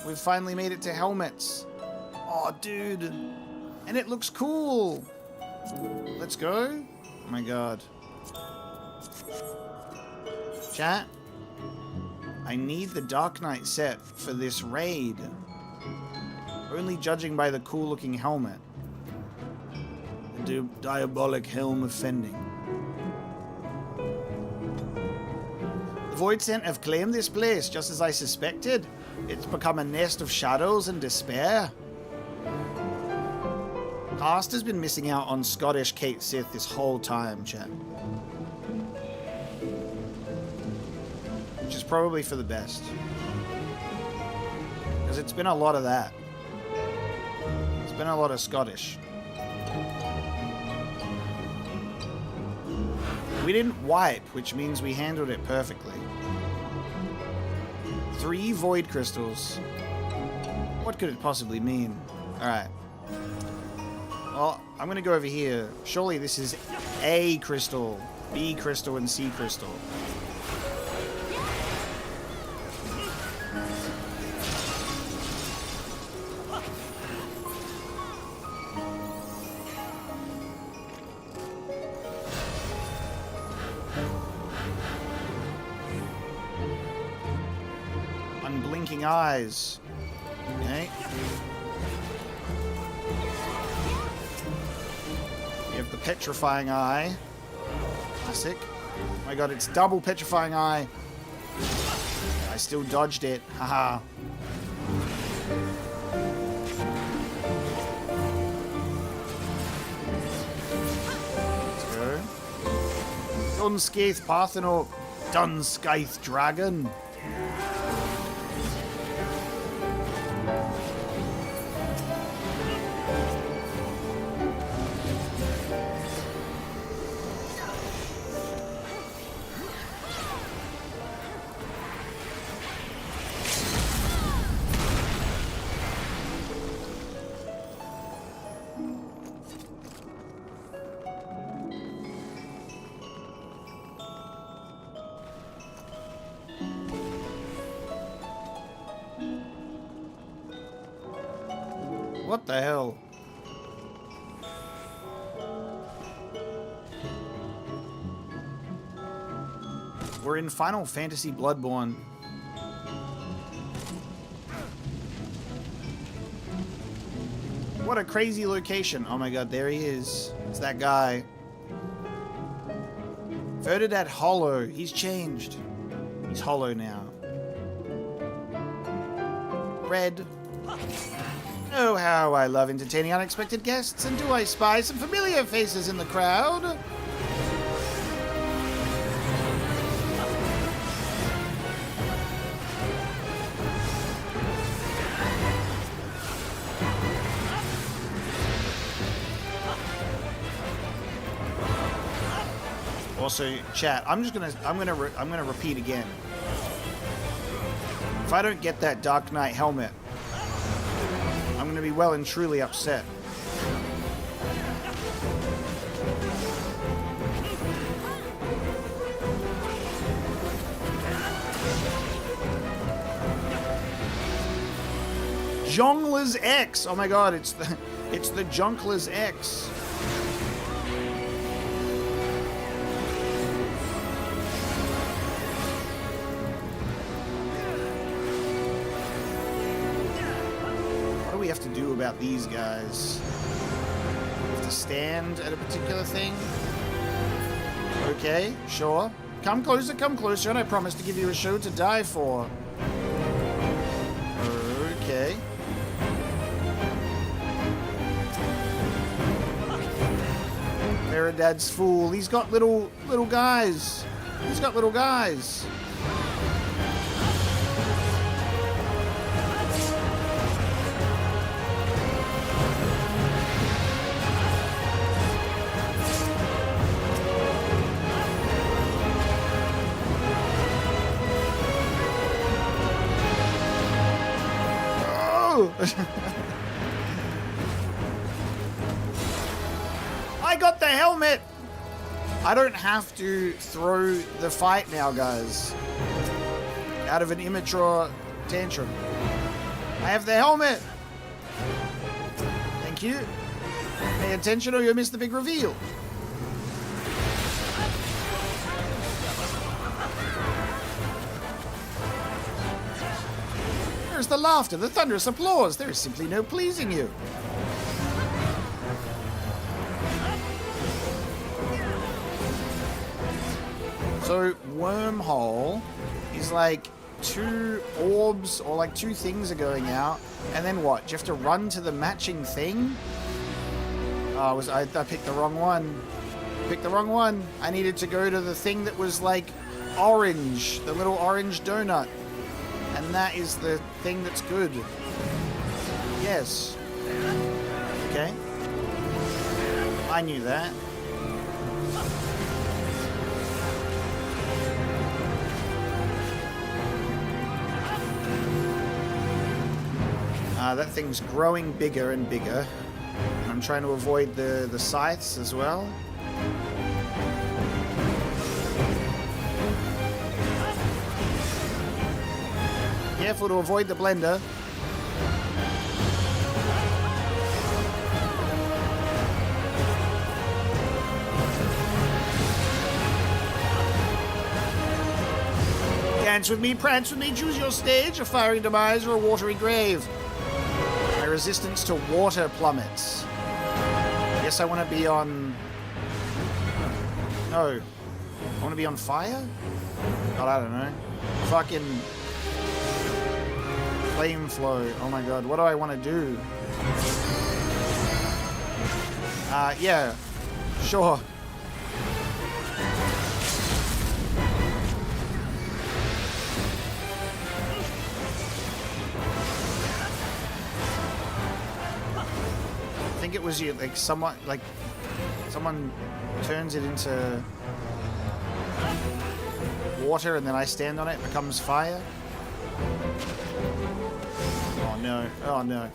We've finally made it to helmets. Oh, dude. And it looks cool. Let's go. Oh my god. Chat. I need the Dark Knight set for this raid. Only judging by the cool looking helmet. The diabolic helm of Fending. The Void Scent have claimed this place, just as I suspected. It's become a nest of shadows and despair. Cast has been missing out on Scottish Kate Sith this whole time, chat. Which is probably for the best. Because it's been a lot of that. It's been a lot of Scottish. We didn't wipe, which means we handled it perfectly. 3 void crystals. What could it possibly mean? Alright. Well, I'm gonna go over here. Surely this is A crystal, B crystal, and C crystal. Unblinking eyes. Okay. We have the petrifying eye. Classic. Oh my god, it's double petrifying eye. I still dodged it. Haha. Let's go. Dunscaith Partheno. Dunscaith Dragon. What the hell? We're in Final Fantasy Bloodborne. What a crazy location. Oh my god, there he is. It's that guy. Verdad Hollow. He's changed. He's hollow now. Red. Oh, how I love entertaining unexpected guests, and do I spy some familiar faces in the crowd? Also, chat, I'm gonna repeat again. If I don't get that Dark Knight helmet, I'm going to be well and truly upset. Jongler's X. Oh my god, it's the Jonkler's X. We have to do about these guys. We have to stand at a particular thing. Okay, sure. Come closer, and I promise to give you a show to die for. Okay. Meridad's fool. He's got little guys. He's got little guys. I got the helmet! I don't have to throw the fight now, guys. Out of an immature tantrum. I have the helmet! Thank you. Pay attention or you'll miss the big reveal. There's the laughter, the thunderous applause. There is simply no pleasing you. So, wormhole is like 2 orbs or like 2 things are going out. And then what? Do you have to run to the matching thing? Oh, I picked the wrong one. Picked the wrong one. I needed to go to the thing that was like orange. The little orange donut. And that is the thing that's good. Yes. Okay. I knew that. That thing's growing bigger and bigger. And I'm trying to avoid the scythes as well. Careful to avoid the blender. Dance with me, prance with me, choose your stage, a fiery demise or a watery grave. My resistance to water plummets. Guess I want to be on... No. I want to be on fire? God, I don't know. Fucking... Flame flow. Oh my god, what do I want to do? Yeah. Sure. I think it was you, like someone turns it into water and then I stand on it, it becomes fire. Oh no, oh no.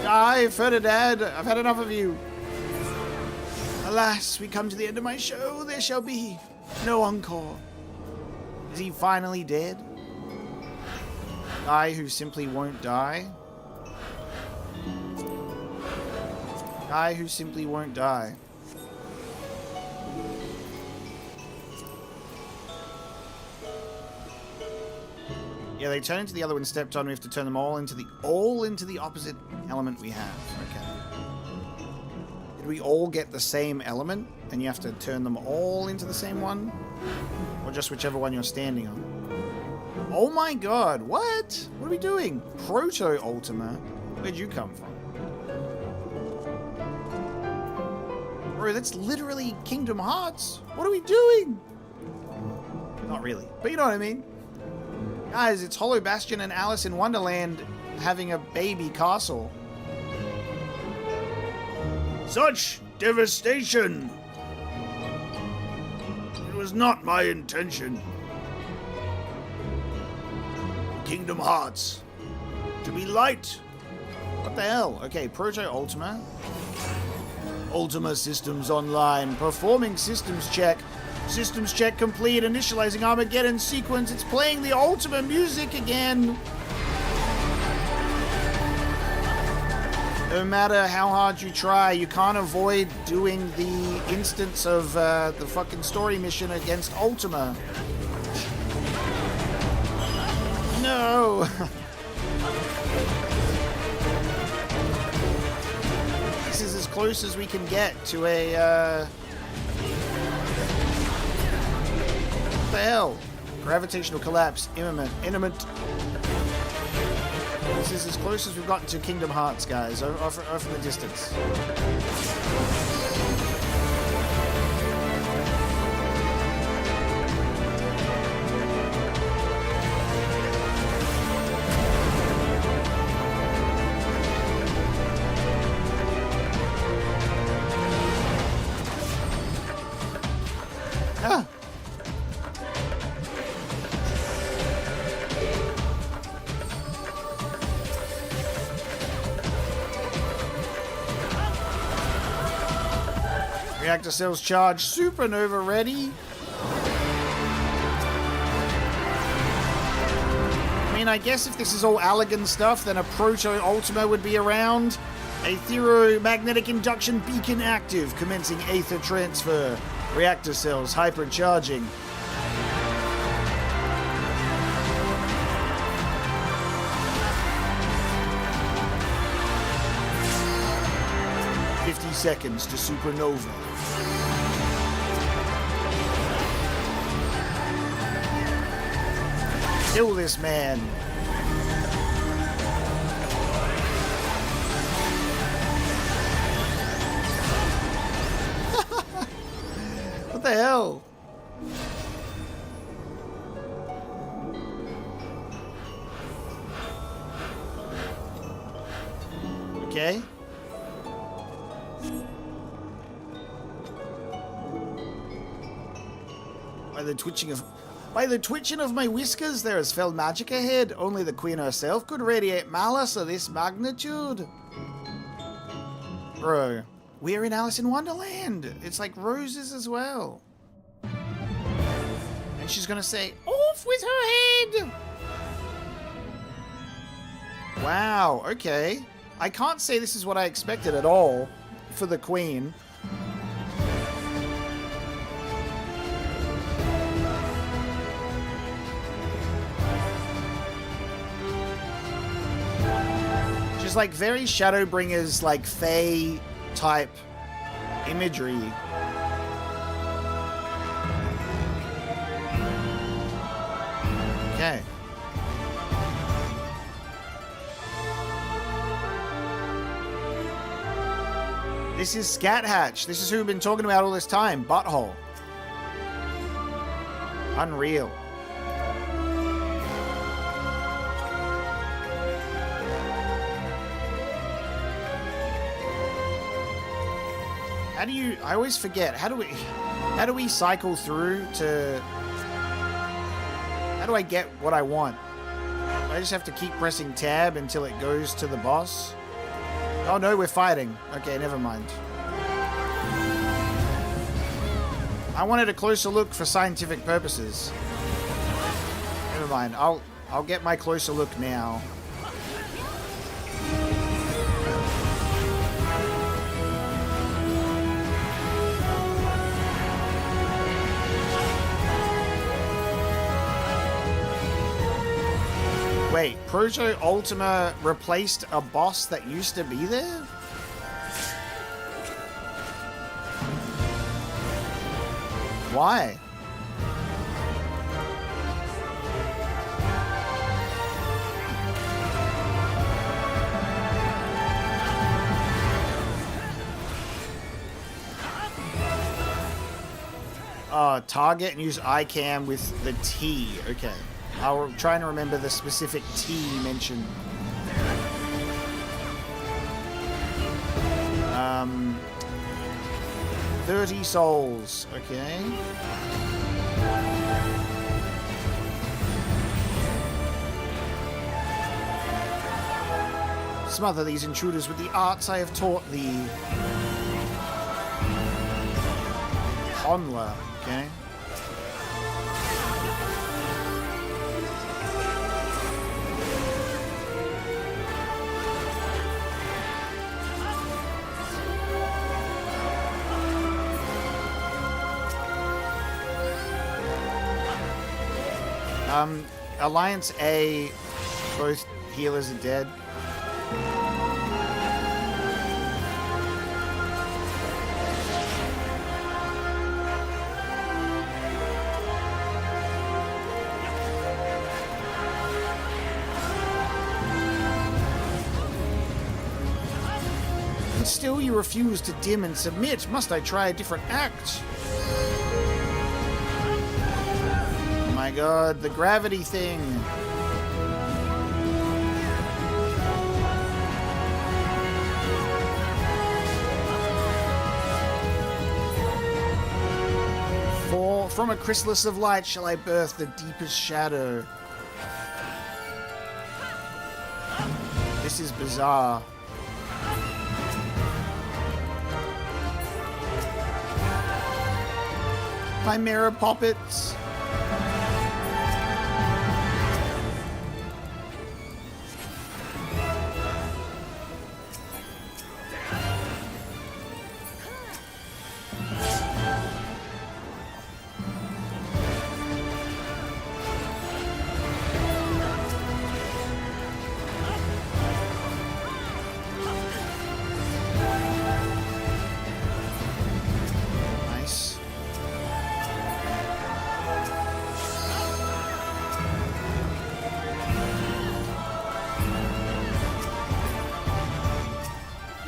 I've heard it, Dad. I've had enough of you. Alas, we come to the end of my show. There shall be no encore. Is he finally dead? Guy who simply won't die? Guy who simply won't die. Yeah, they turn into the other one stepped on. We have to turn them all into the opposite element we have. Okay. Did we all get the same element and you have to turn them all into the same one? Or just whichever one you're standing on? Oh my god, what? What are we doing? Proto-Ultima? Where'd you come from? Bro, that's literally Kingdom Hearts. What are we doing? Not really, but you know what I mean. Guys, it's Hollow Bastion and Alice in Wonderland having a baby castle. Such devastation! It was not my intention. Kingdom Hearts. To be light. What the hell? Okay, Proto-Ultima. Ultima Systems Online. Performing systems check. Systems check complete. Initializing Armageddon sequence. It's playing the Ultima music again. No matter how hard you try, you can't avoid doing the instance of the fucking story mission against Ultima. No! This is as close as we can get to a, what the hell? Gravitational collapse, imminent. This is as close as we've gotten to Kingdom Hearts, guys, off in the distance. Ah. Reactor cells charged. Supernova ready. I mean, I guess if this is all Allergan stuff, then a Proto-Ultima would be around. A magnetic induction beacon active. Commencing aether transfer. Reactor cells hypercharging. Seconds to supernova. Kill this man. What the hell? Okay. By the twitching of my whiskers, there is fell magic ahead. Only the queen herself could radiate malice of this magnitude. Bro, we're in Alice in Wonderland. It's like roses as well. And she's gonna say, off with her head! Wow, okay. I can't say this is what I expected at all for the queen. She's like very Shadowbringers, like Fae type imagery. Okay. This is Scat Hatch. This is who we've been talking about all this time. Butthole. Unreal. How do you... I always forget. How do we cycle through to... How do I get what I want? I just have to keep pressing tab until it goes to the boss? Oh no, we're fighting. Okay, never mind. I wanted a closer look for scientific purposes. Never mind. I'll get my closer look now. Wait, Proto Ultima replaced a boss that used to be there? Why? Target and use ICAM with the T. Okay. I'm trying to remember the specific T mentioned. 30 souls. Okay. Smother these intruders with the arts I have taught thee. Onla. Okay. Alliance A, both healers are dead. And still you refuse to dim and submit. Must I try a different act? My god, the gravity thing. For from a chrysalis of light shall I birth the deepest shadow. This is bizarre. Chimera puppets.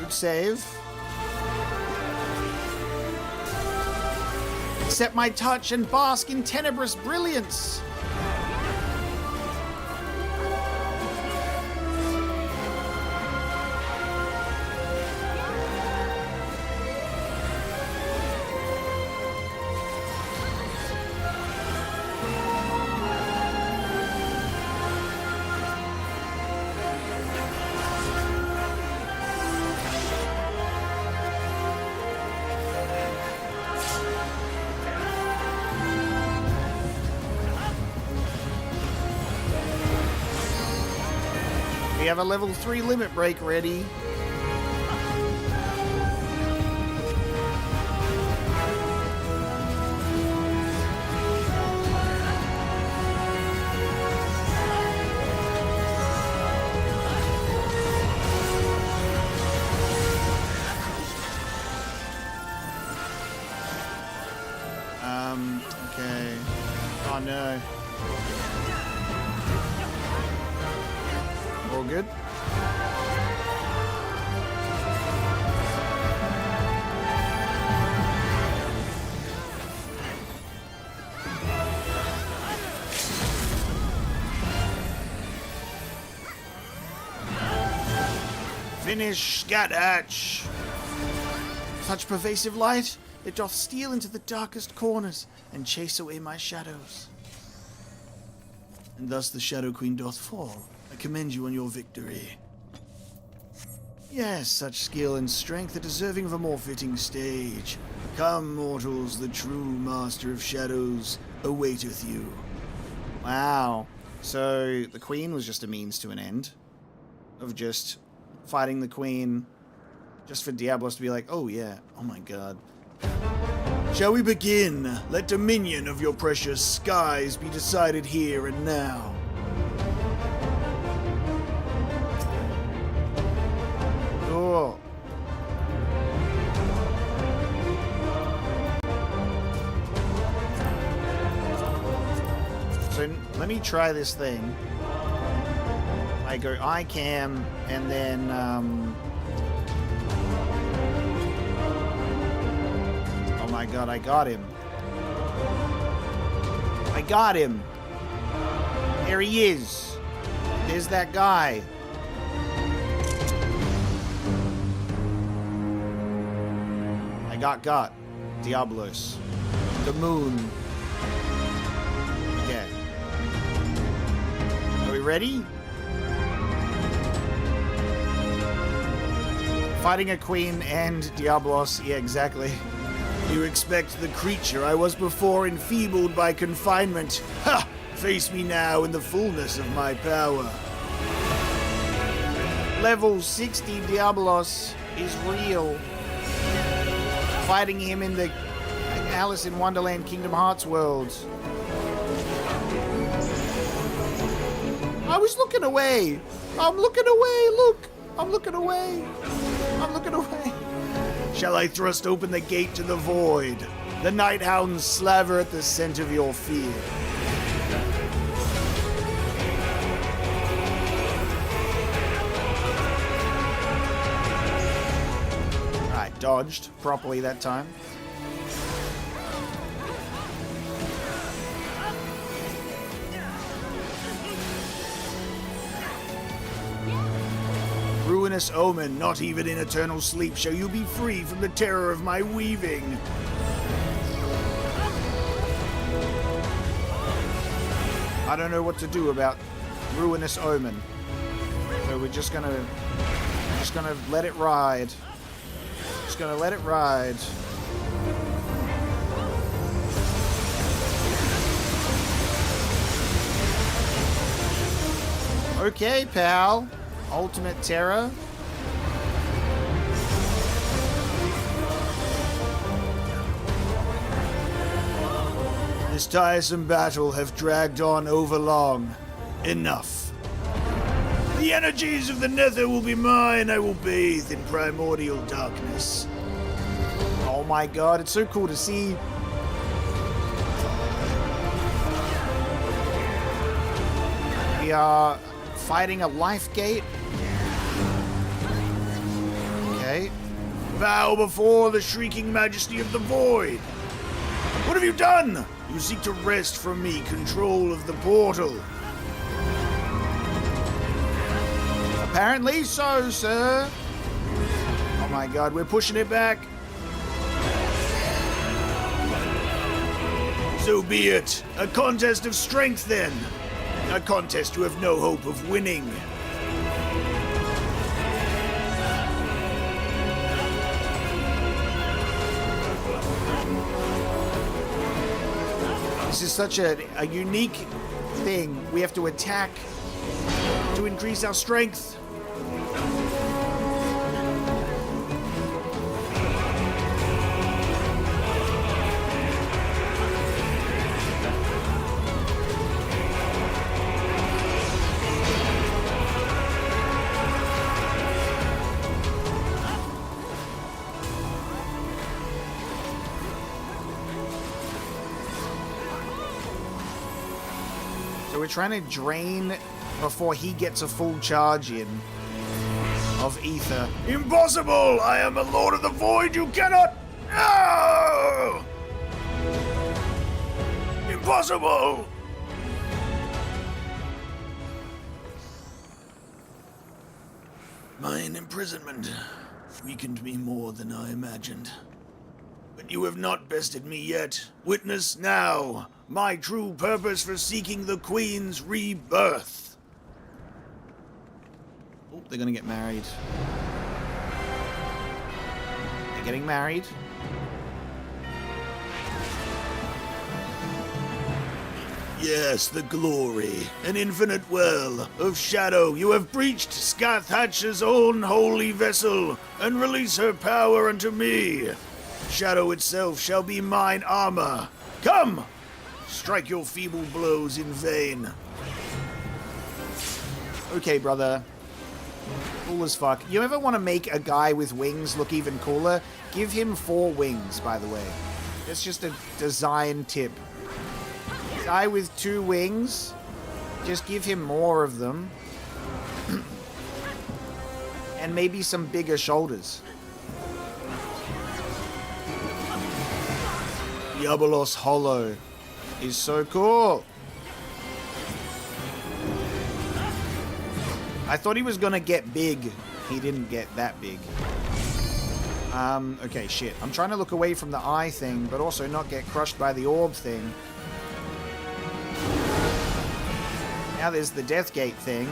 Save. Accept my touch and bask in tenebrous brilliance. we have a level 3 limit break ready. Okay. Oh no. All good? Finish, Scathatch! Such pervasive light, it doth steal into the darkest corners and chase away my shadows. And thus the Shadow Queen doth fall. I commend you on your victory. Yes, such skill and strength are deserving of a more fitting stage. Come, mortals, the true master of shadows awaiteth you. Wow. So the Queen was just a means to an end of just fighting the Queen just for Diablos to be like, oh yeah, oh my god. Shall we begin? Let dominion of your precious skies be decided here and now. Cool. So let me try this thing. I go ICAM and then oh my god, I got him. I got him. There he is. There's that guy. I got Diablos. The moon. Okay. Are we ready? Fighting a queen and Diablos. Yeah, exactly. You expect the creature I was before enfeebled by confinement. Ha! Face me now in the fullness of my power. Level 60 Diablos is real. Fighting him in the Alice in Wonderland Kingdom Hearts world. I was looking away. I'm looking away, look. I'm looking away. I'm looking away. Shall I thrust open the gate to the void? The night hounds slaver at the scent of your fear. Alright, dodged properly that time. Ruinous omen, not even in eternal sleep shall you be free from the terror of my weaving. I don't know what to do about ruinous omen. So we're just gonna let it ride. Just gonna let it ride. Okay, pal. Ultimate terror. This tiresome battle have dragged on overlong. Enough. The energies of the nether will be mine. I will bathe in primordial darkness. Oh my god, it's so cool to see. We are fighting a life gate. Okay. Bow before the shrieking majesty of the void. What have you done? You seek to wrest from me control of the portal. Apparently so, sir. Oh my god, we're pushing it back. So be it. A contest of strength then. A contest you have no hope of winning. This is such a unique thing. We have to attack to increase our strength. So we're trying to drain before he gets a full charge in of ether. Impossible! I am a Lord of the Void! You cannot... No! Impossible! Mine imprisonment weakened me more than I imagined. But you have not bested me yet. Witness now my true purpose for seeking the Queen's rebirth. Oh, they're gonna get married. They're getting married. Yes, the glory, an infinite well of shadow. You have breached Scathhatch's own holy vessel, and release her power unto me. Shadow itself shall be mine armor. Come! Strike your feeble blows in vain. Okay, brother. Cool as fuck. You ever want to make a guy with wings look even cooler? Give him 4 wings, by the way. That's just a design tip. Guy with 2 wings, just give him more of them. And maybe some bigger shoulders. Diabolos Hollow is so cool. I thought he was gonna get big. He didn't get that big. Okay, shit. I'm trying to look away from the eye thing, but also not get crushed by the orb thing. Now there's the Death Gate thing.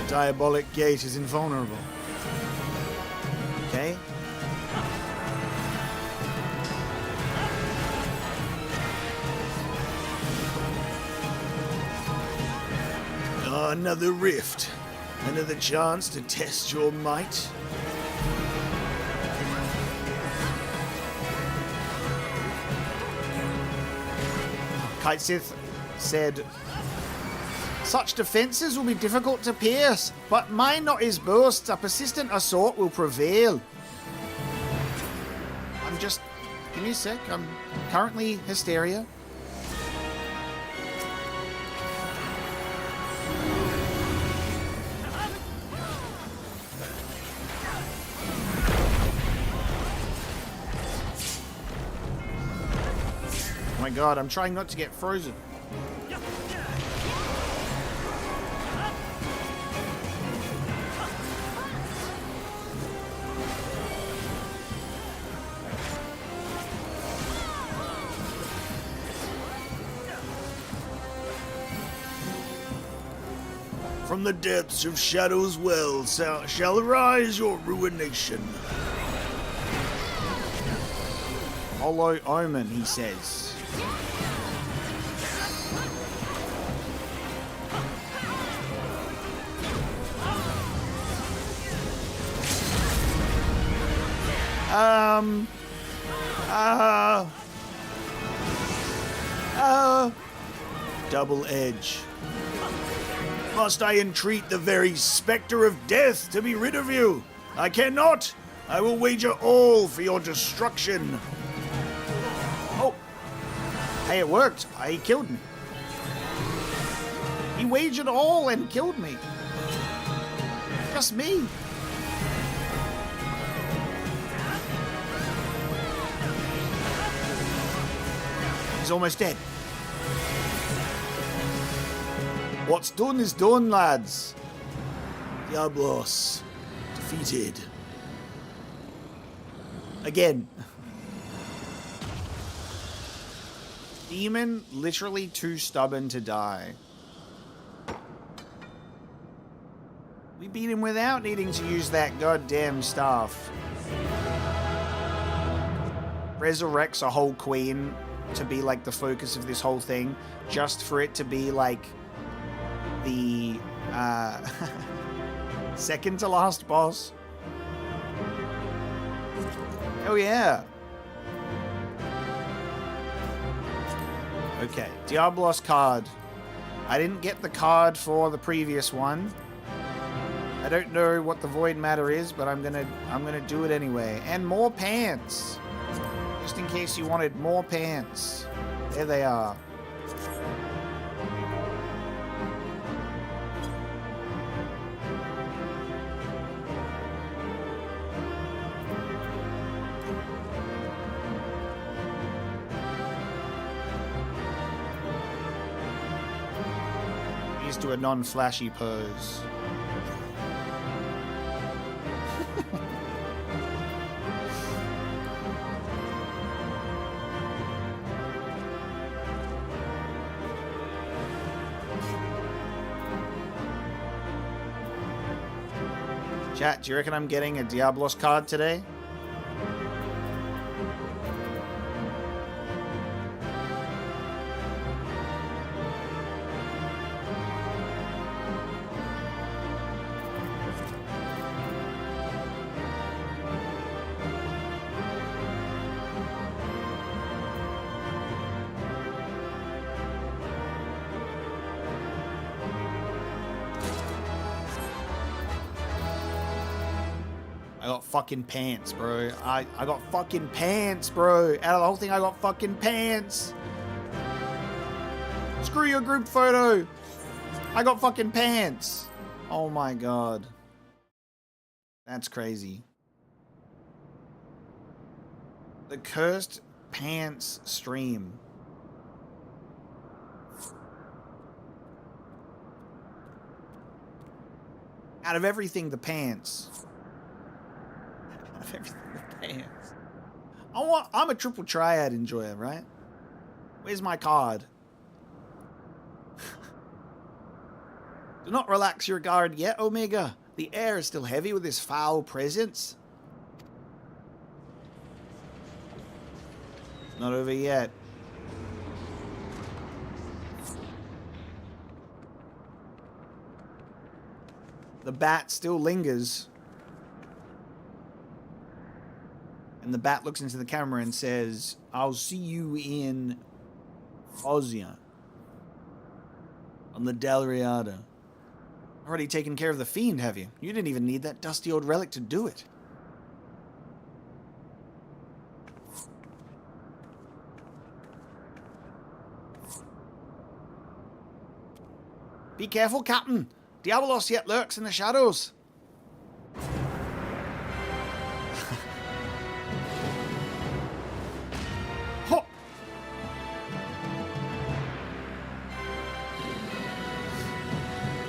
The Diabolic Gate is invulnerable. Okay. Another rift. Another chance to test your might. Kite Sith said, such defenses will be difficult to pierce, but mine not his boasts. A persistent assault will prevail. I'm just... Give me a sec. I'm currently hysteria. Oh my god, I'm trying not to get frozen. From the depths of Shadow's well shall arise your ruination. Hollow Omen, he says. Double edge. Must I entreat the very spectre of death to be rid of you? I cannot. I will wager all for your destruction. Oh. Hey, it worked. He killed me. He wagered all and killed me. Just me. He's almost dead. What's done is done, lads. Diablos defeated. Again. Demon literally too stubborn to die. We beat him without needing to use that goddamn staff. resurrects a whole queen to be like the focus of this whole thing, just for it to be like the second to last boss. Oh yeah. Okay, Diablos card. I didn't get the card for the previous one. I don't know what the void matter is, but I'm gonna do it anyway. And more pants. Just in case you wanted more pants. There they are. He's to a non-flashy pose. Chat, do you reckon I'm getting a Diablos card today? I got fucking pants, bro. I got fucking pants, bro. Out of the whole thing, I got fucking pants. Screw your group photo. I got fucking pants. Oh my god. That's crazy. The cursed pants stream. Out of everything, the pants. Everything with pants. I'm a triple triad enjoyer, right? Where's my card? Do not relax your guard yet, Omega. The air is still heavy with this foul presence. Not over yet. The bat still lingers. And the bat looks into the camera and says, I'll see you in Ozia. On the Dalriada. Already taken care of the fiend, have you? You didn't even need that dusty old relic to do it. Be careful, Captain. Diabolos yet lurks in the shadows.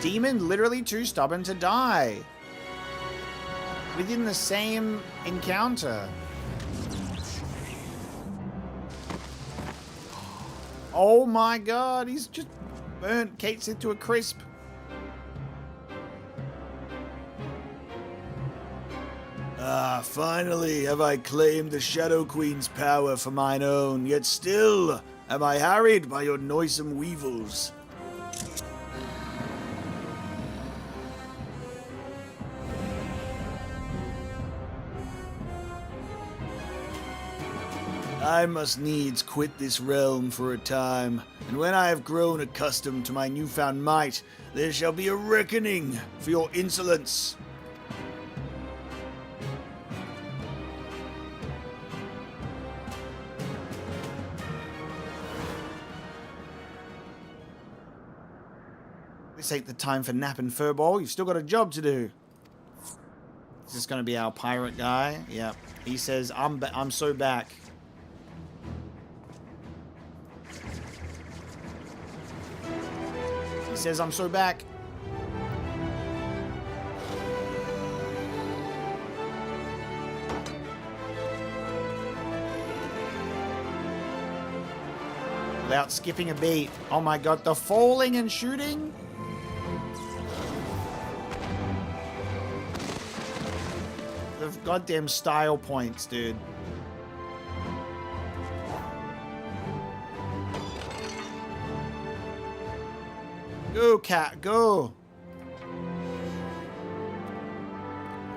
Demon literally too stubborn to die. Within the same encounter. Oh my god, he's just burnt Kate Sith to a crisp. Ah, finally have I claimed the Shadow Queen's power for mine own, yet still am I harried by your noisome weevils. I must needs quit this realm for a time, and when I have grown accustomed to my newfound might, there shall be a reckoning for your insolence. This ain't the time for napping, Furball. You've still got a job to do. Is this going to be our pirate guy? Yep. He says, I'm so back. He says, I'm so back. Without skipping a beat. Oh my god, the falling and shooting? The goddamn style points, dude. Go, cat, go.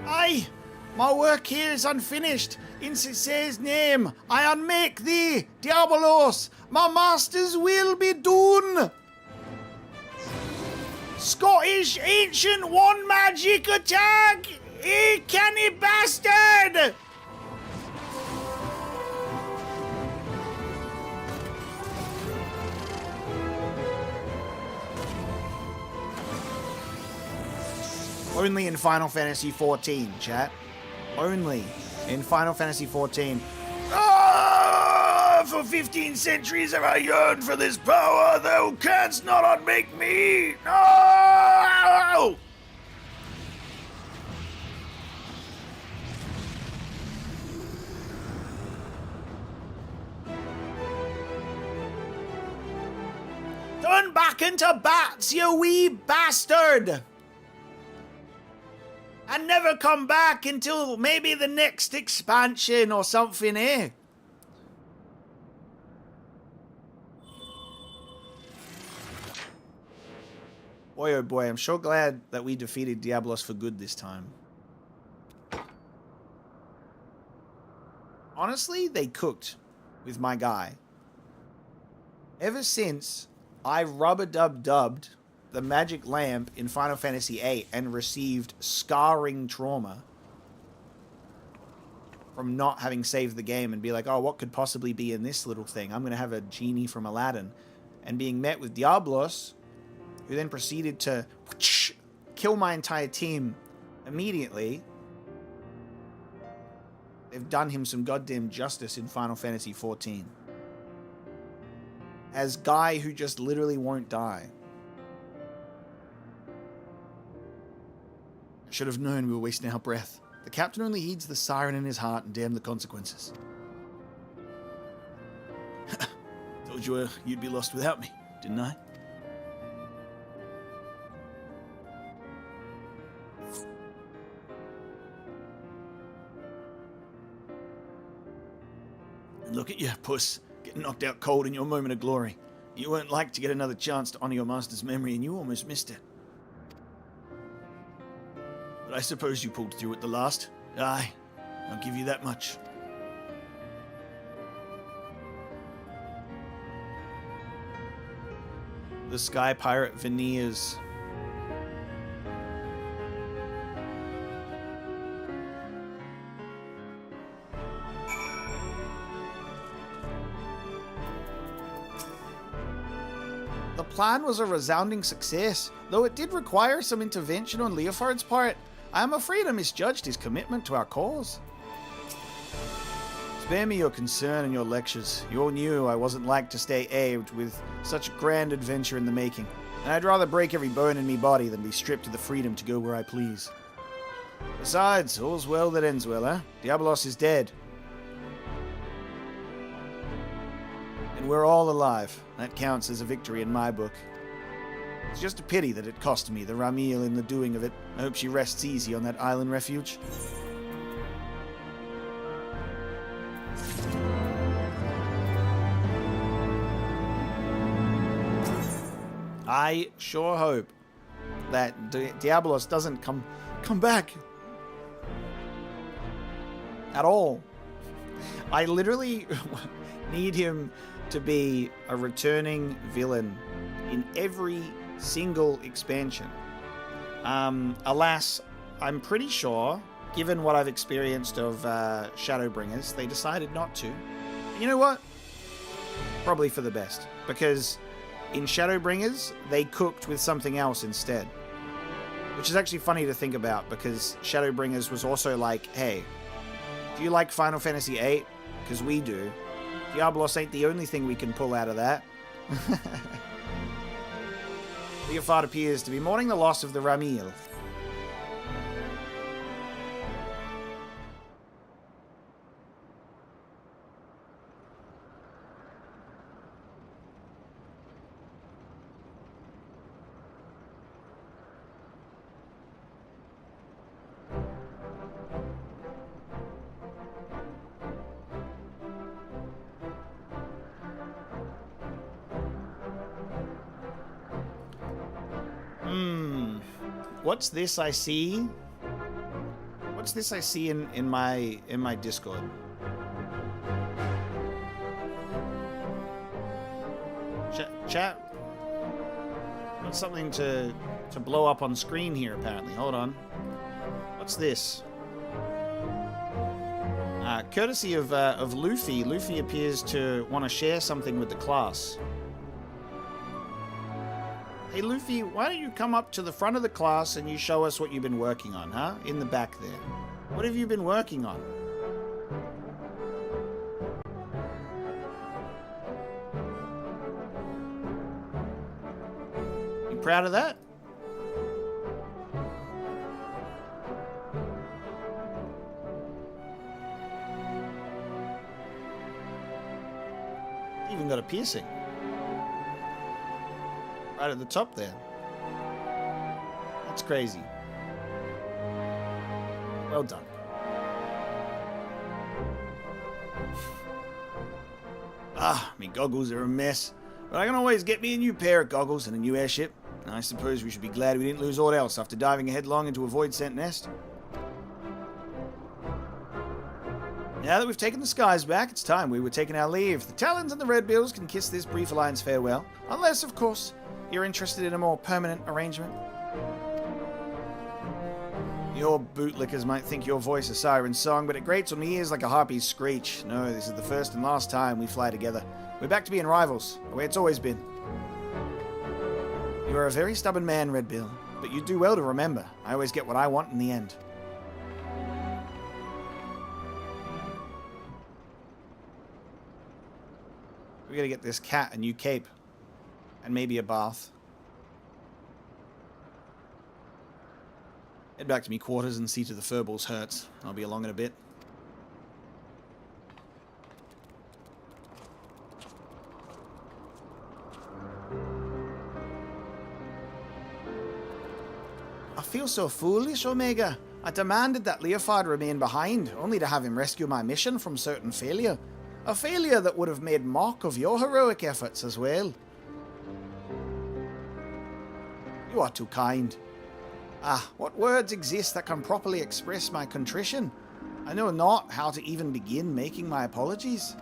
Aye, my work here is unfinished. In Sisei's name, I unmake thee, Diabolos. My master's will be done. Scottish ancient one magic attack. Canny bastard. Only in Final Fantasy XIV, chat. Only in Final Fantasy XIV. Ah! For 15 centuries have I yearned for this power. Thou canst not unmake me. No! Turn back into bats, you wee bastard! And never come back until maybe the next expansion or something, eh? Boy, oh boy, I'm sure glad that we defeated Diablos for good this time. Honestly, they cooked with my guy. Ever since I rubber-dub-dubbed the magic lamp in Final Fantasy VIII and received scarring trauma from not having saved the game and be like, oh, what could possibly be in this little thing? I'm going to have a genie from Aladdin. And being met with Diablos, who then proceeded to kill my entire team immediately. They've done him some goddamn justice in Final Fantasy XIV. As guy who just literally won't die. Should have known we were wasting our breath. The captain only heeds the siren in his heart and damn the consequences. Told you you'd be lost without me, didn't I? And look at you, puss, getting knocked out cold in your moment of glory. You weren't like to get another chance to honor your master's memory, and you almost missed it. I suppose you pulled through at the last. Aye, I'll give you that much. The Sky Pirate veneers. The plan was a resounding success, though it did require some intervention on Leofard's part. I am afraid I misjudged his commitment to our cause. Spare me your concern and your lectures. You all knew I wasn't like to stay aged with such a grand adventure in the making, and I'd rather break every bone in me body than be stripped of the freedom to go where I please. Besides, all's well that ends well, eh? Diabolos is dead. And we're all alive. That counts as a victory in my book. It's just a pity that it cost me the Ramil in the doing of it. I hope she rests easy on that island refuge. I sure hope that Diabolos doesn't come back at all. I literally need him to be a returning villain in every single expansion. Alas, I'm pretty sure, given what I've experienced of Shadowbringers, they decided not to. You know what? Probably for the best, because in Shadowbringers, they cooked with something else instead. Which is actually funny to think about, because Shadowbringers was also like, hey, do you like Final Fantasy VIII? Because we do. Diablos ain't the only thing we can pull out of that. Leofard appears to be mourning the loss of the Ramil. What's this I see? What's this I see in my Discord? Chat. Got something to blow up on screen here apparently. Hold on. What's this? Courtesy of Luffy. Luffy appears to want to share something with the class. Hey Luffy, why don't you come up to the front of the class and you show us what you've been working on, huh? In the back there. What have you been working on? You proud of that? Even got a piercing. Right at the top there. That's crazy. Well done. Me goggles are a mess. But I can always get me a new pair of goggles and a new airship. I suppose we should be glad we didn't lose all else after diving headlong into a void-sent nest. Now that we've taken the skies back, it's time we were taking our leave. The Talons and the Red Bills can kiss this brief alliance farewell. Unless, of course, you're interested in a more permanent arrangement. Your bootlickers might think your voice a siren's song, but it grates on the ears like a harpy's screech. No, this is the first and last time we fly together. We're back to being rivals, the way it's always been. You are a very stubborn man, Red Bill, but you do well to remember. I always get what I want in the end. We gotta get this cat a new cape. And maybe a bath. Head back to me quarters and see to the furballs hurts. I'll be along in a bit. I feel so foolish, Omega. I demanded that Leofard remain behind, only to have him rescue my mission from certain failure. A failure that would have made mock of your heroic efforts as well. You are too kind. What words exist that can properly express my contrition? I know not how to even begin making my apologies.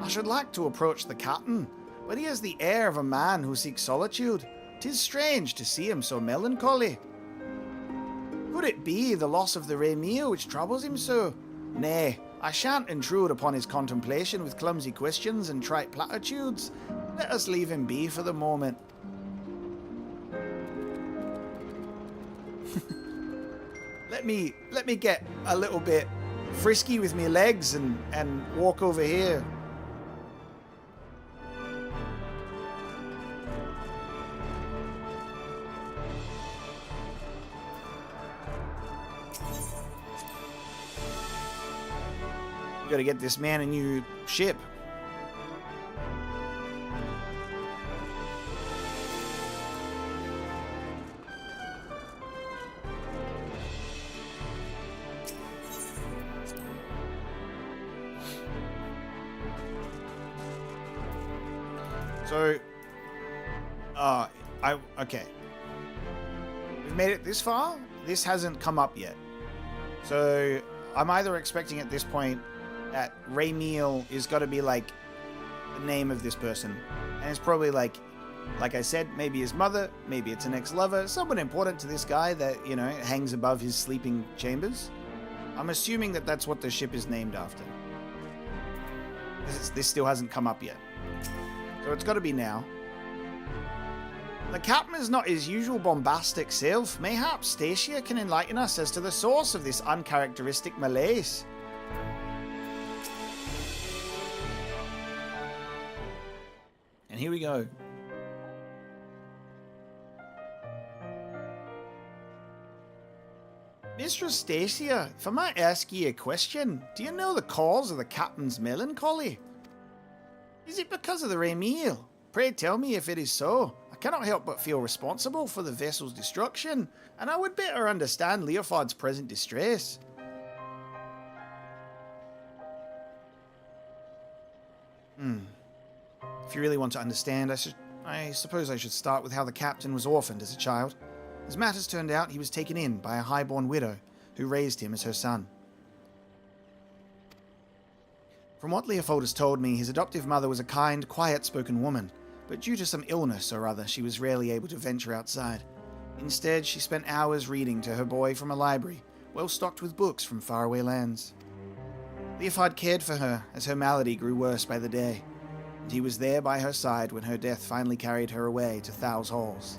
I should like to approach the captain, but he has the air of a man who seeks solitude. 'Tis strange to see him so melancholy. Could it be the loss of the Raymir which troubles him so? Nay, I shan't intrude upon his contemplation with clumsy questions and trite platitudes. Let us leave him be for the moment. Let me get a little bit frisky with my legs and walk over here. We gotta get this man a new ship. So, okay. We've made it this far. This hasn't come up yet. So, I'm either expecting at this point that Raymir is got to be like the name of this person. And it's probably like I said, maybe his mother, maybe it's an ex-lover, someone important to this guy that, you know, hangs above his sleeping chambers. I'm assuming that that's what the ship is named after. This still hasn't come up yet. So it's got to be now. The captain is not his usual bombastic self. Mayhaps Stacia can enlighten us as to the source of this uncharacteristic malaise. And here we go. Mistress Stacia, if I might ask you a question, do you know the cause of the captain's melancholy? Is it because of the Raymir? Pray tell me if it is so. I cannot help but feel responsible for the vessel's destruction, and I would better understand Leofard's present distress. If you really want to understand, I suppose I should start with how the captain was orphaned as a child. As matters turned out, he was taken in by a highborn widow who raised him as her son. From what Leofoldus told me, his adoptive mother was a kind, quiet-spoken woman, but due to some illness or other, she was rarely able to venture outside. Instead, she spent hours reading to her boy from a library, well stocked with books from faraway lands. Leofard cared for her as her malady grew worse by the day, and he was there by her side when her death finally carried her away to Thau's halls.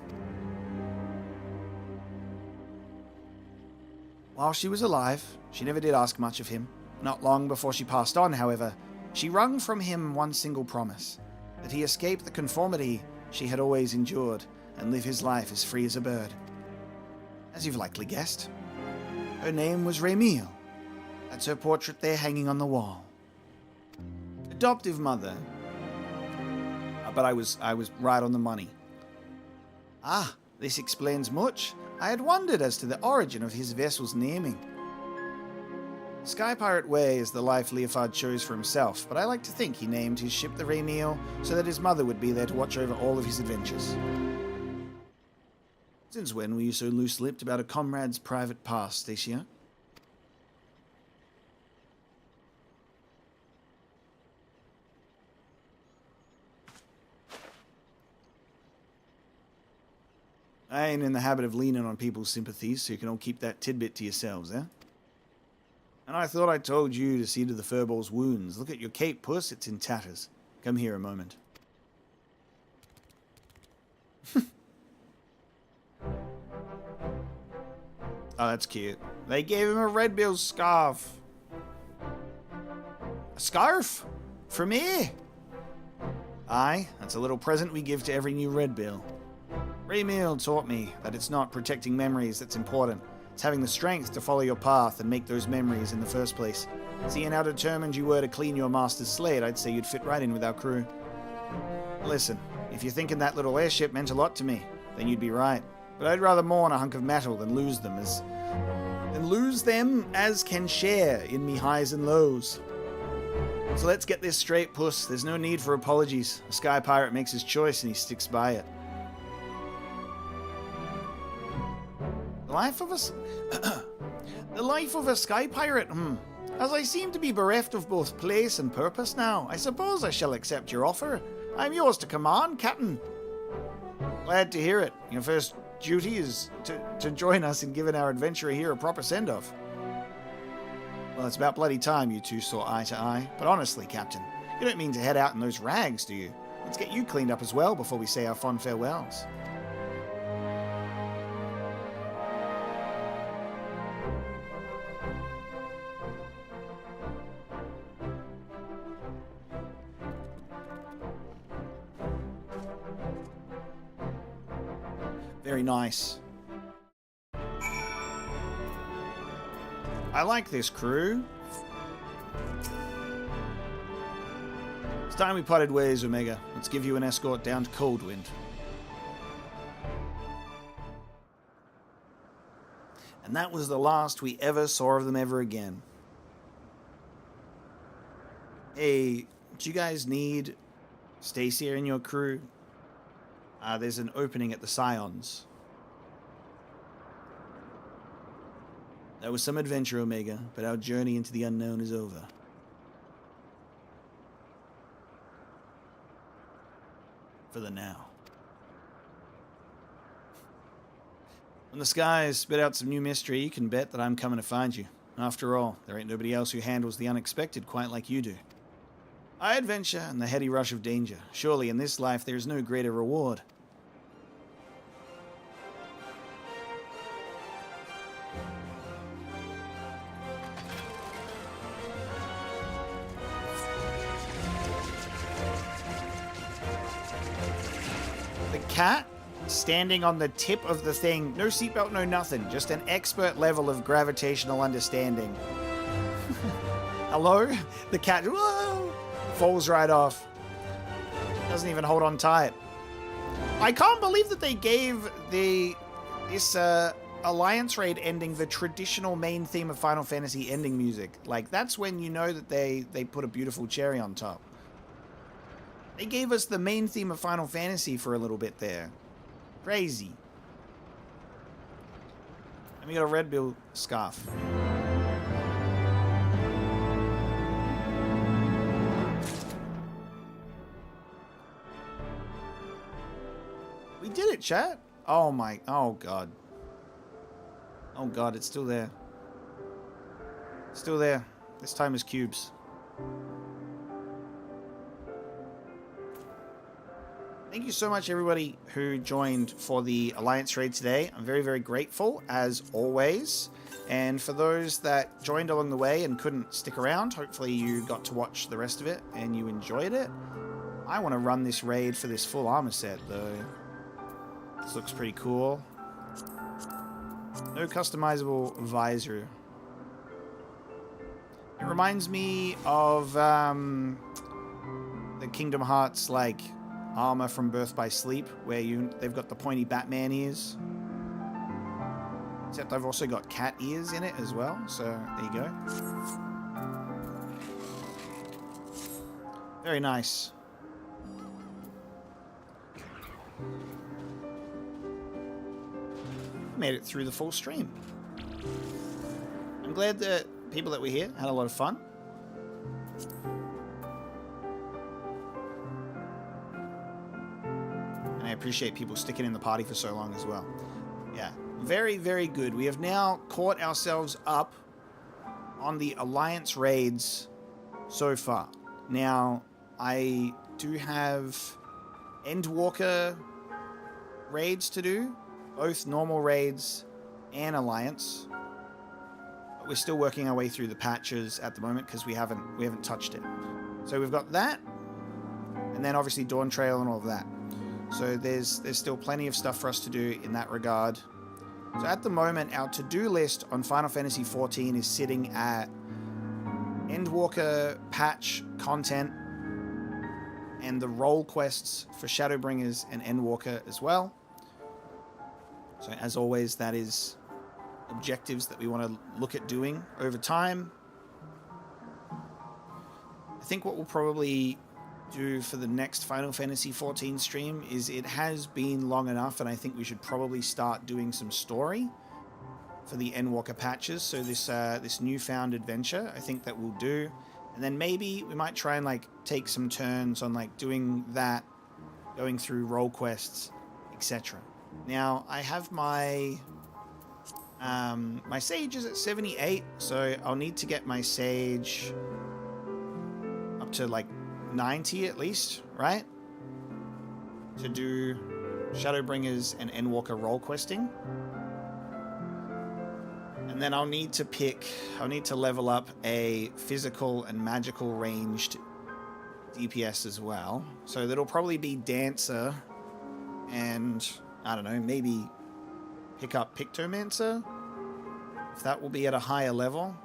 While she was alive, she never did ask much of him. Not long before she passed on, however, she wrung from him one single promise, that he escape the conformity she had always endured and live his life as free as a bird. As you've likely guessed, her name was Rémile. That's her portrait there hanging on the wall. Adoptive mother. But I was right on the money. Ah, this explains much. I had wondered as to the origin of his vessel's naming. Sky Pirate Way is the life Leofard chose for himself, but I like to think he named his ship the Rémile so that his mother would be there to watch over all of his adventures. Since when were you so loose-lipped about a comrade's private past, Stacia? I ain't in the habit of leaning on people's sympathies, so you can all keep that tidbit to yourselves, eh? And I thought I told you to see to the furball's wounds. Look at your cape, puss, it's in tatters. Come here a moment. Oh, that's cute. They gave him a Red Bill's scarf. A scarf? For me? Aye, that's a little present we give to every new Red Bill. Rémile taught me that it's not protecting memories that's important. It's having the strength to follow your path and make those memories in the first place. Seeing how determined you were to clean your master's slate, I'd say you'd fit right in with our crew. Listen, if you're thinking that little airship meant a lot to me, then you'd be right. But I'd rather mourn a hunk of metal than lose them as can share in me highs and lows. So let's get this straight, puss. There's no need for apologies. A sky pirate makes his choice and he sticks by it. The life of a sky pirate, As I seem to be bereft of both place and purpose now, I suppose I shall accept your offer. I'm yours to command, Captain. Glad to hear it. Your first duty is to join us in giving our adventurer here a proper send-off. Well, it's about bloody time you two saw eye to eye. But honestly, Captain, you don't mean to head out in those rags, do you? Let's get you cleaned up as well before we say our fond farewells. Very nice. I like this crew. It's time we parted ways, Omega. Let's give you an escort down to Coldwind. And that was the last we ever saw of them ever again. Hey, do you guys need Stacia in your crew? There's an opening at the Scions. That was some adventure, Omega, but our journey into the unknown is over. For the now. When the skies spit out some new mystery, you can bet that I'm coming to find you. After all, there ain't nobody else who handles the unexpected quite like you do. I adventure and the heady rush of danger. Surely in this life there is no greater reward. Cat standing on the tip of the thing. No seatbelt, no nothing. Just an expert level of gravitational understanding. Hello? The cat whoa, falls right off. Doesn't even hold on tight. I can't believe that they gave this Alliance Raid ending the traditional main theme of Final Fantasy ending music. Like, that's when you know that they put a beautiful cherry on top. They gave us the main theme of Final Fantasy for a little bit there. Crazy. Let me get a red bill scarf. We did it, chat. Oh my, oh god. Oh god, it's still there. Still there. This time is cubes. Thank you so much, everybody who joined for the Alliance raid today. I'm very, very grateful, as always. And for those that joined along the way and couldn't stick around, hopefully you got to watch the rest of it and you enjoyed it. I want to run this raid for this full armor set, though. This looks pretty cool. No customizable visor. It reminds me of the Kingdom Hearts, like, armor from Birth by Sleep, where they've got the pointy Batman ears. Except I've also got cat ears in it as well, so there you go. Very nice. Made it through the full stream. I'm glad that people that were here had a lot of fun. And I appreciate people sticking in the party for so long as well. Yeah, very, very good. We have now caught ourselves up on the Alliance raids so far. Now, I do have Endwalker raids to do. Both normal raids and Alliance. But we're still working our way through the patches at the moment because we haven't touched it. So we've got that, and then obviously Dawn Trail and all of that. So there's still plenty of stuff for us to do in that regard. So at the moment, our to-do list on Final Fantasy XIV is sitting at Endwalker patch content and the role quests for Shadowbringers and Endwalker as well. So as always, that is objectives that we want to look at doing over time. I think what we'll probably do for the next Final Fantasy XIV stream is, it has been long enough, and I think we should probably start doing some story for the Endwalker patches. So this newfound adventure, I think that we'll do. And then maybe we might try and like take some turns on like doing that, going through role quests, etc. Now, I have my my sage is at 78, so I'll need to get my sage up to like 90 at least, right? To do Shadowbringers and Endwalker role questing. And then I'll need to level up a physical and magical ranged DPS as well. So that'll probably be Dancer and, I don't know, maybe pick up Pictomancer, if that will be at a higher level.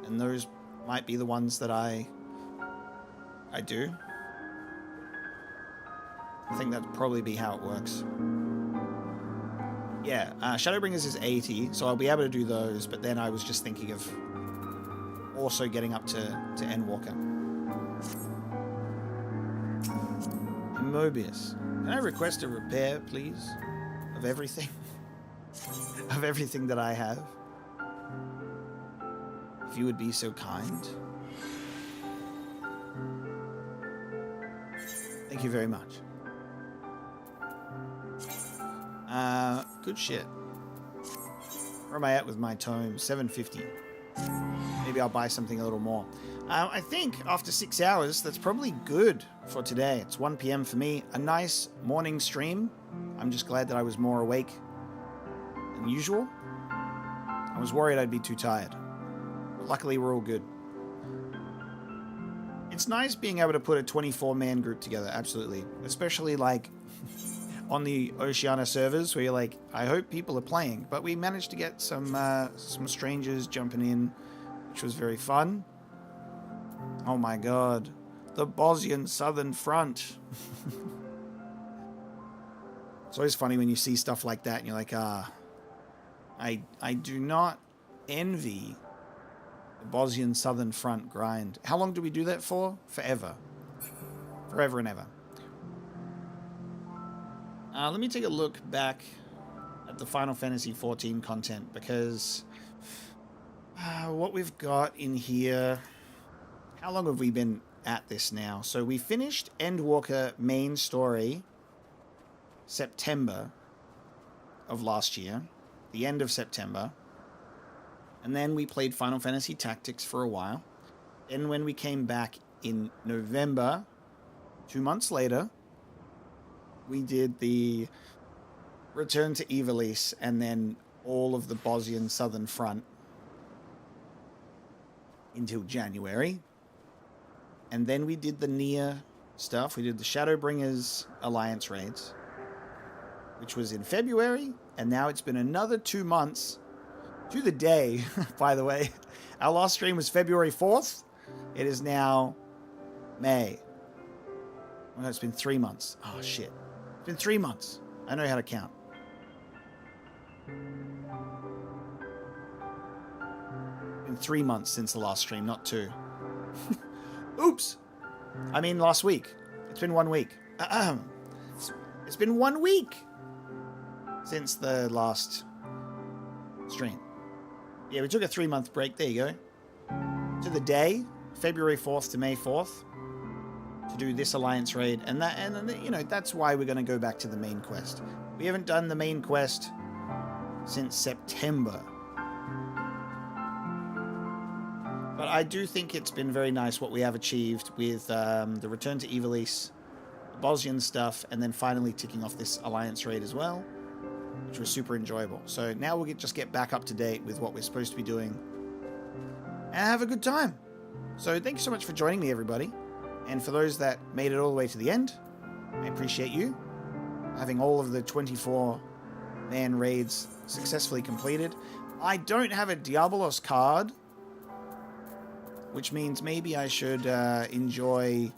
And those might be the ones that I do. I think that'd probably be how it works. Yeah, Shadowbringers is 80, so I'll be able to do those, but then I was just thinking of also getting up to Endwalker. Mobius. Can I request a repair, please? Of everything? Of everything that I have? If you would be so kind. Thank you very much. Good shit. Where am I at with my tome? 750. Maybe I'll buy something a little more. I think after 6 hours, that's probably good for today. It's 1 p.m. for me. A nice morning stream. I'm just glad that I was more awake than usual. I was worried I'd be too tired. But luckily, we're all good. It's nice being able to put a 24-man group together, absolutely. Especially, like, on the Oceania servers, where you're like, I hope people are playing. But we managed to get some strangers jumping in, which was very fun. Oh my god. The Bosnian Southern Front. It's always funny when you see stuff like that and you're like, I do not envy the Bosnian Southern Front grind. How long do we do that for? Forever. Forever and ever. Let me take a look back at up the Final Fantasy 14 content because what we've got in here... How long have we been at this now? So we finished Endwalker main story September of last year, the end of September. And then we played Final Fantasy Tactics for a while. Then when we came back in November, 2 months later, we did the Return to Ivalice and then all of the Bosnian Southern Front until January. And then we did the Nier stuff. We did the Shadowbringers Alliance raids, which was in February. And now it's been another 2 months to the day, by the way. Our last stream was February 4th. It is now May. Oh, no, it's been 3 months. Oh, shit. It's been 3 months. I know how to count. It's been 3 months since the last stream, not 2. Oops. I mean, last week. It's been 1 week. It's been 1 week since the last stream. Yeah, we took a 3-month break. There you go. To the day, February 4th to May 4th, to do this Alliance raid. And you know, that's why we're going to go back to the main quest. We haven't done the main quest since September. But I do think it's been very nice what we have achieved with the Return to Ivalice, the Bosnian stuff, and then finally ticking off this Alliance raid as well, which was super enjoyable. So now we'll just get back up to date with what we're supposed to be doing and have a good time. So thank you so much for joining me, everybody. And for those that made it all the way to the end, I appreciate you having all of the 24-man raids successfully completed. I don't have a Diabolos card, which means maybe I should enjoy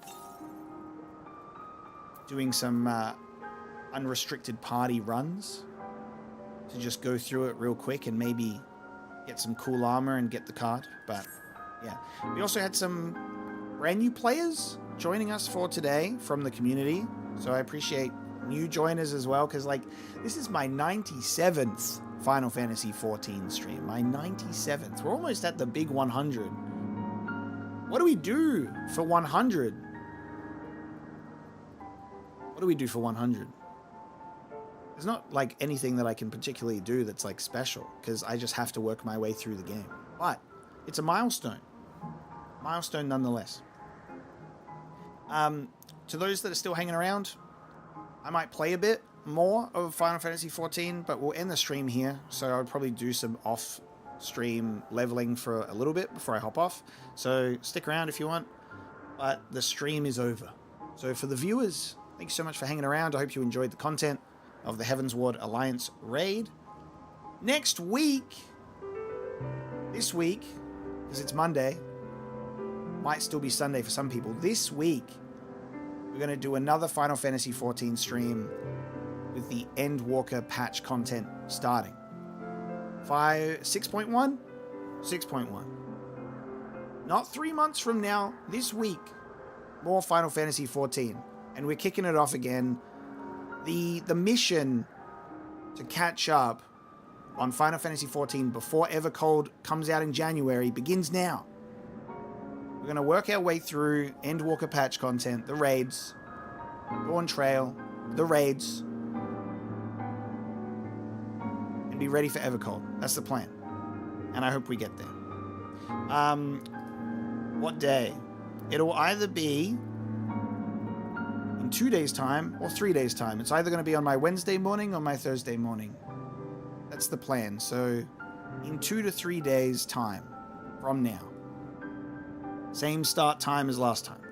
doing some unrestricted party runs to just go through it real quick and maybe get some cool armor and get the card. But yeah, we also had some brand new players joining us for today from the community, so I appreciate new joiners as well, because like this is my 97th Final Fantasy 14 stream. My 97th. We're almost at the big 100. What do we do for 100? What do we do for 100? There's not like anything that I can particularly do that's like special, because I just have to work my way through the game. But it's a milestone. Milestone nonetheless. To those that are still hanging around, I might play a bit more of Final Fantasy 14, but we'll end the stream here. So I'll probably do some off-stream leveling for a little bit before I hop off. So stick around if you want. But the stream is over. So for the viewers, thank you so much for hanging around. I hope you enjoyed the content of the Heavensward Alliance raid. Next week, this week, because it's Monday, might still be Sunday for some people. This week, we're going to do another Final Fantasy 14 stream with the Endwalker patch content starting. 6.1? 6.1. Not 3 months from now, this week, more Final Fantasy 14. And we're kicking it off again. The mission to catch up on Final Fantasy 14 before Evercold comes out in January begins now. We're going to work our way through Endwalker patch content, the raids, Dawn Trail, the raids, and be ready for Evercold. That's the plan. And I hope we get there. What day? It'll either be in 2 days' time or 3 days' time. It's either going to be on my Wednesday morning or my Thursday morning. That's the plan. So in 2 to 3 days' time from now. Same start time as last time.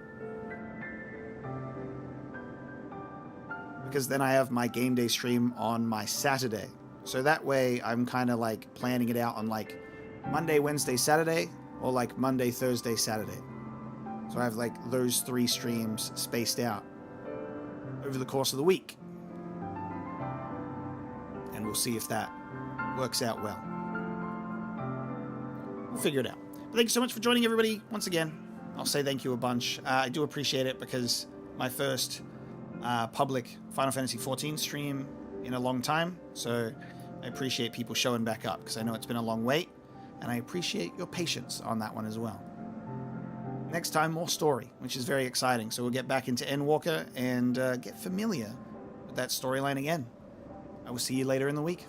Because then I have my game day stream on my Saturday. So that way I'm kind of like planning it out on like Monday, Wednesday, Saturday, or like Monday, Thursday, Saturday. So I have like those 3 streams spaced out over the course of the week. And we'll see if that works out well. We'll figure it out. But thank you so much for joining, everybody. Once again, I'll say thank you a bunch. I do appreciate it because my first public Final Fantasy 14 stream in a long time. So I appreciate people showing back up because I know it's been a long wait, and I appreciate your patience on that one as well. Next time, more story, which is very exciting. So we'll get back into Endwalker and get familiar with that storyline again. I will see you later in the week.